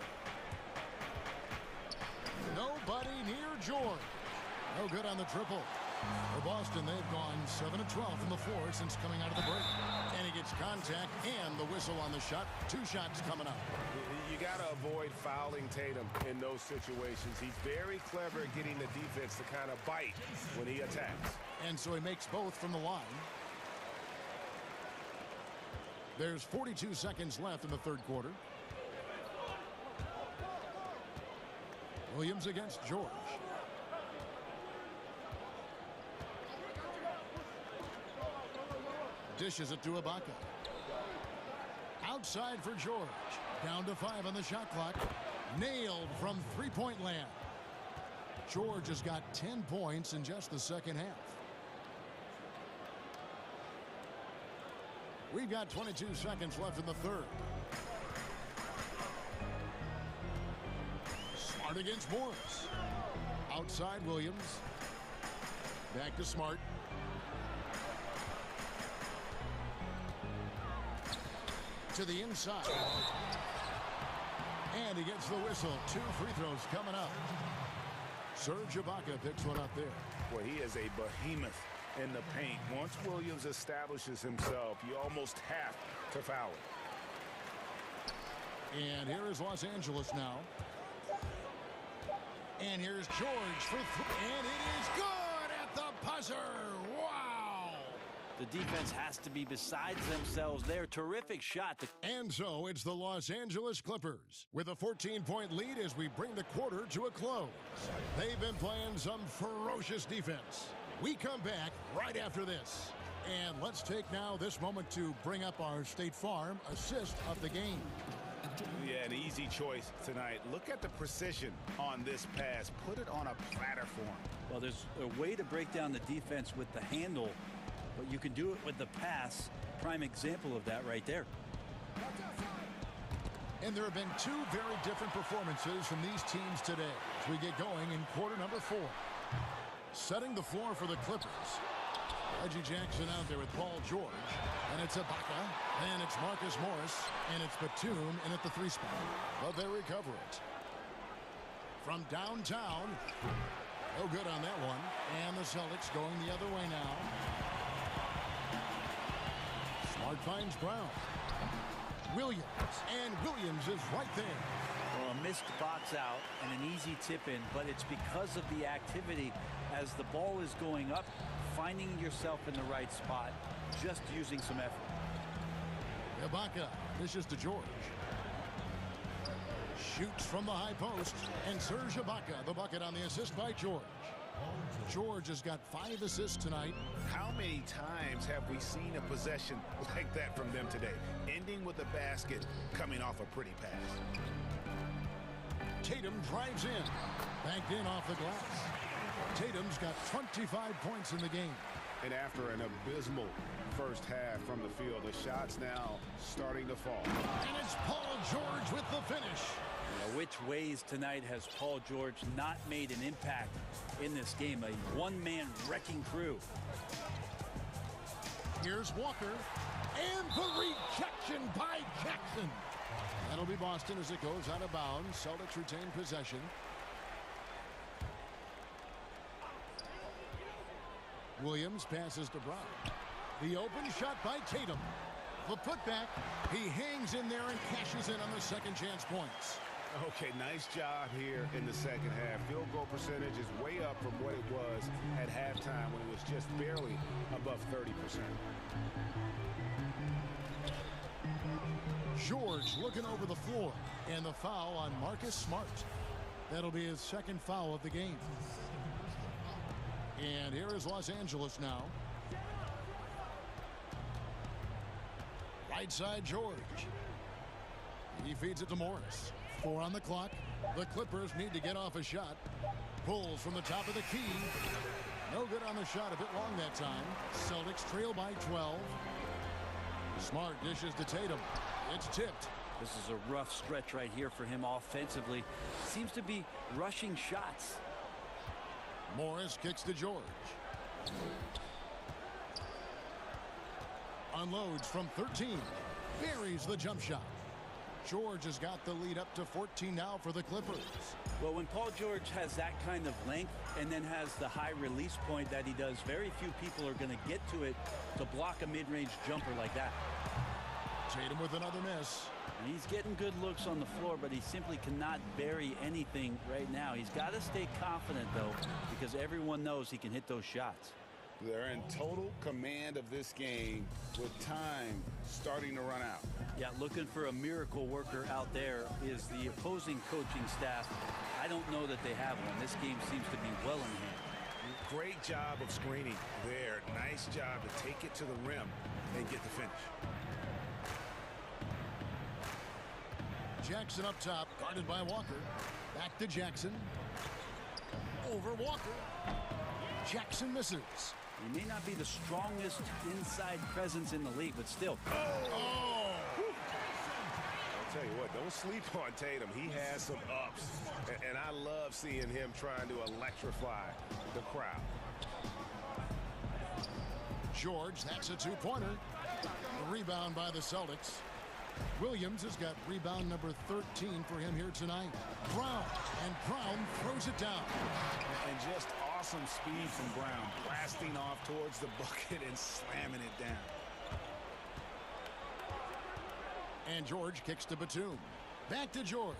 Nobody near George. No good on the triple. For Boston, they've gone 7 of 12 from the floor since coming out of the break. And he gets contact and the whistle on the shot. 2 shots coming up. You got to avoid fouling Tatum in those situations. He's very clever at getting the defense to kind of bite when he attacks. And so he makes both from the line. There's 42 seconds left in the third quarter. Williams against George. Dishes it to Ibaka. Outside for George. Down to 5 on the shot clock. Nailed from three-point land. George has got 10 points in just the second half. We've got 22 seconds left in the third. Smart against Morris. Outside Williams. Back to Smart. To the inside. And he gets the whistle. 2 free throws coming up. Serge Ibaka picks one up there. Well, he is a behemoth in the paint. Once Williams establishes himself, you almost have to foul it. And here is Los Angeles now. And here's George for three. And it is good at the buzzer. Wow! The defense has to be besides themselves. They're terrific shot. And so it's the Los Angeles Clippers with a 14-point lead as we bring the quarter to a close. They've been playing some ferocious defense. We come back right after this. And let's take now this moment to bring up our State Farm assist of the game. Yeah, an easy choice tonight. Look at the precision on this pass. Put it on a platter form. Well, there's a way to break down the defense with the handle, but you can do it with the pass. Prime example of that right there. And there have been 2 very different performances from these teams today as we get going in quarter number 4. Setting the floor for the Clippers. Reggie Jackson out there with Paul George. And it's Ibaka. And it's Marcus Morris. And it's Batum in at the 3 spot. But they recover it. From downtown. No good on that one. And the Celtics going the other way now. Smart finds Brown. Williams. And Williams is right there. Well, a missed box out and an easy tip in, but it's because of the activity as the ball is going up, finding yourself in the right spot, just using some effort. Ibaka dishes to George. Shoots from the high post, and Serge Ibaka, the bucket on the assist by George. George has got 5 assists tonight. How many times have we seen a possession like that from them today? Ending with a basket, coming off a pretty pass. Tatum drives in. Banked in off the glass. Tatum's got 25 points in the game. And after an abysmal first half from the field, the shots now starting to fall. And it's Paul George with the finish. Now, which ways tonight has Paul George not made an impact in this game? A one-man wrecking crew. Here's Walker. And the rejection by Jackson. That'll be Boston as it goes out of bounds. Celtics retain possession. Williams passes to Brown. The open shot by Tatum. The putback. He hangs in there and cashes in on the second chance points. Okay, nice job here in the second half. Field goal percentage is way up from what it was at halftime when it was just barely above 30%. George looking over the floor. And the foul on Marcus Smart. That'll be his second foul of the game. And here is Los Angeles now. Right side George. He feeds it to Morris. 4 on the clock. The Clippers need to get off a shot. Pulls from the top of the key. No good on the shot, a bit long that time. Celtics trail by 12. Smart dishes to Tatum. It's tipped. This is a rough stretch right here for him offensively. Seems to be rushing shots. Morris kicks to George. Unloads from 13. Buries the jump shot. George has got the lead up to 14 now for the Clippers. Well, when Paul George has that kind of length and then has the high release point that he does, very few people are going to get to it to block a mid-range jumper like that. Tatum with another miss. And he's getting good looks on the floor, but he simply cannot bury anything right now. He's got to stay confident, though, because everyone knows he can hit those shots. They're in total command of this game with time starting to run out. Yeah, looking for a miracle worker out there is the opposing coaching staff. I don't know that they have one. This game seems to be well in hand. Great job of screening there. Nice job to take it to the rim and get the finish. Jackson up top, guarded by Walker. Back to Jackson. Over Walker. Jackson misses. He may not be the strongest inside presence in the league, but still. Oh! I'll tell you what, don't sleep on Tatum. He has some ups, and I love seeing him trying to electrify the crowd. George, that's a two-pointer. A rebound by the Celtics. Williams has got rebound number 13 for him here tonight. Brown, and Brown throws it down. And just awesome speed from Brown, blasting off towards the bucket and slamming it down. And George kicks to Batum. Back to George.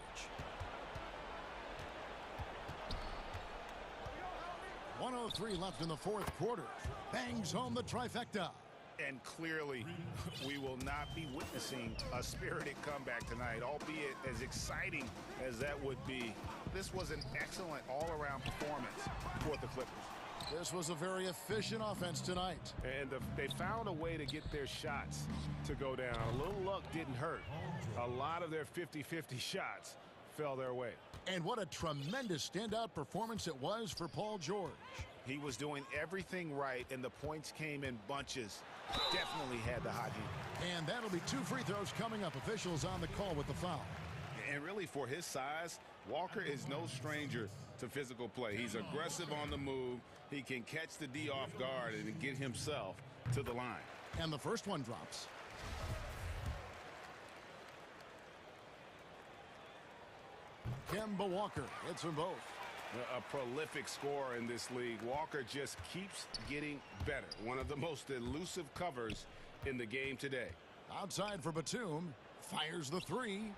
.103 left in the fourth quarter. Bangs home the trifecta. And clearly, we will not be witnessing a spirited comeback tonight, albeit as exciting as that would be. This was an excellent all-around performance for the Clippers. This was a very efficient offense tonight. And they found a way to get their shots to go down. A little luck didn't hurt. A lot of their 50-50 shots fell their way. And what a tremendous standout performance it was for Paul George. He was doing everything right, and the points came in bunches. Definitely had the hot hand. And that'll be 2 free throws coming up. Officials on the call with the foul. And really, for his size, Walker is no stranger to physical play. He's aggressive on the move. He can catch the D off guard and get himself to the line. And the first one drops. Kemba Walker hits them both. A prolific scorer in this league. Walker just keeps getting better. One of the most elusive covers in the game today. Outside for Batum. Fires the three.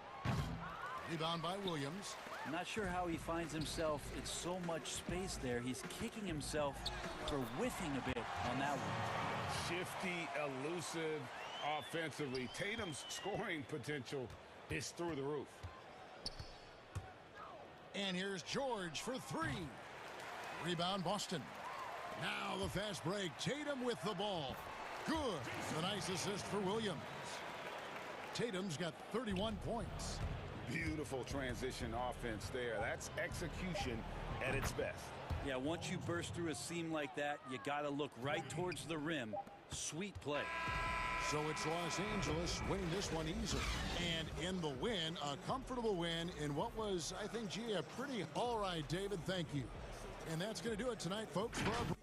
Rebound by Williams. I'm not sure how he finds himself in so much space there. He's kicking himself for whiffing a bit on that one. Shifty, elusive offensively. Tatum's scoring potential is through the roof. And here's George for three. Rebound Boston. Now the fast break. Tatum with the ball. Good. A nice assist for Williams. Tatum's got 31 points. Beautiful transition offense there. That's execution at its best. Yeah, once you burst through a seam like that, you got to look right towards the rim. Sweet play. So it's Los Angeles winning this one easily. And in the win, a comfortable win in what was, I think, gee, a pretty all right, David. Thank you. And that's going to do it tonight, folks, for our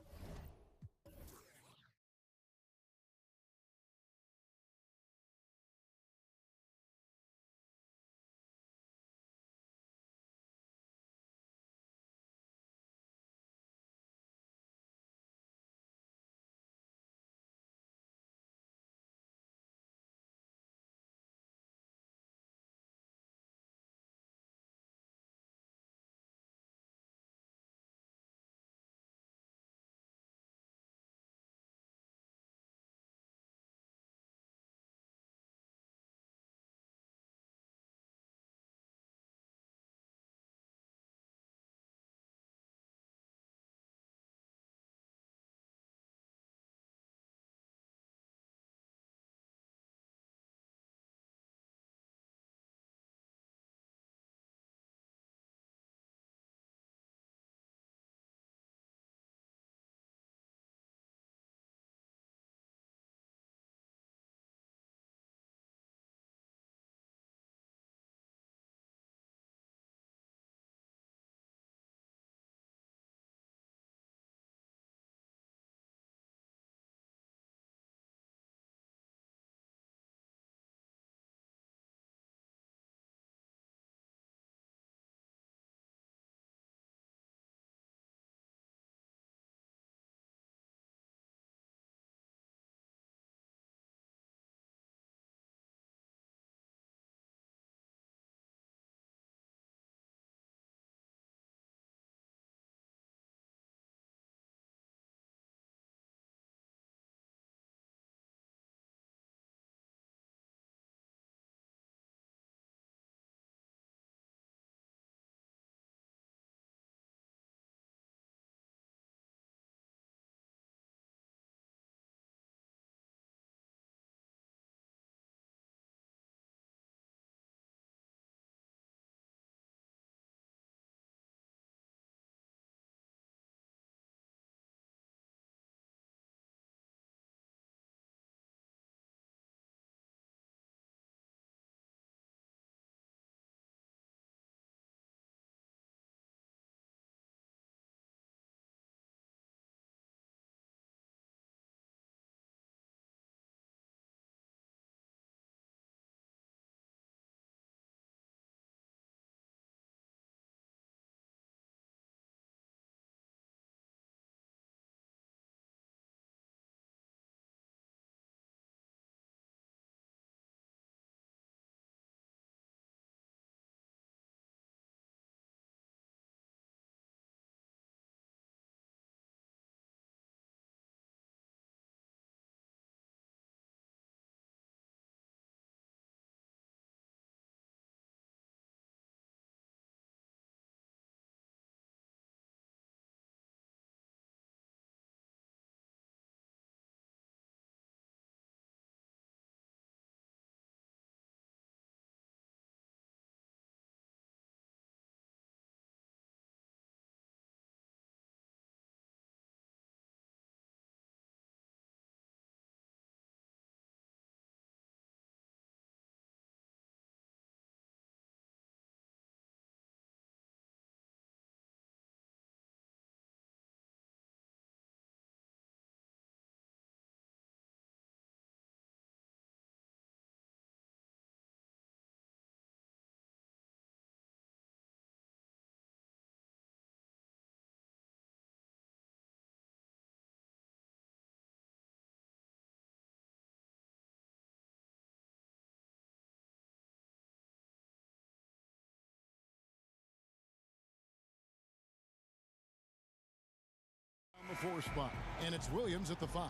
4 spot. And it's Williams at the 5.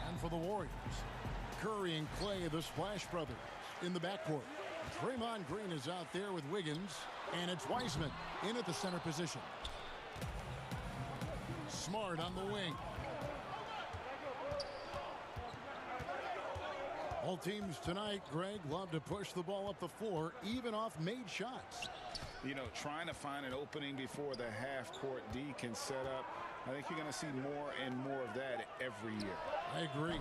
And for the Warriors, Curry and Clay, the Splash Brothers, in the backcourt. Draymond Green is out there with Wiggins. And it's Wiseman in at the center position. Smart on the wing. All teams tonight, Greg, love to push the ball up the floor, even off made shots. You know, trying to find an opening before the half-court D can set up. I think you're going to see more and more of that every year. I agree.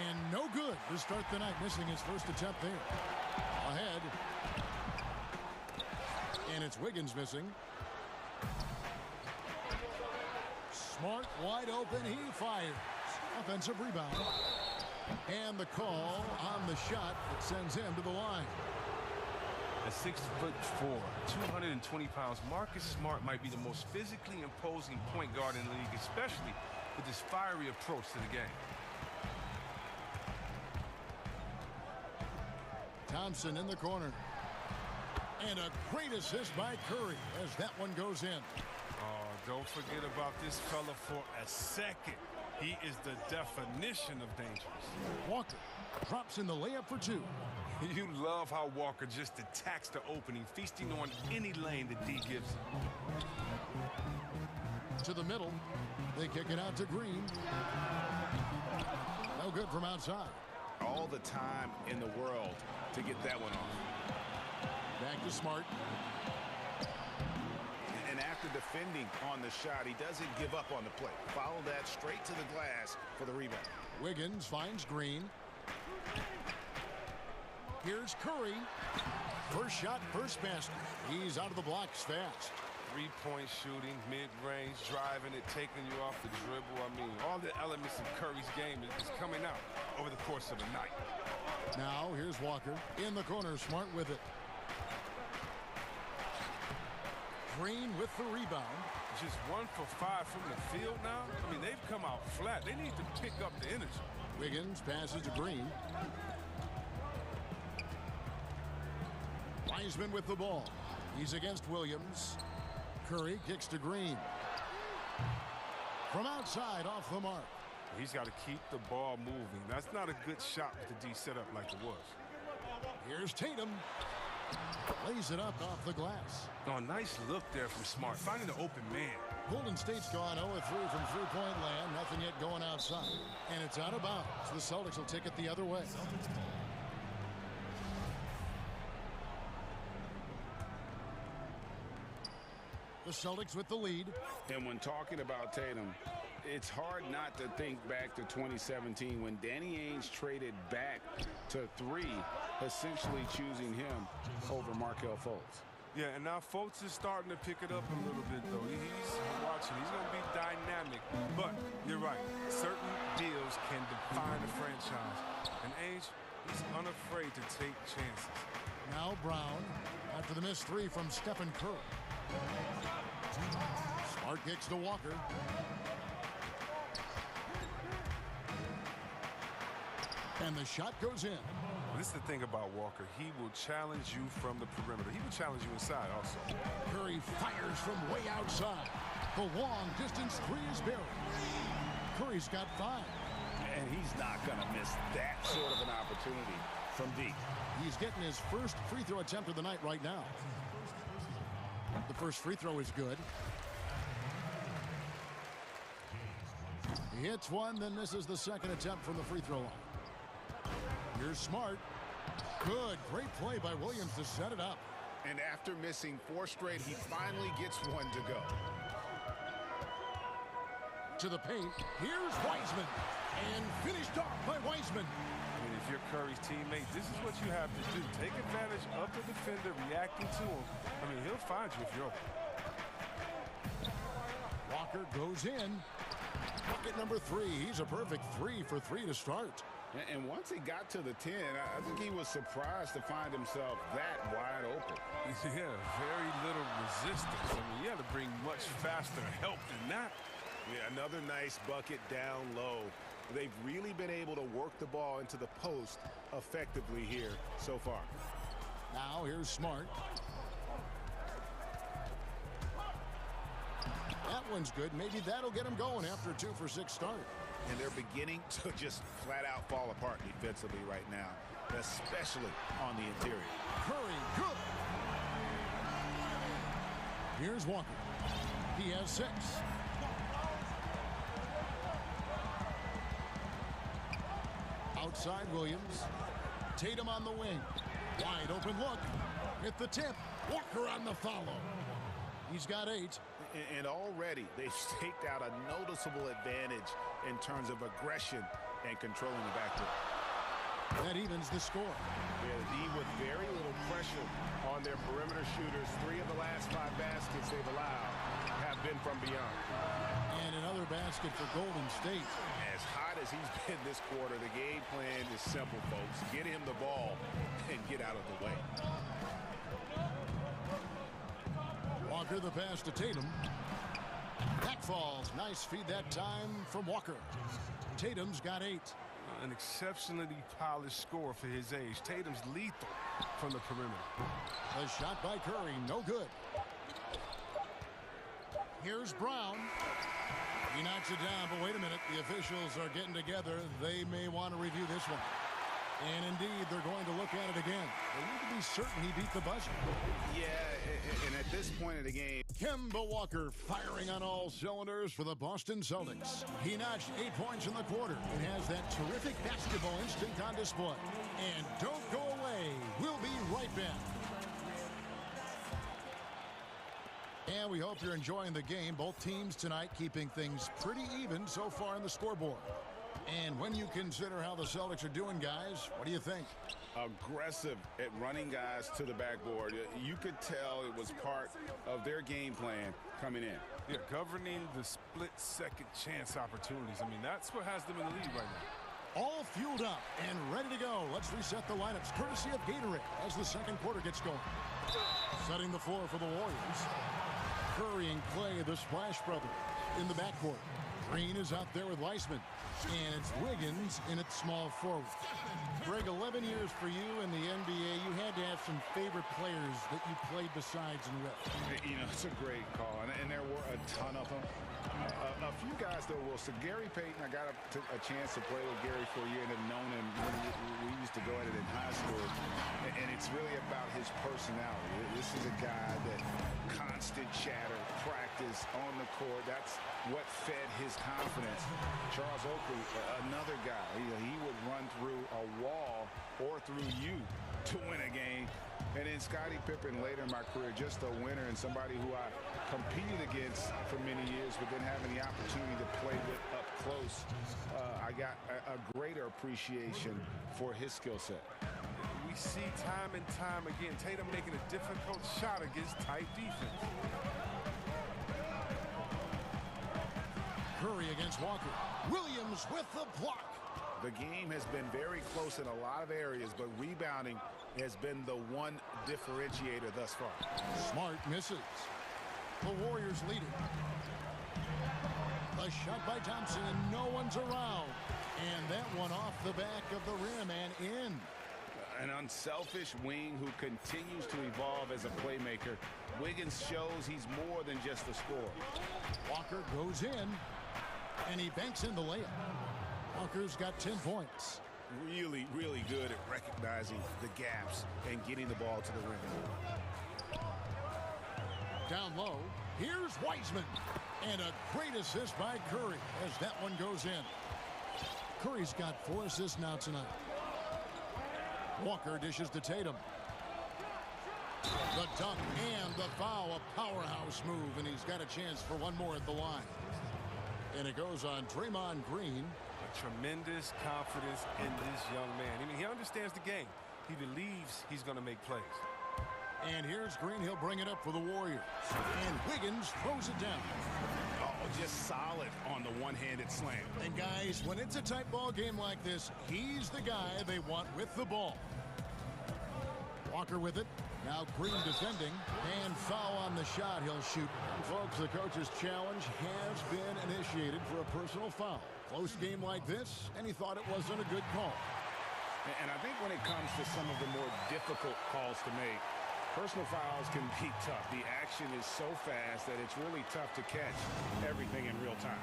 And no good to start the night, missing his first attempt there. Ahead. And it's Wiggins missing. Smart, wide open, he fires. Offensive rebound. And the call on the shot that sends him to the line. At 6'4", 220 pounds, Marcus Smart might be the most physically imposing point guard in the league, especially with his fiery approach to the game. Thompson in the corner. And a great assist by Curry as that one goes in. Oh, don't forget about this fella for a second. He is the definition of dangerous. Walker drops in the layup for 2. You love how Walker just attacks the opening, feasting on any lane that D gives him. To the middle. They kick it out to Green. No good from outside. All the time in the world to get that one off. Back to Smart. And after defending on the shot, he doesn't give up on the play. Follow that straight to the glass for the rebound. Wiggins finds Green. Here's Curry. First shot, first basket. He's out of the blocks fast. Three-point shooting, mid-range, driving it, taking you off the dribble. I mean, all the elements of Curry's game is coming out over the course of the night. Now, here's Walker. In the corner, Smart with it. Green with the rebound. Just 1 for 5 from the field now. I mean, they've come out flat. They need to pick up the energy. Wiggins passes to Green. Wiseman with the ball. He's against Williams. Curry kicks to Green. From outside, off the mark. He's got to keep the ball moving. That's not a good shot with the D set up like it was. Here's Tatum. Lays it up off the glass. Oh, nice look there from Smart, finding the open man. Golden State's gone 0-3 from three-point land. Nothing yet going outside. And it's out of bounds. The Celtics will take it the other way. The Celtics with the lead. And when talking about Tatum, it's hard not to think back to 2017 when Danny Ainge traded back to 3, essentially choosing him over Markelle Fultz. Yeah, and now Fultz is starting to pick it up a little bit, though. He's watching. He's going to be dynamic. But you're right. Certain deals can define a franchise. And Ainge, he's unafraid to take chances. Now Brown after the missed 3 from Stephen Curry. Smart kicks to Walker. And the shot goes in. This is the thing about Walker. He will challenge you from the perimeter. He will challenge you inside also. Curry fires from way outside. The long distance 3 is buried. Curry's got 5. And he's not going to miss that sort of an opportunity from deep. He's getting his first free throw attempt of the night right now. The first free throw is good. He hits one, then misses the second attempt from the free throw line. Here's Smart. Good. Great play by Williams to set it up. And after missing 4 straight, he finally gets 1 to go. To the paint. Here's Wiseman. And finished off by Wiseman. I mean, if you're Curry's teammate, this is what you have to do. Take advantage of the defender reacting to him. I mean, he'll find you if you're open. Walker goes in. Bucket number 3. He's a perfect 3 for 3 to start. And once he got to the 10, I think he was surprised to find himself that wide open. Yeah, very little resistance. I mean, you had to bring much faster help than that. Yeah, another nice bucket down low. They've really been able to work the ball into the post effectively here so far. Now here's Smart. That one's good. Maybe that'll get him going after a 2-for-6 start. And they're beginning to just flat out fall apart defensively right now, especially on the interior. Curry, good. Here's Walker. He has 6. Outside Williams. Tatum on the wing. Wide open look. Hit the tip. Walker on the follow. He's got 8. And already they've staked out a noticeable advantage in terms of aggression and controlling the backcourt. That evens the score. Yeah, the D with very little pressure on their perimeter shooters. 3 of the last 5 baskets they've allowed have been from beyond. And another basket for Golden State. As hot as he's been this quarter, the game plan is simple, folks. Get him the ball and get out of the way. Walker the pass to Tatum. That falls. Nice feed that time from Walker. Tatum's got 8. An exceptionally polished score for his age. Tatum's lethal from the perimeter. A shot by Curry, no good. Here's Brown. He knocks it down, but wait a minute. The officials are getting together. They may want to review this one. And indeed, they're going to look at it again. They need to be certain he beat the buzzer. Yeah, and at this point of the game, Kemba Walker firing on all cylinders for the Boston Celtics. He notched 8 points in the quarter and has that terrific basketball instinct on display. And don't go away. We'll be right back. And we hope you're enjoying the game. Both teams tonight keeping things pretty even so far in the scoreboard. And when you consider how the Celtics are doing, guys, what do you think? aggressive at running guys to the backboard. You could tell it was part of their game plan coming in. Yeah, governing the split-second chance opportunities. I mean, that's what has them in the lead right now. All fueled up and ready to go. Let's reset the lineups courtesy of Gatorade as the second quarter gets going. Setting the floor for the Warriors. Curry and Clay, the Splash Brothers, in the backcourt. Green is out there with Weissman. And it's Wiggins in its small forward. Greg, 11 years for you in the NBA. You had to have some favorite players that you played besides and with. You know, it's a great call, and there were a ton of them. A few guys, though, Wilson. Gary Payton, I got a chance to play with Gary for a year and have known him. We used to go at it in high school, and it's really about his personality. This is a guy that constant chatter, practice on the court. That's what fed his confidence. Charles Oakley, another guy. He would run through a wall or through you to win a game. And then Scottie Pippen later in my career, just a winner and somebody who I competed against for many years, but then having the opportunity to play with up close, I got a greater appreciation for his skill set. We see time and time again, Tatum making a difficult shot against tight defense. Curry against Walker. Williams with the block. The game has been very close in a lot of areas, but rebounding has been the one differentiator thus far. Smart misses. The Warriors lead it. A shot by Thompson, and no one's around. And that one off the back of the rim and in. An unselfish wing who continues to evolve as a playmaker. Wiggins shows he's more than just a scorer. Walker goes in, and he banks in the layup. Walker's got 10 points. Really, really good at recognizing the gaps and getting the ball to the rim. Down low, here's Weissman. And a great assist by Curry as that one goes in. Curry's got 4 assists now tonight. Walker dishes to Tatum. The dunk and the foul, a powerhouse move, and he's got a chance for one more at the line. And it goes on Draymond Green. Tremendous confidence in this young man. I mean, he understands the game. He believes he's going to make plays. And here's Green. He'll bring it up for the Warriors. And Wiggins throws it down. Oh, just solid on the one-handed slam. And guys, when it's a tight ball game like this, he's the guy they want with the ball. Walker with it. Now Green defending, and foul on the shot. He'll shoot. And folks, the coach's challenge has been initiated for a personal foul. Close game like this, and he thought it wasn't a good call. And I think when it comes to some of the more difficult calls to make, Personal fouls can be tough. The action is so fast that it's really tough to catch everything in real time.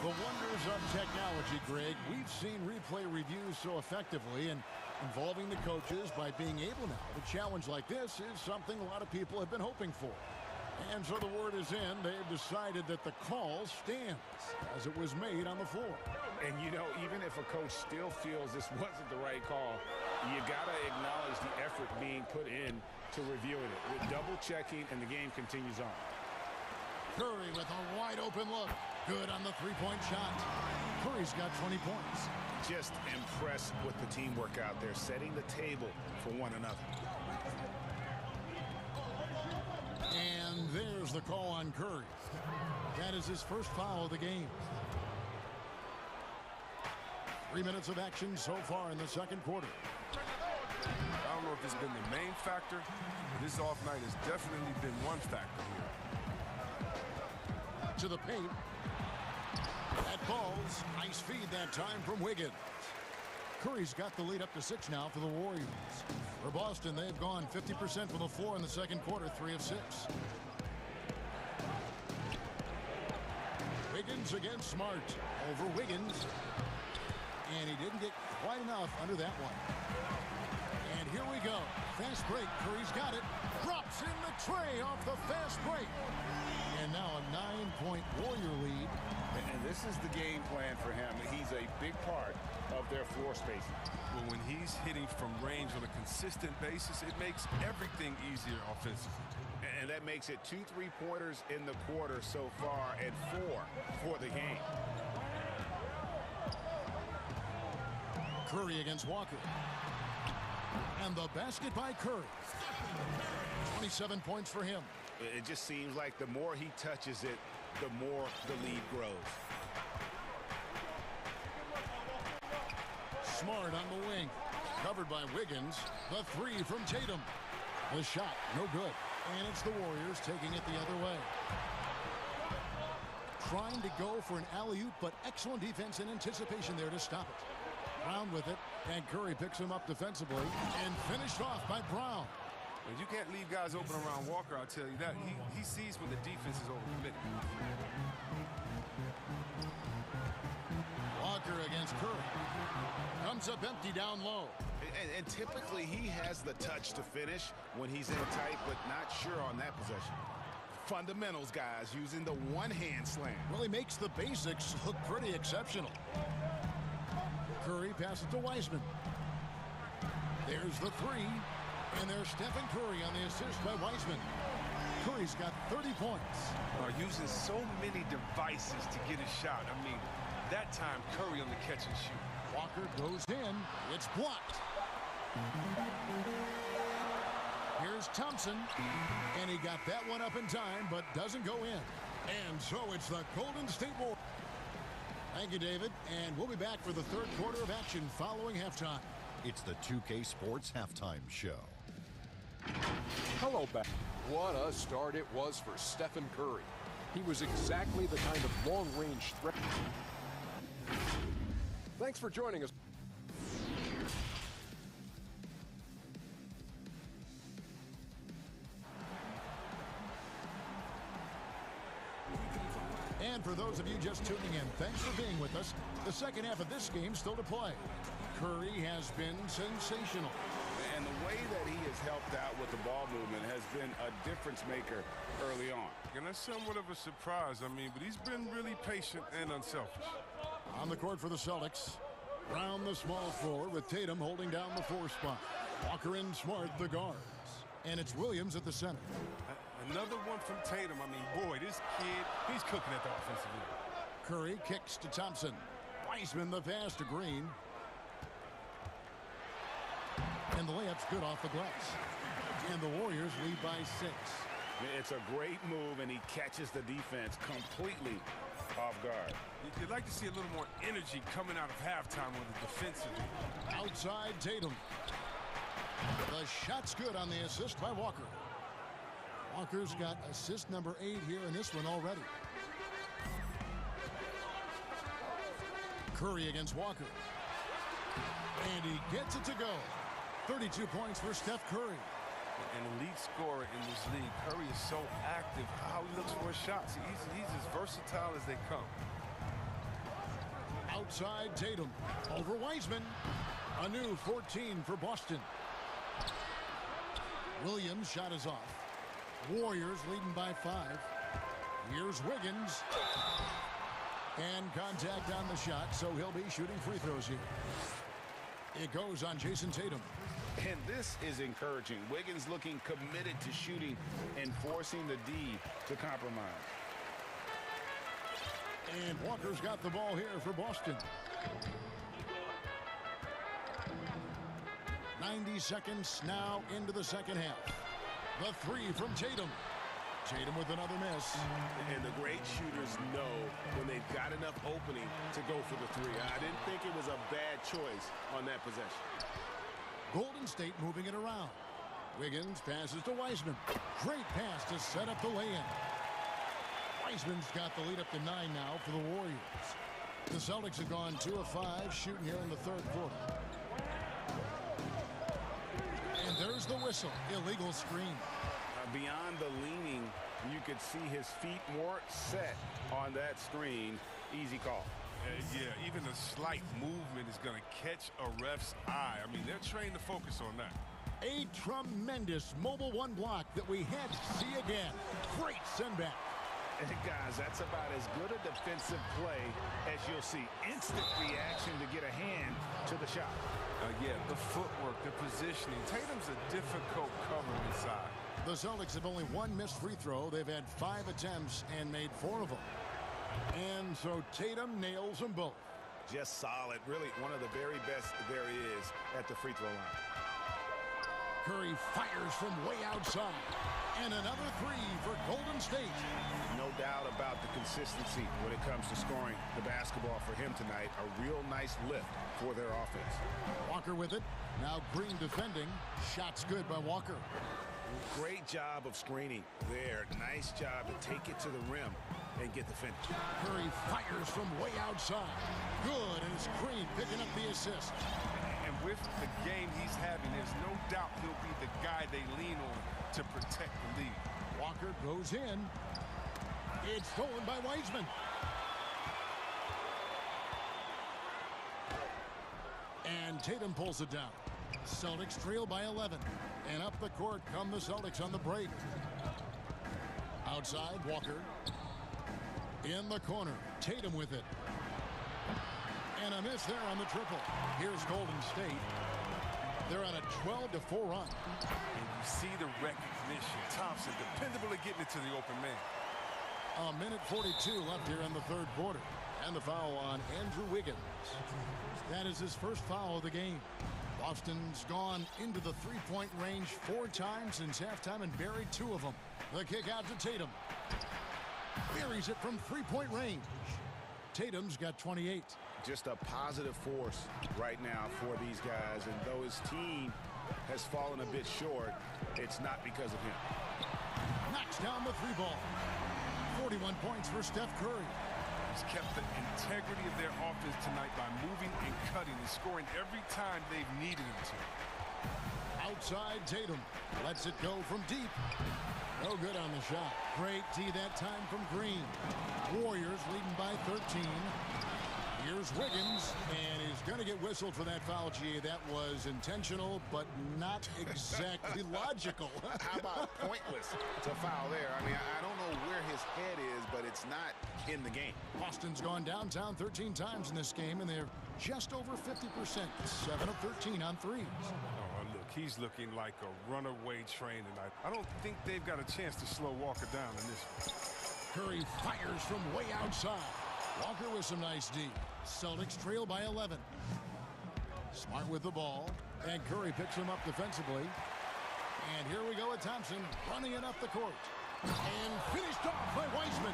The wonders of technology, Greg. We've seen replay reviews so effectively, and involving the coaches by being able now to challenge like this is something a lot of people have been hoping for. And so the word is in. They've decided that the call stands as it was made on the floor. And, you know, even if a coach still feels this wasn't the right call, you got to acknowledge the effort being put in to reviewing it with double checking, and the game continues on. Curry with a wide open look. Good on the three-point shot. Curry's got 20 points. Just impressed with the teamwork out there, setting the table for one another. And there's the call on Curry. That is his first foul of the game. 3 minutes of action so far in the second quarter. I don't know if it's been the main factor, but this off night has definitely been one factor here. To the paint. That falls. Nice feed that time from Wiggins. Curry's got the lead up to 6 now for the Warriors. For Boston, they've gone 50% from the floor in the second quarter, 3 of 6. Wiggins against Smart. Over Wiggins. And he didn't get quite enough under that one. And here we go. Fast break. Curry's got it. Drops in the tray off the fast break. And now a 9-point Warrior lead. And this is the game plan for him. He's a big part of their floor spacing. Well, when he's hitting from range on a consistent basis, it makes everything easier offensively. And that makes it 2 3-pointers in the quarter so far and 4 for the game. Curry against Walker. And the basket by Curry. 27 points for him. It just seems like the more he touches it, the more the lead grows. Smart on the wing. Covered by Wiggins. The 3 from Tatum. The shot, no good. And it's the Warriors taking it the other way. Trying to go for an alley-oop, but excellent defense and anticipation there to stop it. Brown with it, and Curry picks him up defensively and finished off by Brown. And you can't leave guys open around Walker, I'll tell you that. He sees when the defense is overcommitted. Walker against Curry. Comes up empty down low. And typically he has the touch to finish when he's in tight, but not sure on that possession. Fundamentals, guys, using the one-hand slam. Well, he makes the basics look pretty exceptional. Curry passes to Wiseman. There's the 3. And there's Stephen Curry on the assist by Wiseman. Curry's got 30 points. Using so many devices to get a shot. I mean, that time Curry on the catch and shoot. Walker goes in. It's blocked. Here's Thompson. And he got that one up in time, but doesn't go in. And so it's the Golden State Warriors. Thank you, David. And we'll be back for the third quarter of action following halftime. It's the 2K Sports Halftime Show. Hello back. What a start it was for Stephen Curry. He was exactly the kind of long-range threat. Thanks for joining us. And for those of you just tuning in, thanks for being with us. The second half of this game still to play. Curry has been sensational. And the way that he has helped out with the ball movement has been a difference maker early on. And that's somewhat of a surprise, but he's been really patient and unselfish. On the court for the Celtics. Round the small forward with Tatum holding down the 4 spot. Walker and Smart the guards. And it's Williams at the center. Another one from Tatum. Boy, this kid, he's cooking at the offensive end. Curry kicks to Thompson. Wiseman the pass to Green. And the layup's good off the glass. And the Warriors lead by 6. It's a great move, and he catches the defense completely off guard. You'd like to see a little more energy coming out of halftime on the defensive end. Outside Tatum. The shot's good on the assist by Walker. Walker's got assist number 8 here in this one already. Curry against Walker. And he gets it to go. 32 points for Steph Curry. an elite scorer in this league. Curry is so active. How he looks for his shots. He's as versatile as they come. Outside Tatum. Over Wiseman. A new 14 for Boston. Williams' shot is off. Warriors leading by 5. Here's Wiggins. And contact on the shot, so he'll be shooting free throws here. It goes on Jason Tatum. And this is encouraging. Wiggins looking committed to shooting and forcing the D to compromise. And Walker's got the ball here for Boston. 90 seconds now into the second half. The three from Tatum. Tatum with another miss. And the great shooters know when they've got enough opening to go for the three. I didn't think it was a bad choice on that possession. Golden State moving it around. Wiggins passes to Wiseman. Great pass to set up the lay-in. Wiseman's got the lead up to 9 now for the Warriors. The Celtics have gone 2 of 5 shooting here in the third quarter. And there's the whistle. Illegal screen. Beyond the leaning, you could see his feet weren't set on that screen. Easy call. Yeah, even a slight movement is going to catch a ref's eye. I mean, they're trained to focus on that. A tremendous mobile one block that we had to see again. Great send back. And guys, that's about as good a defensive play as you'll see. Instant reaction to get a hand to the shot. Yeah, the footwork, the positioning. Tatum's a difficult cover inside. The Celtics have only one missed free throw. They've had 5 attempts and made 4 of them. And so Tatum nails them both. Just solid. Really one of the very best there is at the free throw line. Curry fires from way outside. And another 3 for Golden State. No doubt about the consistency when it comes to scoring the basketball for him tonight. A real nice lift for their offense. Walker with it. Now Green defending. Shot's good by Walker. Great job of screening there. Nice job to take it to the rim and get the finish. Curry fires from way outside. Good, and it's Green picking up the assist. And with the game he's having, there's no doubt he'll be the guy they lean on to protect the lead. Walker goes in. It's stolen by Wiseman. And Tatum pulls it down. Celtics trail by 11. And up the court come the Celtics on the break. Outside, Walker. In the corner, Tatum with it. And a miss there on the triple. Here's Golden State. They're on a 12-4 run. And you see the recognition. Thompson dependable at getting it to the open man. A minute 42 left here in the third quarter. And the foul on Andrew Wiggins. That is his first foul of the game. Boston's gone into the three-point range 4 times since halftime and buried 2 of them. The kick out to Tatum. Buries it from three-point range. Tatum's got 28. Just a positive force right now for these guys. And though his team has fallen a bit short, it's not because of him. Knocks down the 3 ball. 41 points for Steph Curry. He's kept the integrity of their offense tonight by moving and cutting and scoring every time they've needed him to. Outside Tatum. Lets it go from deep. No good on the shot. Great D that time from Green. Warriors leading by 13. Here's Wiggins, and he's going to get whistled for that foul, G. That was intentional, but not exactly logical. How about pointless to foul there? I mean, I don't know where his head is, but it's not in the game. Boston's gone downtown 13 times in this game, and they're just over 50%. 7 of 13 on threes. Oh, look, he's looking like a runaway train tonight. I don't think they've got a chance to slow Walker down in this one. Curry fires from way outside. Walker with some nice D. Celtics trail by 11. Smart with the ball. And Curry picks him up defensively. And here we go with Thompson running it up the court. And finished off by Wiseman.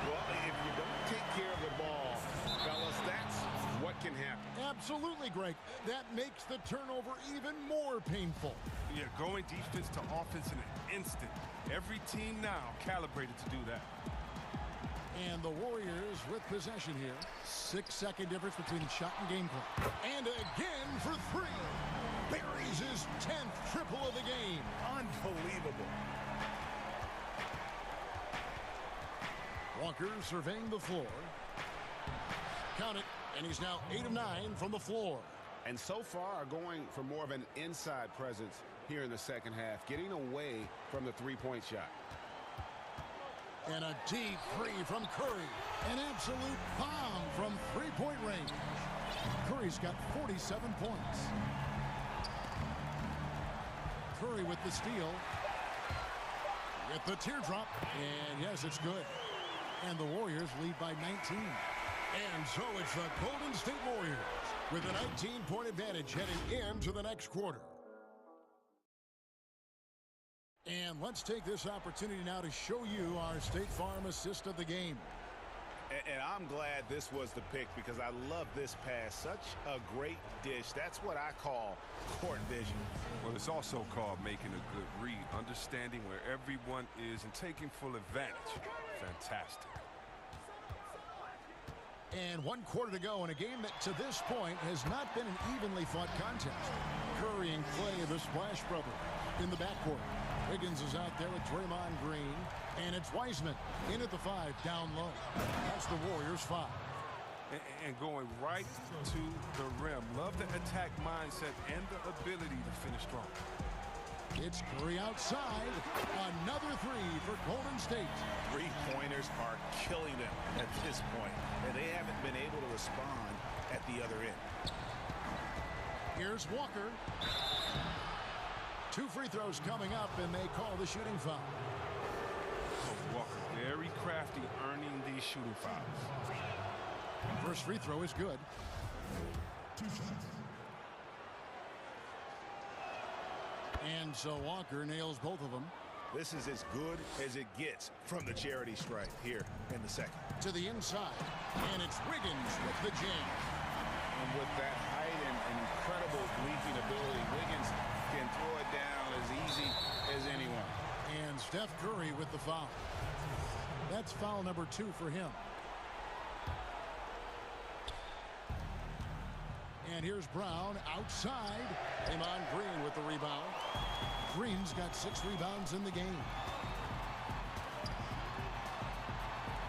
Well, if you don't take care of the ball, fellas, that's what can happen. Absolutely, Greg. That makes the turnover even more painful. Yeah, going defense to offense in an instant. Every team now calibrated to do that. And the Warriors with possession here. 6-second difference between shot and game clock. And again for 3. Buries his 10th triple of the game. unbelievable. Walker surveying the floor. Count it, and he's now 8 of 9 from the floor. And so far going for more of an inside presence here in the second half, getting away from the three-point shot. And a deep three from Curry. An absolute bomb from three-point range. Curry's got 47 points. Curry with the steal. With the teardrop. And yes, it's good. And the Warriors lead by 19. And so it's the Golden State Warriors with a 19-point advantage heading into the next quarter. And let's take this opportunity now to show you our State Farm assist of the game. And I'm glad this was the pick because I love this pass. Such a great dish. That's what I call court vision. Well, it's also called making a good read, understanding where everyone is and taking full advantage. Fantastic. And 1 quarter to go in a game that to this point has not been an evenly fought contest. Curry and Clay, the Splash Brothers, in the backcourt. Wiggins is out there with Draymond Green. And it's Wiseman in at the 5, down low. That's the Warriors' 5. And going right to the rim. Love the attack mindset and the ability to finish strong. It's Curry outside. Another 3 for Golden State. Three-pointers are killing them at this point. And they haven't been able to respond at the other end. Here's Walker. 2 free throws coming up, and they call the shooting foul. So Walker, very crafty, earning these shooting fouls. First free throw is good. 2 shots. And so Walker nails both of them. This is as good as it gets from the charity stripe here in the second. To the inside, and it's Wiggins with the jam. And with that height and incredible leaping ability, Wiggins can throw it down as easy as anyone. And Steph Curry with the foul. That's foul number 2 for him. And here's Brown outside. Draymond Green with the rebound. Green's got 6 rebounds in the game.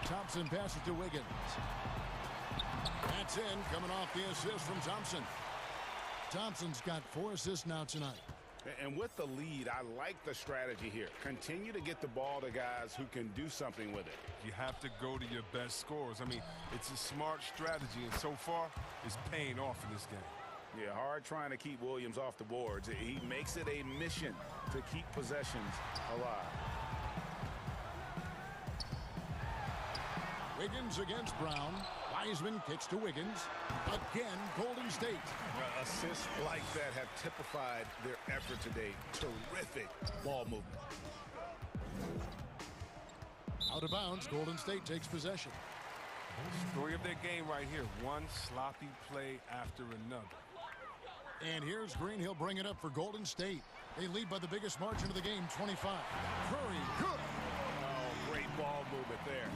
Thompson passes to Wiggins. That's in, coming off the assist from Thompson. Thompson's got 4 assists now tonight. And with the lead, I like the strategy here. Continue to get the ball to guys who can do something with it. You have to go to your best scorers. I mean, it's a smart strategy, and so far, it's paying off in this game. Yeah, hard trying to keep Williams off the boards. He makes it a mission to keep possessions alive. Wiggins against Brown. Wiseman kicks to Wiggins. Again, Golden State. Assists like that have typified their effort today. Terrific ball movement. Out of bounds, Golden State takes possession. Story of their game right here. One sloppy play after another. And here's Green. He'll bring it up for Golden State. They lead by the biggest margin of the game, 25. Curry, good. Oh, great ball movement there.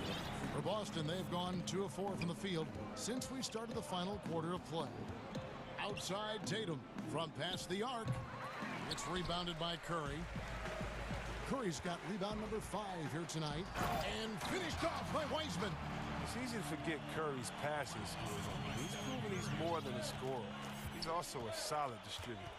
For Boston, they've gone 2 of 4 from the field since we started the final quarter of play. Outside Tatum from past the arc. It's rebounded by Curry. Curry's got rebound number 5 here tonight. And finished off by Wiseman. It's easy to forget Curry's passing skills. He's proven he's more than a scorer. He's also a solid distributor.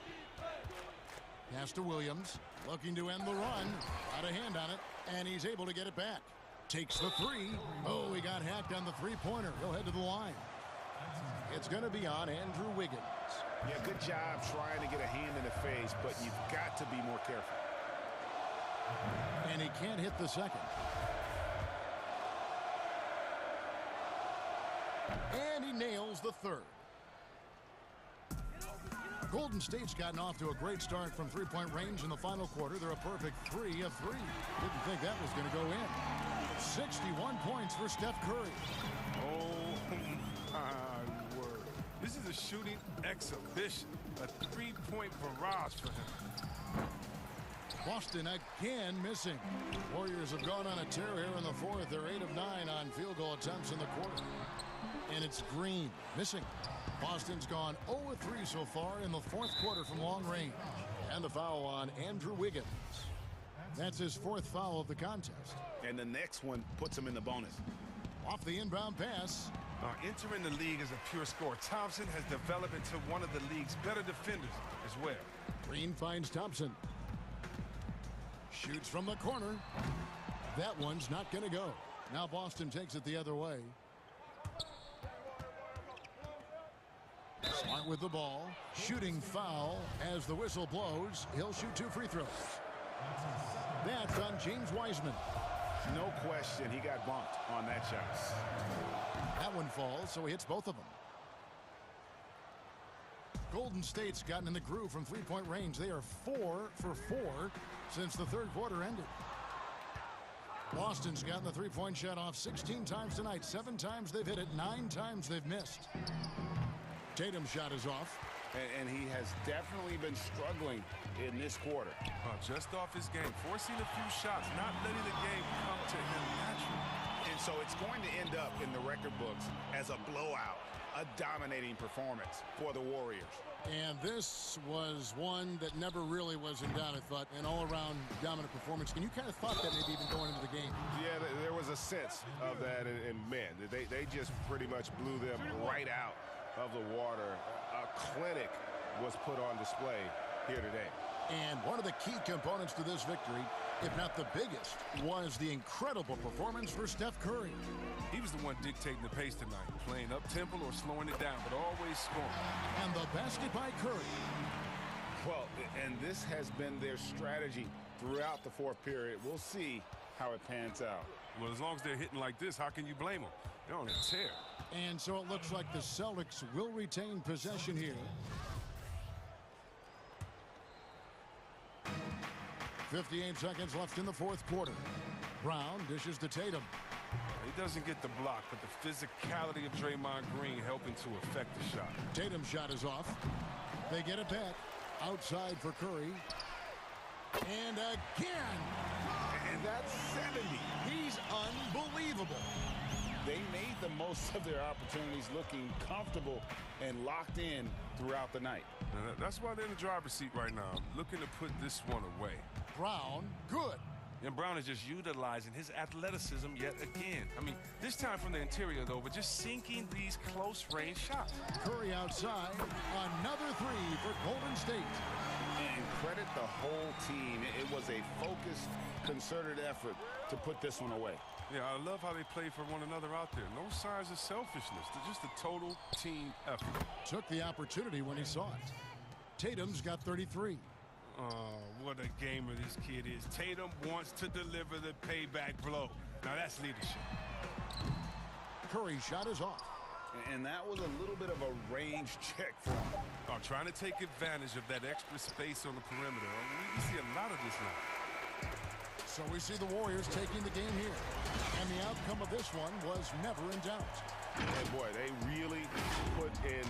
Pass to Williams, looking to end the run. Got a hand on it, and he's able to get it back. Takes the 3. Oh, he got hacked on the three-pointer. He'll head to the line. It's going to be on Andrew Wiggins. Yeah, good job trying to get a hand in the face, but you've got to be more careful. And he can't hit the second. And he nails the 3rd. Golden State's gotten off to a great start from three-point range in the final quarter. They're a perfect 3 of 3. Didn't think that was going to go in. 61 points for Steph Curry. Oh, my word. This is a shooting exhibition. A 3-point barrage for him. Boston again missing. Warriors have gone on a tear here in the 4th. They're 8 of 9 on field goal attempts in the quarter. And it's Green missing. Boston's gone 0 of 3 so far in the 4th quarter from long range. And the foul on Andrew Wiggins. That's his 4th foul of the contest. And the next one puts him in the bonus. Off the inbound pass. Entering the league as a pure scorer, Thompson has developed into one of the league's better defenders as well. Green finds Thompson. Shoots from the corner. That one's not going to go. Now Boston takes it the other way. Smart with the ball. Shooting foul as the whistle blows. He'll shoot 2 free throws. That's on James Wiseman. No question he got bumped on that shot. That one falls, so he hits both of them. Golden State's gotten in the groove from three-point range. They are 4 for 4 since the third quarter ended. Boston's gotten the three-point shot off 16 times tonight. 7 times they've hit it, 9 times they've missed. Tatum's shot is off. And he has definitely been struggling in this quarter. Just off his game, forcing a few shots, not letting the game come to him naturally. And so it's going to end up in the record books as a blowout, a dominating performance for the Warriors. And this was one that never really was in doubt, I thought, an all-around dominant performance. And you kind of thought that maybe even going into the game. Yeah, there was a sense of that, and man, they just pretty much blew them right out of the water. A clinic was put on display here today. And one of the key components to this victory, if not the biggest, was the incredible performance for Steph Curry. He was the one dictating the pace tonight, playing up-tempo or slowing it down, but always scoring. And the basket by Curry. Well, and this has been their strategy throughout the fourth period. We'll see how it pans out. Well, as long as they're hitting like this, how can you blame them? They're on a tear. And so it looks like the Celtics will retain possession here. 58 seconds left in the fourth quarter. Brown dishes to Tatum. He doesn't get the block, but the physicality of Draymond Green helping to affect the shot. Tatum's shot is off. They get it back. Outside for Curry. And again. And that's 70. He's unbelievable. They made the most of their opportunities, looking comfortable and locked in throughout the night. That's why they're in the driver's seat right now, looking to put this one away. Brown, good. And Brown is just utilizing his athleticism yet again. I mean, this time from the interior, though, but just sinking these close-range shots. Curry outside. Another 3 for Golden State. And credit the whole team. It was a focused, concerted effort to put this one away. Yeah, I love how they play for one another out there. No signs of selfishness. They're just a total team effort. Took the opportunity when he saw it. Tatum's got 33. Oh, what a gamer this kid is. Tatum wants to deliver the payback blow. Now that's leadership. Curry's shot is off. And that was a little bit of a range check for him. Trying to take advantage of that extra space on the perimeter. I mean, we see a lot of this now. So we see the Warriors taking the game here. And the outcome of this one was never in doubt. And boy, they really put in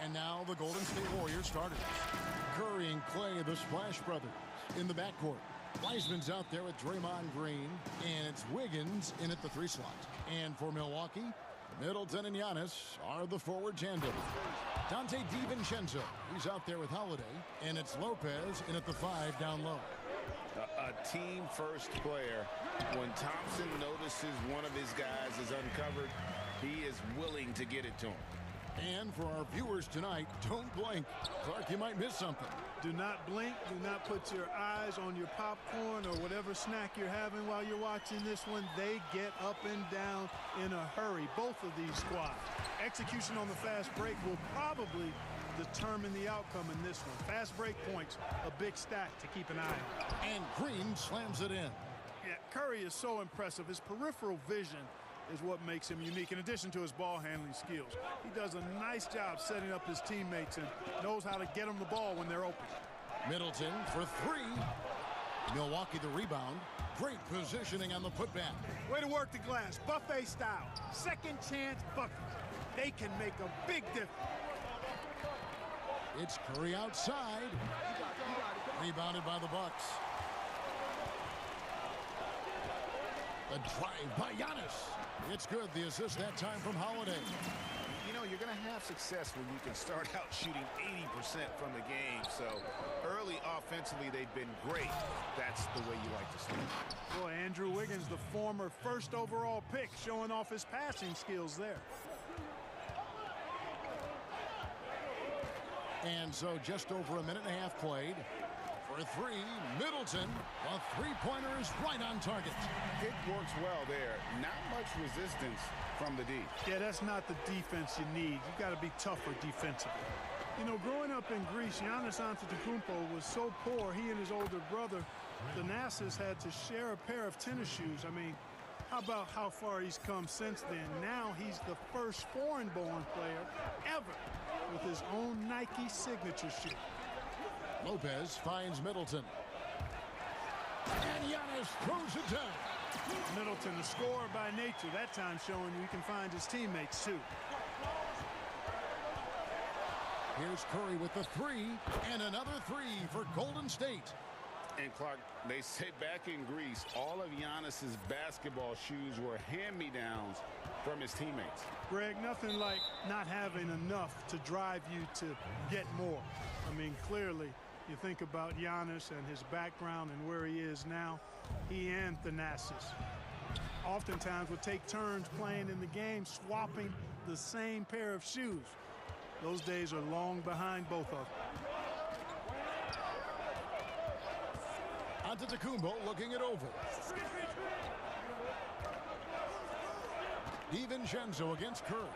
And now the Golden State Warriors starters. Curry and Clay, the Splash Brothers, in the backcourt. Wiseman's out there with Draymond Green, and it's Wiggins in at the 3 slot. And for Milwaukee, Middleton and Giannis are the forward tandem. Dante DiVincenzo, he's out there with Holiday, and it's Lopez in at the 5 down low. A team-first player. When Thompson notices one of his guys is uncovered, he is willing to get it to him. And for our viewers tonight, don't blink. Clark, you might miss something. Do not blink. Do not put your eyes on your popcorn or whatever snack you're having while you're watching this one. They get up and down in a hurry, both of these squads. Execution on the fast break will probably determine the outcome in this one. Fast break points, a big stack to keep an eye on. And Green slams it in. Yeah, Curry is so impressive. His peripheral vision is what makes him unique, in addition to his ball handling skills. He does a nice job setting up his teammates and knows how to get them the ball when they're open. Middleton for 3. Milwaukee the rebound. Great positioning on the putback. Way to work the glass, buffet style. Second chance buckets. They can make a big difference. It's Curry outside. Rebounded by the Bucks. The drive by Giannis. It's good. The assist that time from Holiday. You know, you're going to have success when you can start out shooting 80% from the game. So early offensively, they've been great. That's the way you like to start. Boy, Andrew Wiggins, the former first overall pick, showing off his passing skills there. And so just over a minute and a half played. For 3, Middleton. A three-pointer is right on target. It works well there. Not much resistance from the D. Yeah, that's not the defense you need. You got to be tougher defensively. You know, growing up in Greece, Giannis Antetokounmpo was so poor, he and his older brother, Thanasis, had to share a pair of tennis shoes. I mean, how about how far he's come since then? Now he's the first foreign-born player ever with his own Nike signature shoe. Lopez finds Middleton. And Giannis throws it down. Middleton, a scorer by nature, that time showing you can find his teammates too. Here's Curry with the 3, and another 3 for Golden State. And Clark, they say back in Greece, all of Giannis's basketball shoes were hand-me-downs from his teammates. Greg, nothing like not having enough to drive you to get more. I mean, clearly, you think about Giannis and his background and where he is now, he and Thanasis oftentimes would take turns playing in the game, swapping the same pair of shoes. Those days are long behind both of them. Antetokounmpo looking it over. DiVincenzo against Curry.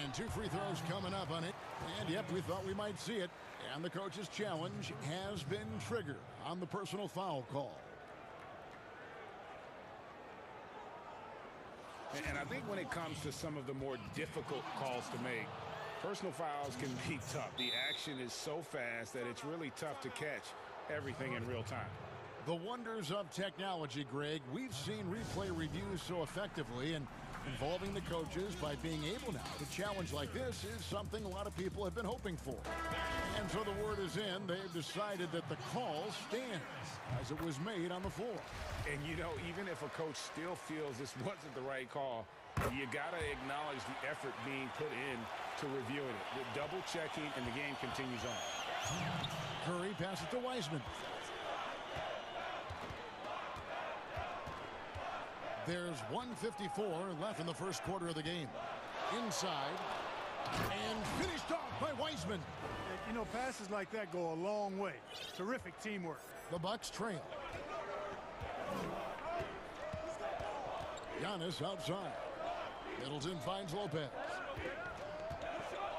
And 2 free throws coming up on it. And yep, we thought we might see it. And the coach's challenge has been triggered on the personal foul call. And I think when it comes to some of the more difficult calls to make, personal fouls can be tough. The action is so fast that it's really tough to catch everything in real time. The wonders of technology, Greg. We've seen replay reviews so effectively, and involving the coaches by being able now to challenge like this is something a lot of people have been hoping for. And so the word is in. They've decided that the call stands as it was made on the floor. And, you know, even if a coach still feels this wasn't the right call, you got to acknowledge the effort being put in to reviewing it. The double checking, and the game continues on. Curry passes to Wiseman. There's 1:54 left in the first quarter of the game. Inside, and finished off by Wiseman. You know, passes like that go a long way. Terrific teamwork. The Bucks trail. Giannis outside. Middleton finds Lopez.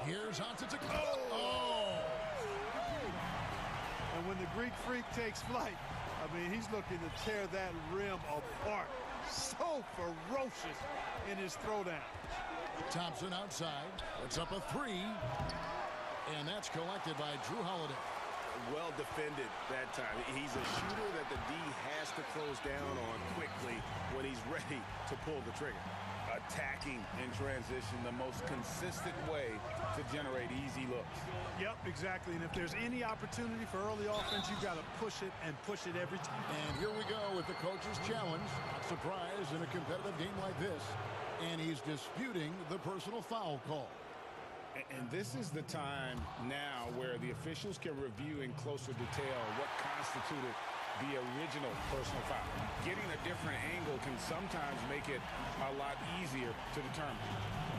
Here's Antetokounmpo. Oh! And when the Greek freak takes flight, I mean, he's looking to tear that rim apart. So ferocious in his throwdown. Thompson outside. Puts up a 3. And that's collected by Drew Holiday. Well defended that time. He's a shooter that the D has to close down on quickly when he's ready to pull the trigger. A attacking in transition, the most consistent way to generate easy looks. Yep, exactly. And if there's any opportunity for early offense, you've got to push it and push it every time. And here we go with the coach's challenge. Not surprised in a competitive game like this. And he's disputing the personal foul call. And this is the time now where the officials can review in closer detail what constituted the original personal foul. Getting a different angle can sometimes make it a lot easier to determine.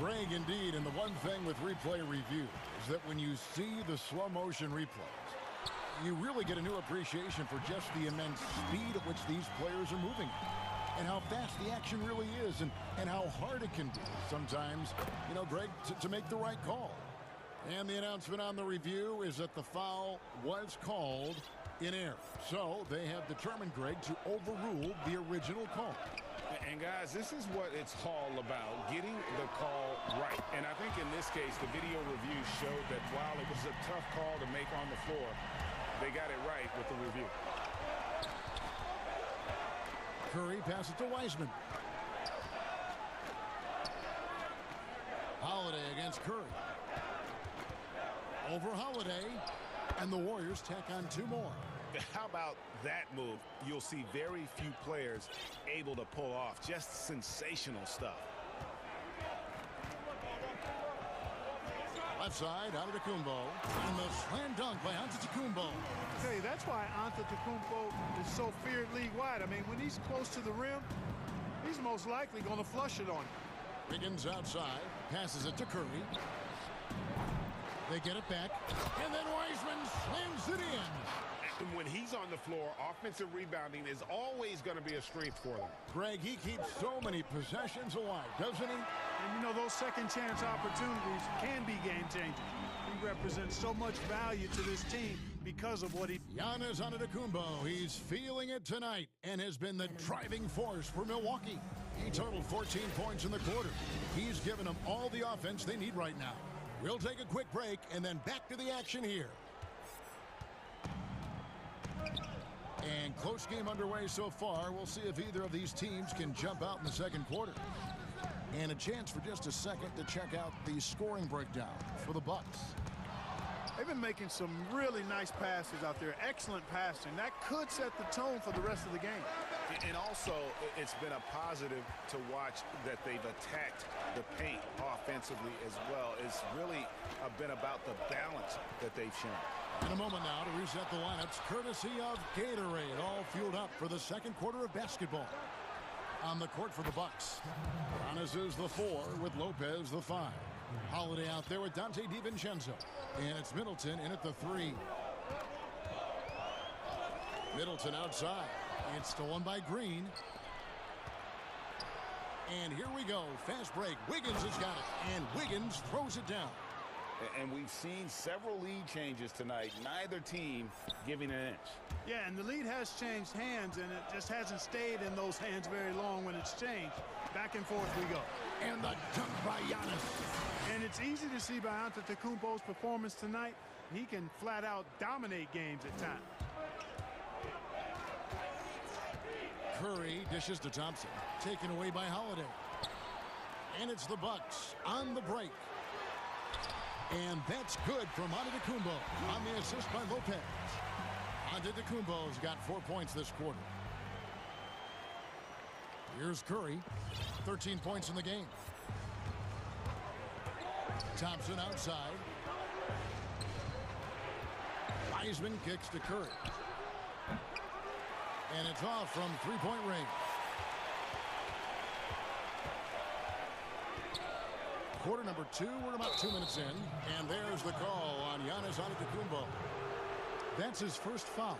Greg, indeed, and the one thing with replay review is that when you see the slow motion replays, you really get a new appreciation for just the immense speed at which these players are moving and how fast the action really is and how hard it can be sometimes, you know, Greg, to make the right call. And the announcement on the review is that the foul was called in error. So they have determined, Greg, to overrule the original call. And guys, this is what it's all about, getting the call right. And I think in this case, the video review showed that while it was a tough call to make on the floor, they got it right with the review. Curry passes to Wiseman. Holiday against Curry. Over Holiday, and the Warriors tack on two more. How about that move? You'll see very few players able to pull off just sensational stuff. Left side, Antetokounmpo, and the slam dunk by Antetokounmpo. I tell you, that's why Antetokounmpo is so feared league-wide. I mean, when he's close to the rim, he's most likely going to flush it on you. Wiggins outside, passes it to Curry. They get it back, and then Wiseman slams it in. And when he's on the floor, offensive rebounding is always going to be a strength for them. Greg, he keeps so many possessions alive, doesn't he? And you know, those second chance opportunities can be game-changing. He represents so much value to this team because of what he... Giannis Antetokounmpo, he's feeling it tonight and has been the driving force for Milwaukee. He totaled 14 points in the quarter. He's given them all the offense they need right now. We'll take a quick break and then back to the action here. And close game underway so far. We'll see if either of these teams can jump out in the second quarter. And a chance for just a second to check out the scoring breakdown for the Bucks. They've been making some really nice passes out there. Excellent passing. That could set the tone for the rest of the game. And also, it's been a positive to watch that they've attacked the paint offensively as well. It's really been about the balance that they've shown. In a moment now to reset the lineups, courtesy of Gatorade, all fueled up for the second quarter of basketball. On the court for the Bucks, Giannis is the 4 with Lopez the 5. Holiday out there with Dante DiVincenzo. And it's Middleton in at the 3. Middleton outside. It's stolen by Green. And here we go. Fast break. Wiggins has got it. And Wiggins throws it down. And we've seen several lead changes tonight. Neither team giving an inch. Yeah, and the lead has changed hands, and it just hasn't stayed in those hands very long when it's changed. Back and forth we go. And the dunk by Giannis. And it's easy to see by Antetokounmpo's performance tonight. He can flat out dominate games at times. Curry dishes to Thompson. Taken away by Holiday. And it's the Bucks on the break. And that's good from Antetokounmpo on the assist by Lopez. Antetokounmpo's got 4 points this quarter. Here's Curry, 13 points in the game. Thompson outside. Wiseman kicks to Curry. And it's off from three-point range. Quarter number 2, we're about 2 minutes in, and there's the call on Giannis Antetokounmpo. That's his first foul.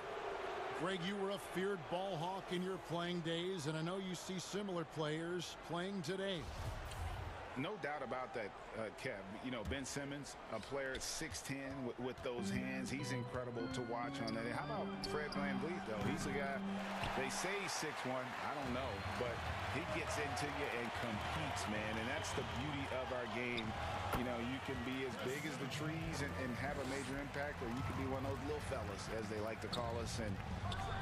Greg, you were a feared ball hawk in your playing days, and I know you see similar players playing today. No doubt about that, Kev. You know, Ben Simmons, a player at 6'10", with those hands. He's incredible to watch on that. How about Fred VanVleet, though? He's a guy, they say he's 6'1". I don't know, but he gets into you and competes, man. And that's the beauty of our game. You know, you can be as big as the trees and have a major impact, or you can be one of those little fellas, as they like to call us, and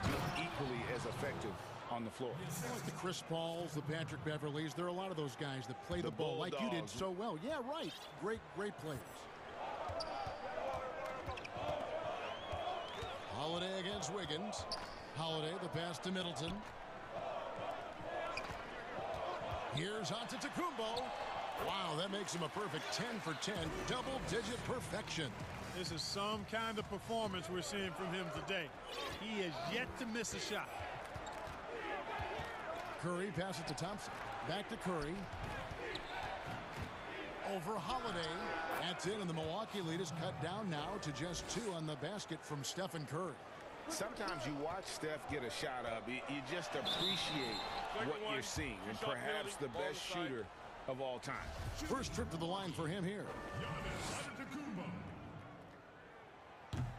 be equally as effective on the floor. Like the Chris Pauls, the Patrick Beverleys, there are a lot of those guys that play the ball like you did so well. Yeah, right. Great players. Holiday against Wiggins. Holiday, the pass to Middleton. Here's Antetokounmpo. Wow, that makes him a perfect 10 for 10, double-digit perfection. This is some kind of performance we're seeing from him today. He has yet to miss a shot. Curry passes to Thompson. Back to Curry. Over Holiday. That's in, and the Milwaukee lead is cut down now to just 2 on the basket from Stephen Curry. Sometimes you watch Steph get a shot up. You just appreciate what you're seeing, and perhaps the best shooter of all time. First trip to the line for him here.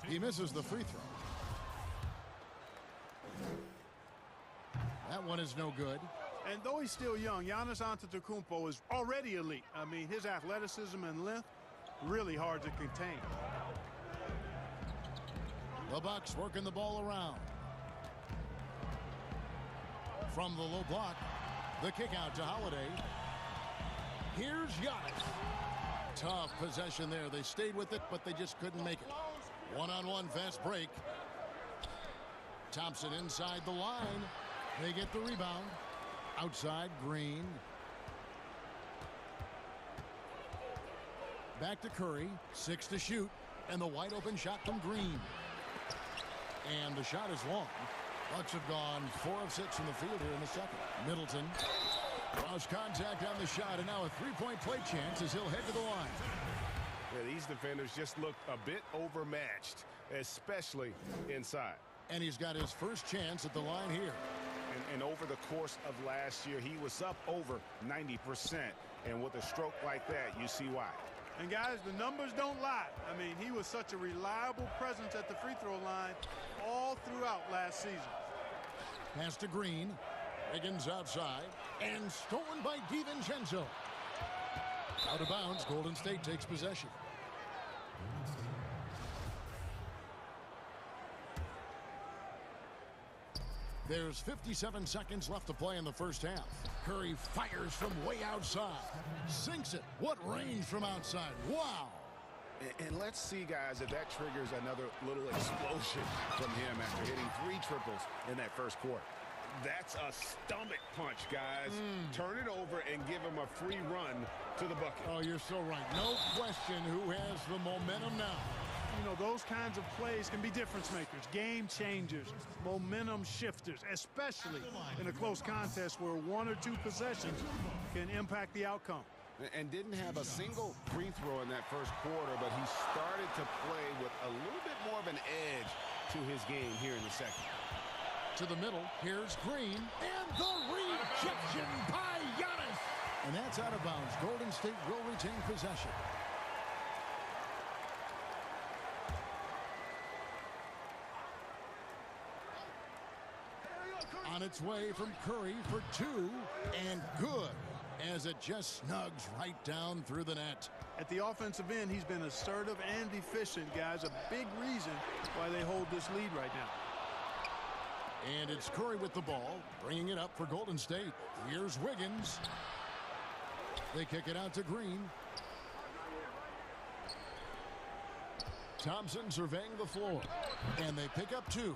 He misses the free throw. That one is no good. And though he's still young, Giannis Antetokounmpo is already elite. I mean, his athleticism and length, really hard to contain. The Bucks working the ball around. From the low block, the kick out to Holiday. Here's Giannis. Tough possession there. They stayed with it, but they just couldn't make it. One-on-one fast break. Thompson inside the line. They get the rebound. Outside, Green. Back to Curry. 6 to shoot. And the wide open shot from Green. And the shot is long. Bucks have gone 4 of 6 from the field here in the second. Middleton draws contact on the shot, and now a three-point play chance as he'll head to the line. Yeah, these defenders just look a bit overmatched, especially inside. And he's got his first chance at the line here. And over the course of last year, he was up over 90%. And with a stroke like that, you see why. And guys, the numbers don't lie. I mean, he was such a reliable presence at the free throw line all throughout last season. Pass to Green. Wiggins outside. And stolen by DiVincenzo. Out of bounds, Golden State takes possession. There's 57 seconds left to play in the first half. Curry fires from way outside. Sinks it. What range from outside. Wow. And let's see, guys, if that triggers another little explosion from him after hitting 3 triples in that first quarter. That's a stomach punch, guys. Turn it over and give him a free run to the bucket. Oh, you're so right. No question who has the momentum now. You know, those kinds of plays can be difference makers, game changers, momentum shifters, especially in a close contest where 1 or 2 possessions can impact the outcome. And didn't have a single free throw in that first quarter, but he started to play with a little bit more of an edge to his game here in the second. To the middle, here's Green, and the rejection by Giannis. And that's out of bounds. Golden State will retain possession. On its way from Curry for 2, and good, as it just snugs right down through the net. At the offensive end, he's been assertive and efficient, guys. A big reason why they hold this lead right now. And it's Curry with the ball, bringing it up for Golden State. Here's Wiggins. They kick it out to Green. Thompson surveying the floor. And they pick up 2.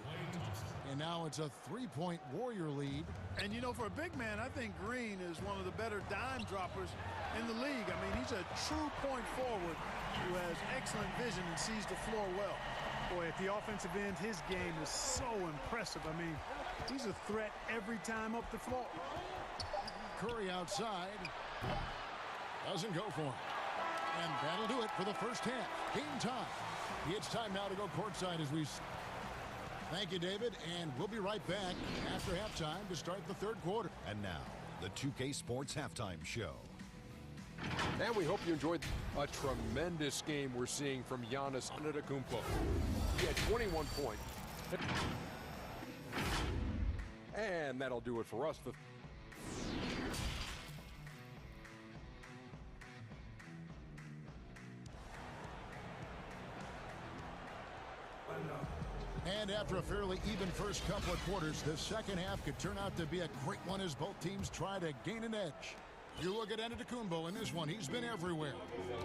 And now it's a 3-point Warrior lead. And, you know, for a big man, I think Green is one of the better dime droppers in the league. I mean, he's a true point forward who has excellent vision and sees the floor well. Boy, at the offensive end, his game is so impressive. I mean, he's a threat every time up the floor. Curry outside. Doesn't go for him. And that'll do it for the first half. Game time. It's time now to go courtside as we... Thank you, David, and we'll be right back after halftime to start the third quarter. And now, the 2K Sports Halftime Show. And we hope you enjoyed a tremendous game we're seeing from Giannis Antetokounmpo. He had 21 points. And that'll do it for us. And after a fairly even first couple of quarters, the second half could turn out to be a great one as both teams try to gain an edge. You look at Antetokounmpo in this one. He's been everywhere.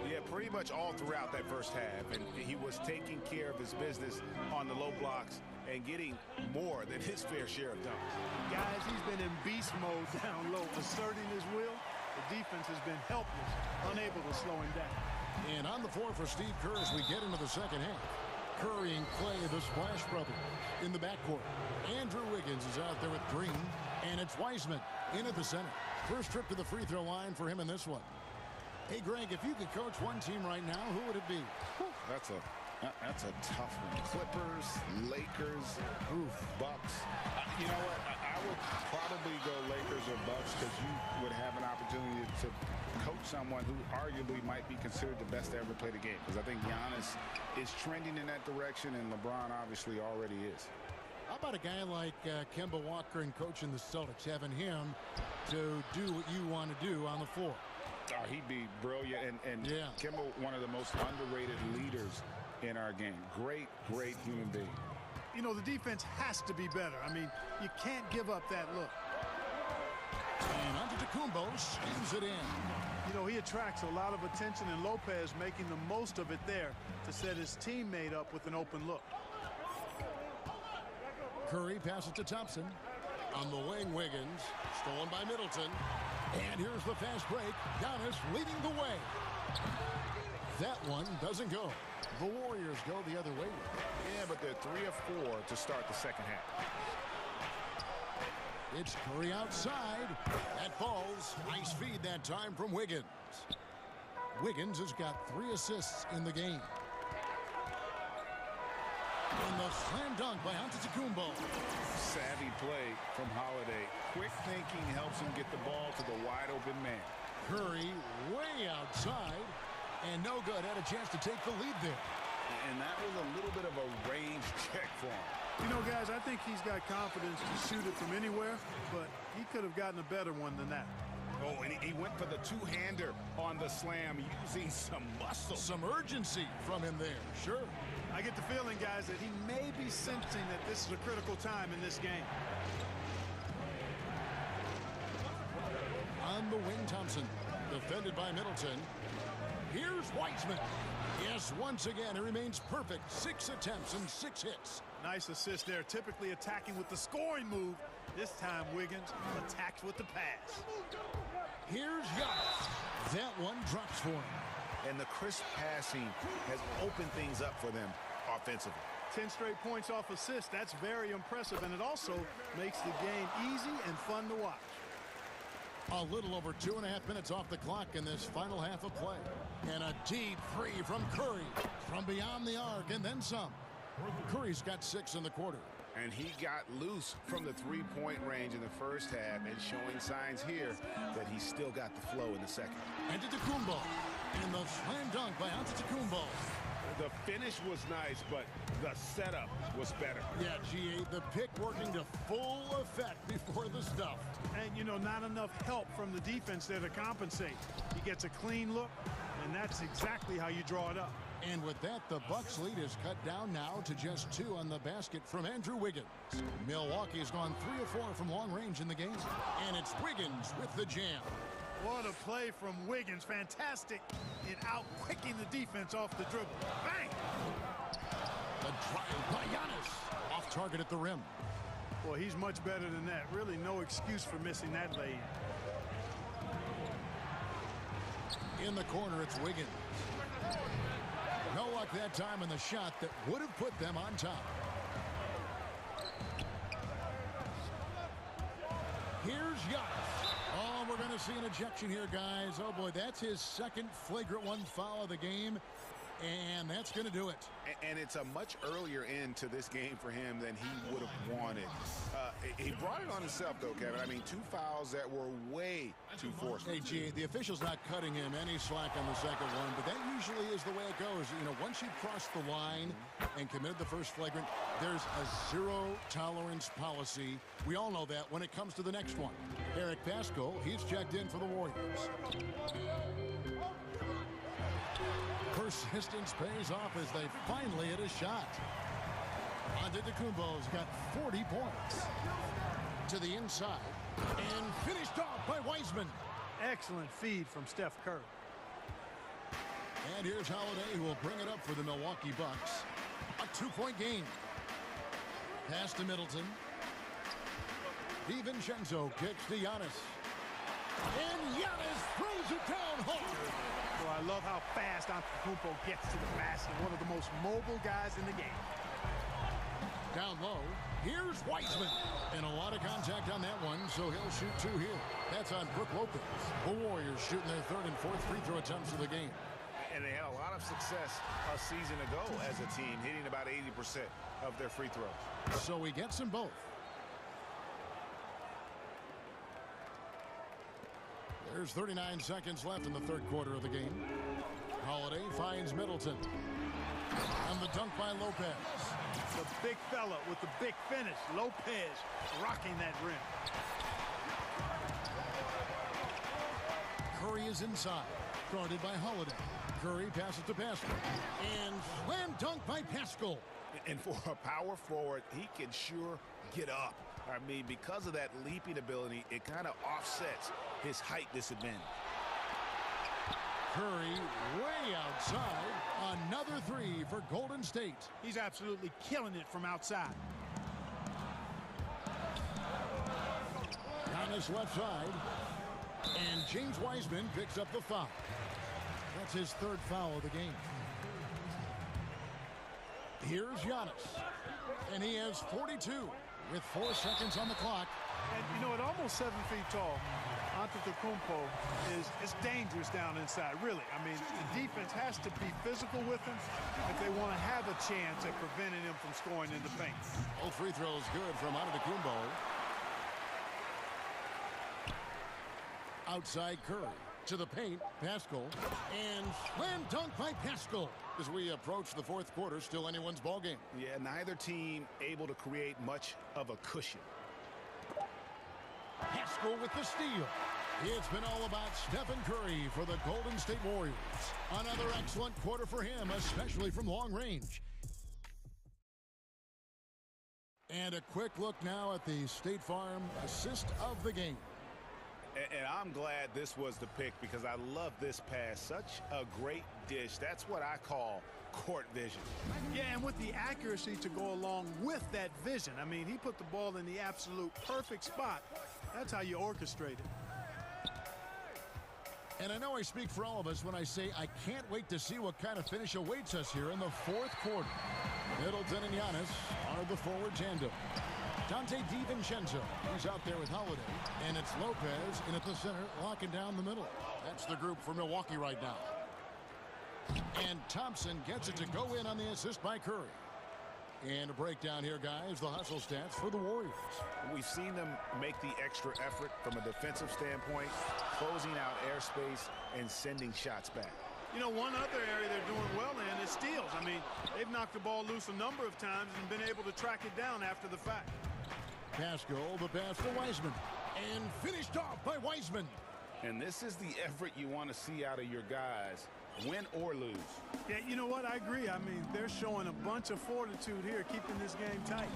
Yeah, pretty much all throughout that first half. And he was taking care of his business on the low blocks and getting more than his fair share of dunks. Guys, he's been in beast mode down low, asserting his will. The defense has been helpless, unable to slow him down. And on the floor for Steve Kerr as we get into the second half. Curry and Clay, the Splash Brothers, in the backcourt. Andrew Wiggins is out there with Green, and it's Wiseman in at the center. First trip to the free throw line for him in this one. Hey, Greg, if you could coach one team right now, who would it be? That's a tough one. Clippers, Lakers, Bucks. You know what? I would probably go Lakers or Bucks because you would have an opportunity to coach someone who arguably might be considered the best to ever play the game. Because I think Giannis is trending in that direction, and LeBron obviously already is. How about a guy like Kemba Walker and coaching the Celtics, having him to do what you want to do on the floor? Oh, he'd be brilliant. And yeah. Kemba, one of the most underrated leaders in our game. Great human being. You know, the defense has to be better. I mean, you can't give up that look. And Antetokounmpo schemes it in. You know, he attracts a lot of attention, and Lopez making the most of it there to set his teammate up with an open look. Curry passes to Thompson. On the wing, Wiggins. Stolen by Middleton. And here's the fast break. Giannis leading the way. That one doesn't go. The Warriors go the other way. Yeah, but they're 3 of 4 to start the second half. It's Curry outside. That falls. Nice feed that time from Wiggins. Wiggins has got 3 assists in the game. And the slam dunk by Antetokounmpo. Savvy play from Holiday. Quick thinking helps him get the ball to the wide open man. Curry way outside. And no good. Had a chance to take the lead there. And that was a little bit of a range check for him. You know, guys, I think he's got confidence to shoot it from anywhere, but he could have gotten a better one than that. Oh, and he went for the two-hander on the slam using some muscle. Some urgency from him there, sure. I get the feeling, guys, that he may be sensing that this is a critical time in this game. On the wing, Thompson, defended by Middleton. Here's Wiseman. Yes, once again, he remains perfect. 6 attempts and 6 hits. Nice assist there, typically attacking with the scoring move. This time, Wiggins attacks with the pass. Here's Giannis. That one drops for him. And the crisp passing has opened things up for them offensively. 10 straight points off assists. That's very impressive, and it also makes the game easy and fun to watch. A little over 2.5 minutes off the clock in this final half of play. And a deep three from Curry from beyond the arc, and then some. Curry's got 6 in the quarter. And he got loose from the three-point range in the first half and showing signs here that he's still got the flow in the second. Antetokounmpo. And the slam dunk by Antetokounmpo. The finish was nice, but the setup was better. Yeah, G8, the pick working to full effect before the stuff. And, you know, not enough help from the defense there to compensate. He gets a clean look, and that's exactly how you draw it up. And with that, the Bucks lead is cut down now to just 2 on the basket from Andrew Wiggins. Milwaukee's gone 3 of 4 from long range in the game. And it's Wiggins with the jam. What a play from Wiggins. Fantastic in out-quicking the defense off the dribble. Bang! The drive by Giannis. Off target at the rim. Well, he's much better than that. Really no excuse for missing that lay. In the corner, it's Wiggins. No luck that time in the shot that would have put them on top. Here's Giannis. Oh, we're going to see an ejection here, guys. Oh, boy, that's his second flagrant one foul of the game. And that's going to do it. And it's a much earlier end to this game for him than he would have wanted. He brought it on himself, though, Kevin. I mean, 2 fouls that were way too forceful. Hey, G, the official's not cutting him any slack on the second one, but that usually is the way it goes. You know, once you cross the line and committed the first flagrant, there's a zero-tolerance policy. We all know that when it comes to the next one. Eric Pascal, he's checked in for the Warriors. Persistence pays off as they finally hit a shot. Antetokounmpo's got 40 points. To the inside. And finished off by Wiseman. Excellent feed from Steph Curry. And here's Holiday, who will bring it up for the Milwaukee Bucks. A 2-point game. Pass to Middleton. DiVincenzo kicks to Giannis. And Giannis throws it down hard. Well, I love how fast Antetokounmpo gets to the basket. One of the most mobile guys in the game. Down low, here's Wiseman. And a lot of contact on that one, so he'll shoot 2 here. That's on Brook Lopez. The Warriors shooting their 3rd and 4th free throw attempts of the game. And they had a lot of success a season ago as a team, hitting about 80% of their free throws. So he gets them both. There's 39 seconds left in the 3rd quarter of the game. Holiday finds Middleton. And the dunk by Lopez. The big fella with the big finish. Lopez rocking that rim. Curry is inside. Guarded by Holiday. Curry passes to Pascal. And slam dunk by Pascal. And for a power forward, he can sure get up. I mean, because of that leaping ability, it kind of offsets his height disadvantage. Curry way outside. Another 3 for Golden State. He's absolutely killing it from outside. Giannis left side. And James Wiseman picks up the foul. That's his 3rd foul of the game. Here's Giannis. And he has 42 with 4 seconds on the clock. And, you know, at almost 7 feet tall, Antetokounmpo is dangerous down inside, really. I mean, the defense has to be physical with him if they want to have a chance at preventing him from scoring in the paint. All free throws good from Antetokounmpo. Outside Curry. To the paint, Pascal. And slam dunk by Pascal. As we approach the 4th quarter, still anyone's ballgame. Yeah, neither team able to create much of a cushion. Pascal with the steal. It's been all about Stephen Curry for the Golden State Warriors. Another excellent quarter for him, especially from long range. And a quick look now at the State Farm assist of the game. And I'm glad this was the pick because I love this pass. Such a great dish. That's what I call court vision. Yeah, and with the accuracy to go along with that vision. I mean, he put the ball in the absolute perfect spot. That's how you orchestrate it. And I know I speak for all of us when I say I can't wait to see what kind of finish awaits us here in the 4th quarter. Middleton and Giannis are the forward tandem. Dante DiVincenzo, he's out there with Holiday. And it's Lopez in at the center, locking down the middle. That's the group for Milwaukee right now. And Thompson gets it to go in on the assist by Curry. And a breakdown here, guys, the hustle stats for the Warriors. We've seen them make the extra effort from a defensive standpoint, closing out airspace and sending shots back. You know, one other area they're doing well in is steals. I mean, they've knocked the ball loose a number of times and been able to track it down after the fact. Pascal, the pass to Wiseman. And finished off by Wiseman. And this is the effort you want to see out of your guys, win or lose. Yeah, you know what? I agree. I mean, they're showing a bunch of fortitude here, keeping this game tight.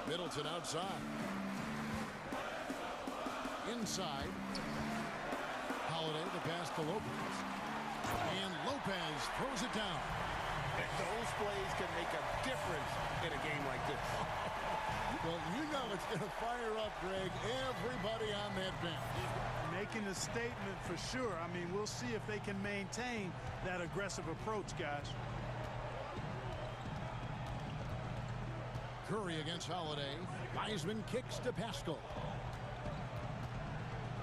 Middleton outside. Inside. Holiday, the pass to Lopez. And Lopez throws it down. Those plays can make a difference in a game like this. Well, you know it's going to fire up, Greg, everybody on that bench. Making a statement for sure. I mean, we'll see if they can maintain that aggressive approach, guys. Curry against Holiday. Wiseman kicks to Pascal.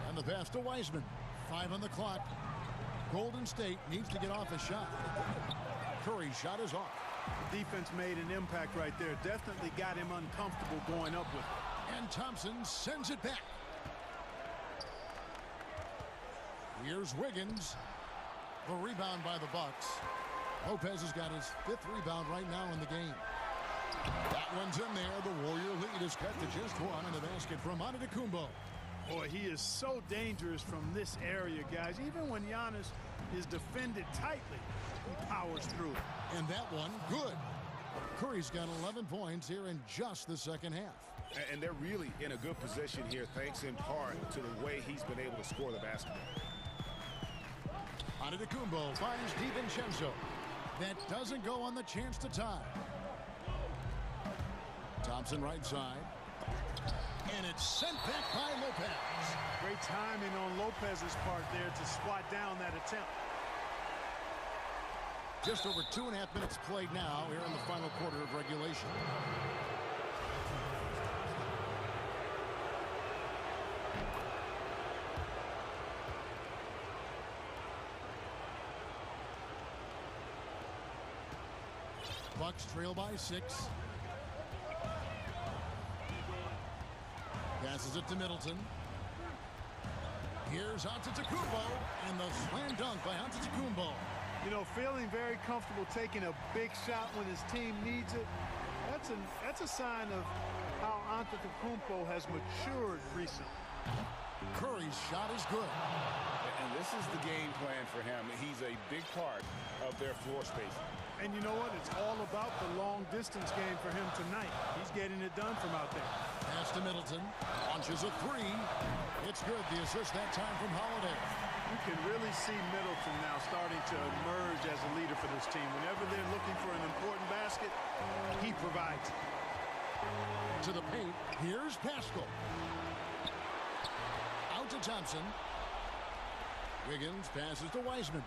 And the pass to Wiseman. 5 on the clock. Golden State needs to get off a shot. Curry's shot is off. The defense made an impact right there. Definitely got him uncomfortable going up with it. And Thompson sends it back. Here's Wiggins. The rebound by the Bucks. Lopez has got his 5th rebound right now in the game. That one's in there. The Warrior lead is cut to just 1 in the basket from Antetokounmpo. Boy, he is so dangerous from this area, guys. Even when Giannis is defended tightly, he powers through it. And that one, good. Curry's got 11 points here in just the second half. And they're really in a good position here, thanks in part to the way he's been able to score the basketball. Antetokounmpo finds DiVincenzo. That doesn't go on the chance to tie. Thompson right side. And it's sent back by Lopez. Great timing on Lopez's part there to swat down that attempt. Just over 2.5 minutes played now here in the final quarter of regulation. Bucks trail by 6. Passes it to Middleton. Here's Antetokounmpo, and the slam dunk by Antetokounmpo. You know, feeling very comfortable taking a big shot when his team needs it. That's a sign of how Antetokounmpo has matured recently. Curry's shot is good. And this is the game plan for him. He's a big part of their floor spacing. And you know what? It's all about the long-distance game for him tonight. He's getting it done from out there. Pass to Middleton. Launches a 3. It's good. The assist that time from Holiday. You can really see Middleton now starting to emerge as a leader for this team. Whenever they're looking for an important basket, he provides it. To the paint. Here's Pascal. Out to Thompson. Wiggins passes to Wiseman.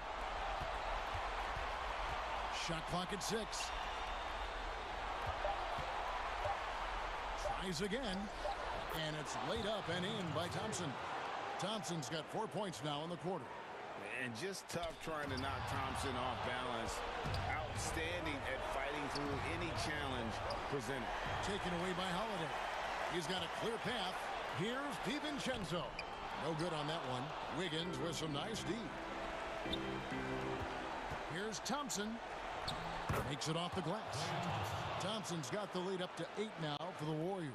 Shot clock at 6. Tries again. And it's laid up and in by Thompson. Thompson's got 4 points now in the quarter. And just tough trying to knock Thompson off balance. Outstanding at fighting through any challenge presented. Taken away by Holiday. He's got a clear path. Here's DiVincenzo. No good on that one. Wiggins with some nice D. Here's Thompson. Makes it off the glass. Thompson's got the lead up to 8 now for the Warriors.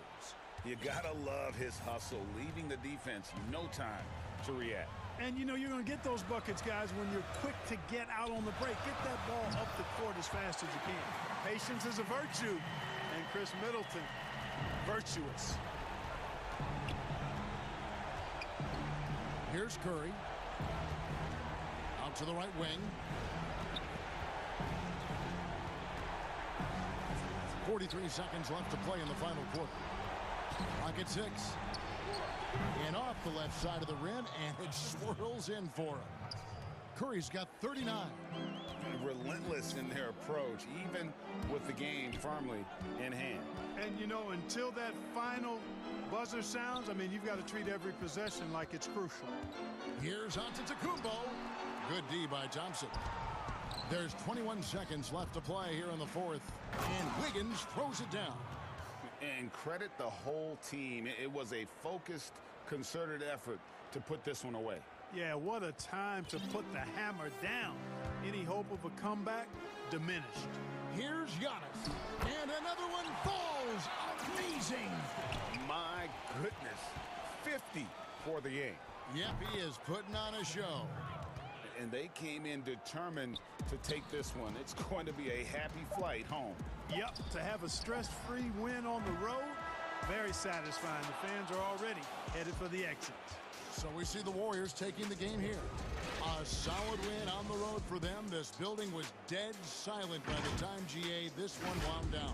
You gotta love his hustle, leaving the defense no time to react. And you know you're going to get those buckets, guys, when you're quick to get out on the break. Get that ball up the court as fast as you can. Patience is a virtue. And Chris Middleton, virtuous. Here's Curry. Out to the right wing. 43 seconds left to play in the final quarter. Clock at 6. And off the left side of the rim, and it swirls in for him. Curry's got 39. Relentless in their approach, even with the game firmly in hand. And, you know, until that final buzzer sounds, I mean, you've got to treat every possession like it's crucial. Here's Antetokounmpo. Good D by Thompson. There's 21 seconds left to play here in the fourth, and Wiggins throws it down. And credit the whole team. It was a focused, concerted effort to put this one away. Yeah, what a time to put the hammer down. Any hope of a comeback? Diminished. Here's Giannis. And another one falls. Amazing. My goodness. 50 for the game. Yep, he is putting on a show. And they came in determined to take this one. It's going to be a happy flight home. Yep, to have a stress-free win on the road, very satisfying. The fans are already headed for the exit. So we see the Warriors taking the game here. A solid win on the road for them. This building was dead silent by the time GA this one wound down.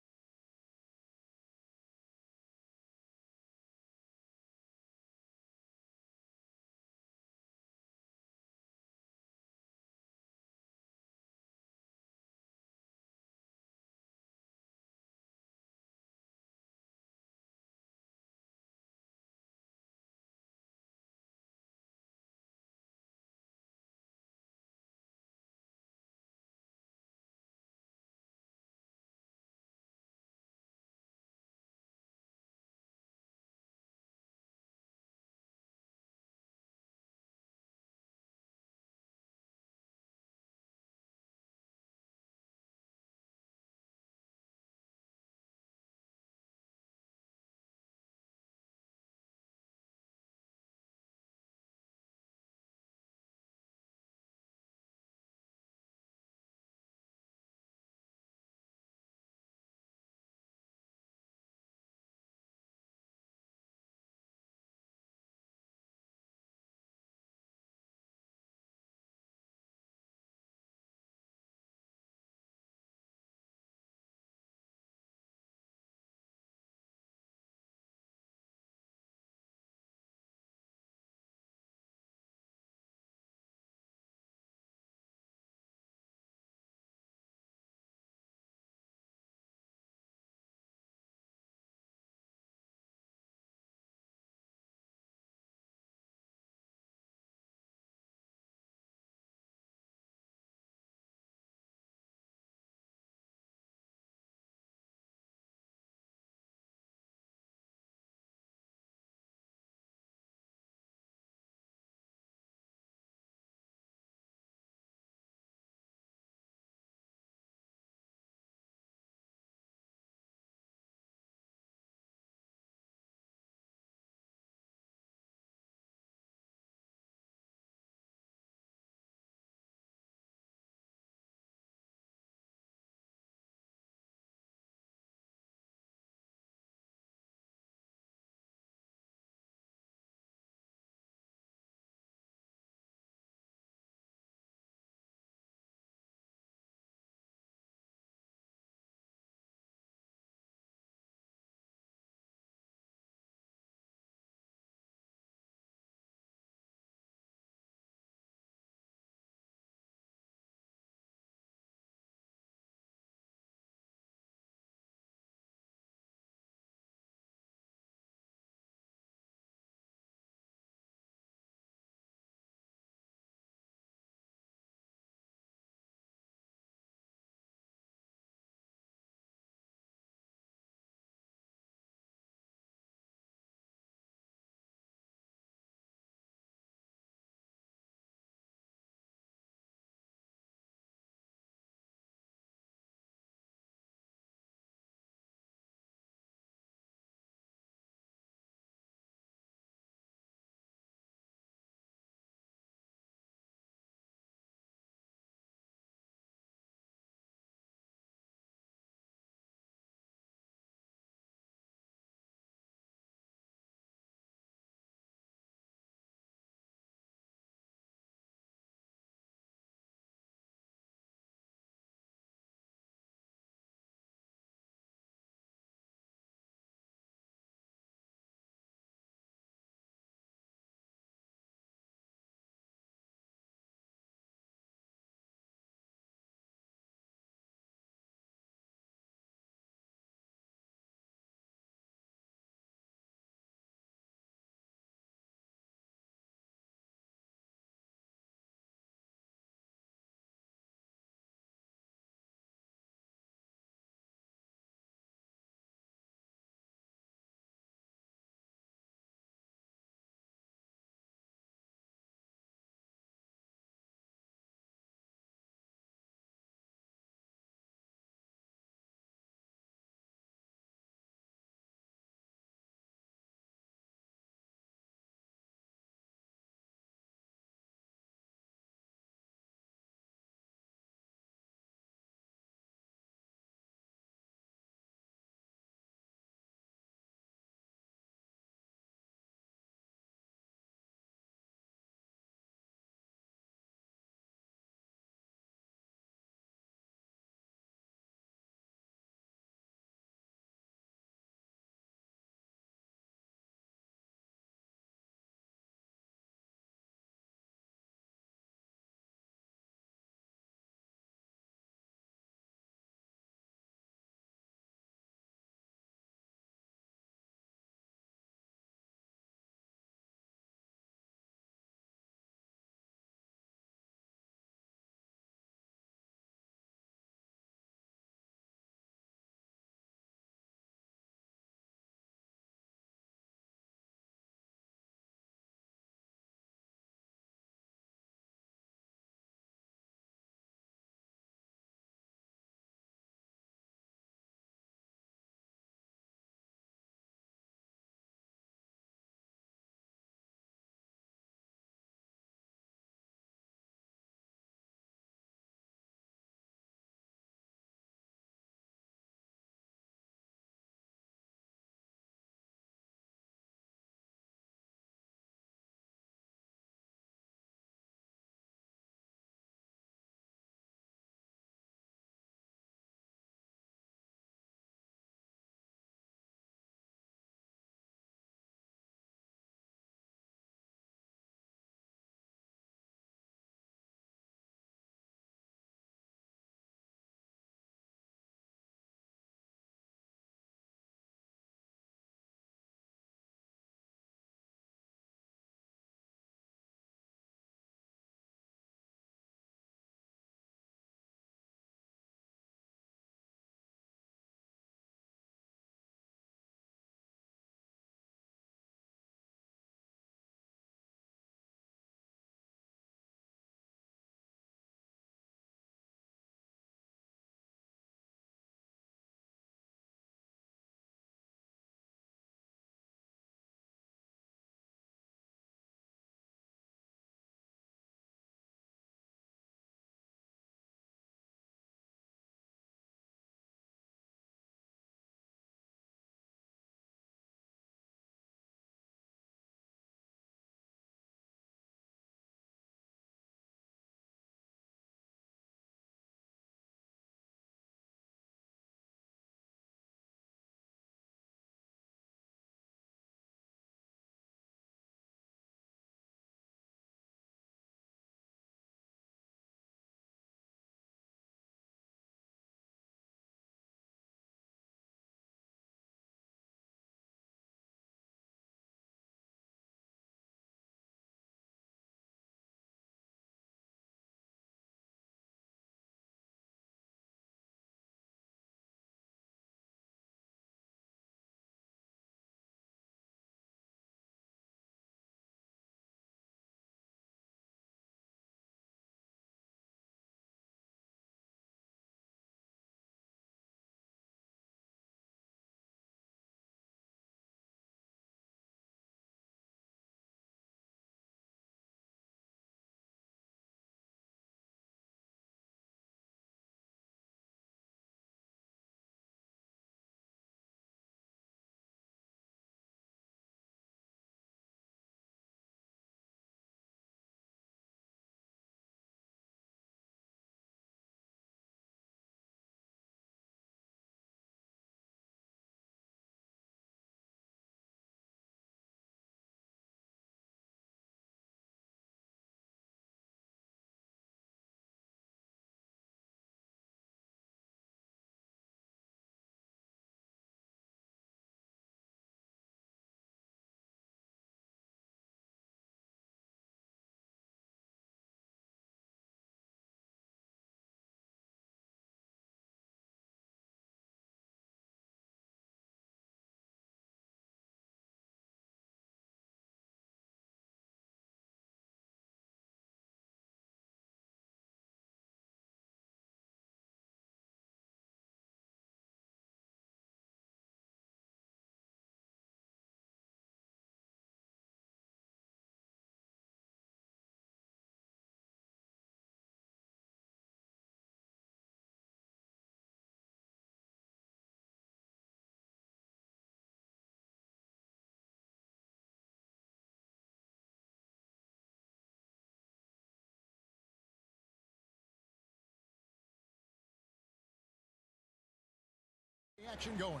action going.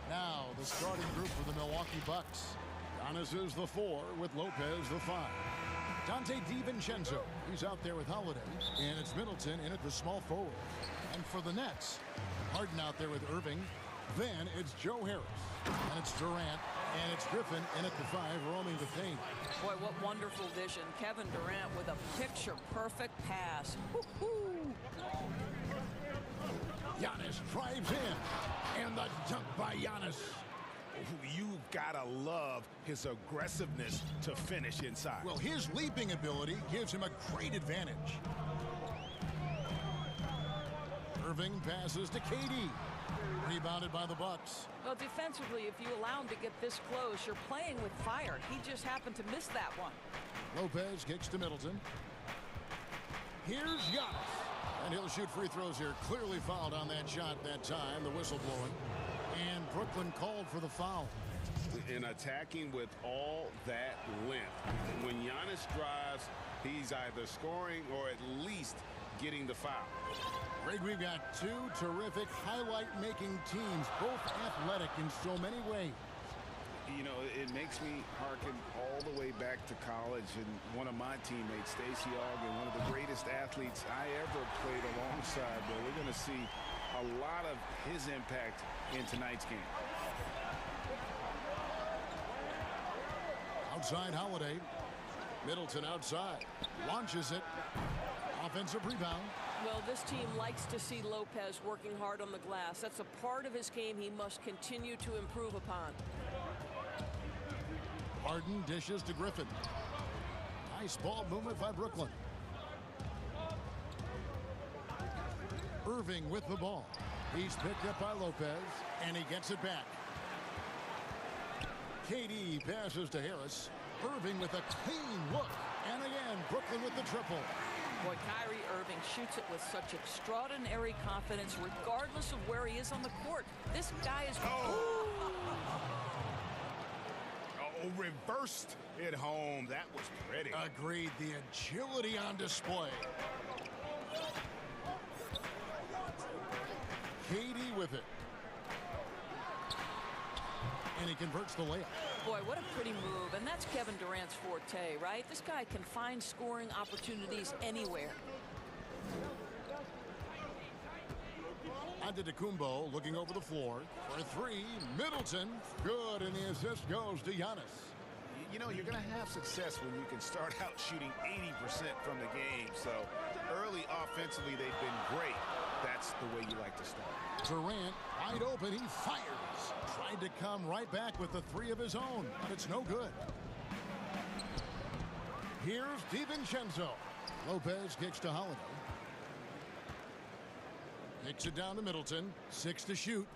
Now the starting group for the Milwaukee Bucks. Giannis is the 4 with Lopez the 5. Dante DiVincenzo, he's out there with Holiday. And it's Middleton in at the small forward. And for the Nets, Harden out there with Irving. Then it's Joe Harris. And it's Durant. And it's Griffin in at the 5, roaming the paint. Boy, what wonderful vision. Kevin Durant with a picture-perfect pass. Woo-hoo! Giannis drives in. And the dunk by Giannis. You've got to love his aggressiveness to finish inside. Well, his leaping ability gives him a great advantage. Irving passes to KD. Rebounded by the Bucks. Well, defensively, if you allow him to get this close, you're playing with fire. He just happened to miss that one. Lopez kicks to Middleton. Here's Giannis. And he'll shoot free throws here. Clearly fouled on that shot that time. The whistle blowing. And Brooklyn called for the foul. In attacking with all that length, when Giannis drives, he's either scoring or at least getting the foul. Greg, we've got two terrific highlight-making teams, both athletic in so many ways. You know, it makes me hearken all the way back to college, and one of my teammates, Stacey Ogden, one of the greatest athletes I ever played alongside. But we're going to see a lot of his impact in tonight's game. Outside Holiday. Middleton outside. Launches it. Offensive rebound. Well, this team likes to see Lopez working hard on the glass. That's a part of his game he must continue to improve upon. Harden dishes to Griffin. Nice ball movement by Brooklyn. Irving with the ball. He's picked up by Lopez, and he gets it back. KD passes to Harris. Irving with a clean look. And again, Brooklyn with the triple. Boy, Kyrie Irving shoots it with such extraordinary confidence, regardless of where he is on the court. This guy is... Oh, reversed it home. That was pretty. Agreed. The agility on display. KD with it. And he converts the layup. Boy, what a pretty move. And that's Kevin Durant's forte, right? This guy can find scoring opportunities anywhere. Antetokounmpo looking over the floor for a 3. Middleton, good, and the assist goes to Giannis. You know, you're going to have success when you can start out shooting 80% from the game. So early offensively, they've been great. That's the way you like to start. Durant, wide open, he fires. Tried to come right back with the 3 of his own, but it's no good. Here's DiVincenzo. Lopez kicks to Holiday. Kicks it down to Middleton. 6 to shoot.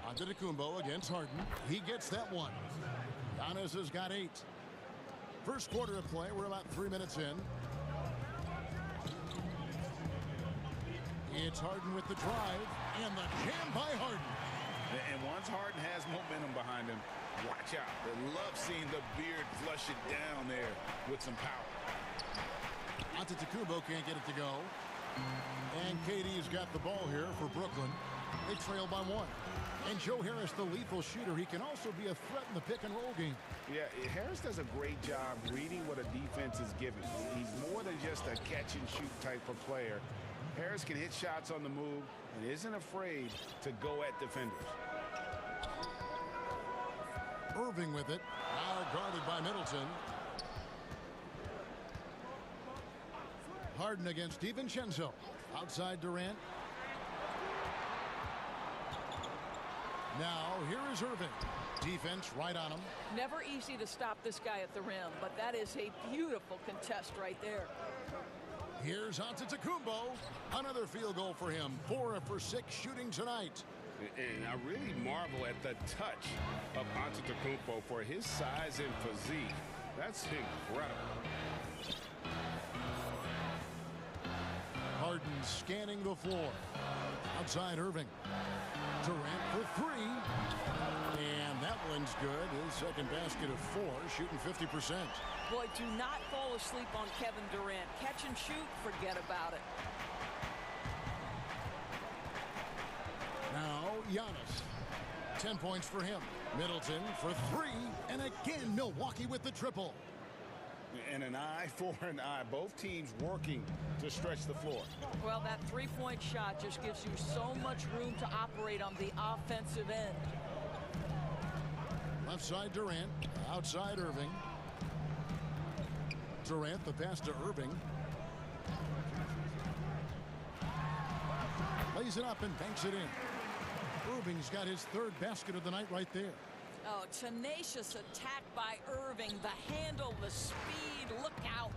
Antetokounmpo against Harden. He gets that one. Giannis has got 8. First quarter of play. We're about 3 minutes in. It's Harden with the drive, and the jam by Harden. And once Harden has momentum behind him, watch out. They love seeing the beard flush it down there with some power. Antetokounmpo can't get it to go. And KD's got the ball here for Brooklyn. They trail by 1. And Joe Harris, the lethal shooter, he can also be a threat in the pick-and-roll game. Yeah, Harris does a great job reading what a defense is giving. He's more than just a catch-and-shoot type of player. Harris can hit shots on the move and isn't afraid to go at defenders. Irving with it. Now guarded by Middleton. Harden against DiVincenzo. Outside Durant. Now here is Irving. Defense right on him. Never easy to stop this guy at the rim, but that is a beautiful contest right there. Here's Antetokounmpo. Another field goal for him. 4 for 6 shooting tonight. And I really marvel at the touch of Antetokounmpo for his size and physique. That's incredible. Harden scanning the floor. Outside Irving. Durant for 3. And that one's good. His second basket of 4, shooting 50%. Boy, do not fall asleep on Kevin Durant. Catch and shoot, forget about it. Giannis. 10 points for him. Middleton for 3. And again, Milwaukee with the triple. And an eye for an eye. Both teams working to stretch the floor. Well, that three-point shot just gives you so much room to operate on the offensive end. Left side Durant. Outside Irving. Durant, the pass to Irving. Lays it up and banks it in. Irving's got his 3rd basket of the night right there. Oh, tenacious attack by Irving. The handle, the speed, look out.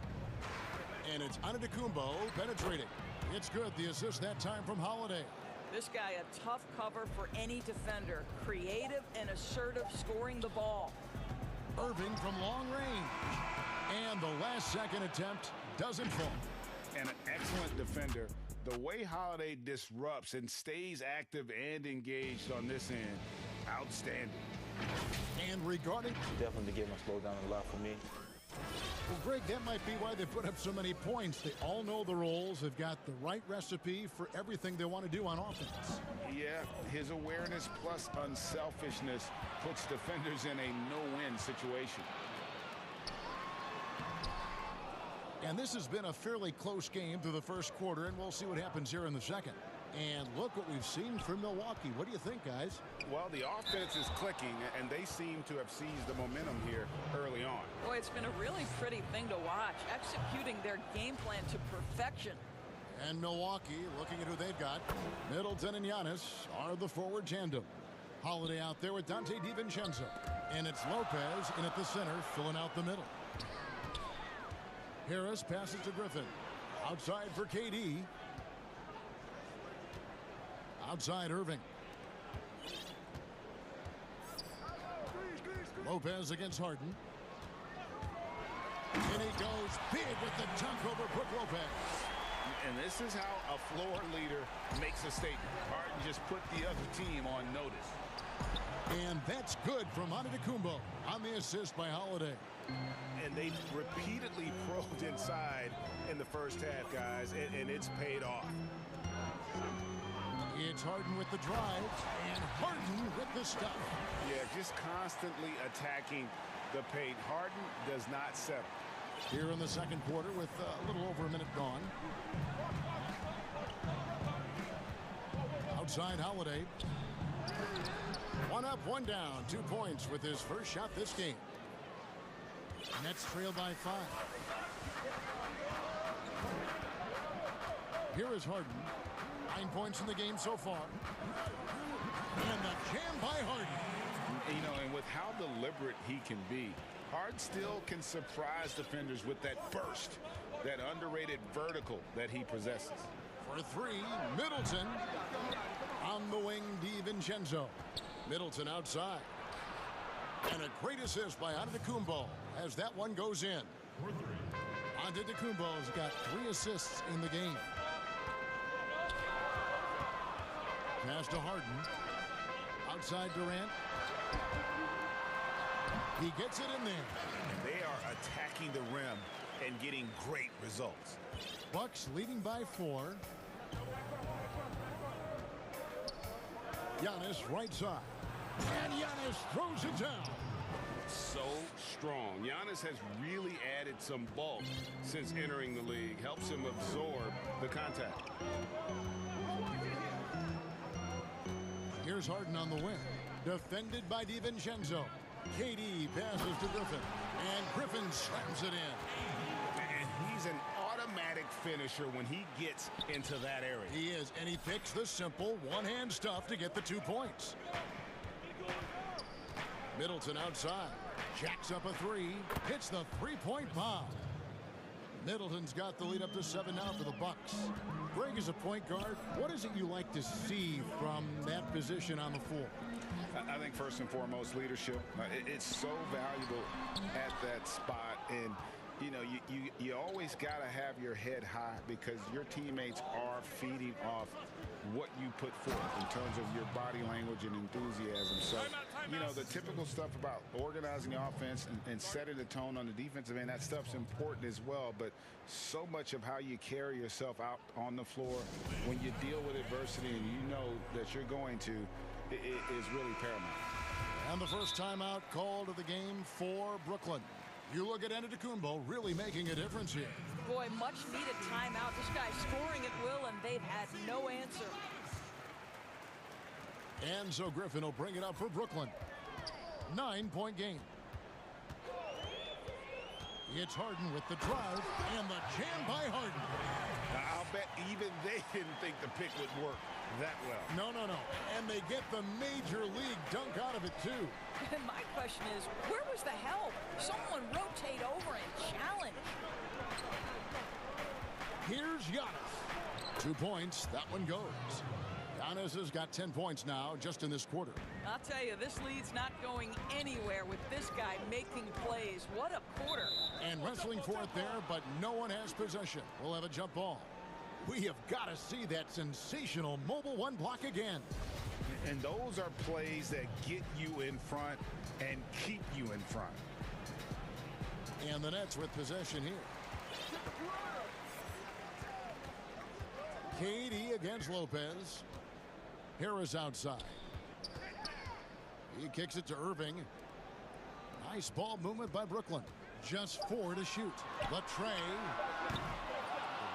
And it's Antetokounmpo penetrating. It's good. The assist that time from Holiday. This guy a tough cover for any defender. Creative and assertive scoring the ball. Irving from long range. And the last second attempt doesn't fall. And an excellent defender. The way Holiday disrupts and stays active and engaged on this end, outstanding. And regarding... Definitely the game has slowed down a lot for me. Well, Greg, that might be why they put up so many points. They all know the roles. They've got the right recipe for everything they want to do on offense. Yeah, his awareness plus unselfishness puts defenders in a no-win situation. And this has been a fairly close game through the first quarter, and we'll see what happens here in the second. And look what we've seen from Milwaukee. What do you think, guys? Well, the offense is clicking, and they seem to have seized the momentum here early on. Boy, it's been a really pretty thing to watch, executing their game plan to perfection. And Milwaukee, looking at who they've got, Middleton and Giannis are the forward tandem. Holiday out there with Dante DiVincenzo. And it's Lopez in at the center, filling out the middle. Harris passes to Griffin. Outside for KD. Outside Irving. Lopez against Harden. And he goes big with the dunk over Brook Lopez. And this is how a floor leader makes a statement. Harden just put the other team on notice. And that's good from Antetokounmpo on the assist by Holiday. And they repeatedly probed inside in the first half, guys, and it's paid off. It's Harden with the drive, and Harden with the stuff. Yeah, just constantly attacking the paint. Harden does not settle. Here in the second quarter with a little over a minute gone. Outside Holiday. One up, one down. 2 points with his first shot this game. Nets trail by 5. Here is Harden. 9 points in the game so far. And the jam by Harden. You know, and with how deliberate he can be, Harden still can surprise defenders with that burst, that underrated vertical that he possesses. For 3, Middleton. On the wing, DiVincenzo. Middleton outside. And a great assist by Antetokounmpo as that one goes in. Antetokounmpo's got 3 assists in the game. Pass to Harden. Outside Durant. He gets it in there. They are attacking the rim and getting great results. Bucks leading by 4. Giannis right side. And Giannis throws it down. So strong. Giannis has really added some bulk since entering the league. Helps him absorb the contact. Here's Harden on the wing. Defended by DiVincenzo. KD passes to Griffin. And Griffin slams it in. And he's an automatic finisher when he gets into that area. He is, and he picks the simple one-hand stuff to get the 2 points. Middleton outside. Jacks up a 3. Hits the three-point bomb. Middleton's got the lead up to 7 now for the Bucks. Greg is a point guard. What is it you like to see from that position on the floor? I think first and foremost, leadership. It's so valuable at that spot. And, you know, you always got to have your head high because your teammates are feeding off what you put forth in terms of your body language and enthusiasm. So, you know, the typical stuff about organizing the offense and setting the tone on the defensive end, that stuff's important as well. But so much of how you carry yourself out on the floor when you deal with adversity and you know that you're going to, is really paramount. And the first timeout called of the game for Brooklyn. You look at Antetokounmpo really making a difference here. Boy, much needed timeout. This guy's scoring at will, and they've had no answer. And so Griffin will bring it up for Brooklyn. 9-point game. It's Harden with the drive and the jam by Harden. I'll bet even they didn't think the pick would work that well. No. And they get the major league dunk out of it, too. And my question is, where was the help? Someone rotate over and challenge. Here's Giannis. 2 points. That one goes. Giannis has got 10 points now just in this quarter. I'll tell you, this lead's not going anywhere with this guy making plays. What a quarter. And wrestling for it there, but no one has possession. We'll have a jump ball. We have got to see that sensational mobile one block again. And those are plays that get you in front and keep you in front. And the Nets with possession here. KD against Lopez. Harris outside. He kicks it to Irving. Nice ball movement by Brooklyn. Just 4 to shoot. The tray.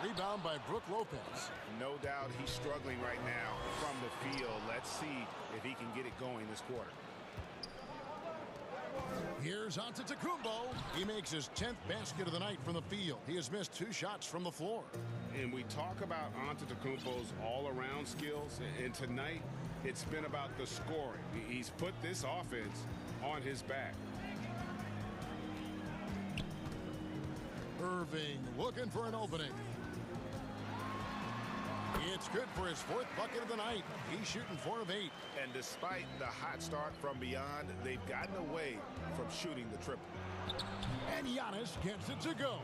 The rebound by Brook Lopez. No doubt he's struggling right now from the field. Let's see if he can get it going this quarter. Here's Antetokounmpo. He makes his 10th basket of the night from the field. He has missed 2 shots from the floor. And we talk about Antetokounmpo's all-around skills, and tonight it's been about the scoring. He's put this offense on his back. Irving looking for an opening. It's good for his 4th bucket of the night. He's shooting 4 of 8. And despite the hot start from beyond, they've gotten away from shooting the triple. And Giannis gets it to go.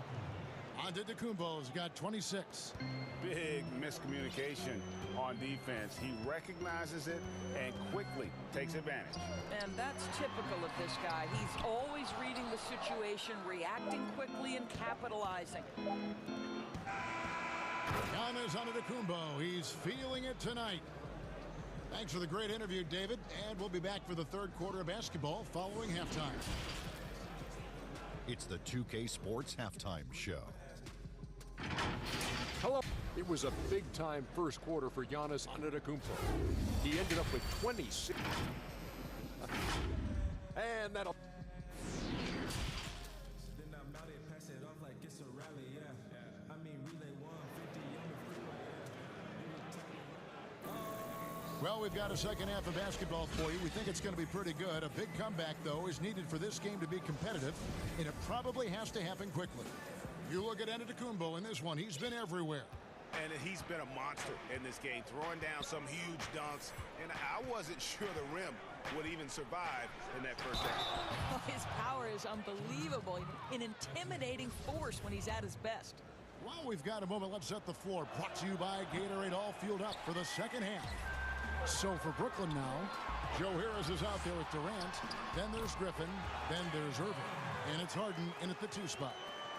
Antetokounmpo's got 26. Big miscommunication on defense. He recognizes it and quickly takes advantage. And that's typical of this guy. He's always reading the situation, reacting quickly, and capitalizing. Giannis Antetokounmpo. He's feeling it tonight. Thanks for the great interview, David. And we'll be back for the 3rd quarter of basketball following halftime. It's the 2K Sports Halftime Show. Hello. It was a big-time first quarter for Giannis Antetokounmpo. He ended up with 26. And that'll... Well, we've got a second half of basketball for you. We think it's going to be pretty good. A big comeback, though, is needed for this game to be competitive, and it probably has to happen quickly. You look at Antetokounmpo in this one. He's been everywhere. And he's been a monster in this game, throwing down some huge dunks. And I wasn't sure the rim would even survive in that first half. His power is unbelievable. An intimidating force when he's at his best. Well, we've got a moment. Let's set the floor. Brought to you by Gatorade, all fueled up for the second half. So for Brooklyn now, Joe Harris is out there with Durant. Then there's Griffin. Then there's Irving. And it's Harden in at the 2 spot.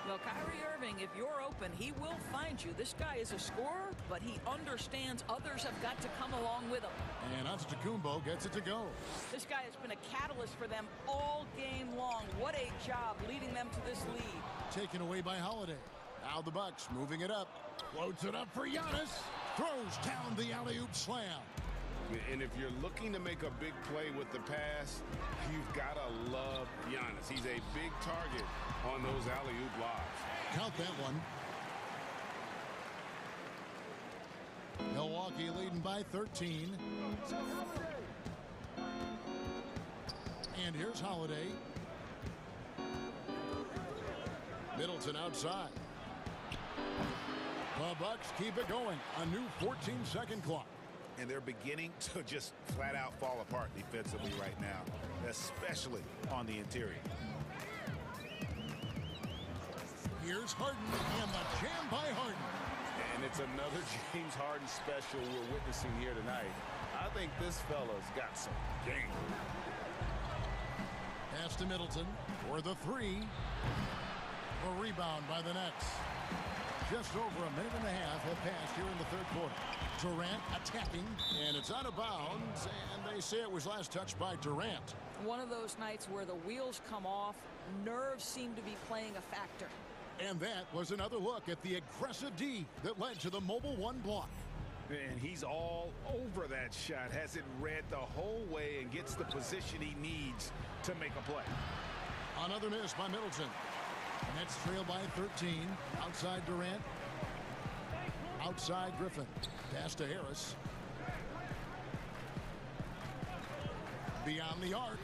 Well, Kyrie Irving, if you're open, he will find you. This guy is a scorer, but he understands others have got to come along with him. And Antetokounmpo gets it to go. This guy has been a catalyst for them all game long. What a job leading them to this lead. Taken away by Holiday. Now the Bucks moving it up. Floats it up for Giannis. Throws down the alley-oop slam. And if you're looking to make a big play with the pass, you've got to love Giannis. He's a big target on those alley-oop lobs. Count that one. Milwaukee leading by 13. And here's Holiday. Middleton outside. The Bucks keep it going. A new 14-second clock. And they're beginning to just flat out fall apart defensively right now, especially on the interior. Here's Harden and the jam by Harden. And it's another James Harden special we're witnessing here tonight. I think this fella's got some game. Pass to Middleton for the 3. A rebound by the Nets. Just over a minute and a half have passed here in the third quarter. Durant attacking, and it's out of bounds, and they say it was last touched by Durant. One of those nights where the wheels come off, nerves seem to be playing a factor. And that was another look at the aggressive D that led to the mobile one block. And he's all over that shot, has it read the whole way and gets the position he needs to make a play. Another miss by Middleton. Nets trail by 13. Outside Durant. Outside Griffin. Pass to Harris. Beyond the arc.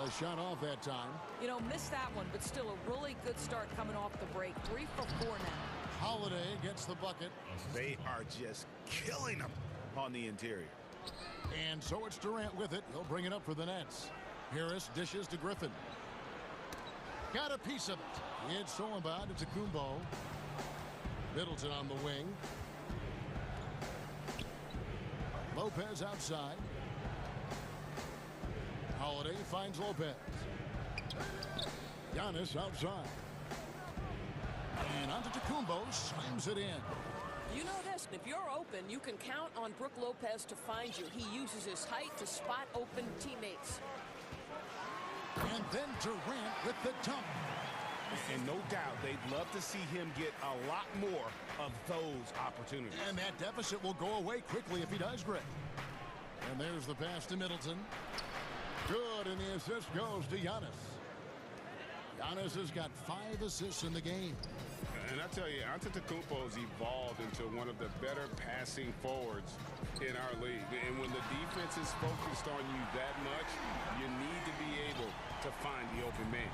A shot off that time. You know, missed that one, but still a really good start coming off the break. 3 for 4 now. Holiday gets the bucket. They are just killing them on the interior. And so it's Durant with it. He'll bring it up for the Nets. Harris dishes to Griffin. Got a piece of it. It's stolen by Antetokounmpo. Middleton on the wing. Lopez outside. Holiday finds Lopez. Giannis outside. And Antetokounmpo slams it in. You know this, if you're open, you can count on Brook Lopez to find you. He uses his height to spot open teammates. And then Durant with the dump. And no doubt, they'd love to see him get a lot more of those opportunities. And that deficit will go away quickly if he does, Greg. And there's the pass to Middleton. Good, and the assist goes to Giannis. Giannis has got 5 assists in the game. And I tell you, Antetokounmpo's evolved into one of the better passing forwards in our league. And when the defense is focused on you that much, you need to be able to find the open man.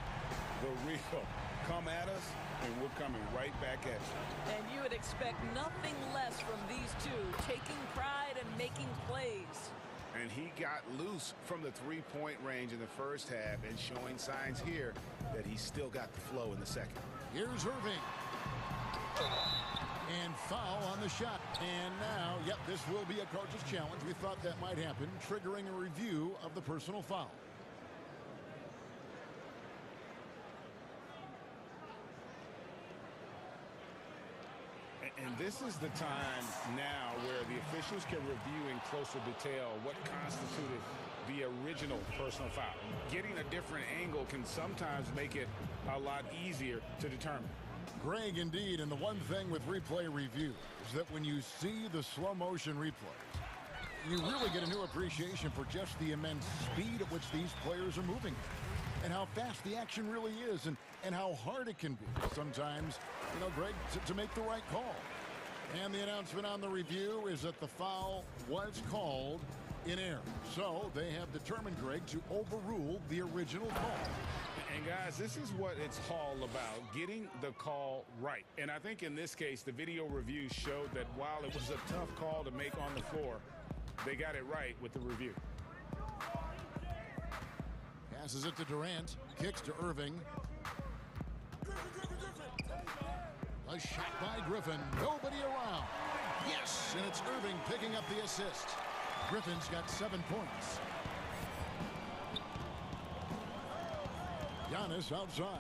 The real come at us, and we're coming right back at you. And you would expect nothing less from these two, taking pride and making plays. And he got loose from the three-point range in the first half and showing signs here that he's still got the flow in the second. Here's Irving. And foul on the shot. And now, yep, this will be a coach's challenge. We thought that might happen, triggering a review of the personal foul. And this is the time now where the officials can review in closer detail what constituted the original personal foul. Getting a different angle can sometimes make it a lot easier to determine. Greg, indeed, and the one thing with replay review is that when you see the slow motion replays, you really get a new appreciation for just the immense speed at which these players are moving and how fast the action really is and how hard it can be sometimes, you know, Greg, to make the right call. And the announcement on the review is that the foul was called in error. So they have determined, Greg, to overrule the original call. And guys, this is what it's all about, getting the call right. And I think in this case, the video review showed that while it was a tough call to make on the floor, they got it right with the review. Passes it to Durant, kicks to Irving. A shot by Griffin, nobody around. Yes, and it's Irving picking up the assist. Griffin's got 7 points. Giannis outside.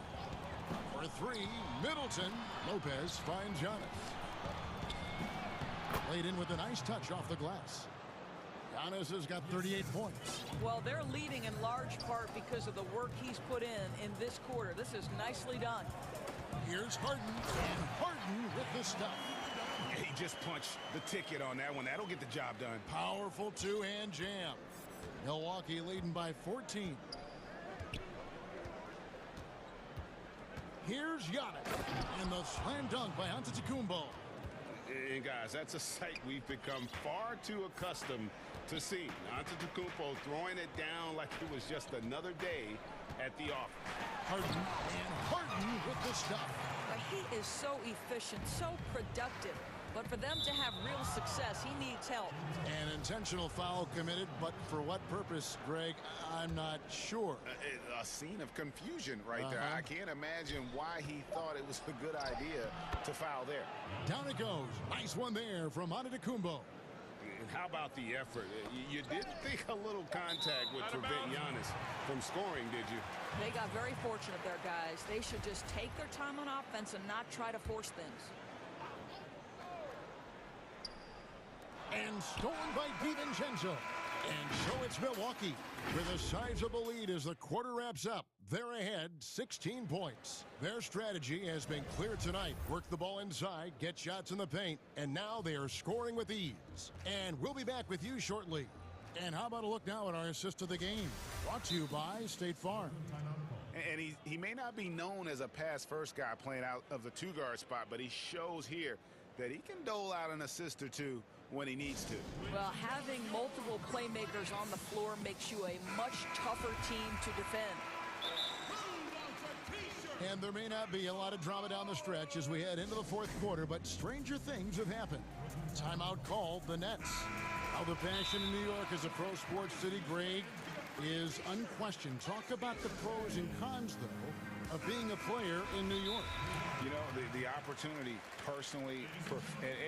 For 3, Middleton. Lopez finds Giannis. Played in with a nice touch off the glass. Giannis has got 38 points. Well, they're leading in large part because of the work he's put in this quarter. This is nicely done. Here's Harden, and Harden with the stuff. He just punched the ticket on that one. That'll get the job done. Powerful two-hand jam. Milwaukee leading by 14. Here's Giannis, and the slam dunk by Antetokounmpo. And guys, that's a sight we've become far too accustomed to seeing. Antetokounmpo throwing it down like it was just another day at the office. Harden, and Harden with the stuff. He is so efficient, so productive. But for them to have real success, he needs help. An intentional foul committed, but for what purpose, Greg, I'm not sure. A scene of confusion right there. I can't imagine why he thought it was a good idea to foul there. Down it goes. Nice one there from Antetokounmpo. And how about the effort? You didn't think a little contact would prevent Giannis from scoring, did you? They got very fortunate there, guys. They should just take their time on offense and not try to force things. And stolen by DiVincenzo. And so it's Milwaukee with a sizable lead as the quarter wraps up. They're ahead 16 points. Their strategy has been clear tonight. Work the ball inside, get shots in the paint, and now they are scoring with ease. And we'll be back with you shortly. And how about a look now at our assist of the game? Brought to you by State Farm. And he may not be known as a pass-first guy playing out of the two-guard spot, but he shows here that he can dole out an assist or two when he needs to. Well, having multiple playmakers on the floor makes you a much tougher team to defend. And there may not be a lot of drama down the stretch as we head into the fourth quarter, but stranger things have happened. Timeout called the Nets. How the passion in New York as a pro sports city, Greg, is unquestioned. Talk about the pros and cons, though, of being a player in New York. You know, the opportunity personally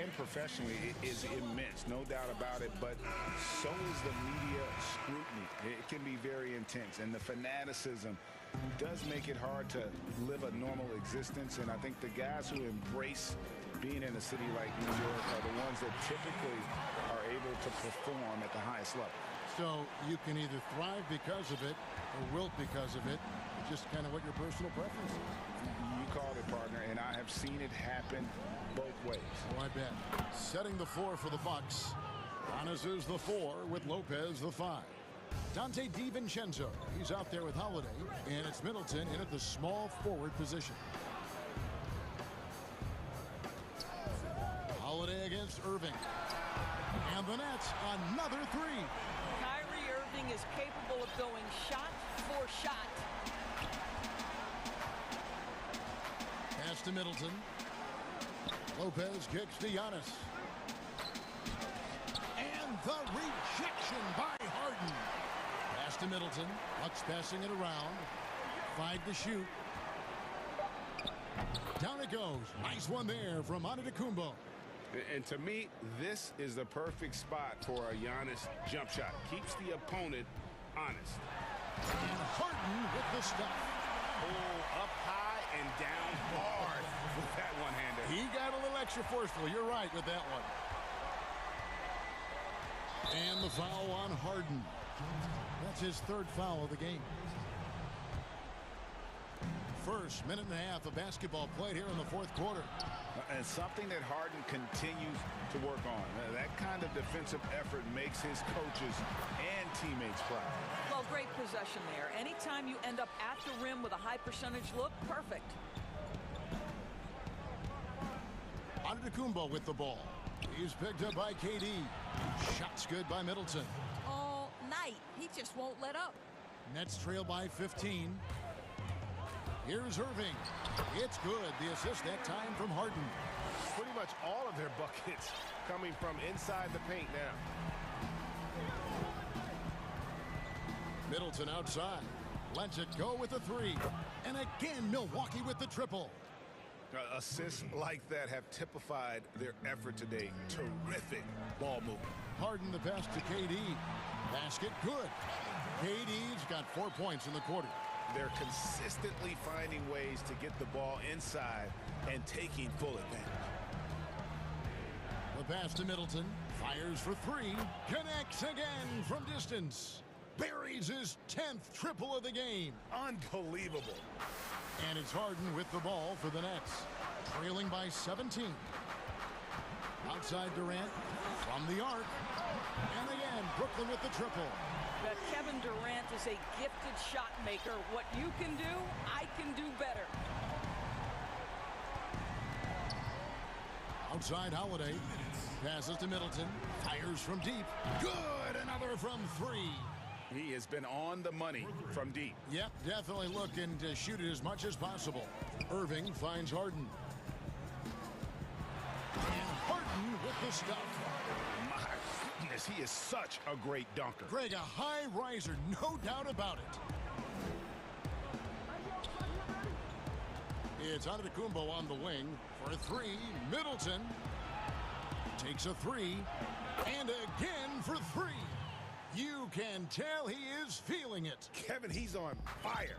and professionally is immense, no doubt about it, but so is the media scrutiny. It can be very intense, and the fanaticism does make it hard to live a normal existence, and I think the guys who embrace being in a city like New York are the ones that typically are able to perform at the highest level. So you can either thrive because of it or wilt because of it. It's just kind of what your personal preference is. You called it, partner, and I have seen it happen both ways. Oh, I bet. Setting the floor for the Bucks. Giannis is the 4 with Lopez the 5. Dante DiVincenzo, he's out there with Holiday, and it's Middleton in at the small forward position. Holiday against Irving. And the Nets, another 3. Kyrie Irving is capable of going shot for shot. Pass to Middleton. Lopez kicks to Giannis. And the rejection by Harden. Pass to Middleton. Bucks passing it around. 5 to shoot. Down it goes. Nice one there from Antetokounmpo. And to me, this is the perfect spot for a Giannis jump shot. Keeps the opponent honest. And Harden with the stuff. Pull up high and down hard with that one-hander. He got a little extra forceful. You're right with that one. And the foul on Harden. That's his 3rd foul of the game. First minute and a half of basketball played here in the fourth quarter. And something that Harden continues to work on. That kind of defensive effort makes his coaches and teammates proud. Well, great possession there. Anytime you end up at the rim with a high percentage look, perfect. Antetokounmpo with the ball. He's picked up by KD. Shots good by Middleton. All night. He just won't let up. Nets trail by 15. Here's Irving. It's good. The assist that time from Harden. Pretty much all of their buckets coming from inside the paint now. Middleton outside. Lets it go with the 3. And again, Milwaukee with the triple. Assists like that have typified their effort today. Terrific ball movement. Harden the pass to KD. Basket good. KD's got 4 points in the quarter. They're consistently finding ways to get the ball inside and taking full advantage. The pass to Middleton. Fires for 3. Connects again from distance. Buries his 10th triple of the game. Unbelievable. And it's Harden with the ball for the Nets. Trailing by 17. Outside Durant from the arc. And again, Brooklyn with the triple. But Kevin Durant is a gifted shot maker. What you can do, I can do better. Outside Holiday. Passes to Middleton. Fires from deep. Good! Another from 3. He has been on the money from deep. Yep, definitely looking to shoot it as much as possible. Irving finds Harden. And Harden with the stuff. My goodness, he is such a great dunker. Greg, a high riser, no doubt about it. It's Antetokounmpo on the wing for 3. Middleton. Takes a three. And again for three. You can tell he is feeling it. Kevin, he's on fire.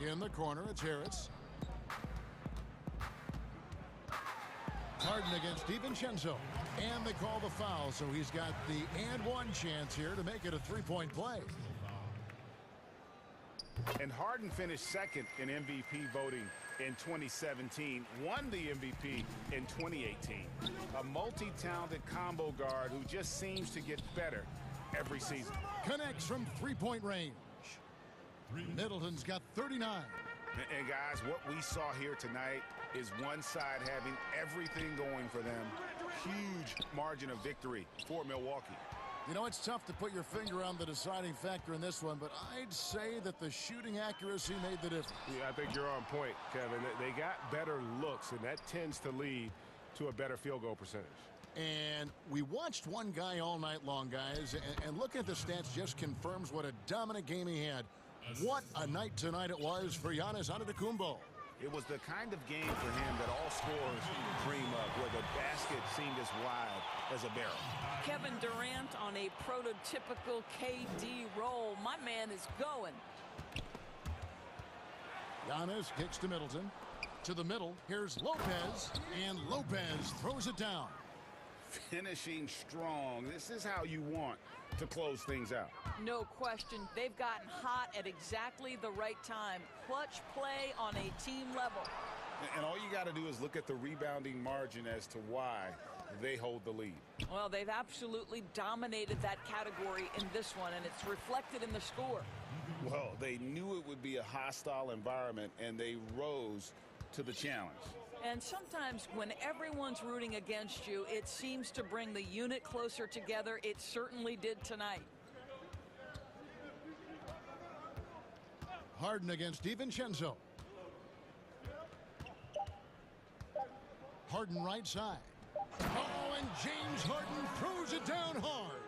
In the corner, it's Harris. Harden against DiVincenzo. And they call the foul, so he's got the and one chance here to make it a three-point play. And Harden finished second in MVP voting in 2017, won the MVP in 2018. A multi-talented combo guard who just seems to get better every season. Connects from three-point range. Middleton's got 39. And guys, what we saw here tonight is one side having everything going for them. Huge margin of victory for Milwaukee. You know, it's tough to put your finger on the deciding factor in this one, but I'd say that the shooting accuracy made the difference. Yeah, I think you're on point, Kevin. They got better looks, and that tends to lead to a better field goal percentage. And we watched one guy all night long, guys, and looking at the stats just confirms what a dominant game he had. What a night tonight it was for Giannis Antetokounmpo. It was the kind of game for him that all scorers dream of, where the basket seemed as wide as a barrel. Kevin Durant on a prototypical KD roll. My man is going. Giannis kicks to Middleton. To the middle, here's Lopez, and Lopez throws it down. Finishing strong. This is how you want to close things out. No question. They've gotten hot at exactly the right time. Clutch play on a team level. And all you got to do is look at the rebounding margin as to why they hold the lead. Well, they've absolutely dominated that category in this one, and it's reflected in the score. Well, they knew it would be a hostile environment, and they rose to the challenge. And sometimes when everyone's rooting against you, it seems to bring the unit closer together. It certainly did tonight. Harden against DiVincenzo. Harden right side. Oh, and James Harden throws it down hard.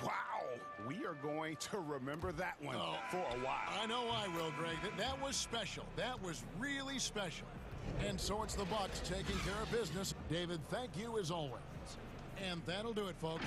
Wow, we are going to remember that one for a while. I know I will, Greg. That was special. That was really special. And so it's the Bucks taking care of business. David, thank you as always. And that'll do it, folks.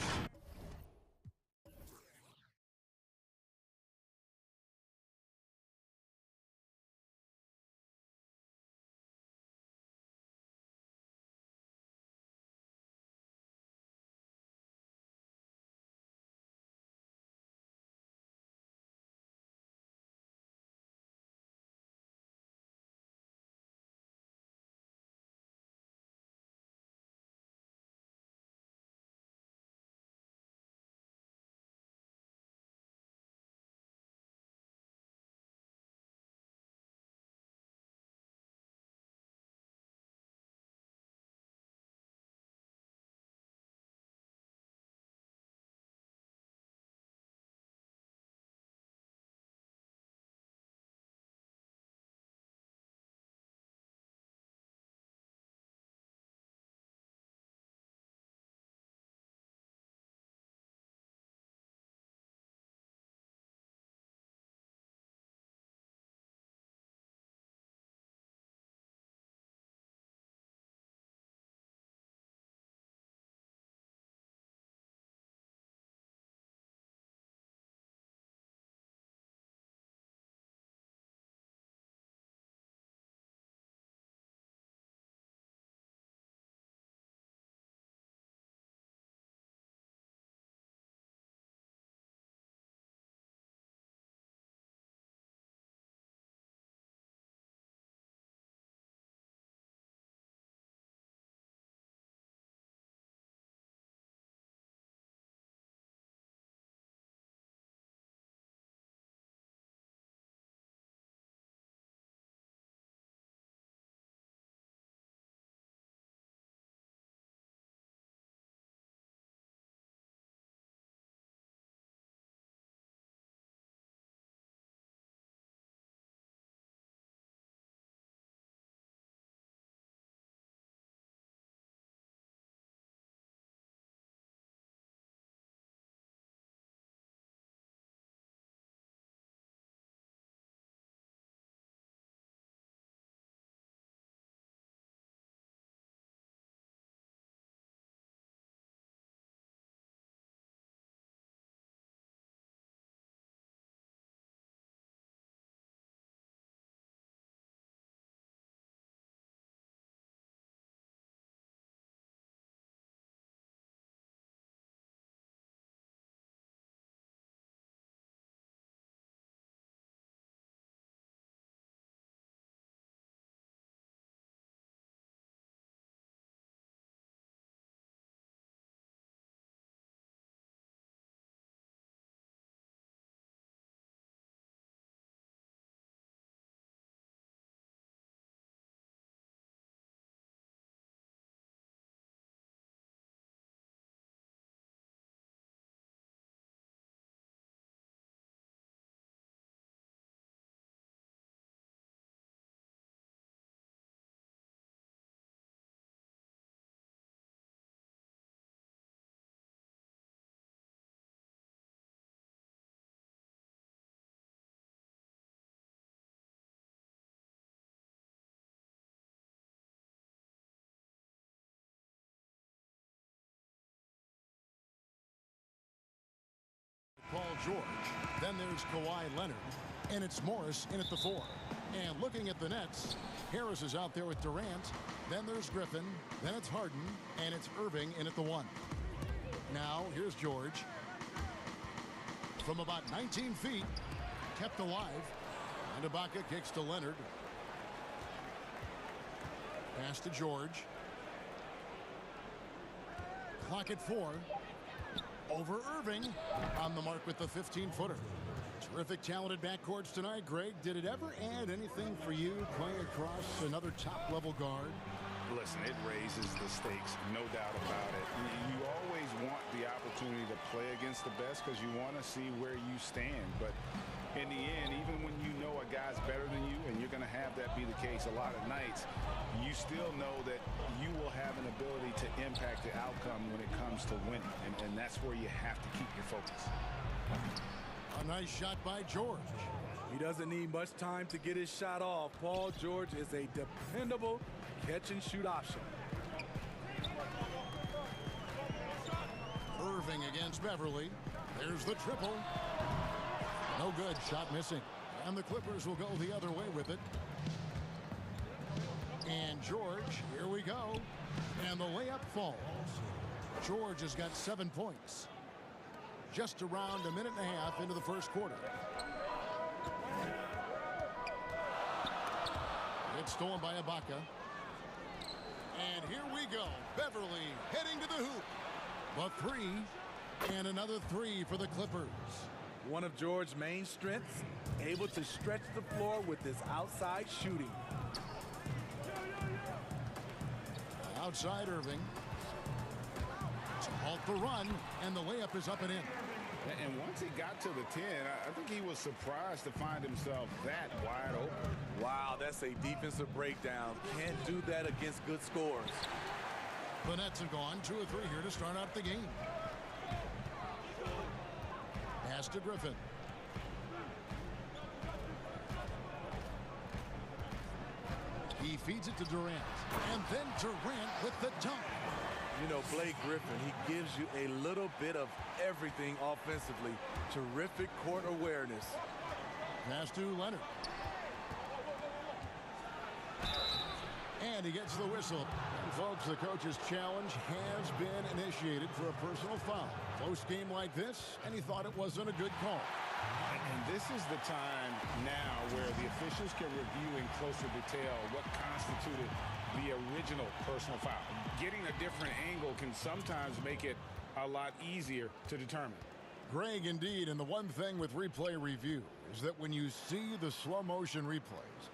George. Then there's Kawhi Leonard. And it's Morris in at the 4. And looking at the Nets, Harris is out there with Durant. Then there's Griffin. Then it's Harden. And it's Irving in at the 1. Now, here's George. From about 19 feet, kept alive. And Ibaka kicks to Leonard. Pass to George. Clock at 4. Over Irving. On the mark with the 15-footer. Terrific, talented backcourts tonight. Greg, did it ever add anything for you playing across another top-level guard? Listen, it raises the stakes, no doubt about it. You always want the opportunity to play against the best because you want to see where you stand. But in the end, even when you know a guy's better than you, and you're going to have that be the case a lot of nights, you still know that you will have an ability to impact the outcome when it comes to winning. And that's where you have to keep your focus. A nice shot by George. He doesn't need much time to get his shot off. Paul George is a dependable catch-and-shoot option. Irving against Beverly. There's the triple. No good. Shot missing. And the Clippers will go the other way with it. And George, here we go. And the layup falls. George has got 7 points. Just around a minute and a half into the first quarter. It's stolen by Ibaka. And here we go. Beverly heading to the hoop. The 3. And another 3 for the Clippers. One of George's main strengths, able to stretch the floor with his outside shooting. Outside Irving. To halt the run, and the layup is up and in. And once he got to the 10, I think he was surprised to find himself that wide open. Wow, that's a defensive breakdown. Can't do that against good scores. The Nets have gone 2 of 3 here to start out the game. Pass to Griffin. He feeds it to Durant. And then Durant with the dunk. You know, Blake Griffin, he gives you a little bit of everything offensively. Terrific court awareness. Pass to Leonard. And he gets the whistle. And folks, the coach's challenge has been initiated for a personal foul. Close game like this, and he thought it wasn't a good call. And this is the time now where the officials can review in closer detail what constituted the original personal foul. Getting a different angle can sometimes make it a lot easier to determine. Greg, indeed, and the one thing with replay review is that when you see the slow motion replays,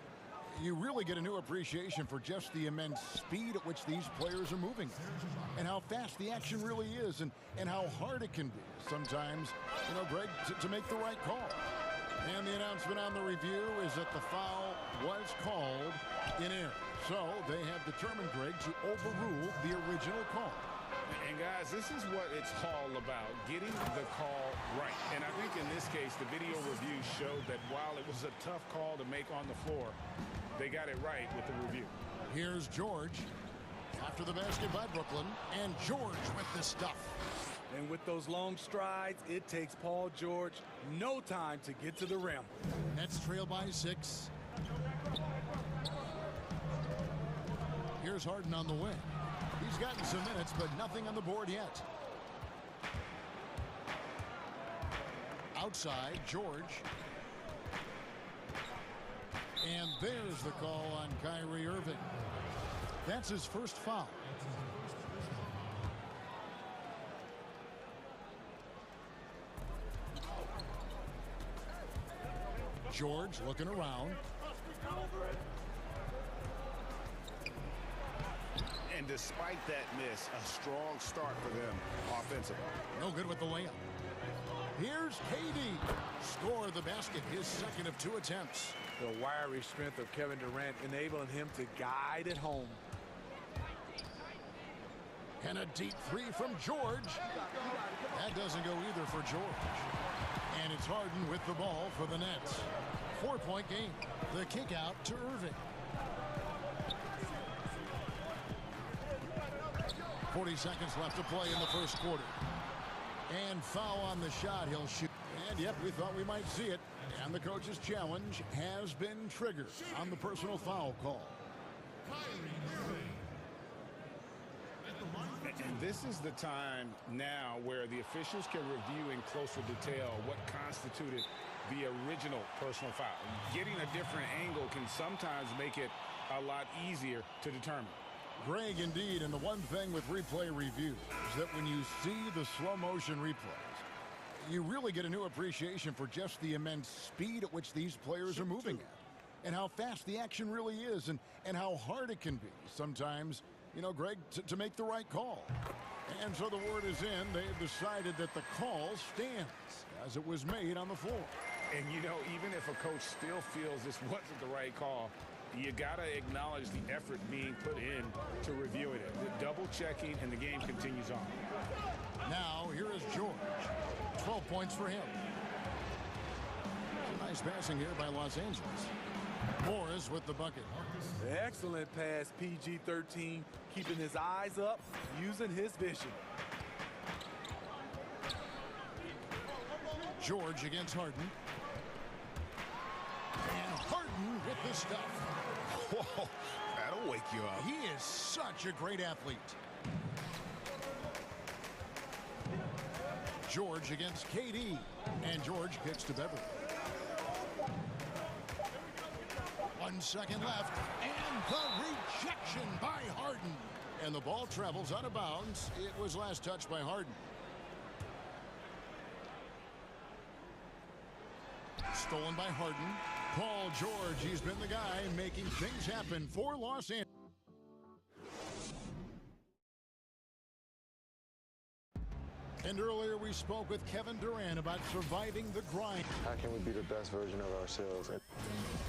you really get a new appreciation for just the immense speed at which these players are moving and how fast the action really is and how hard it can be sometimes, you know, Greg, to make the right call. And the announcement on the review is that the foul was called in error. So they have determined, Greg, to overrule the original call. And guys, this is what it's all about, getting the call right. And I think in this case, the video review showed that while it was a tough call to make on the floor, they got it right with the review. Here's George after the basket by Brooklyn, and George with the stuff. And with those long strides, it takes Paul George no time to get to the rim. Nets trail by 6. Here's Harden on the wing. He's gotten some minutes, but nothing on the board yet. Outside, George. And there's the call on Kyrie Irving. That's his first foul. George looking around. And despite that miss, a strong start for them offensively. No good with the layup. Here's KD. Score the basket, his second of 2 attempts. The wiry strength of Kevin Durant enabling him to guide it home. And a deep 3 from George. That doesn't go either for George. And it's Harden with the ball for the Nets. 4-point game. The kick out to Irving. 40 seconds left to play in the first quarter. And foul on the shot. He'll shoot. And And yep, we thought we might see it. And the coach's challenge has been triggered on the personal foul call. And this is the time now where the officials can review in closer detail what constituted the original personal foul. Getting a different angle can sometimes make it a lot easier to determine. Greg, indeed, and the one thing with replay review is that when you see the slow motion replays, you really get a new appreciation for just the immense speed at which these players are moving at, and how fast the action really is, and how hard it can be sometimes, you know, Greg, to make the right call. And so the word is in. They've decided that the call stands as it was made on the floor. And, you know, even if a coach still feels this wasn't the right call, you got to acknowledge the effort being put in to reviewing it. The double checking, and the game continues on. Now, here is George. 12 points for him. Nice passing here by Los Angeles. Morris with the bucket. Excellent pass, PG-13, keeping his eyes up, using his vision. George against Harden. And Harden with the stuff. Whoa, that'll wake you up. He is such a great athlete. George against KD. And George kicks to Beverly. 1 second left. And the rejection by Harden. And the ball travels out of bounds. It was last touched by Harden. Stolen by Harden. Paul George, he's been the guy making things happen for Los Angeles. And earlier we spoke with Kevin Durant about surviving the grind. How can we be the best version of ourselves?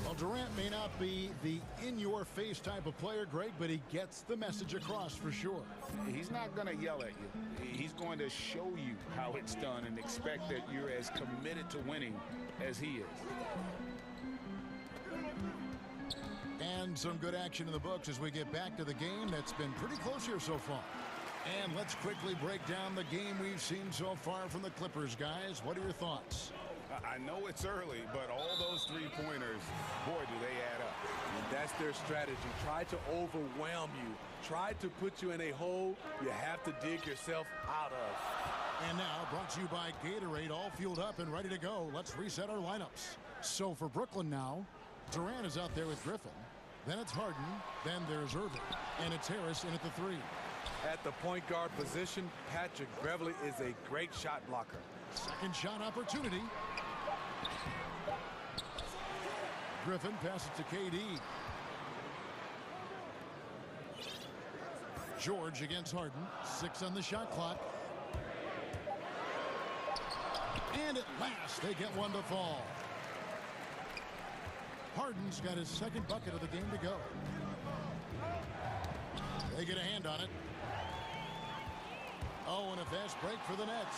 Well, Durant may not be the in-your-face type of player, Greg, but he gets the message across for sure. He's not going to yell at you. He's going to show you how it's done and expect that you're as committed to winning as he is. And some good action in the books as we get back to the game that's been pretty close here so far. And let's quickly break down the game we've seen so far from the Clippers, guys. What are your thoughts? I know it's early, but all those three-pointers, boy, do they add up. And that's their strategy. Try to overwhelm you. Try to put you in a hole you have to dig yourself out of. And now, brought to you by Gatorade, all fueled up and ready to go. Let's reset our lineups. So for Brooklyn now, Durant is out there with Griffin. Then it's Harden. Then there's Irving. And it's Harris in at the three. At the point guard position, Patrick Beverly is a great shot blocker. Second shot opportunity. Griffin passes to KD. George against Harden. 6 on the shot clock. And at last, they get one to fall. Harden's got his second bucket of the game to go. They get a hand on it. Oh, and a fast break for the Nets.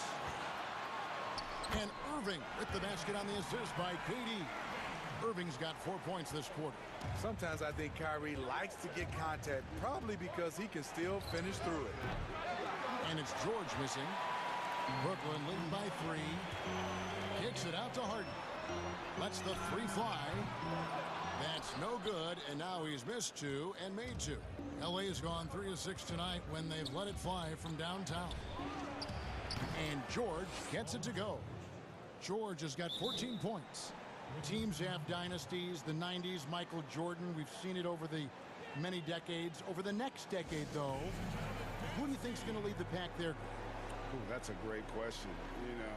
And Irving with the basket on the assist by KD. Irving's got 4 points this quarter. Sometimes I think Kyrie likes to get contact, probably because he can still finish through it. And it's George missing. Brooklyn leading by 3. Kicks it out to Harden. Lets the 3 fly. That's no good, and now he's missed 2 and made 2. LA's gone 3 of 6 tonight when they've let it fly from downtown. And George gets it to go. George has got 14 points. Teams have dynasties, the 90s, Michael Jordan. We've seen it over the many decades. Over the next decade, though, who do you think is going to lead the pack there? Ooh, that's a great question. You know,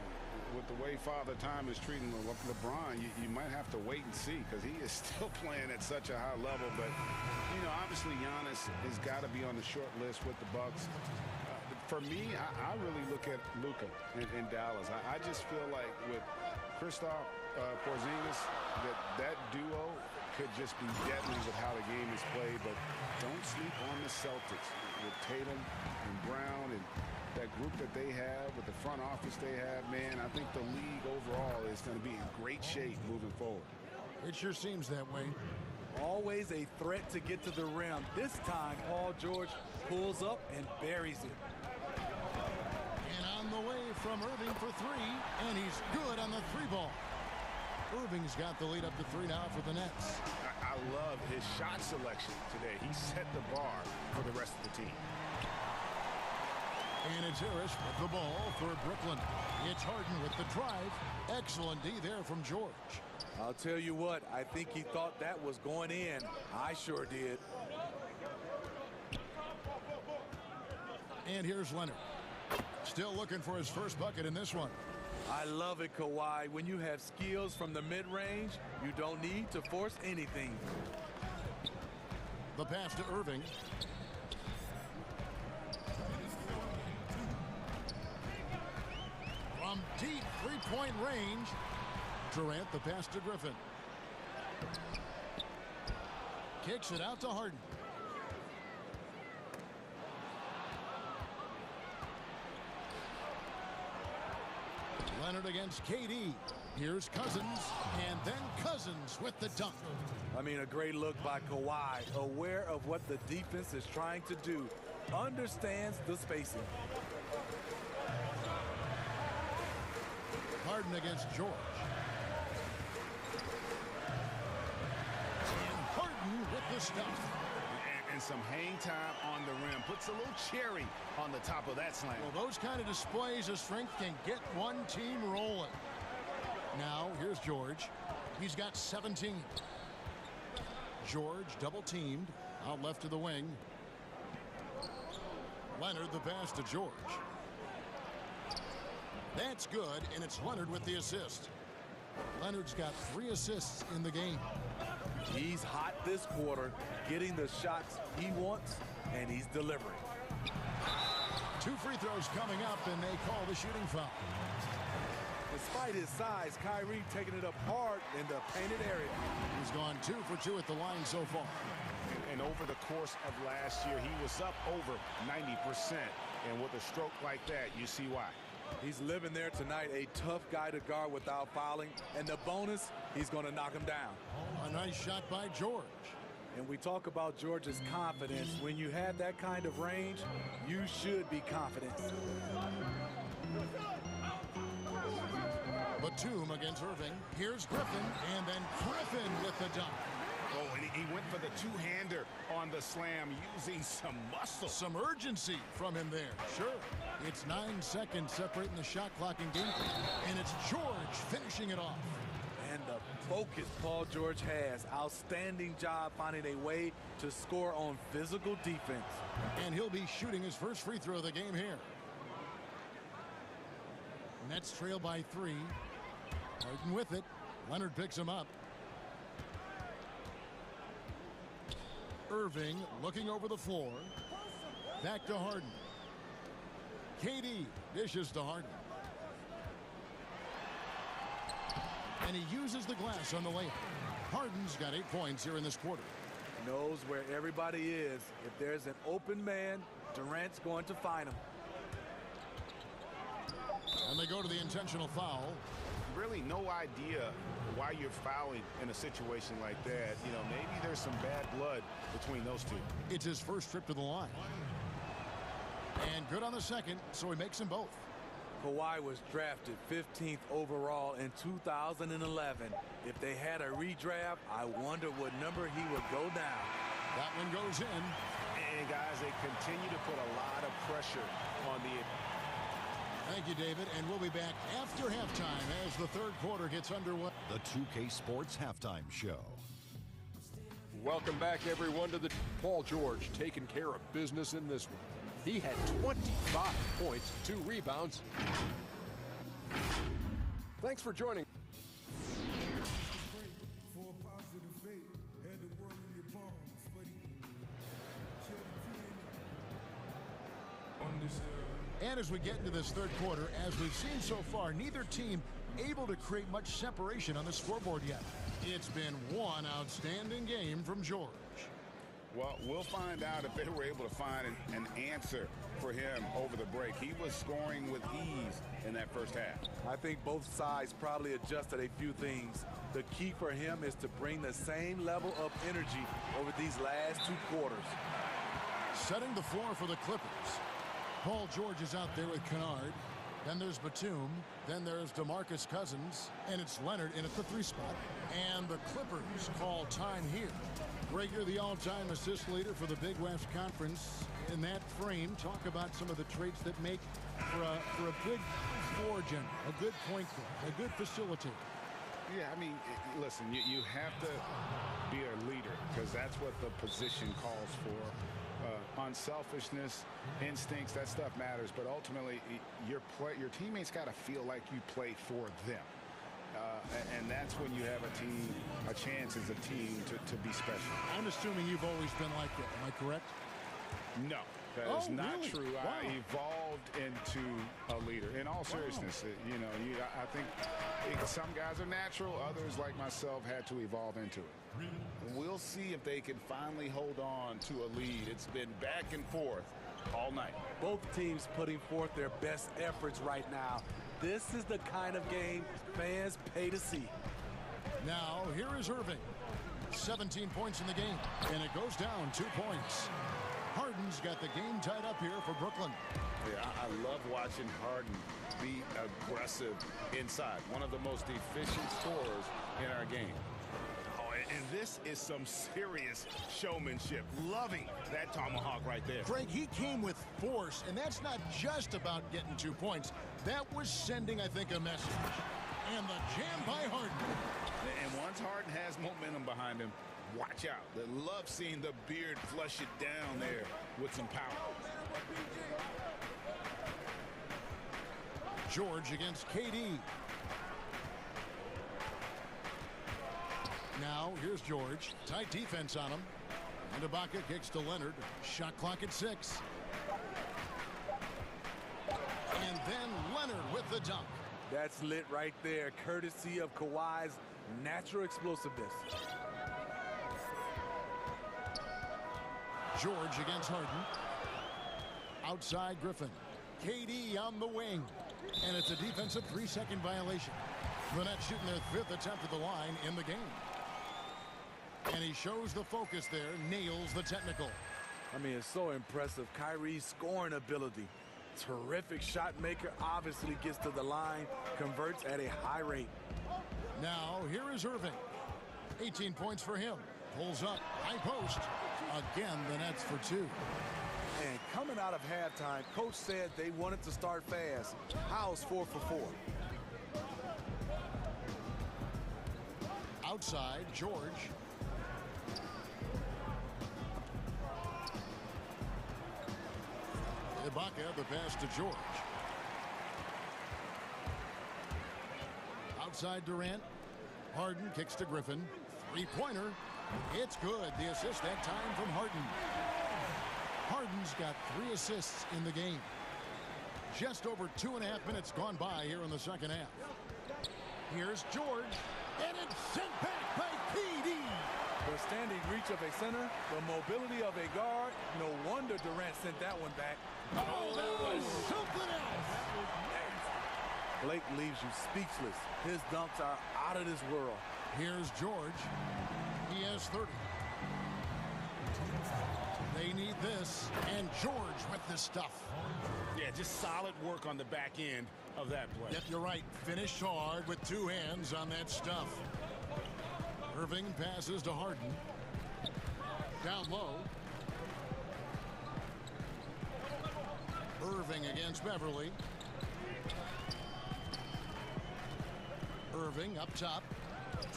with the way Father Time is treating LeBron, you might have to wait and see because he is still playing at such a high level. But, you know, obviously Giannis has got to be on the short list with the Bucks. For me, I really look at Luka in Dallas. I just feel like with Kristaps Porzingis, that duo could just be deadly with how the game is played. But don't sleep on the Celtics with Tatum and Brown and that group that they have with the front office they have. Man, I think the league overall is going to be in great shape moving forward. It sure seems that way. Always a threat to get to the rim. This time, Paul George pulls up and buries it. And on the way from Irving for three, and he's good on the three ball. Irving's got the lead up to three now for the Nets. I love his shot selection today. He set the bar for the rest of the team. And it's Harris with the ball for Brooklyn. It's Harden with the drive. Excellent D there from George. I'll tell you what, I think he thought that was going in. I sure did. And here's Leonard. Still looking for his first bucket in this one. I love it, Kawhi. When you have skills from the mid-range, you don't need to force anything. The pass to Irving. From deep three-point range, Durant the pass to Griffin. Kicks it out to Harden. Leonard against KD. Here's Cousins, and then Cousins with the dunk. I mean, a great look by Kawhi, aware of what the defense is trying to do, understands the spacing. Harden against George. And Harden with the stuff. And some hang time on the rim. Puts a little cherry on the top of that slam. Well, those kind of displays of strength can get one team rolling. Now, here's George. He's got 17. George double teamed. Out left to the wing. Leonard the pass to George. That's good, and it's Leonard with the assist. Leonard's got 3 assists in the game. He's hot this quarter, getting the shots he wants, and he's delivering. 2 free throws coming up, and they call the shooting foul. Despite his size, Kyrie taking it up hard in the painted area. He's gone 2 for 2 at the line so far. And over the course of last year, he was up over 90%. And with a stroke like that, you see why. He's living there tonight, a tough guy to guard without fouling. And the bonus, he's going to knock him down. A nice shot by George. And we talk about George's confidence. When you have that kind of range, you should be confident. Batum against Irving. Here's Griffin, and then Griffin with the dunk. Oh, and he went for the two-hander on the slam, using some muscle. Some urgency from him there. Sure. It's 9 seconds separating the shot clock in game. And it's George finishing it off. And the focus Paul George has. Outstanding job finding a way to score on physical defense. And he'll be shooting his first free throw of the game here. Nets trail by 3. Harden with it. Leonard picks him up. Irving looking over the floor. Back to Harden. KD dishes to Harden. And he uses the glass on the layup. Harden's got 8 points here in this quarter. Knows where everybody is. If there's an open man, Durant's going to find him. And they go to the intentional foul. Really no idea why you're fouling in a situation like that. You know, maybe there's some bad blood between those two. It's his first trip to the line. And good on the second, so he makes them both. Kawhi was drafted 15th overall in 2011. If they had a redraft, I wonder what number he would go down. That one goes in. And guys, they continue to put a lot of pressure on the... Thank you, David, and we'll be back after halftime as the third quarter gets underway. The 2K Sports Halftime Show. Welcome back, everyone, to the Paul George taking care of business in this one. He had 25 points, 2 rebounds. Thanks for joining. And as we get into this third quarter, as we've seen so far, neither team able to create much separation on the scoreboard yet. It's been one outstanding game from George. Well, we'll find out if they were able to find an answer for him over the break. He was scoring with ease in that first half. I think both sides probably adjusted a few things. The key for him is to bring the same level of energy over these last 2 quarters. Setting the floor for the Clippers. Paul George is out there with Kennard. Then there's Batum. Then there's DeMarcus Cousins. And it's Leonard in at the 3 spot. And the Clippers call time here. Greg, you're the all-time assist leader for the Big West Conference. In that frame, talk about some of the traits that make for a good floor general, a good point guard, a good facilitator. Yeah, I mean, listen, you have to be a leader because that's what the position calls for. Unselfishness, instincts, that stuff matters. But ultimately, your teammates got to feel like you play for them. And that's when you have a chance as a team to be special. I'm assuming you've always been like that. Am I correct? No, that is not really? true. Wow. I evolved into a leader. In all seriousness, I think some guys are natural. Others, like myself, had to evolve into it. We'll see if they can finally hold on to a lead. It's been back and forth all night. Both teams putting forth their best efforts right now. This is the kind of game fans pay to see. Now, here is Irving. 17 points in the game, and it goes down 2 points. Harden's got the game tied up here for Brooklyn. Yeah, I love watching Harden be aggressive inside. One of the most efficient scorers in our game. Oh, and this is some serious showmanship. Loving that tomahawk right there. Craig, he came with force, and that's not just about getting 2 points. That was sending, I think, a message. And the jam by Harden. And once Harden has momentum behind him, watch out. They love seeing the beard flush it down there with some power. George against KD. Now, here's George. Tight defense on him. And Ibaka kicks to Leonard. Shot clock at 6. And then Leonard with the dunk. That's lit right there, courtesy of Kawhi's natural explosiveness. George against Harden. Outside Griffin. KD on the wing. And it's a defensive 3-second violation. The Nets shooting their 5th attempt at the line in the game. And he shows the focus there, nails the technical. I mean, it's so impressive. Kyrie's scoring ability. Terrific shot maker, obviously gets to the line, converts at a high rate. Now, here is Irving. 18 points for him. Pulls up, high post. Again, the Nets for 2. And coming out of halftime, coach said they wanted to start fast. How's 4 for 4? Outside, George. Ibaka, the pass to George. Outside Durant. Harden kicks to Griffin. 3-pointer. It's good. The assist that time from Harden. Harden's got 3 assists in the game. Just over 2.5 minutes gone by here in the second half. Here's George. And it's sent back by KD. The standing reach of a center, the mobility of a guard. No wonder Durant sent that one back. Oh, that was something else. Blake leaves you speechless. His dunks are out of this world. Here's George. He has 30. They need this. And George with the stuff. Yeah, just solid work on the back end of that play. Yep, you're right. Finished hard with 2 hands on that stuff. Irving passes to Harden. Down low. Irving against Beverly. Irving up top.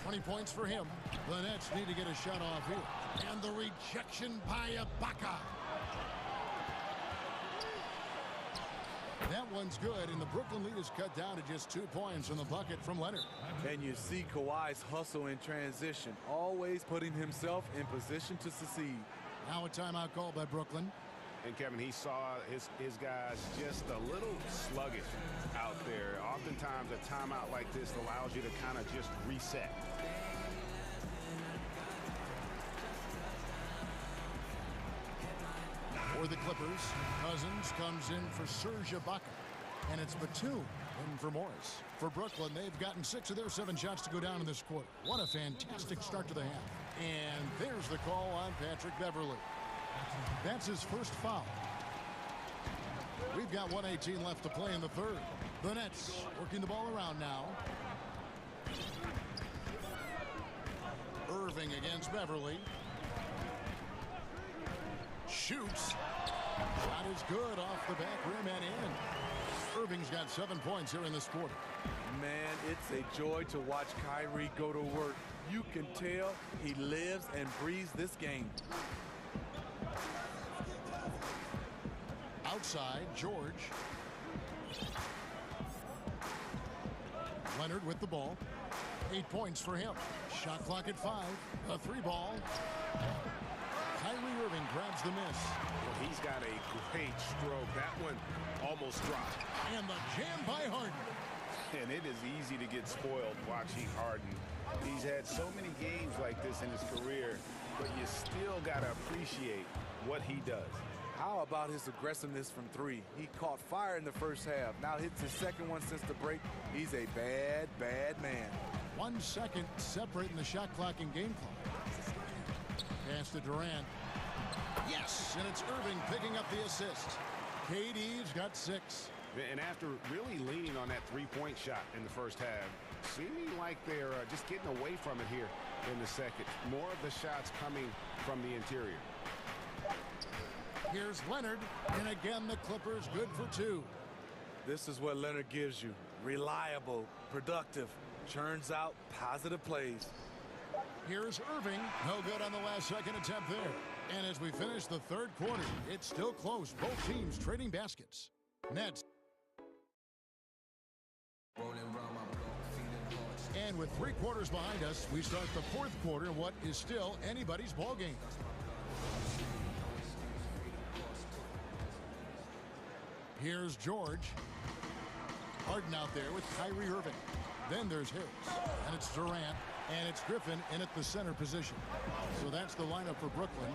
20 points for him. The Nets need to get a shot off here. And the rejection by Ibaka. That one's good, and the Brooklyn lead is cut down to just 2 points in the bucket from Leonard. And you see Kawhi's hustle in transition, always putting himself in position to succeed. Now a timeout call by Brooklyn. And Kevin, he saw his guys just a little sluggish out there. Oftentimes a timeout like this allows you to kind of just reset. For the Clippers, Cousins comes in for Serge Ibaka. And it's Batum in for Morris. For Brooklyn, they've gotten 6 of their 7 shots to go down in this quarter. What a fantastic start to the half. And there's the call on Patrick Beverly. That's his first foul. We've got 1:18 left to play in the third. The Nets working the ball around now. Irving against Beverly. Shoots. Shot is good off the back rim and in. Irving's got 7 points here in this quarter. Man, it's a joy to watch Kyrie go to work. You can tell he lives and breathes this game. Outside, George. Leonard with the ball. 8 points for him. Shot clock at 5. A 3-ball. Kyrie Irving grabs the miss. Well, he's got a great stroke. That one almost dropped. And the jam by Harden. And it is easy to get spoiled watching Harden. He's had so many games like this in his career, but you still got to appreciate what he does. How about his aggressiveness from three? He caught fire in the first half. Now hits his second one since the break. He's a bad, bad man. 1 second separating the shot clock and game clock. Pass to Durant. Yes, and it's Irving picking up the assist. KD's got 6. And after really leaning on that three-point shot in the first half, seeming like they're just getting away from it here in the second. More of the shots coming from the interior. Here's Leonard, and again the Clippers good for 2. This is what Leonard gives you. Reliable, productive, churns out positive plays. Here's Irving. No good on the last second attempt there. And as we finish the third quarter, it's still close. Both teams trading baskets. Nets. And with 3 quarters behind us, we start the fourth quarter, what is still anybody's ball game. Here's George. Harden out there with Kyrie Irving. Then there's Hicks, and it's Durant, and it's Griffin in at the center position. So that's the lineup for Brooklyn.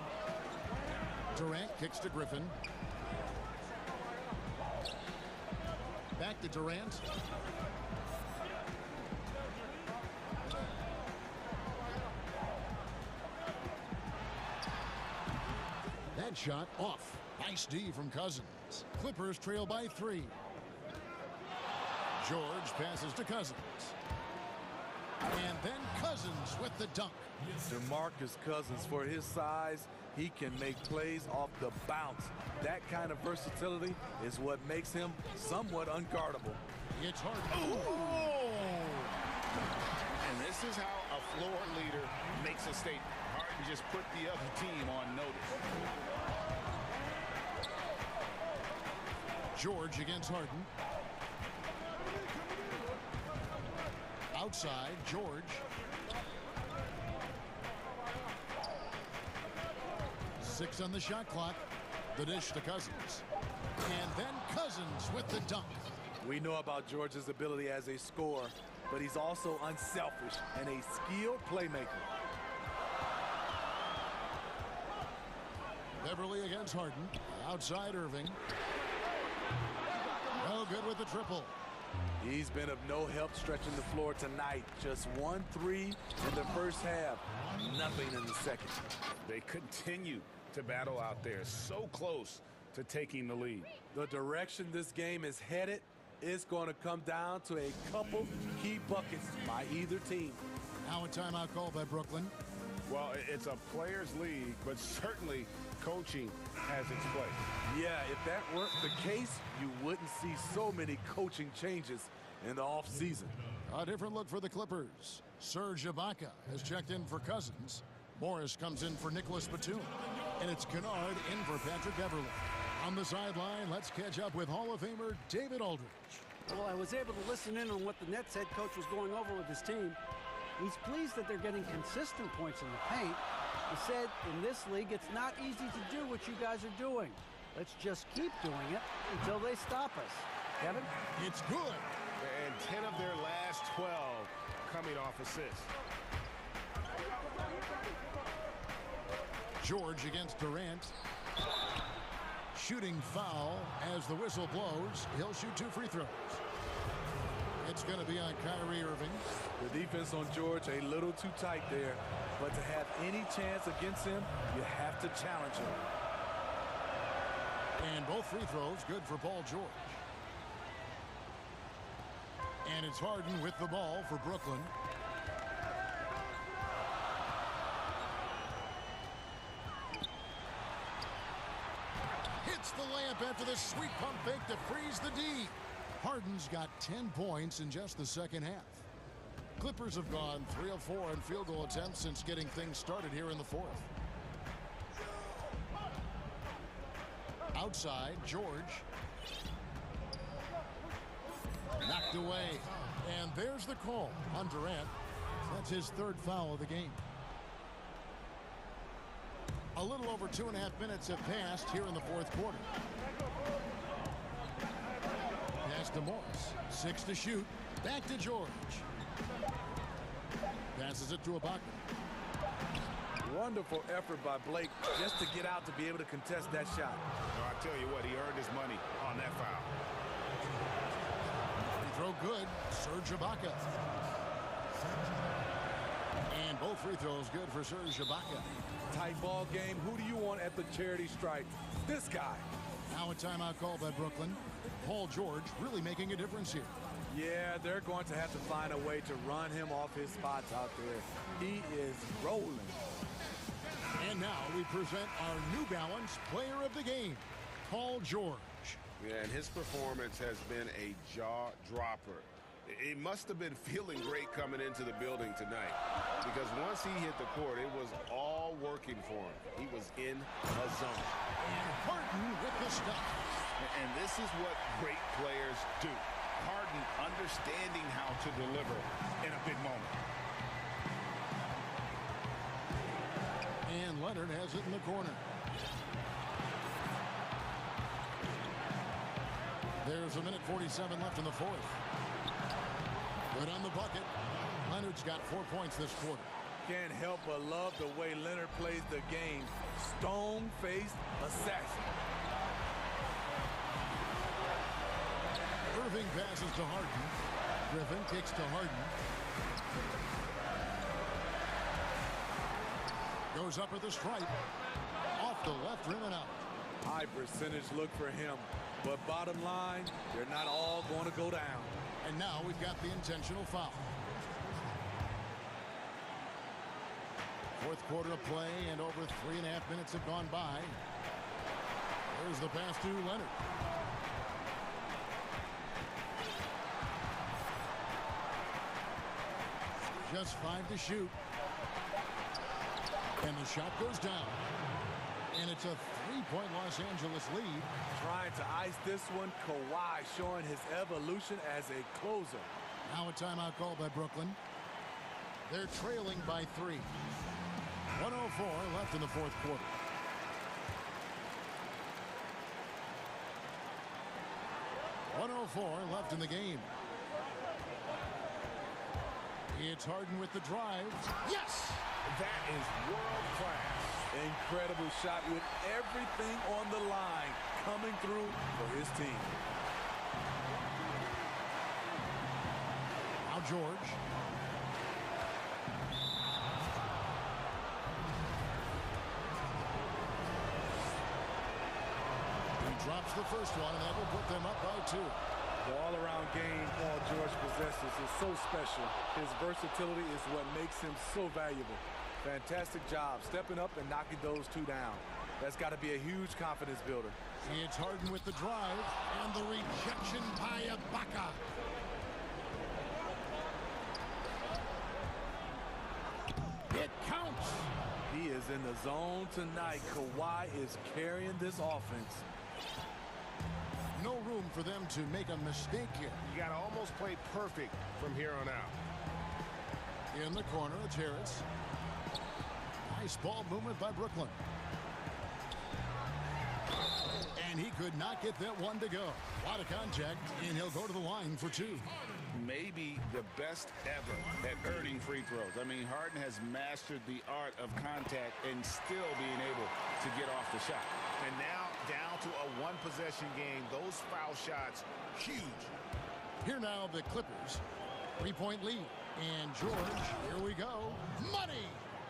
Durant kicks to Griffin. Back to Durant. That shot off. Nice D from Cousins. Clippers trail by 3. George passes to Cousins. And then Cousins with the dunk. DeMarcus Cousins, for his size, he can make plays off the bounce. That kind of versatility is what makes him somewhat unguardable. It's Harden. Oh! And this is how a floor leader makes a statement. Harden just put the other team on notice. George against Harden. Outside, George. Six on the shot clock. The dish to Cousins. And then Cousins with the dunk. We know about George's ability as a scorer, but he's also unselfish and a skilled playmaker. Beverly against Harden. Outside Irving. No good with the triple. He's been of no help stretching the floor tonight. Just 1 3 in the first half. Nothing in the second. They continue to battle out there. So close to taking the lead. The direction this game is headed is going to come down to a couple key buckets by either team. Now a timeout call by Brooklyn. Well, it's a players' league, but certainly coaching has its place. Yeah, if that weren't the case, you wouldn't see so many coaching changes in the offseason. A different look for the Clippers. Serge Ibaka has checked in for Cousins. Morris comes in for Nicholas Batum. And it's Kennard in for Patrick Beverly. On the sideline, let's catch up with Hall of Famer David Aldridge. Well, I was able to listen in on what the Nets head coach was going over with his team. He's pleased that they're getting consistent points in the paint. He said, in this league, it's not easy to do what you guys are doing. Let's just keep doing it until they stop us. Kevin? It's good. And 10 of their last 12 coming off assists. George against Durant. Shooting foul as the whistle blows. He'll shoot 2 free throws. It's going to be on Kyrie Irving. The defense on George a little too tight there, but to have any chance against him, you have to challenge him. And both free throws good for Paul George. And it's Harden with the ball for Brooklyn. Hits the layup after the sweet pump fake to freeze the D. Harden's got 10 points in just the second half. Clippers have gone 3 of 4 in field goal attempts since getting things started here in the fourth. Outside, George. Knocked away. And there's the call on Durant. That's his third foul of the game. A little over 2.5 minutes have passed here in the fourth quarter. Pass to Morris. 6 to shoot. Back to George. Passes it to Ibaka. Wonderful effort by Blake just to get out to be able to contest that shot. No, I tell you what, he earned his money on that foul. Free throw good. Serge Ibaka. And both free throws good for Serge Ibaka. Tight ball game. Who do you want at the charity stripe? This guy. Now a timeout call by Brooklyn. Paul George really making a difference here. Yeah, they're going to have to find a way to run him off his spots out there. He is rolling. And now we present our New Balance player of the game, Paul George. Yeah, and his performance has been a jaw-dropper. He must have been feeling great coming into the building tonight, because once he hit the court, it was all working for him. He was in a zone. And Harden with the stuff. And this is what great players do. Harden understanding how to deliver in a big moment. And Leonard has it in the corner. There's 1:47 left in the fourth. Good on the bucket. Leonard's got 4 points this quarter. Can't help but love the way Leonard plays the game. Stone-faced assassin. Irving passes to Harden. Griffin kicks to Harden. Goes up at the stripe. Off the left rim and out. High percentage look for him. But bottom line, they're not all going to go down. And now we've got the intentional foul. Fourth quarter of play, and over 3.5 minutes have gone by. There's the pass to Leonard. Just 5 to shoot. And the shot goes down. And it's a 3-point Los Angeles lead. Trying to ice this one. Kawhi showing his evolution as a closer. Now a timeout call by Brooklyn. They're trailing by 3. 1:04 left in the fourth quarter. .104 left in the game. It's Harden with the drive. Yes! That is world class. Incredible shot with everything on the line coming through for his team. Now George. He drops the first one, and that will put them up by 2. The all-around game Paul George possesses is so special. His versatility is what makes him so valuable. Fantastic job stepping up and knocking those 2 down. That's got to be a huge confidence builder. It's Harden with the drive, and the rejection by Ibaka. It counts. He is in the zone tonight. Kawhi is carrying this offense. No room for them to make a mistake here. You got to almost play perfect from here on out. In the corner, it's Harris. Nice ball movement by Brooklyn. And he could not get that one to go. A lot of contact, and he'll go to the line for 2. Maybe the best ever at earning free throws. I mean, Harden has mastered the art of contact and still being able to get off the shot. And now down to a one-possession game. Those foul shots, huge. Here now the Clippers. 3-point lead. And George, here we go. Money!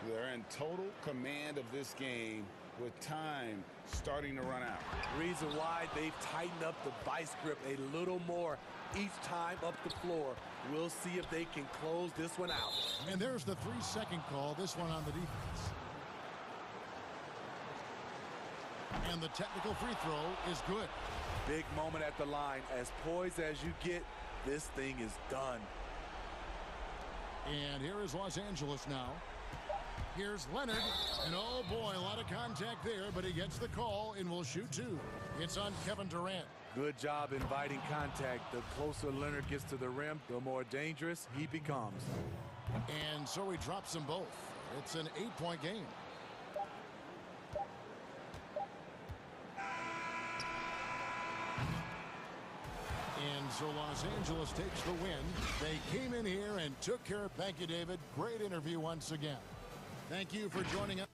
They're in total command of this game with time starting to run out. Reason why they've tightened up the vice grip a little more each time up the floor. We'll see if they can close this one out. And there's the 3-second call, this one on the defense. And the technical free throw is good. Big moment at the line. As poised as you get, this thing is done. And here is Los Angeles now. Here's Leonard, and oh boy, a lot of contact there, but he gets the call and will shoot two. It's on Kevin Durant. Good job inviting contact. The closer Leonard gets to the rim, the more dangerous he becomes. And so he drops them both. It's an 8-point game. And so Los Angeles takes the win. They came in here and took care of. Thank you, David. Great interview once again. Thank you for joining us.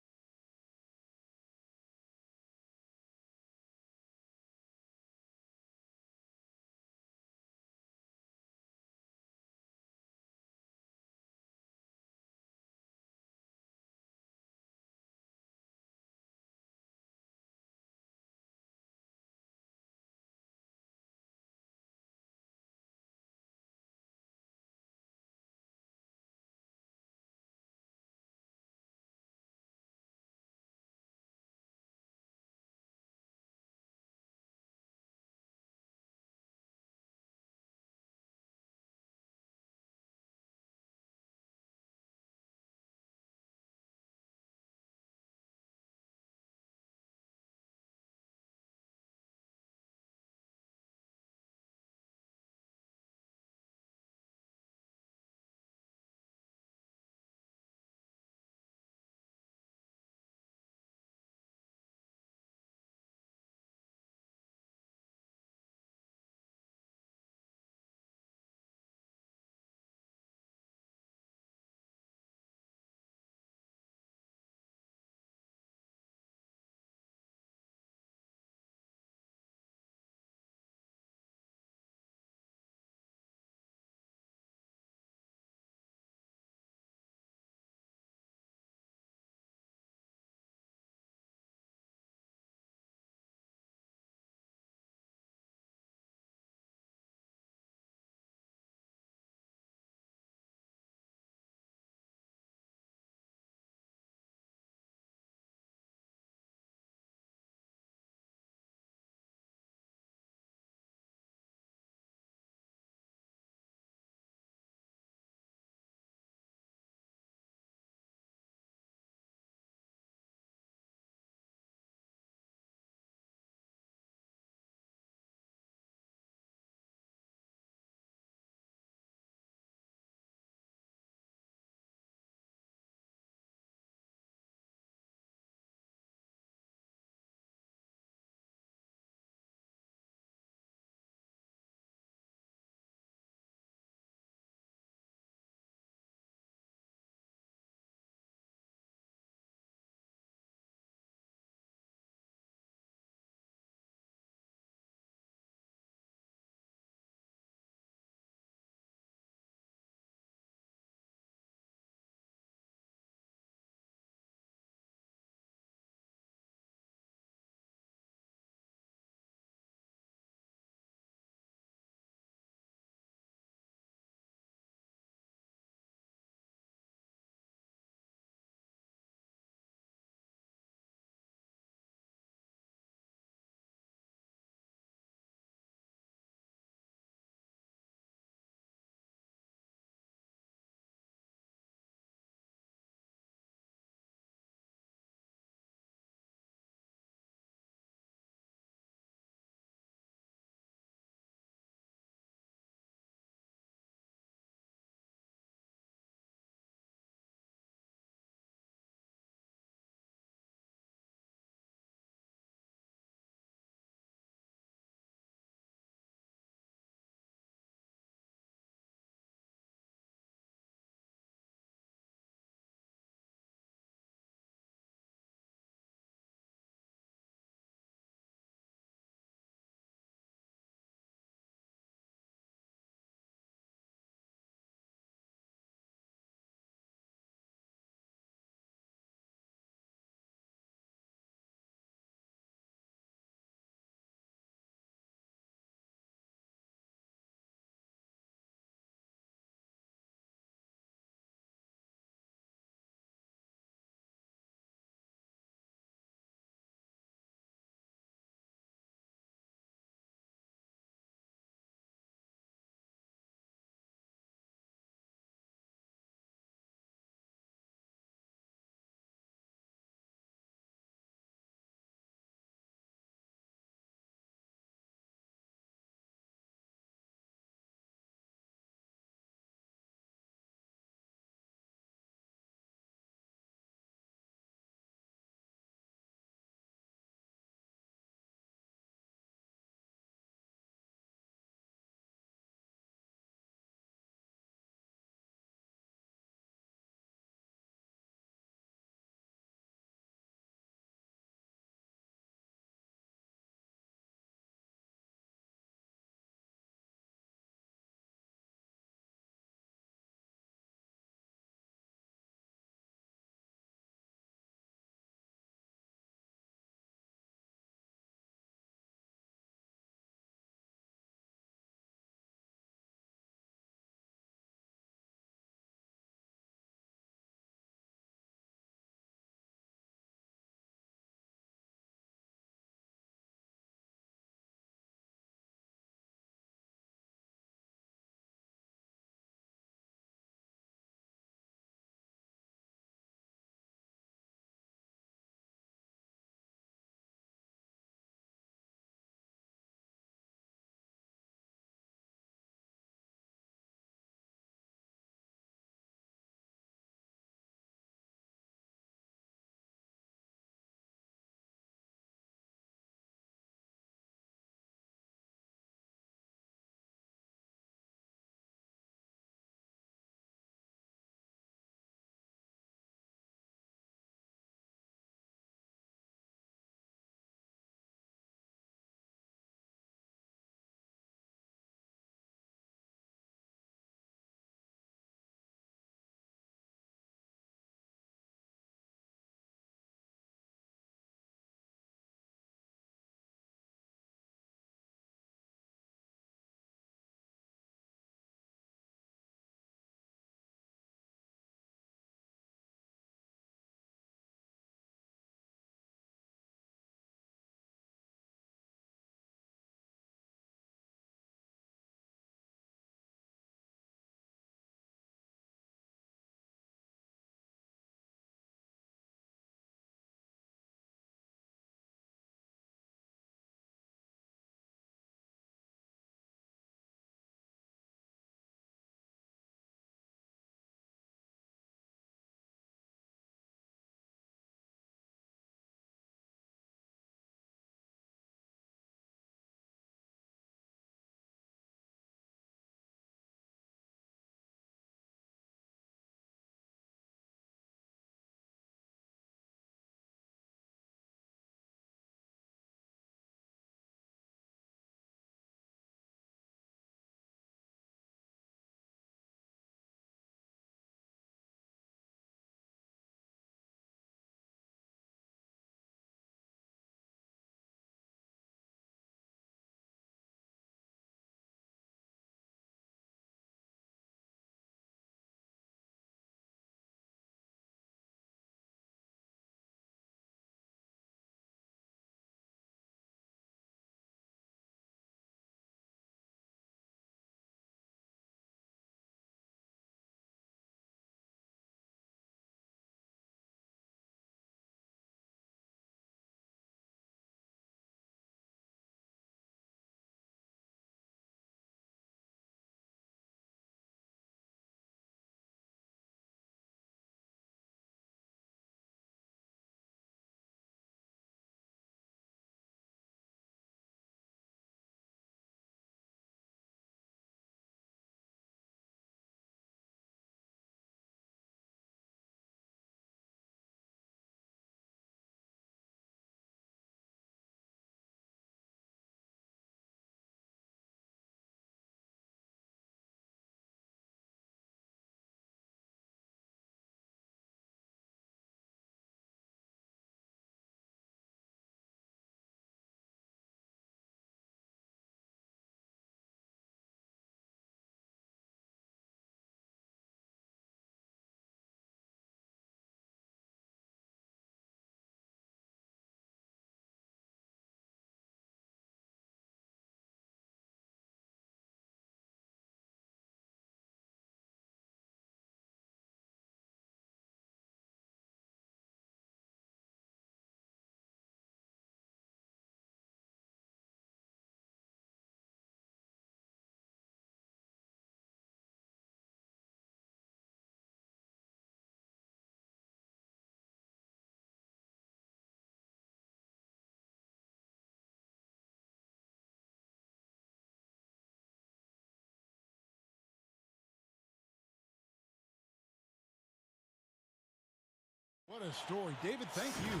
What a story. David, thank you.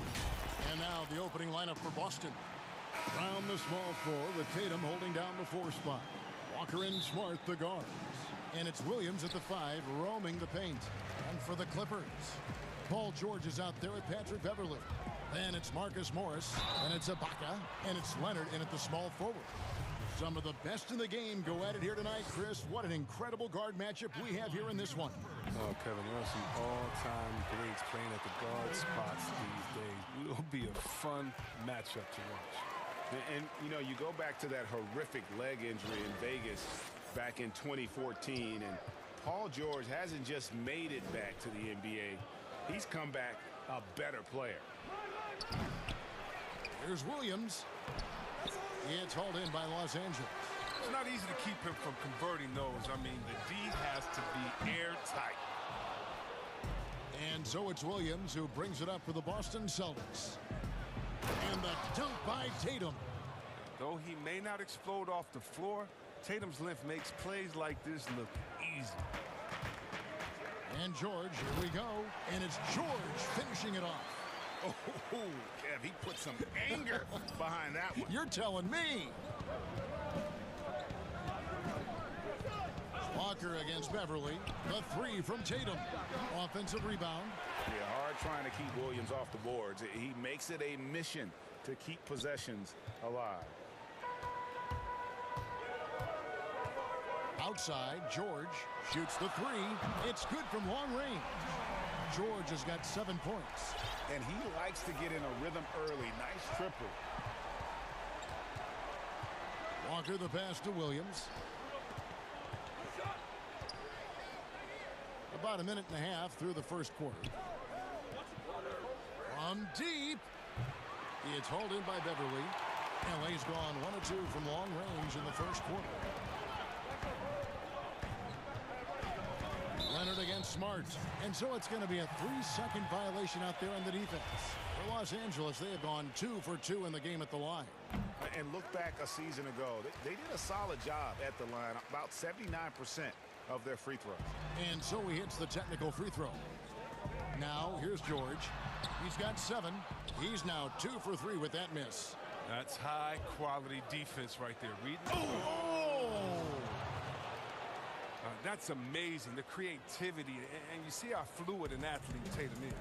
And now the opening lineup for Boston. Around the small floor with Tatum holding down the 4 spot. Walker and Smart, the guards. And it's Williams at the 5, roaming the paint. And for the Clippers, Paul George is out there with Patrick Beverley. Then it's Marcus Morris, and it's Ibaka, and it's Leonard in at the small forward. Some of the best in the game go at it here tonight, Chris. What an incredible guard matchup we have here in this one. Oh, Kevin, there are some all-time greats playing at the guard spots these days. It will be a fun matchup to watch. And, you know, you go back to that horrific leg injury in Vegas back in 2014, and Paul George hasn't just made it back to the NBA. He's come back a better player. Here's Williams. It's hauled in by Los Angeles. It's not easy to keep him from converting those. I mean, the D has to be airtight. And so it's Williams who brings it up for the Boston Celtics. And the dunk by Tatum. Though he may not explode off the floor, Tatum's length makes plays like this look easy. And George, here we go. And it's George finishing it off. Oh, Kev, he put some anger behind that one. You're telling me. Walker against Beverly. The 3 from Tatum. Offensive rebound. Yeah, hard trying to keep Williams off the boards. He makes it a mission to keep possessions alive. Outside, George shoots the 3. It's good from long range. George has got 7 points. And he likes to get in a rhythm early. Nice triple. Walker the pass to Williams. About a minute and a half through the first quarter. From deep. It's hauled in by Beverly. LA's gone 1 of 2 from long range in the first quarter. Leonard against Smart. And so it's going to be a 3-second violation out there on the defense. For Los Angeles, they have gone 2 for 2 in the game at the line. And look back a season ago. They did a solid job at the line. About 79% of their free throws. And so he hits the technical free throw. Now, here's George. He's got 7. He's now 2 for 3 with that miss. That's high-quality defense right there. That's amazing, the creativity, and you see how fluid an athlete Tatum is.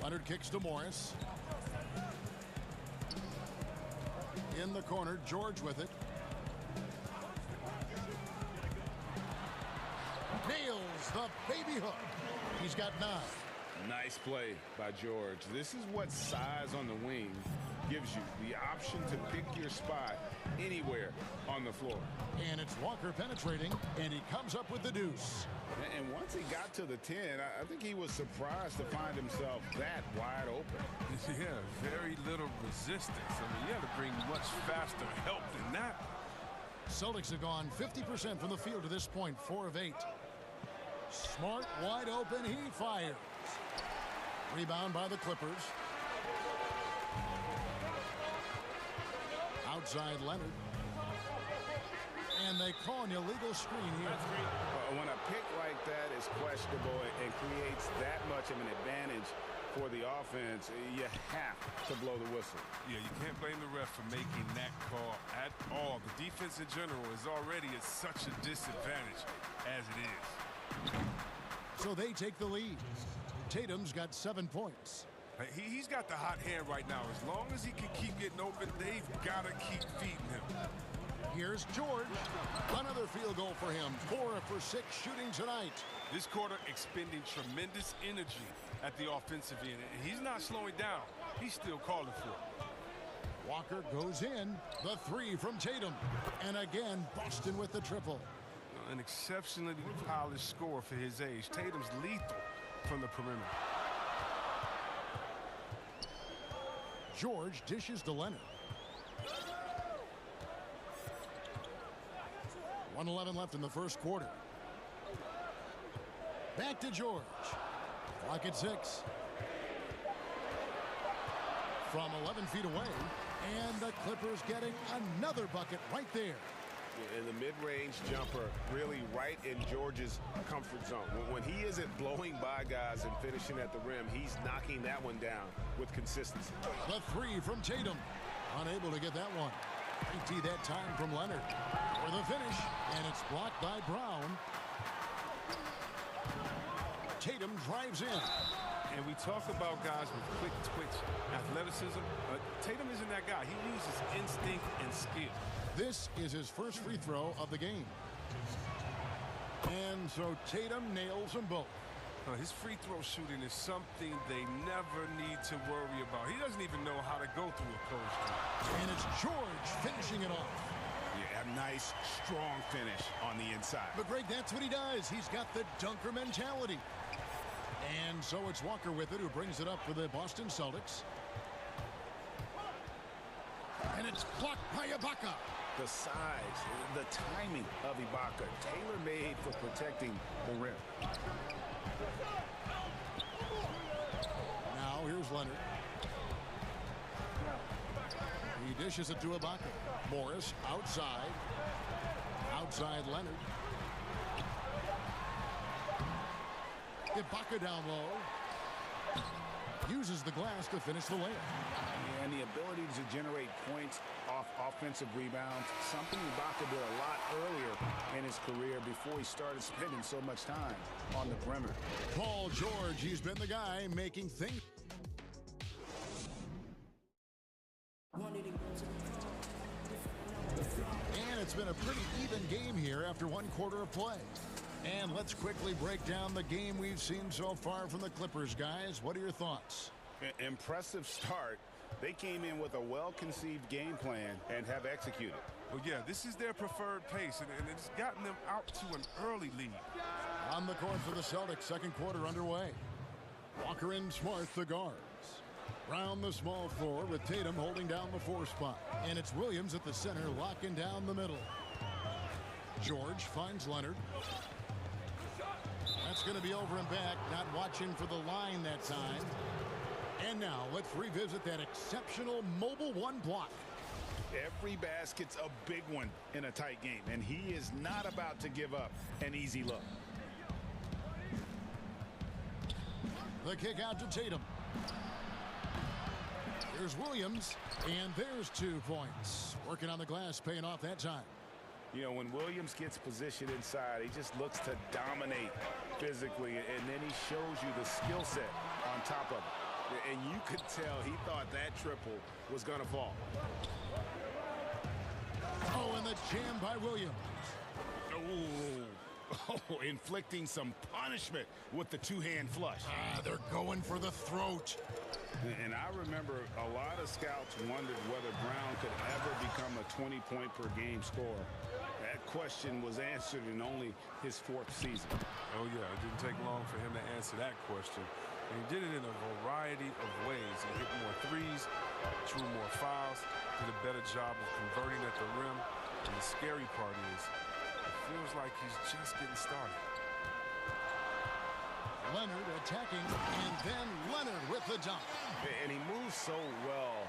Leonard kicks to Morris. In the corner, George with it. Nails the baby hook. He's got 9. Nice play by George. This is what size on the wing gives you, the option to pick your spot anywhere on the floor. And it's Walker penetrating, and he comes up with the deuce. And once he got to the 10, I think he was surprised to find himself that wide open. Yeah, very little resistance. I mean, you have to bring much faster help than that. Celtics have gone 50% from the field to this point, 4 of 8. Smart wide open, he fires. Rebound by the Clippers. Outside Leonard. And they call an illegal screen here. When a pick like that is questionable and creates that much of an advantage for the offense, you have to blow the whistle. Yeah, you can't blame the ref for making that call at all. The defense in general is already at such a disadvantage as it is. So they take the lead. Tatum's got 7 points. He's got the hot hand right now. As long as he can keep getting open, they've got to keep feeding him. Here's George. Another field goal for him. 4 for 6 shooting tonight. This quarter expending tremendous energy at the offensive end. And he's not slowing down. He's still calling for it. Walker goes in. The 3 from Tatum. And again, Boston with the triple. An exceptionally polished scorer for his age. Tatum's lethal from the perimeter. George dishes to Leonard. 1:11 left in the first quarter. Back to George. Clock at 6. From 11 feet away. And the Clippers getting another bucket right there. And the mid-range jumper really right in George's comfort zone. When he isn't blowing by guys and finishing at the rim, he's knocking that one down with consistency. The three from Tatum. Unable to get that one. 90 that time from Leonard. For the finish, and it's blocked by Brown. Tatum drives in. And we talk about guys with quick twitch athleticism. Tatum isn't that guy. He uses instinct and skill. This is his first free throw of the game. And so Tatum nails them both. His free throw shooting is something they never need to worry about. He doesn't even know how to go through a closed streak. And it's George finishing it off. Yeah, a nice, strong finish on the inside. But Greg, that's what he does. He's got the dunker mentality. And so it's Walker with it, who brings it up for the Boston Celtics. And it's blocked by Ibaka. The size, the timing of Ibaka, tailor-made for protecting the rim. Now here's Leonard. He dishes it to Ibaka. Morris outside. Outside Leonard. Ibaka down low. Uses the glass to finish the layup. And the ability to generate points off offensive rebounds, something Ibaka did a lot earlier in his career before he started spending so much time on the perimeter. Paul George, he's been the guy making things. And it's been a pretty even game here after one quarter of play. And let's quickly break down the game we've seen so far from the Clippers, guys. What are your thoughts? Impressive start. They came in with a well-conceived game plan and have executed. Well, yeah, this is their preferred pace, and it's gotten them out to an early lead. On the court for the Celtics, second quarter underway. Walker and Smart, the guards. Round the small floor with Tatum holding down the 4 spot. And it's Williams at the center, locking down the middle. George finds Leonard. That's going to be over and back, not watching for the line that time. And now let's revisit that exceptional mobile one block. Every basket's a big one in a tight game, and he is not about to give up an easy look. The kick out to Tatum. Here's Williams, and there's 2 points. Working on the glass, paying off that time. You know, when Williams gets positioned inside, he just looks to dominate physically, and then he shows you the skill set on top of it. And you could tell he thought that triple was going to fall. Oh, and the jam by Williams. Oh, inflicting some punishment with the 2-hand flush. They're going for the throat. And I remember a lot of scouts wondered whether Brown could ever become a 20-point-per-game scorer. That question was answered in only his 4th season. Oh, yeah, it didn't take long for him to answer that question. And he did it in a variety of ways. He hit more threes, drew more fouls, did a better job of converting at the rim. And the scary part is, it feels like he's just getting started. Leonard attacking, and then Leonard with the dunk. And he moves so well.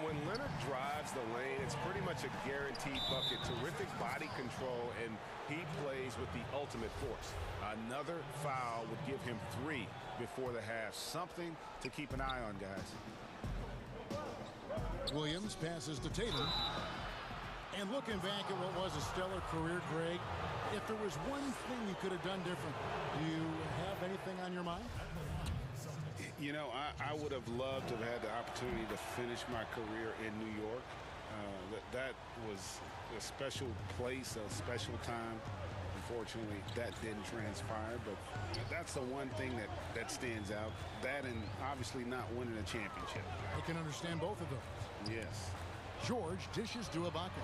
When Leonard drives the lane, it's pretty much a guaranteed bucket. Terrific body control, and he plays with the ultimate force. Another foul would give him 3 before the half. Something to keep an eye on, guys. Williams passes to Tatum. And looking back at what was a stellar career, Greg, if there was one thing you could have done different, do you have anything on your mind? You know, I would have loved to have had the opportunity to finish my career in New York. That was a special place, a special time. Unfortunately, that didn't transpire, but that's the one thing that stands out. That and obviously not winning a championship. I can understand both of those. Yes. George dishes to Ibaka.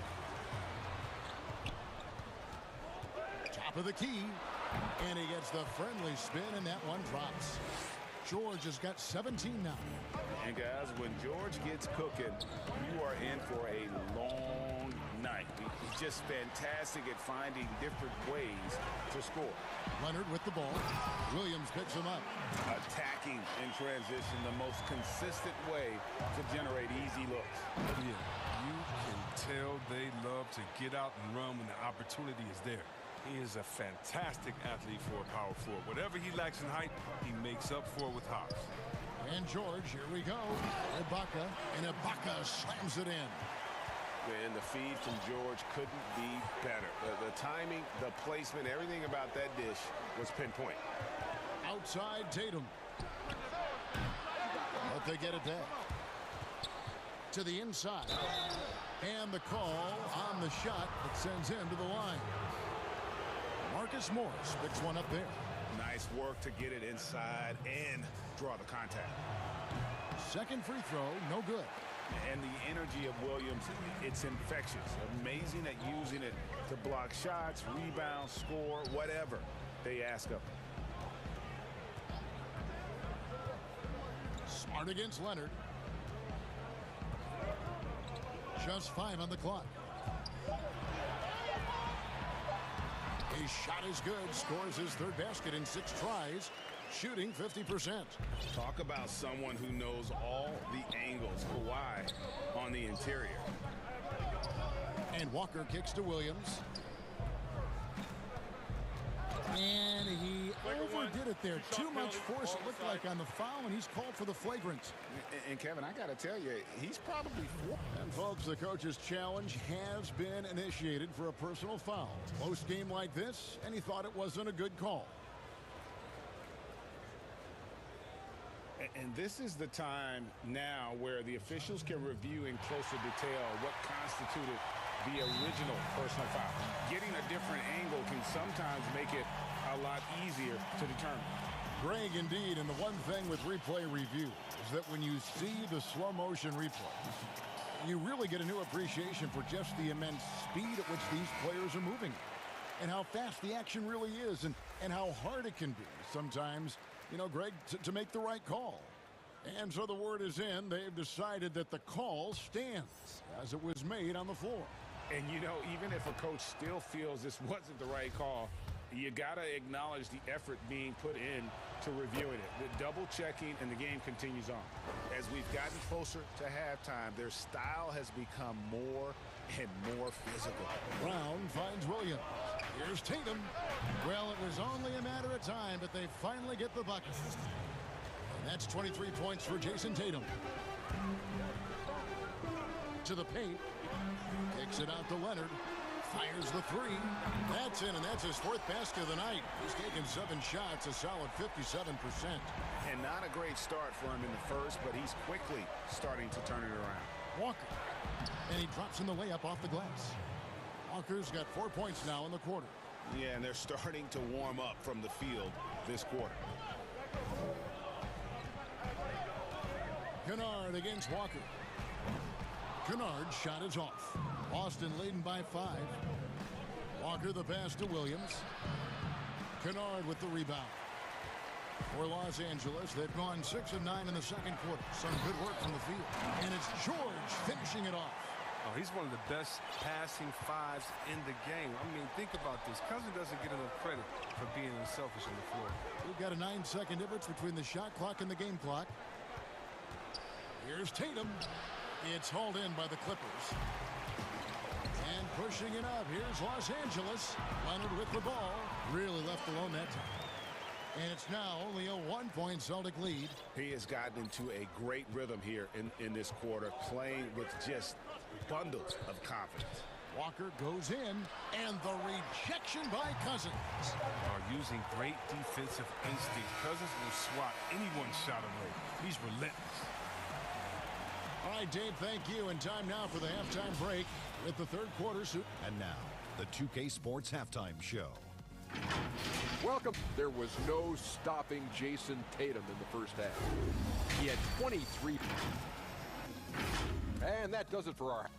Top of the key, and he gets the friendly spin, and that one drops. George has got 17 now. And guys, when George gets cooking, you are in for a long night. He's just fantastic at finding different ways to score. Leonard with the ball. Williams picks him up. Attacking in transition, the most consistent way to generate easy looks. Yeah, you can tell they love to get out and run when the opportunity is there. He is a fantastic athlete for a power forward. Whatever he lacks in height, he makes up for it with hops. And George, here we go. Ibaka, and Ibaka slams it in. And the feed from George couldn't be better. The timing, the placement, everything about that dish was pinpoint. Outside Tatum. But they get it back. To the inside. And the call on the shot that sends him to the line. Marcus Morris picks one up there. Nice work to get it inside and draw the contact. Second free throw, no good. And the energy of Williams, it's infectious. Amazing at using it to block shots, rebound, score, whatever they ask of him. Smart against Leonard. Just 5 on the clock. His shot is good. Scores his third basket in 6 tries. Shooting 50%. Talk about someone who knows all the angles. Kawhi on the interior. And Walker kicks to Williams. And he overdid it there. Too much force, it looked like, on the foul, and he's called for the flagrant. And Kevin, I got to tell you, he's probably... And folks, the coach's challenge has been initiated for a personal foul. Close game like this, and he thought it wasn't a good call. And this is the time now where the officials can review in closer detail what constituted the original personal foul. Getting a different angle can sometimes make it a lot easier to determine. Greg, indeed, and the one thing with replay review is that when you see the slow motion replay, you really get a new appreciation for just the immense speed at which these players are moving and how fast the action really is and how hard it can be sometimes, you know, Greg, to make the right call. And so the word is in. They've decided that the call stands as it was made on the floor. And, you know, even if a coach still feels this wasn't the right call, you got to acknowledge the effort being put in to reviewing it. The double checking, and the game continues on. As we've gotten closer to halftime, their style has become more and more physical. Brown finds Williams. Here's Tatum. Well, it was only a matter of time, but they finally get the bucket. And that's 23 points for Jason Tatum. To the paint. Kicks it out to Leonard. Fires the three. That's in, and that's his 4th basket of the night. He's taken 7 shots, a solid 57%. And not a great start for him in the first, but he's quickly starting to turn it around. Walker. And he drops in the layup off the glass. Walker's got 4 points now in the quarter. Yeah, and they're starting to warm up from the field this quarter. Kennard against Walker. Kennard's shot is off. Boston leading by 5. Walker the pass to Williams. Kennard with the rebound. For Los Angeles, they've gone 6 of 9 in the second quarter. Some good work from the field. And it's George finishing it off. Oh, he's one of the best passing 5s in the game. I mean, think about this. Cousin doesn't get enough credit for being unselfish on the floor. We've got a 9-second difference between the shot clock and the game clock. Here's Tatum. It's hauled in by the Clippers. And pushing it up. Here's Los Angeles. Leonard with the ball. Really left alone that time. And it's now only a 1-point Celtic lead. He has gotten into a great rhythm here in this quarter, playing with just bundles of confidence. Walker goes in, and the rejection by Cousins. Are using great defensive instincts. Cousins will swat anyone's shot away. He's relentless. All right, Dave, thank you. And time now for the halftime break with the third quarter. And now, the 2K Sports Halftime Show. Welcome. There was no stopping Jason Tatum in the first half. He had 23. And that does it for our...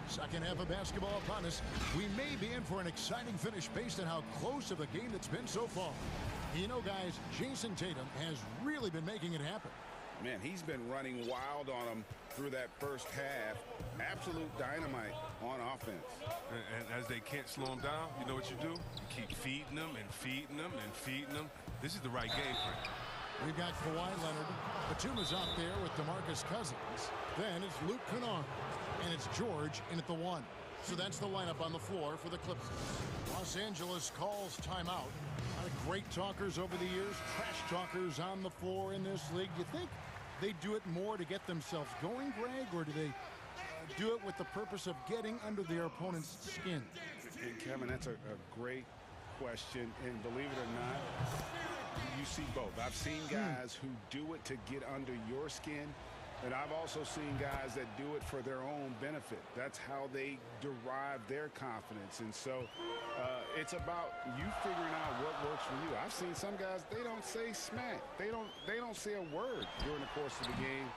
Second Second half of basketball upon us. We may be in for an exciting finish based on how close of a game it's been so far. You know, guys, Jason Tatum has really been making it happen. Man, he's been running wild on them through that first half. Absolute dynamite on offense. And as they can't slow him down, you know what you do? You keep feeding them and feeding them and feeding them. This is the right game for him. We've got Kawhi Leonard. Batum is out there with DeMarcus Cousins. Then it's Luke Kennard. And it's George in at the 1. So that's the lineup on the floor for the Clippers. Los Angeles calls timeout. A lot of great talkers over the years. Trash talkers on the floor in this league. You think they do it more to get themselves going, Greg? Or do they do it with the purpose of getting under their opponent's skin? And Kevin, that's a great question. And believe it or not, you see both. I've seen guys who do it to get under your skin, and I've also seen guys that do it for their own benefit. That's how they derive their confidence. And so it's about you figuring out what works for you. I've seen some guys, they don't say smack. They don't say a word during the course of the game,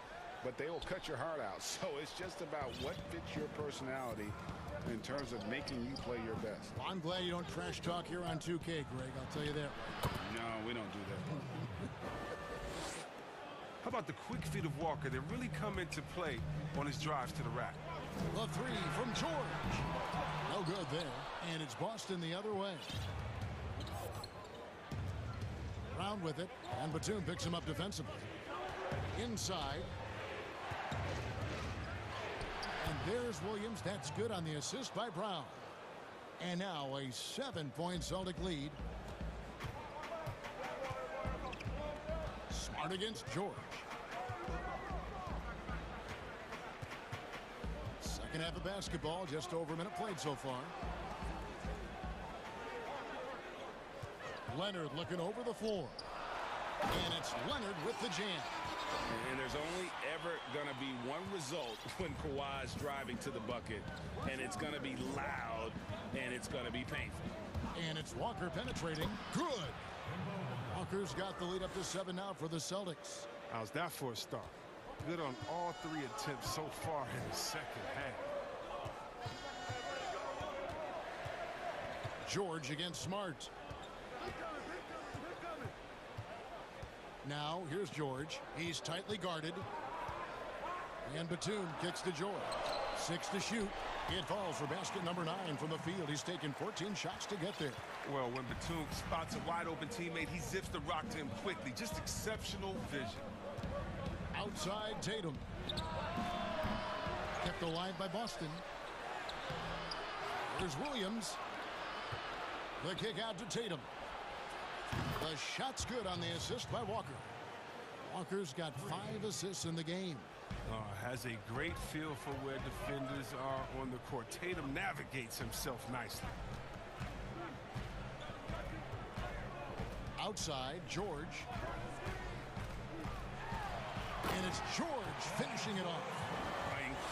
but they will cut your heart out. So it's just about what fits your personality in terms of making you play your best. Well, I'm glad you don't trash talk here on 2K, Greg. I'll tell you that. No, we don't do that. How about the quick feet of Walker that really come into play on his drives to the rack? The 3 from George. No good there. And it's Boston the other way. Brown with it. And Batum picks him up defensively. Inside. And there's Williams. That's good on the assist by Brown. And now a 7-point Celtic lead. Smart against George. Second half of basketball, just over a minute played so far. Leonard looking over the floor. And it's Leonard with the jam. And there's only ever going to be one result when Kawhi's driving to the bucket, and it's going to be loud, and it's going to be painful. And it's Walker penetrating. Good. Walker's got the lead up to 7 now for the Celtics. How's that for a start? Good on all 3 attempts so far in the second half. George against Smart. Now, here's George. He's tightly guarded. And Batum kicks to George. 6 to shoot. It falls for basket number 9 from the field. He's taken 14 shots to get there. Well, when Batum spots a wide-open teammate, he zips the rock to him quickly. Just exceptional vision. Outside Tatum. Kept alive by Boston. Here's Williams. The kick out to Tatum. The shot's good on the assist by Walker. Walker's got 5 assists in the game. Has a great feel for where defenders are on the court. Tatum navigates himself nicely. Outside, George. And it's George finishing it off.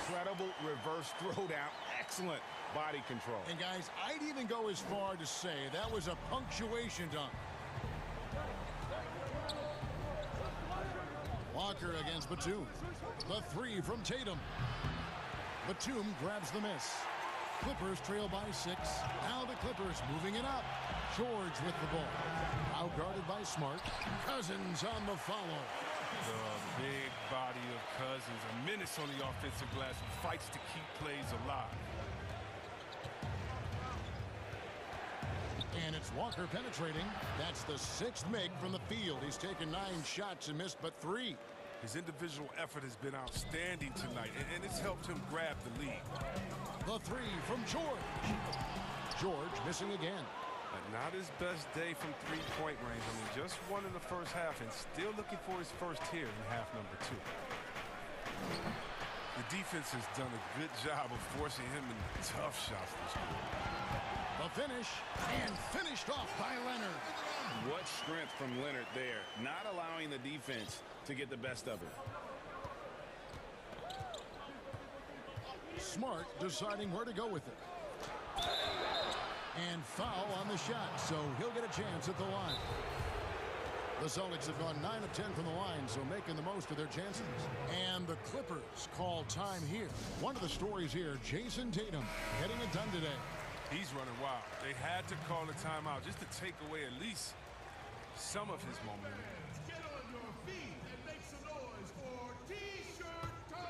Incredible reverse throwdown. Excellent body control. And guys, I'd even go as far to say that was a punctuation dunk. Walker against Batum. The 3 from Tatum. Batum grabs the miss. Clippers trail by 6. Now the Clippers moving it up. George with the ball. Out guarded by Smart. Cousins on the follow. The big body of Cousins. A menace on the offensive glass. Fights to keep plays alive. And it's Walker penetrating. That's the 6th make from the field. He's taken 9 shots and missed but 3. His individual effort has been outstanding tonight, and it's helped him grab the lead. The 3 from George. George missing again. Not his best day from three-point range. I mean, just one in the first half and still looking for his first here in half number 2. The defense has done a good job of forcing him into tough shots this quarter. The finish, and finished off by Leonard. What strength from Leonard there, not allowing the defense to get the best of it. Smart deciding where to go with it. And foul on the shot, so he'll get a chance at the line. The Celtics have gone 9 of 10 from the line, so making the most of their chances. And the Clippers call time here. One of the stories here, Jason Tatum getting it done today. He's running wild. They had to call a timeout just to take away at least some of his momentum. Get on your feet and make some noise for T-shirt time!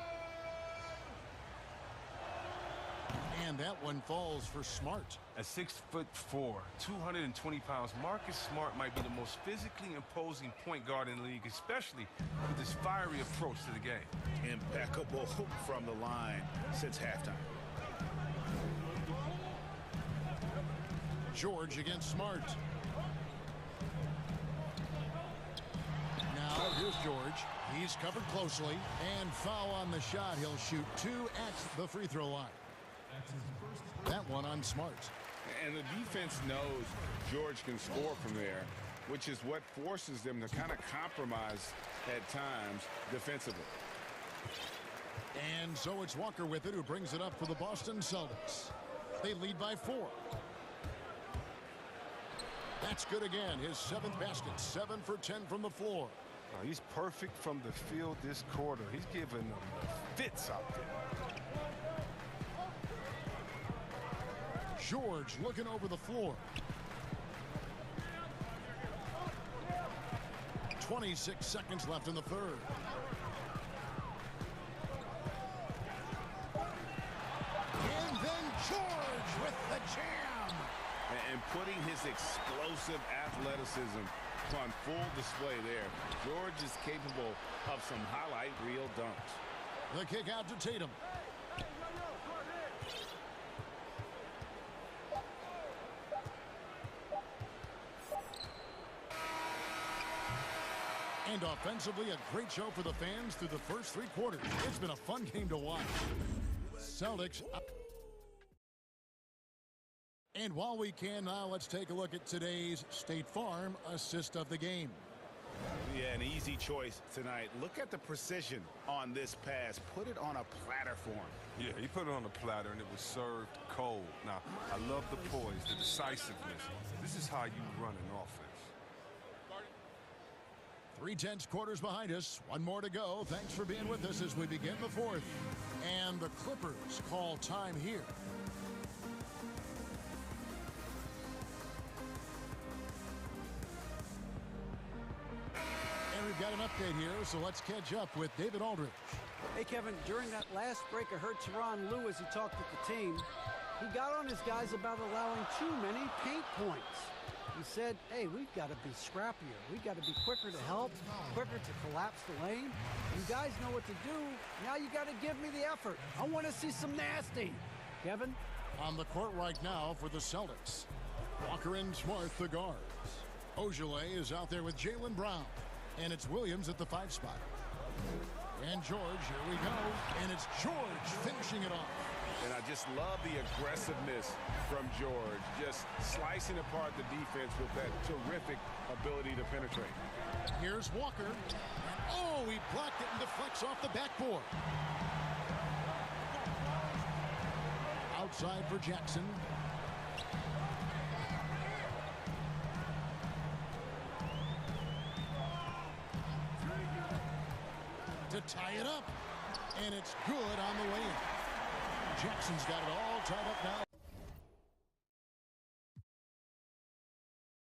And that one falls for Smart. At 6'4", 220 pounds, Marcus Smart might be the most physically imposing point guard in the league, especially with his fiery approach to the game. Impeccable from the line since halftime. George against Smart. Now here's George. He's covered closely, and foul on the shot. He'll shoot 2 at the free throw line. That one on Smart. And the defense knows George can score from there, which is what forces them to kind of compromise at times defensively. And so it's Walker with it, who brings it up for the Boston Celtics. They lead by 4. That's good again. His 7th basket, 7 for 10 from the floor. He's perfect from the field this quarter. He's giving them the fits out there. George looking over the floor. 26 seconds left in the third. And then George with the jam. And putting his explosive athleticism on full display there. George is capable of some highlight reel dunks. The kick out to Tatum. And offensively, a great show for the fans through the first 3 quarters. It's been a fun game to watch. Celtics. And while we can now, let's take a look at today's State Farm assist of the game. Yeah, an easy choice tonight. Look at the precision on this pass. Put it on a platter for him. Yeah, he put it on a platter, and it was served cold. Now, I love the poise, the decisiveness. This is how you run an offense. 3/10 quarters behind us. 1 more to go. Thanks for being with us as we begin the 4th. And the Clippers call time here. And we've got an update here, so let's catch up with David Aldridge. Hey, Kevin, during that last break, I heard Tyronn Lue as he talked with the team. He got on his guys about allowing too many paint points. He said, hey, we've got to be scrappier. We've got to be quicker to help, quicker to collapse the lane. You guys know what to do. Now you got to give me the effort. I want to see some nasty. Kevin? On the court right now for the Celtics. Walker and Smart, the guards. Ogilvy is out there with Jaylen Brown. And it's Williams at the 5 spot. And George, here we go. And it's George finishing it off. And I just love the aggressiveness from George, just slicing apart the defense with that terrific ability to penetrate. Here's Walker. And oh, he blocked it and deflects off the backboard. Outside for Jackson. To tie it up. And it's good on the way in. Jackson's got it all tied up now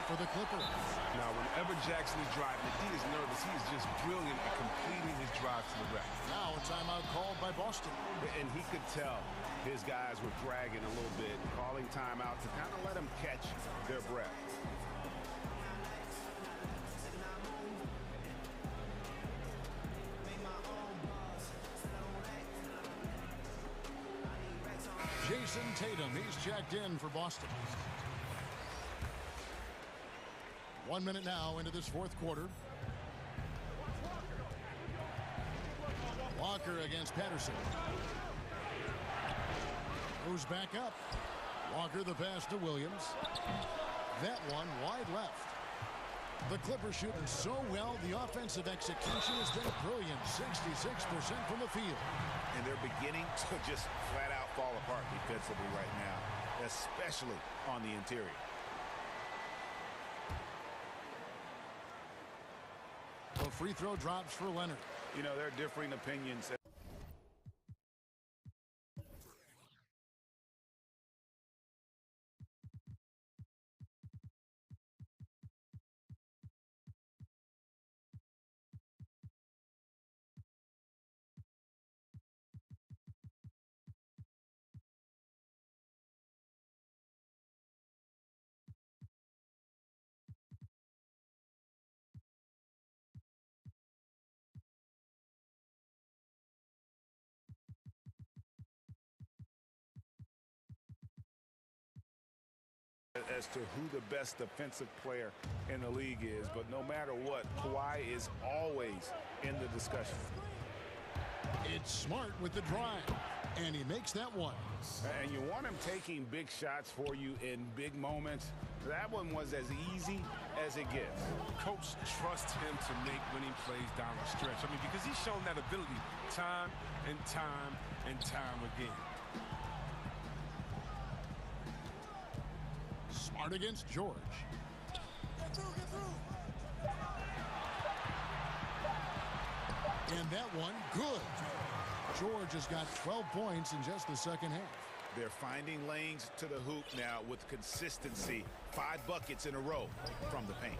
for the Clippers. Now, whenever Jackson is driving, the D is nervous. He is just brilliant at completing his drive to the rack. Now a timeout called by Boston. And he could tell his guys were dragging a little bit, calling timeout to kind of let them catch their breath. Jason Tatum, he's checked in for Boston. 1 minute now into this 4th quarter. Walker against Patterson. Goes back up. Walker the pass to Williams. That one wide left. The Clippers shooting so well. The offensive execution has been brilliant. 66% from the field. And they're beginning to just flat out fall apart defensively right now, especially on the interior. So free throw drops for Leonard. You know, there are differing opinions. As to who the best defensive player in the league is, but no matter what, Kawhi is always in the discussion. It's Smart with the drive, and he makes that one. And you want him taking big shots for you in big moments. That one was as easy as it gets. Coach trusts him to make winning plays down the stretch. I mean, because he's shown that ability time and time and time again. Smart against George. Get through. And that one, good. George has got 12 points in just the second half. They're finding lanes to the hoop now with consistency. 5 buckets in a row from the paint.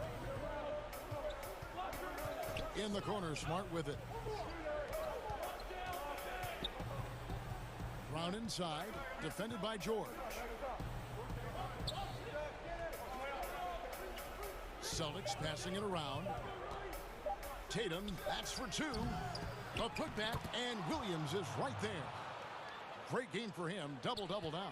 In the corner, Smart with it. Brown inside, defended by George. Celtics passing it around. Tatum, that's for 2. A putback, and Williams is right there. Great game for him. Double-double now.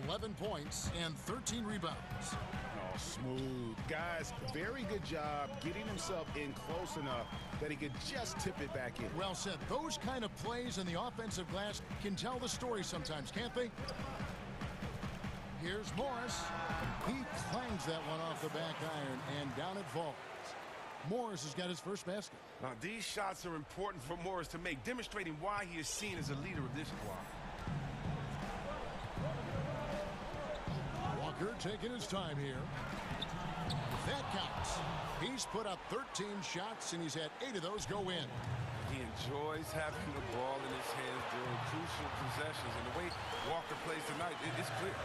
11 points and 13 rebounds. Oh, smooth. Guys, very good job getting himself in close enough that he could just tip it back in. Well said. Those kind of plays in the offensive glass can tell the story sometimes, can't they? Here's Morris. He clangs that one off the back iron, and down it falls. Morris has got his first basket. Now, these shots are important for Morris to make, demonstrating why he is seen as a leader of this squad. Walker taking his time here. That counts. He's put up 13 shots, and he's had 8 of those go in. He enjoys having the ball in his hands during crucial possessions, and the way Walker plays tonight, it's clear.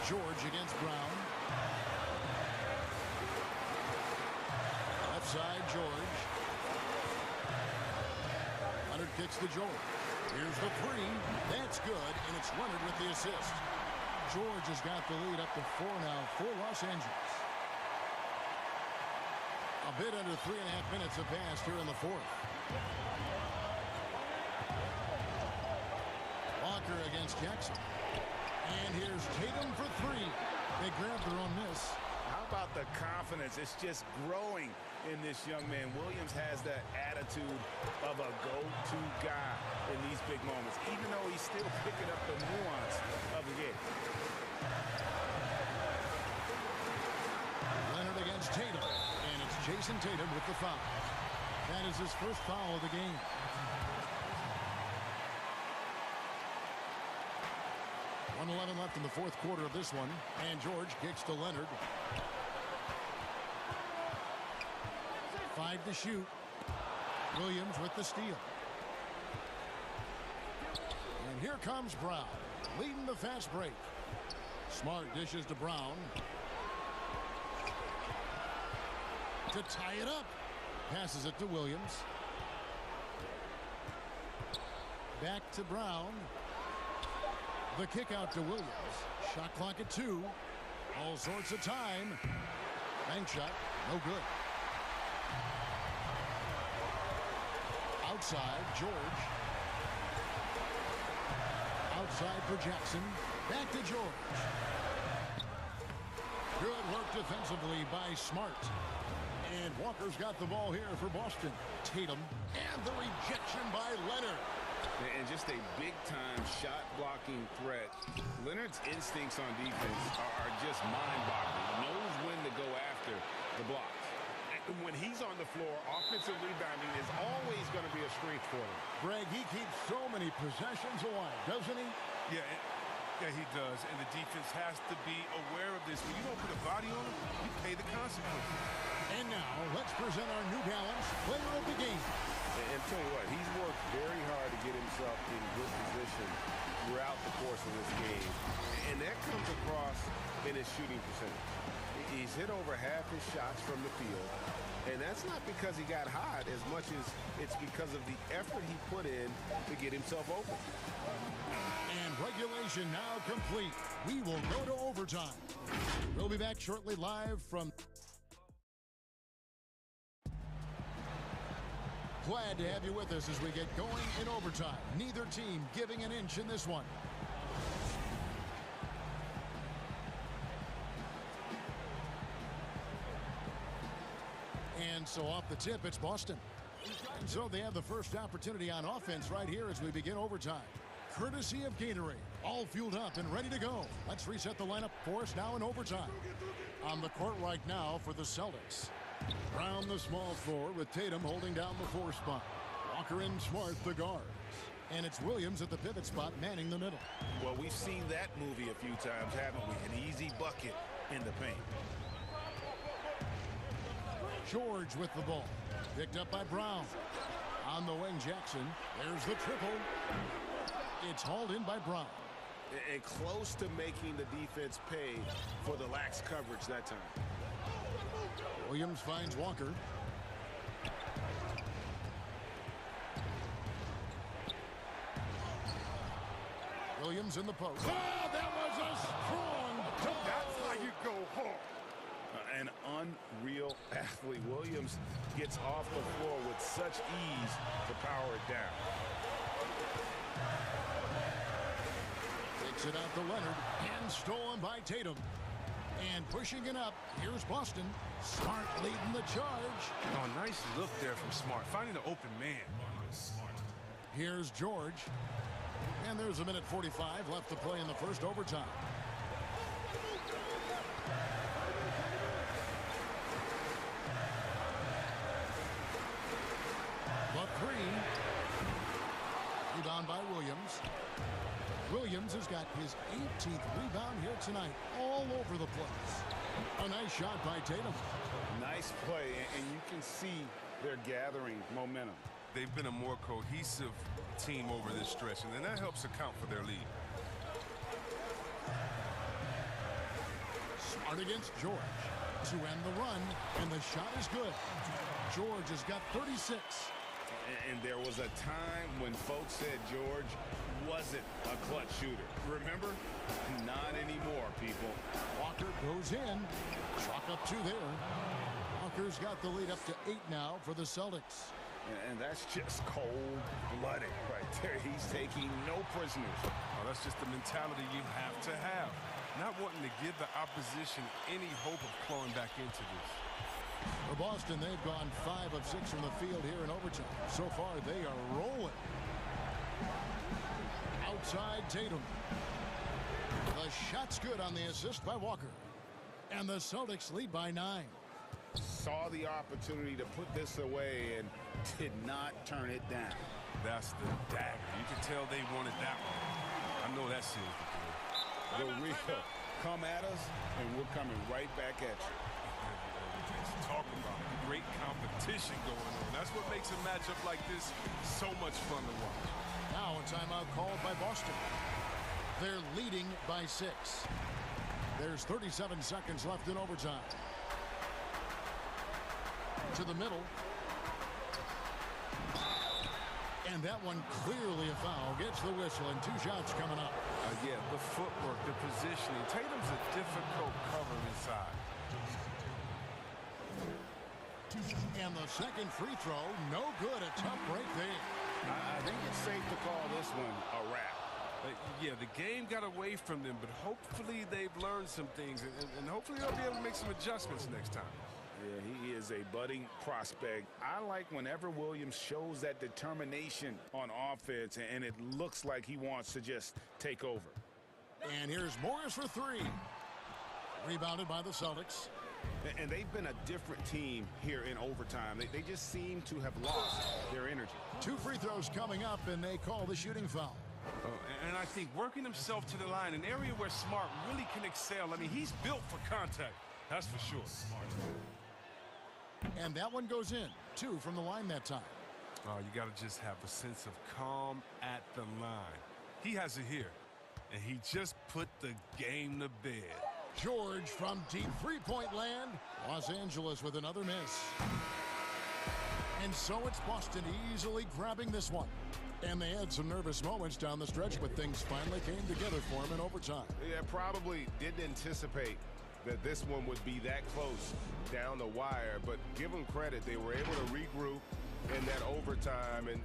George against Brown. Left side, George. Leonard kicks to George. Here's the 3. That's good, and it's Leonard with the assist. George has got the lead up to 4 now for Los Angeles. A bit under 3.5 minutes have passed here in the 4th. Walker against Jackson. And here's Tatum for 3. They grab their own miss. How about the confidence? It's just growing in this young man. Williams has that attitude of a go-to guy in these big moments, even though he's still picking up the nuance of the game. Leonard against Tatum. And it's Jason Tatum with the foul. That is his first foul of the game. .11 left in the 4th quarter of this one. And George kicks to Leonard. 5 to shoot. Williams with the steal. And here comes Brown, leading the fast break. Smart dishes to Brown. To tie it up. Passes it to Williams. Back to Brown. The kick out to Williams. Shot clock at 2. All sorts of time. Bank shot. No good. Outside, George. Outside for Jackson. Back to George. Good work defensively by Smart. And Walker's got the ball here for Boston. Tatum. And the rejection by Leonard. And just a big-time shot-blocking threat. Leonard's instincts on defense are just mind-boggling. He knows when to go after the blocks. And when he's on the floor, offensive rebounding is always going to be a strength for him. Greg, he keeps so many possessions alive, doesn't he? Yeah, Yeah, he does, and the defense has to be aware of this. When you don't put a body on him, you pay the consequences. And now, let's present our New Balance player of the game. And tell you what, he's worked very hard to get himself in good position throughout the course of this game. And that comes across in his shooting percentage. He's hit over half his shots from the field. And that's not because he got hot as much as it's because of the effort he put in to get himself open. And regulation now complete. We will go to overtime. We'll be back shortly live from... Glad to have you with us as we get going in overtime. Neither team giving an inch in this one. And so off the tip, it's Boston. And so they have the first opportunity on offense right here as we begin overtime. Courtesy of Gatorade. All fueled up and ready to go. Let's reset the lineup for us now in overtime. On the court right now for the Celtics. Brown the small forward with Tatum holding down the 4 spot. Walker and Smart the guards. And it's Williams at the pivot spot manning the middle. Well, we've seen that movie a few times, haven't we? An easy bucket in the paint. George with the ball. Picked up by Brown. On the wing, Jackson. There's the triple. It's hauled in by Brown. And close to making the defense pay for the lax coverage that time. Williams finds Walker. Williams in the post. Oh, that was a strong dunk. That's how you go hard. An unreal athlete. Williams gets off the floor with such ease to power it down. Takes it out to Leonard and stolen by Tatum. And pushing it up, here's Boston. Smart leading the charge. Oh, nice look there from Smart, finding the open man. Here's George. And there's a minute 45 left to play in the first overtime. The 3. Rebound by Williams. Williams has got his 18th rebound here tonight, all over the place. A nice shot by Tatum. Nice play, and you can see they're gathering momentum. They've been a more cohesive team over this stretch, and then that helps account for their lead. Smart against George to end the run, and the shot is good. George has got 36. And there was a time when folks said George wasn't a clutch shooter. Remember? Not anymore, people. Walker goes in. Chalk up 2 there. Walker's got the lead up to 8 now for the Celtics. And that's just cold-blooded right there. He's taking no prisoners. Oh, that's just the mentality you have to have. Not wanting to give the opposition any hope of clawing back into this. For Boston, they've gone 5 of 6 from the field here in overtime. So far, they are rolling. Outside Tatum. The shot's good on the assist by Walker. And the Celtics lead by 9. Saw the opportunity to put this away and did not turn it down. That's the dagger. You can tell they wanted that one. I know that seals the deal. The real come at us, and we're coming right back at you. Talk about great competition going on. That's what makes a matchup like this so much fun to watch. Now a timeout called by Boston. They're leading by 6. There's 37 seconds left in overtime. To the middle. And that one clearly a foul. Gets the whistle and 2 shots coming up. Yeah, the footwork, the positioning. Tatum's a difficult cover inside. And the second free throw, no good. A tough break there. I think it's safe to call this one a wrap. Yeah, the game got away from them, but hopefully they've learned some things, and hopefully they'll be able to make some adjustments next time. Yeah, he is a budding prospect. I like whenever Williams shows that determination on offense, and it looks like he wants to just take over. And here's Morris for 3. Rebounded by the Celtics. And they've been a different team here in overtime. They just seem to have lost their energy. 2 free throws coming up, and they call the shooting foul. And I think working himself to the line, an area where Smart really can excel. I mean, he's built for contact. That's for sure. And that one goes in. 2 from the line that time. Oh, you got to just have a sense of calm at the line. He has it here. And he just put the game to bed. George from deep three-point land. Los Angeles with another miss. And so it's Boston easily grabbing this one. And they had some nervous moments down the stretch, but things finally came together for them in overtime. Yeah, probably didn't anticipate that this one would be that close down the wire, but give them credit. They were able to regroup in that overtime and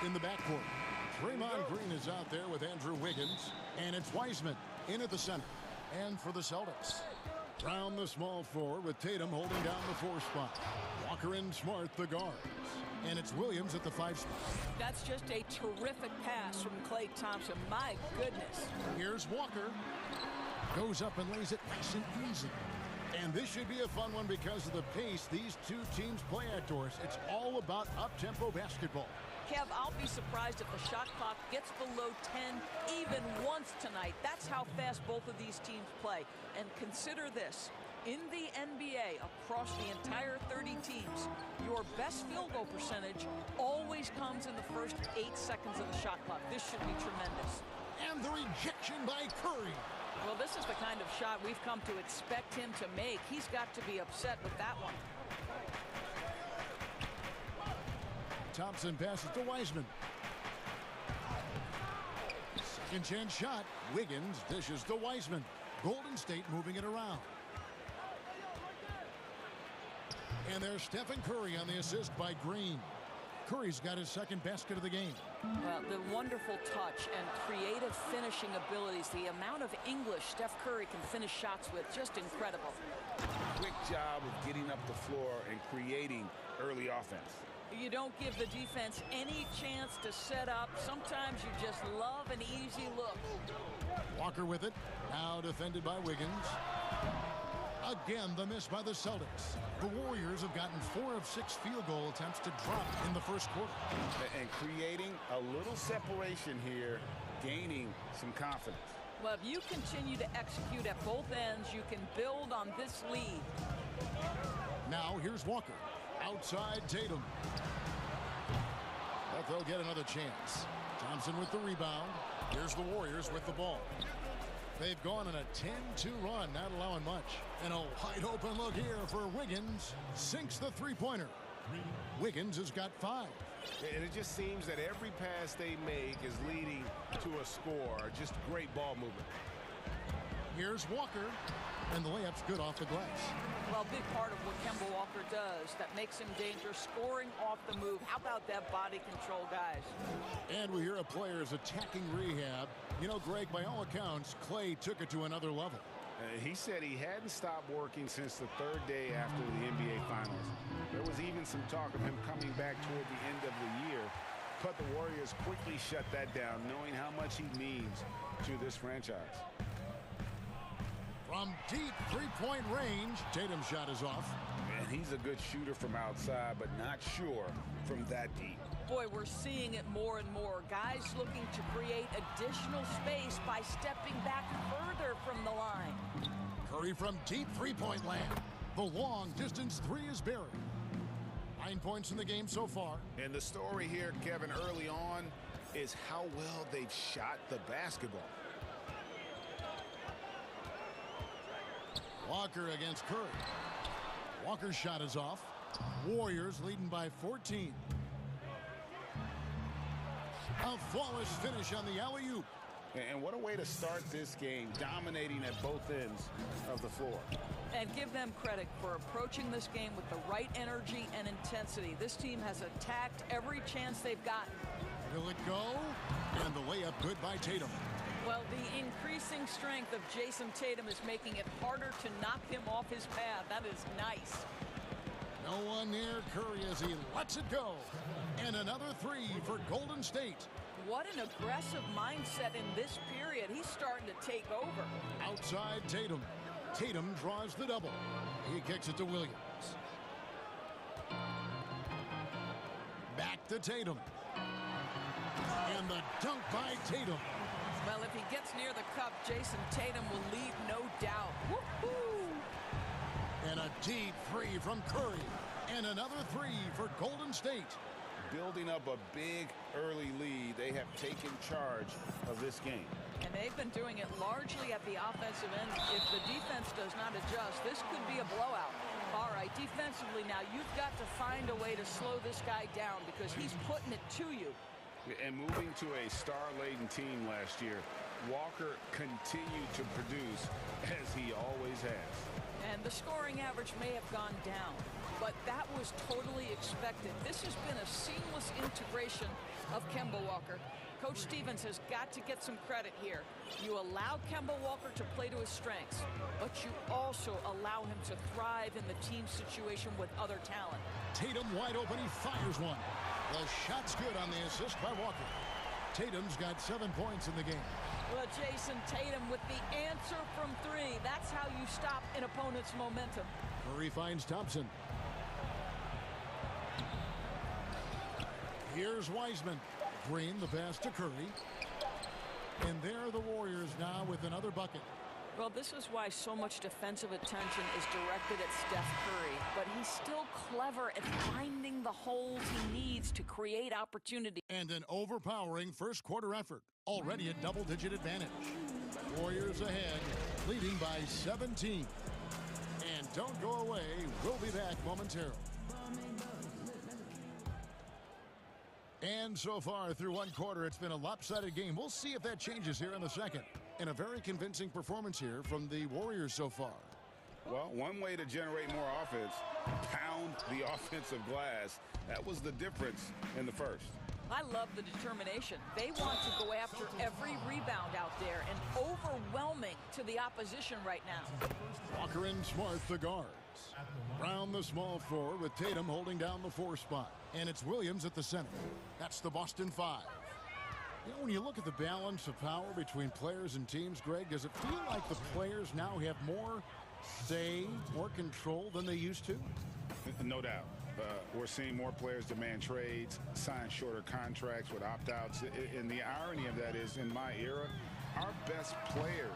in the backcourt. Draymond Green is out there with Andrew Wiggins. And it's Wiseman in at the center. And for the Celtics, round the small floor with Tatum holding down the 4 spot. Walker and Smart, the guards. And it's Williams at the 5 spot. That's just a terrific pass from Klay Thompson. My goodness. Here's Walker. Goes up and lays it nice and easy. And this should be a fun one because of the pace these two teams play outdoors. It's all about up-tempo basketball. Kev, I'll be surprised if the shot clock gets below 10 even once tonight. That's how fast both of these teams play. And consider this. In the NBA, across the entire 30 teams, your best field goal percentage always comes in the first 8 seconds of the shot clock. This should be tremendous. And the rejection by Curry. Well, this is the kind of shot we've come to expect him to make. He's got to be upset with that one. Thompson passes to Wiseman. Second chance shot. Wiggins dishes to Wiseman. Golden State moving it around. And there's Stephen Curry on the assist by Green. Curry's got his second basket of the game. Well, the wonderful touch and creative finishing abilities, the amount of English Steph Curry can finish shots with, just incredible. Quick job of getting up the floor and creating early offense. You don't give the defense any chance to set up. Sometimes you just love an easy look. Walker with it. Now defended by Wiggins. Again, the miss by the Celtics. The Warriors have gotten 4 of 6 field goal attempts to drop in the first quarter. And creating a little separation here, gaining some confidence. Well, if you continue to execute at both ends, you can build on this lead. Now here's Walker. Outside Tatum. But they'll get another chance. Thompson with the rebound. Here's the Warriors with the ball. They've gone on a 10-2 run, not allowing much. And a wide open look here for Wiggins. Sinks the three-pointer. Wiggins has got 5. And it just seems that every pass they make is leading to a score. Just great ball movement. Here's Walker. And the layup's good off the glass. Well, a big part of what Kemba Walker does that makes him dangerous, scoring off the move. How about that body control, guys? And we hear a player's attacking rehab. You know, Greg, by all accounts, Klay took it to another level. He said he hadn't stopped working since the 3rd day after the NBA Finals. There was even some talk of him coming back toward the end of the year, but the Warriors quickly shut that down, knowing how much he means to this franchise. From deep three-point range, Tatum's shot is off. And he's a good shooter from outside, but not sure from that deep. Boy, we're seeing it more and more. Guys looking to create additional space by stepping back further from the line. Curry from deep three-point land. The long-distance 3 is buried. 9 points in the game so far. And the story here, Kevin, early on is how well they've shot the basketball. Walker against Curry. Walker's shot is off. Warriors leading by 14. A flawless finish on the alley-oop. And what a way to start this game, dominating at both ends of the floor. And give them credit for approaching this game with the right energy and intensity. This team has attacked every chance they've gotten. Will it go? And the layup good by Tatum. Well, the increasing strength of Jason Tatum is making it harder to knock him off his path. That is nice. No one near Curry as he lets it go. And another 3 for Golden State. What an aggressive mindset in this period. He's starting to take over. Outside Tatum. Tatum draws the double. He kicks it to Williams. Back to Tatum. And the dunk by Tatum. Well, if he gets near the cup, Jason Tatum will lead, no doubt. Woo-hoo! And a deep 3 from Curry. And another 3 for Golden State. Building up a big early lead, they have taken charge of this game. And they've been doing it largely at the offensive end. If the defense does not adjust, this could be a blowout. All right, defensively now, you've got to find a way to slow this guy down because he's putting it to you. And moving to a star-laden team last year, Walker continue to produce as he always has. And the scoring average may have gone down, but that was totally expected. This has been a seamless integration of Kemba Walker. Coach Stevens has got to get some credit here. You allow Kemba Walker to play to his strengths, but you also allow him to thrive in the team situation with other talent. Tatum wide open, he fires one. The shot's good on the assist by Walker. Tatum's got 7 points in the game. Well, Jason Tatum with the answer from 3. That's how you stop an opponent's momentum. Curry finds Thompson. Here's Wiseman. Green, the pass to Curry. And there are the Warriors now with another bucket. Well, this is why so much defensive attention is directed at Steph Curry, but he's still clever at finding the holes he needs to create opportunity. And an overpowering first quarter effort, already a double-digit advantage. Warriors ahead, leading by 17. And don't go away, we'll be back momentarily. And so far through one quarter, it's been a lopsided game. We'll see if that changes here in the second. And a very convincing performance here from the Warriors so far. Well, one way to generate more offense, pound the offensive glass. That was the difference in the first. I love the determination. They want to go after every rebound out there and overwhelming to the opposition right now. Walker and Smart, the guards. Brown, the small forward, with Tatum holding down the 4 spot. And it's Williams at the center. That's the Boston 5. You know, when you look at the balance of power between players and teams, Greg, does it feel like the players now have more say, more control than they used to? No doubt. We're seeing more players demand trades, sign shorter contracts with opt-outs. And the irony of that is, in my era, our best players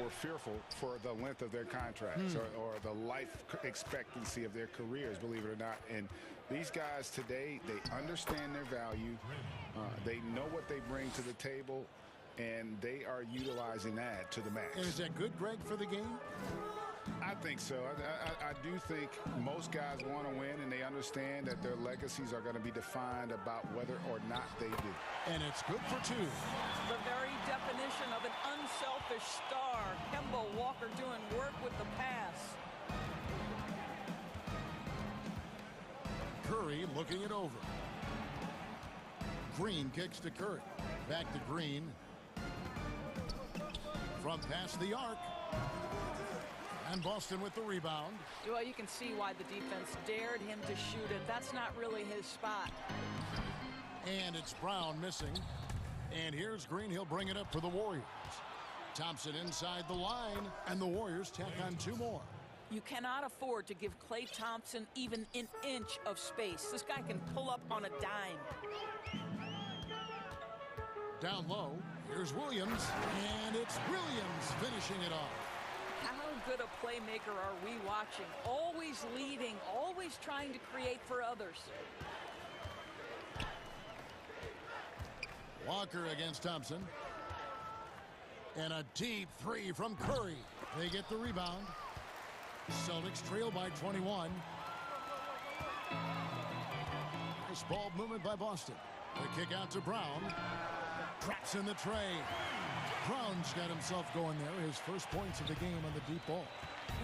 were fearful for the length of their contracts or the life expectancy of their careers, believe it or not. And these guys today, they understand their value. They know what they bring to the table, and they are utilizing that to the max. And is that good, Greg, for the game? I think so. I do think most guys want to win, and they understand that their legacies are going to be defined about whether or not they do. And it's good for 2. The very definition of an unselfish star. Kemba Walker doing work with the pass. Curry looking it over. Green kicks to Curry. Back to Green. From past the arc. And Boston with the rebound. Well, you can see why the defense dared him to shoot it. That's not really his spot. And it's Brown missing. And here's Green. He'll bring it up for the Warriors. Thompson inside the line. And the Warriors tack on 2 more. You cannot afford to give Klay Thompson even an inch of space. This guy can pull up on a dime. Down low. Here's Williams. And it's Williams finishing it off. How good a playmaker are we watching? Always leading, always trying to create for others. Walker against Thompson. And a deep 3 from Curry. They get the rebound. Celtics trail by 21. Nice ball movement by Boston. The kick out to Brown. Traps in the tray. Brown's got himself going there. His first points of the game on the deep ball.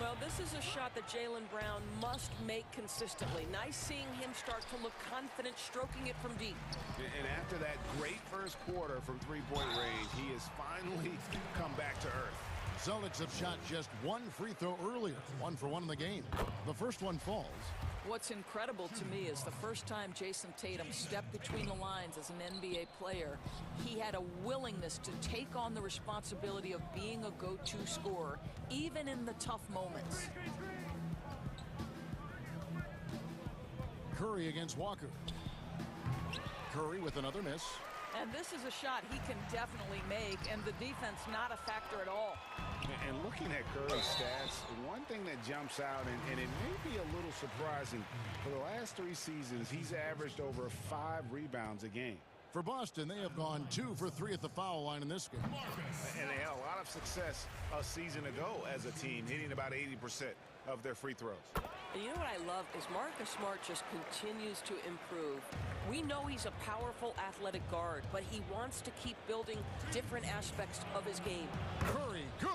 Well, this is a shot that Jaylen Brown must make consistently. Nice seeing him start to look confident, stroking it from deep. And after that great first quarter from three-point range, he has finally come back to earth. Celtics have shot just 1 free throw earlier. 1 for 1 in the game. The first one falls. What's incredible to me is the first time Jason Tatum stepped between the lines as an NBA player, he had a willingness to take on the responsibility of being a go-to scorer, even in the tough moments. Curry against Walker. Curry with another miss. And this is a shot he can definitely make, and the defense not a factor at all. And looking at Curry's stats, one thing that jumps out, and it may be a little surprising, for the last 3 seasons, he's averaged over 5 rebounds a game. For Boston, they have gone 2 for 3 at the foul line in this game. And they had a lot of success a season ago as a team, hitting about 80% of their free throws. And you know what I love is Marcus Smart just continues to improve. We know he's a powerful athletic guard, but he wants to keep building different aspects of his game. Curry, good.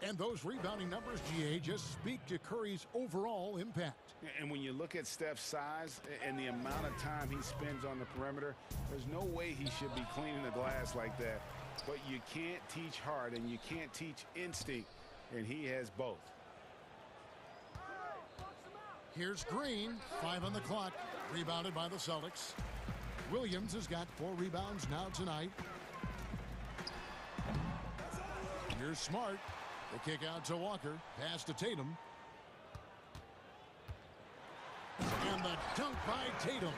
And those rebounding numbers, GA, just speak to Curry's overall impact. And when you look at Steph's size and the amount of time he spends on the perimeter, there's no way he should be cleaning the glass like that. But you can't teach heart and you can't teach instinct, and he has both. Here's Green, 5 on the clock, rebounded by the Celtics. Williams has got 4 rebounds now tonight. Here's Smart. The kick out to Walker. Pass to Tatum. And the dunk by Tatum.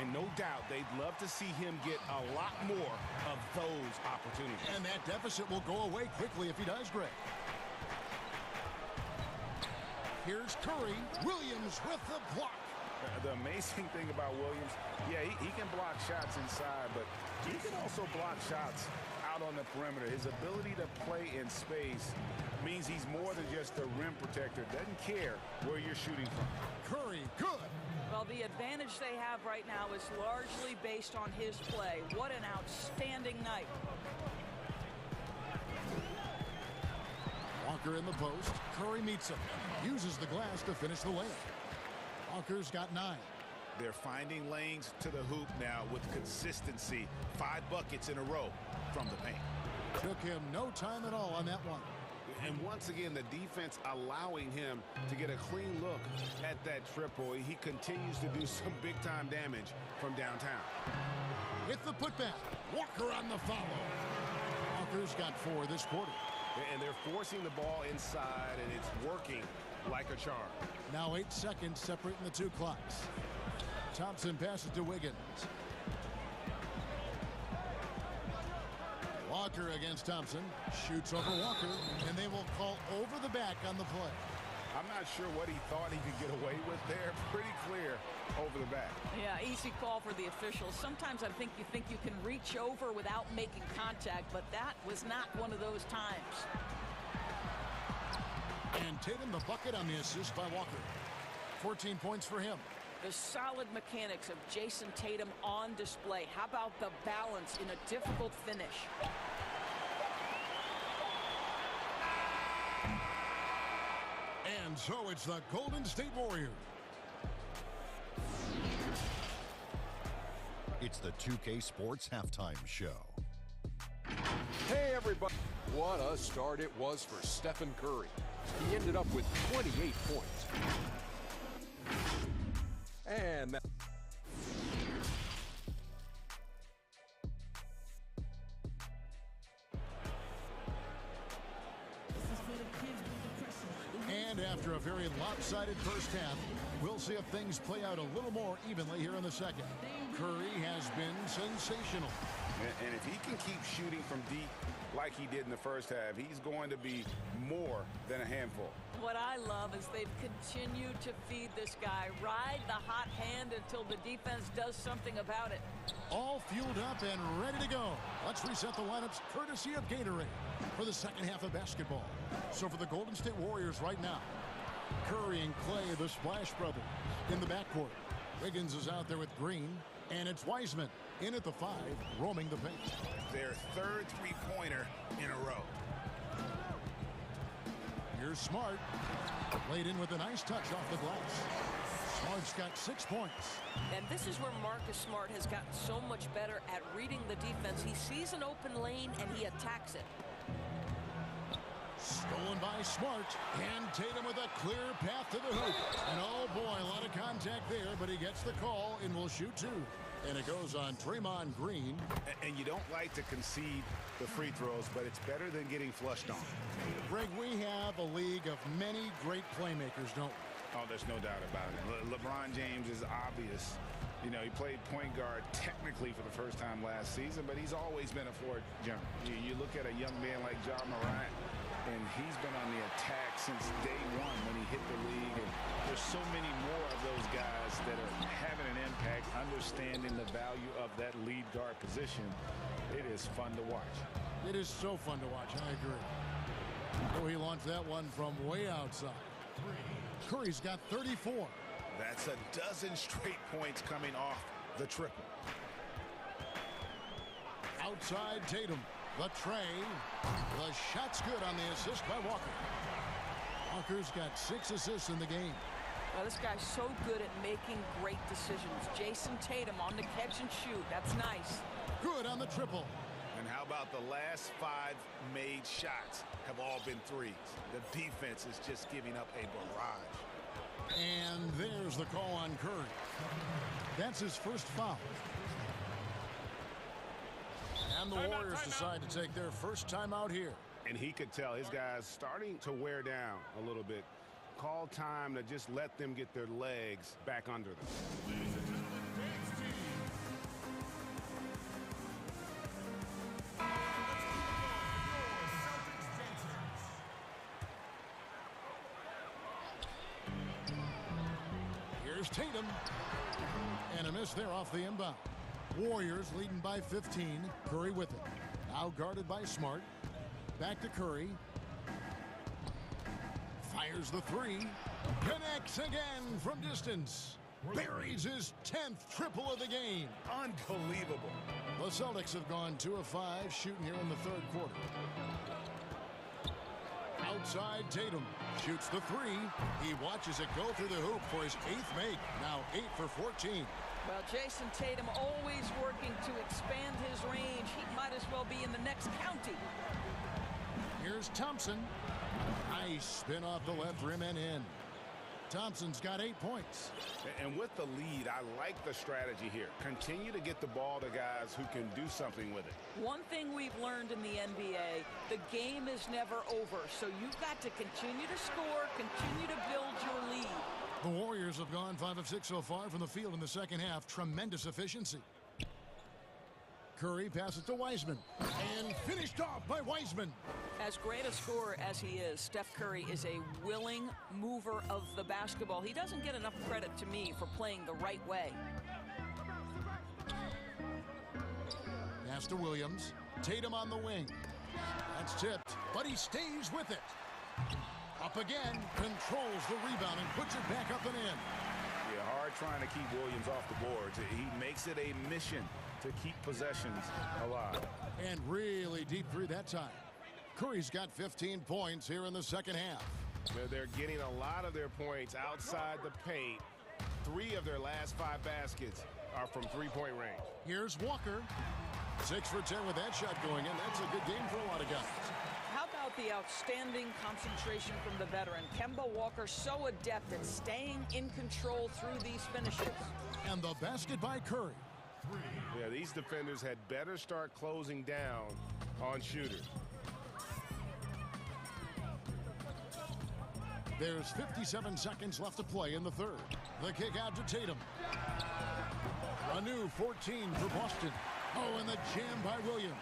And no doubt they'd love to see him get a lot more of those opportunities. And that deficit will go away quickly if he does, Greg. Here's Curry. Williams with the block. The amazing thing about Williams, yeah, he can block shots inside, but he can also block shots out on the perimeter. His ability to play in space means he's more than just a rim protector. Doesn't care where you're shooting from. Curry, good. Well, the advantage they have right now is largely based on his play. What an outstanding night. Walker in the post. Curry meets him. Uses the glass to finish the layup. Walker's got 9. They're finding lanes to the hoop now with consistency. 5 buckets in a row from the paint. Took him no time at all on that one. And once again, the defense allowing him to get a clean look at that triple. He continues to do some big-time damage from downtown. With the putback, Walker on the follow. Walker's got 4 this quarter. And they're forcing the ball inside, and it's working like a charm. Now 8 seconds separating the 2 clocks. Thompson passes to Wiggins. Walker against Thompson. Shoots over Walker, and they will call over the back on the play. I'm not sure what he thought he could get away with there. Pretty clear over the back. Yeah, easy call for the officials. Sometimes I think you can reach over without making contact, but that was not one of those times. And Tatum the bucket on the assist by Walker. 14 points for him. The solid mechanics of Jason Tatum on display. How about the balance in a difficult finish? And so it's the Golden State Warriors. It's the 2K Sports Halftime Show. Hey, everybody. What a start it was for Stephen Curry. He ended up with 28 points. And that... And after a very lopsided first half, we'll see if things play out a little more evenly here in the second. Curry has been sensational. And if he can keep shooting from deep like he did in the first half, he's going to be more than a handful. What I love is they've continued to feed this guy. Ride the hot hand until the defense does something about it. All fueled up and ready to go. Let's reset the lineups courtesy of Gatorade for the second half of basketball. So for the Golden State Warriors right now, Curry and Clay, the Splash Brothers, in the backcourt. Wiggins is out there with Green, and it's Wiseman in at the 5, roaming the paint. Their third three-pointer in a row. Here's Smart. Laid in with a nice touch off the glass. Smart's got 6 points. And this is where Marcus Smart has gotten so much better at reading the defense. He sees an open lane and he attacks it. Stolen by Smart, and Tatum with a clear path to the hoop. And oh boy, a lot of contact there, but he gets the call and will shoot 2. And it goes on Draymond Green. And you don't like to concede the free throws, but it's better than getting flushed on. Greg, we have a league of many great playmakers, don't we? Oh, there's no doubt about it. LeBron James is obvious You know, he played point guard technically for the first time last season, but he's always been a floor general. You look at a young man like Ja Morant, and he's been on the attack since day one when he hit the league. And there's so many more of those guys that are having an impact, understanding the value of that lead guard position. It is fun to watch. It is so fun to watch. I agree. Oh, he launched that one from way outside. Curry's got 34. That's a dozen straight points coming off the triple. Outside Tatum. The tray. The shot's good on the assist by Walker. Walker's got 6 assists in the game. Well, this guy's so good at making great decisions. Jason Tatum on the catch and shoot. That's nice. Good on the triple. And how about the last 5 made shots have all been threes? The defense is just giving up a barrage. And there's the call on Curry. That's his first foul. And the Warriors decide to take their first time out here. And he could tell his guys starting to wear down a little bit. Call time to just let them get their legs back under them. Here's Tatum. And a miss there off the inbound. Warriors leading by 15. Curry with it. Now guarded by Smart. Back to Curry. Fires the three. Connects again from distance. Buries his 10th triple of the game. Unbelievable. The Celtics have gone 2 of 5 shooting here in the third quarter. Outside Tatum. Shoots the three. He watches it go through the hoop for his 8th make. Now 8 for 14. Well, Jason Tatum always working to expand his range. He might as well be in the next county. Here's Thompson. Nice spin off the left rim and in. Thompson's got 8 points. And with the lead, I like the strategy here. Continue to get the ball to guys who can do something with it. One thing we've learned in the NBA, the game is never over. So you've got to continue to score, continue to build your lead. The Warriors have gone 5 of 6 so far from the field in the second half. Tremendous efficiency. Curry passes to Wiseman. And finished off by Wiseman. As great a scorer as he is, Steph Curry is a willing mover of the basketball. He doesn't get enough credit to me for playing the right way. Pass to Williams. Tatum on the wing. That's tipped, but he stays with it. Up again, controls the rebound and puts it back up and in. Yeah, hard trying to keep Williams off the boards. He makes it a mission to keep possessions alive. And really deep three that time. Curry's got 15 points here in the second half. They're getting a lot of their points outside the paint. 3 of their last 5 baskets are from three-point range. Here's Walker. 6 for 10 with that shot going in. That's a good game for a lot of guys. How about the outstanding concentration from the veteran? Kemba Walker so adept at staying in control through these finishes. And the basket by Curry. Yeah, these defenders had better start closing down on shooters. There's 57 seconds left to play in the third. The kick out to Tatum. A new 14 for Boston. Oh, and the jam by Williams.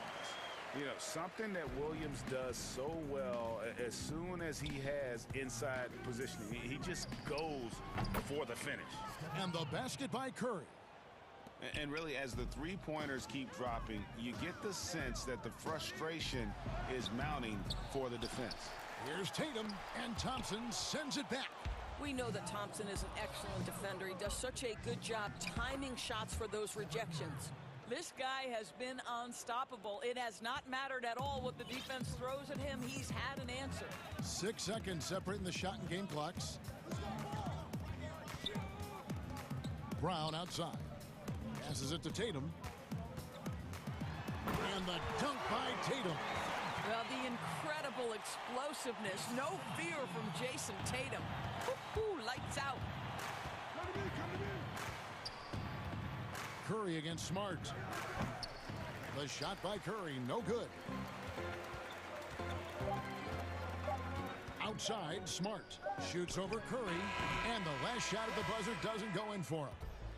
You know, something that Williams does so well as soon as he has inside positioning, he just goes for the finish. And the basket by Curry. And really, as the three-pointers keep dropping, you get the sense that the frustration is mounting for the defense. Here's Tatum, and Thompson sends it back. We know that Thompson is an excellent defender. He does such a good job timing shots for those rejections. This guy has been unstoppable. It has not mattered at all what the defense throws at him. He's had an answer. 6 seconds separating the shot and game clocks. Brown outside. Passes it to Tatum. And the dunk by Tatum. Well, the incredible explosiveness. No fear from Jason Tatum. Woo-hoo, lights out. Curry against Smart. The shot by Curry, no good. Outside, Smart shoots over Curry, and the last shot at the buzzer doesn't go in for him.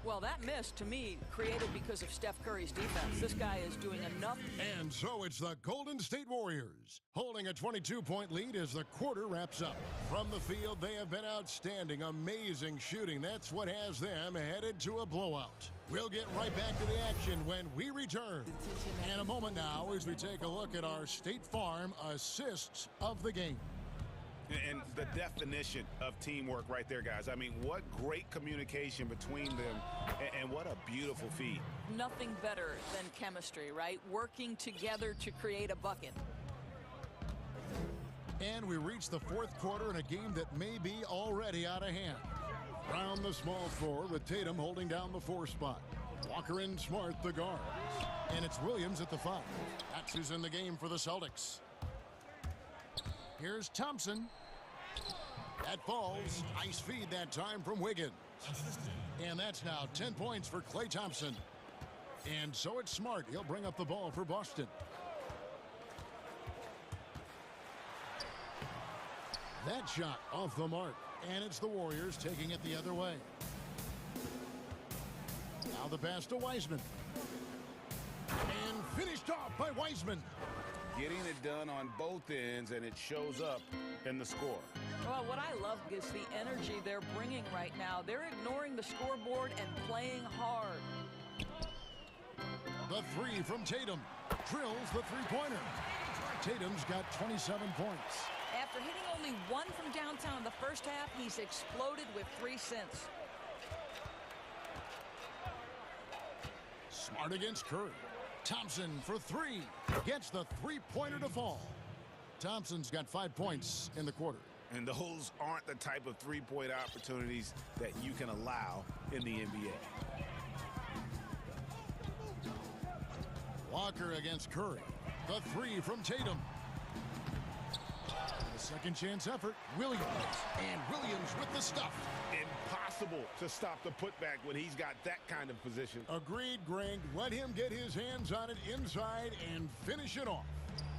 Well, that miss, to me, created because of Steph Curry's defense. This guy is doing enough. And so it's the Golden State Warriors holding a 22-point lead as the quarter wraps up. From the field, they have been outstanding, amazing shooting. That's what has them headed to a blowout. We'll get right back to the action when we return. In a moment now, as we take a look at our State Farm assists of the game. And the definition of teamwork right there, guys. I mean, what great communication between them, and what a beautiful feed. Nothing better than chemistry, right? Working together to create a bucket. And we reach the fourth quarter in a game that may be already out of hand. Round the small floor with Tatum holding down the 4 spot. Walker and Smart the guards. And it's Williams at the 5. That's who's in the game for the Celtics. Here's Thompson. That falls. Nice feed that time from Wiggins. And that's now 10 points for Klay Thompson. And so it's Smart. He'll bring up the ball for Boston. That shot off the mark. And it's the Warriors taking it the other way. Now the pass to Wiseman. And finished off by Wiseman. Getting it done on both ends, and it shows up in the score. Well, what I love is the energy they're bringing right now. They're ignoring the scoreboard and playing hard. The 3 from Tatum. Drills the three-pointer. Tatum's got 27 points. After hitting only 1 from downtown in the first half, he's exploded with 3 since. Smart against Curry. Thompson for 3. Gets the three-pointer to fall. Thompson's got 5 points in the quarter. And those aren't the type of three-point opportunities that you can allow in the NBA. Walker against Curry. The 3 from Tatum. The second chance effort. Williams. And Williams with the stuff. Impossible to stop the putback when he's got that kind of position. Agreed, Greg. Let him get his hands on it inside and finish it off.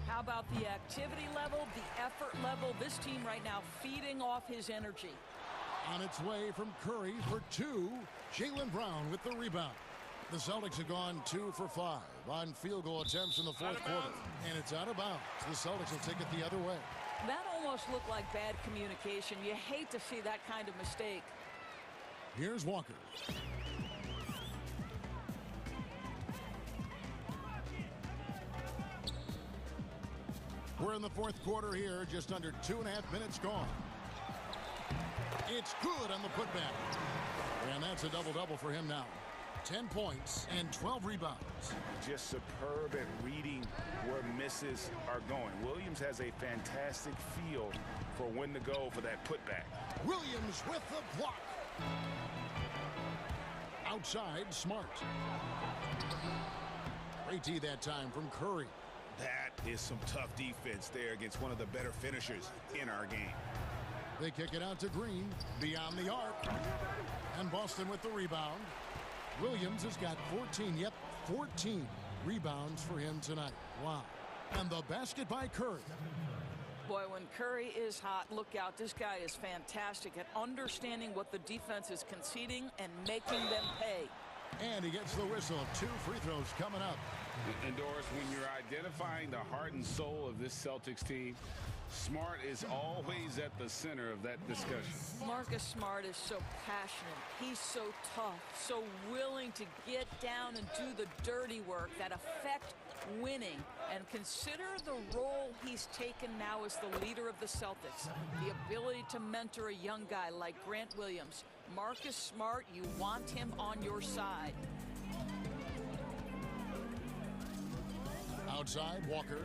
How about the activity level, the effort level? This team right now feeding off his energy. On its way from Curry for 2. Jaylen Brown with the rebound. The Celtics have gone 2 for 5 on field goal attempts in the fourth quarter. And it's out of bounds. The Celtics will take it the other way. That almost looked like bad communication. You hate to see that kind of mistake. Here's Walker. We're in the fourth quarter here, just under 2.5 minutes gone. It's good on the putback. And that's a double-double for him now. 10 points and 12 rebounds. Just superb at reading where misses are going. Williams has a fantastic feel for when to go for that putback. Williams with the block. Outside, Smart. Great D that time from Curry. That is some tough defense there against one of the better finishers in our game. They kick it out to Green, beyond the arc. And Boston with the rebound. Williams has got 14 rebounds for him tonight. Wow. And the basket by Curry. Boy, when Curry is hot, look out. This guy is fantastic at understanding what the defense is conceding and making them pay. And he gets the whistle. 2 free throws coming up. And Doris, when you're identifying the heart and soul of this Celtics team, Smart is always at the center of that discussion. Marcus Smart is so passionate. He's so tough, so willing to get down and do the dirty work that affect winning. And consider the role he's taken now as the leader of the Celtics. The ability to mentor a young guy like Grant Williams. Marcus Smart, you want him on your side. Outside, Walker.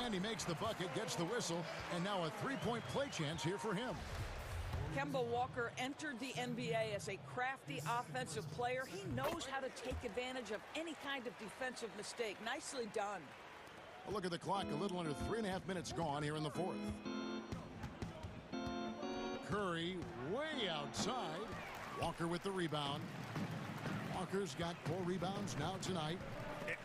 And he makes the bucket, gets the whistle, and now a three-point play chance here for him. Kemba Walker entered the NBA as a crafty offensive player. He knows how to take advantage of any kind of defensive mistake. Nicely done. Well, look at the clock, a little under 3.5 minutes gone here in the fourth. Curry way outside. Walker with the rebound. Walker's got 4 rebounds now tonight.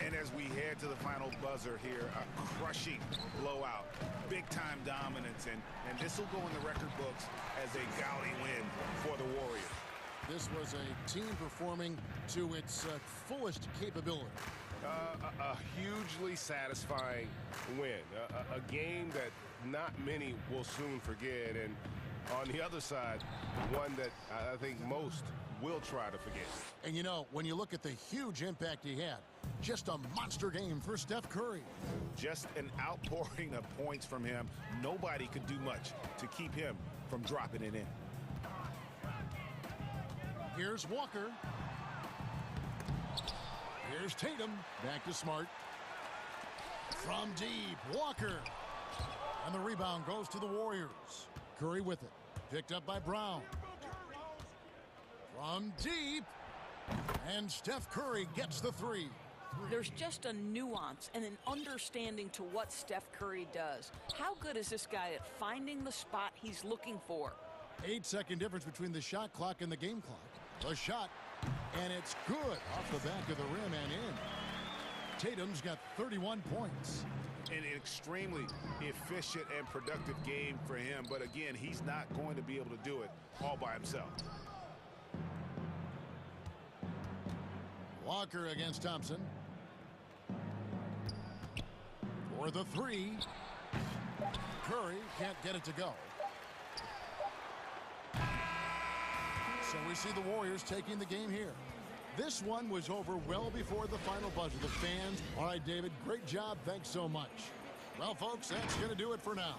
And as we head to the final buzzer here, a crushing blowout, big-time dominance, and this will go in the record books as a gaudy win for the Warriors. this was a team performing to its fullest capability. A hugely satisfying win. A game that not many will soon forget. And on the other side, one that I think most will try to forget. And you know, when you look at the huge impact he had, just a monster game for Steph Curry. Just an outpouring of points from him. Nobody could do much to keep him from dropping it in. Here's Walker. Here's Tatum. Back to Smart. From deep, Walker. And the rebound goes to the Warriors. Curry with it. Picked up by Brown. From deep. And Steph Curry gets the three. There's just a nuance and an understanding to what Steph Curry does. How good is this guy at finding the spot he's looking for? 8-second difference between the shot clock and the game clock. The shot, and it's good off the back of the rim and in. Tatum's got 31 points. An extremely efficient and productive game for him, but again, he's not going to be able to do it all by himself. Walker against Thompson. For the three. Curry can't get it to go. So we see the Warriors taking the game here. This one was over well before the final buzzer. The fans. All right, David, great job. Thanks so much. Well, folks, that's going to do it for now.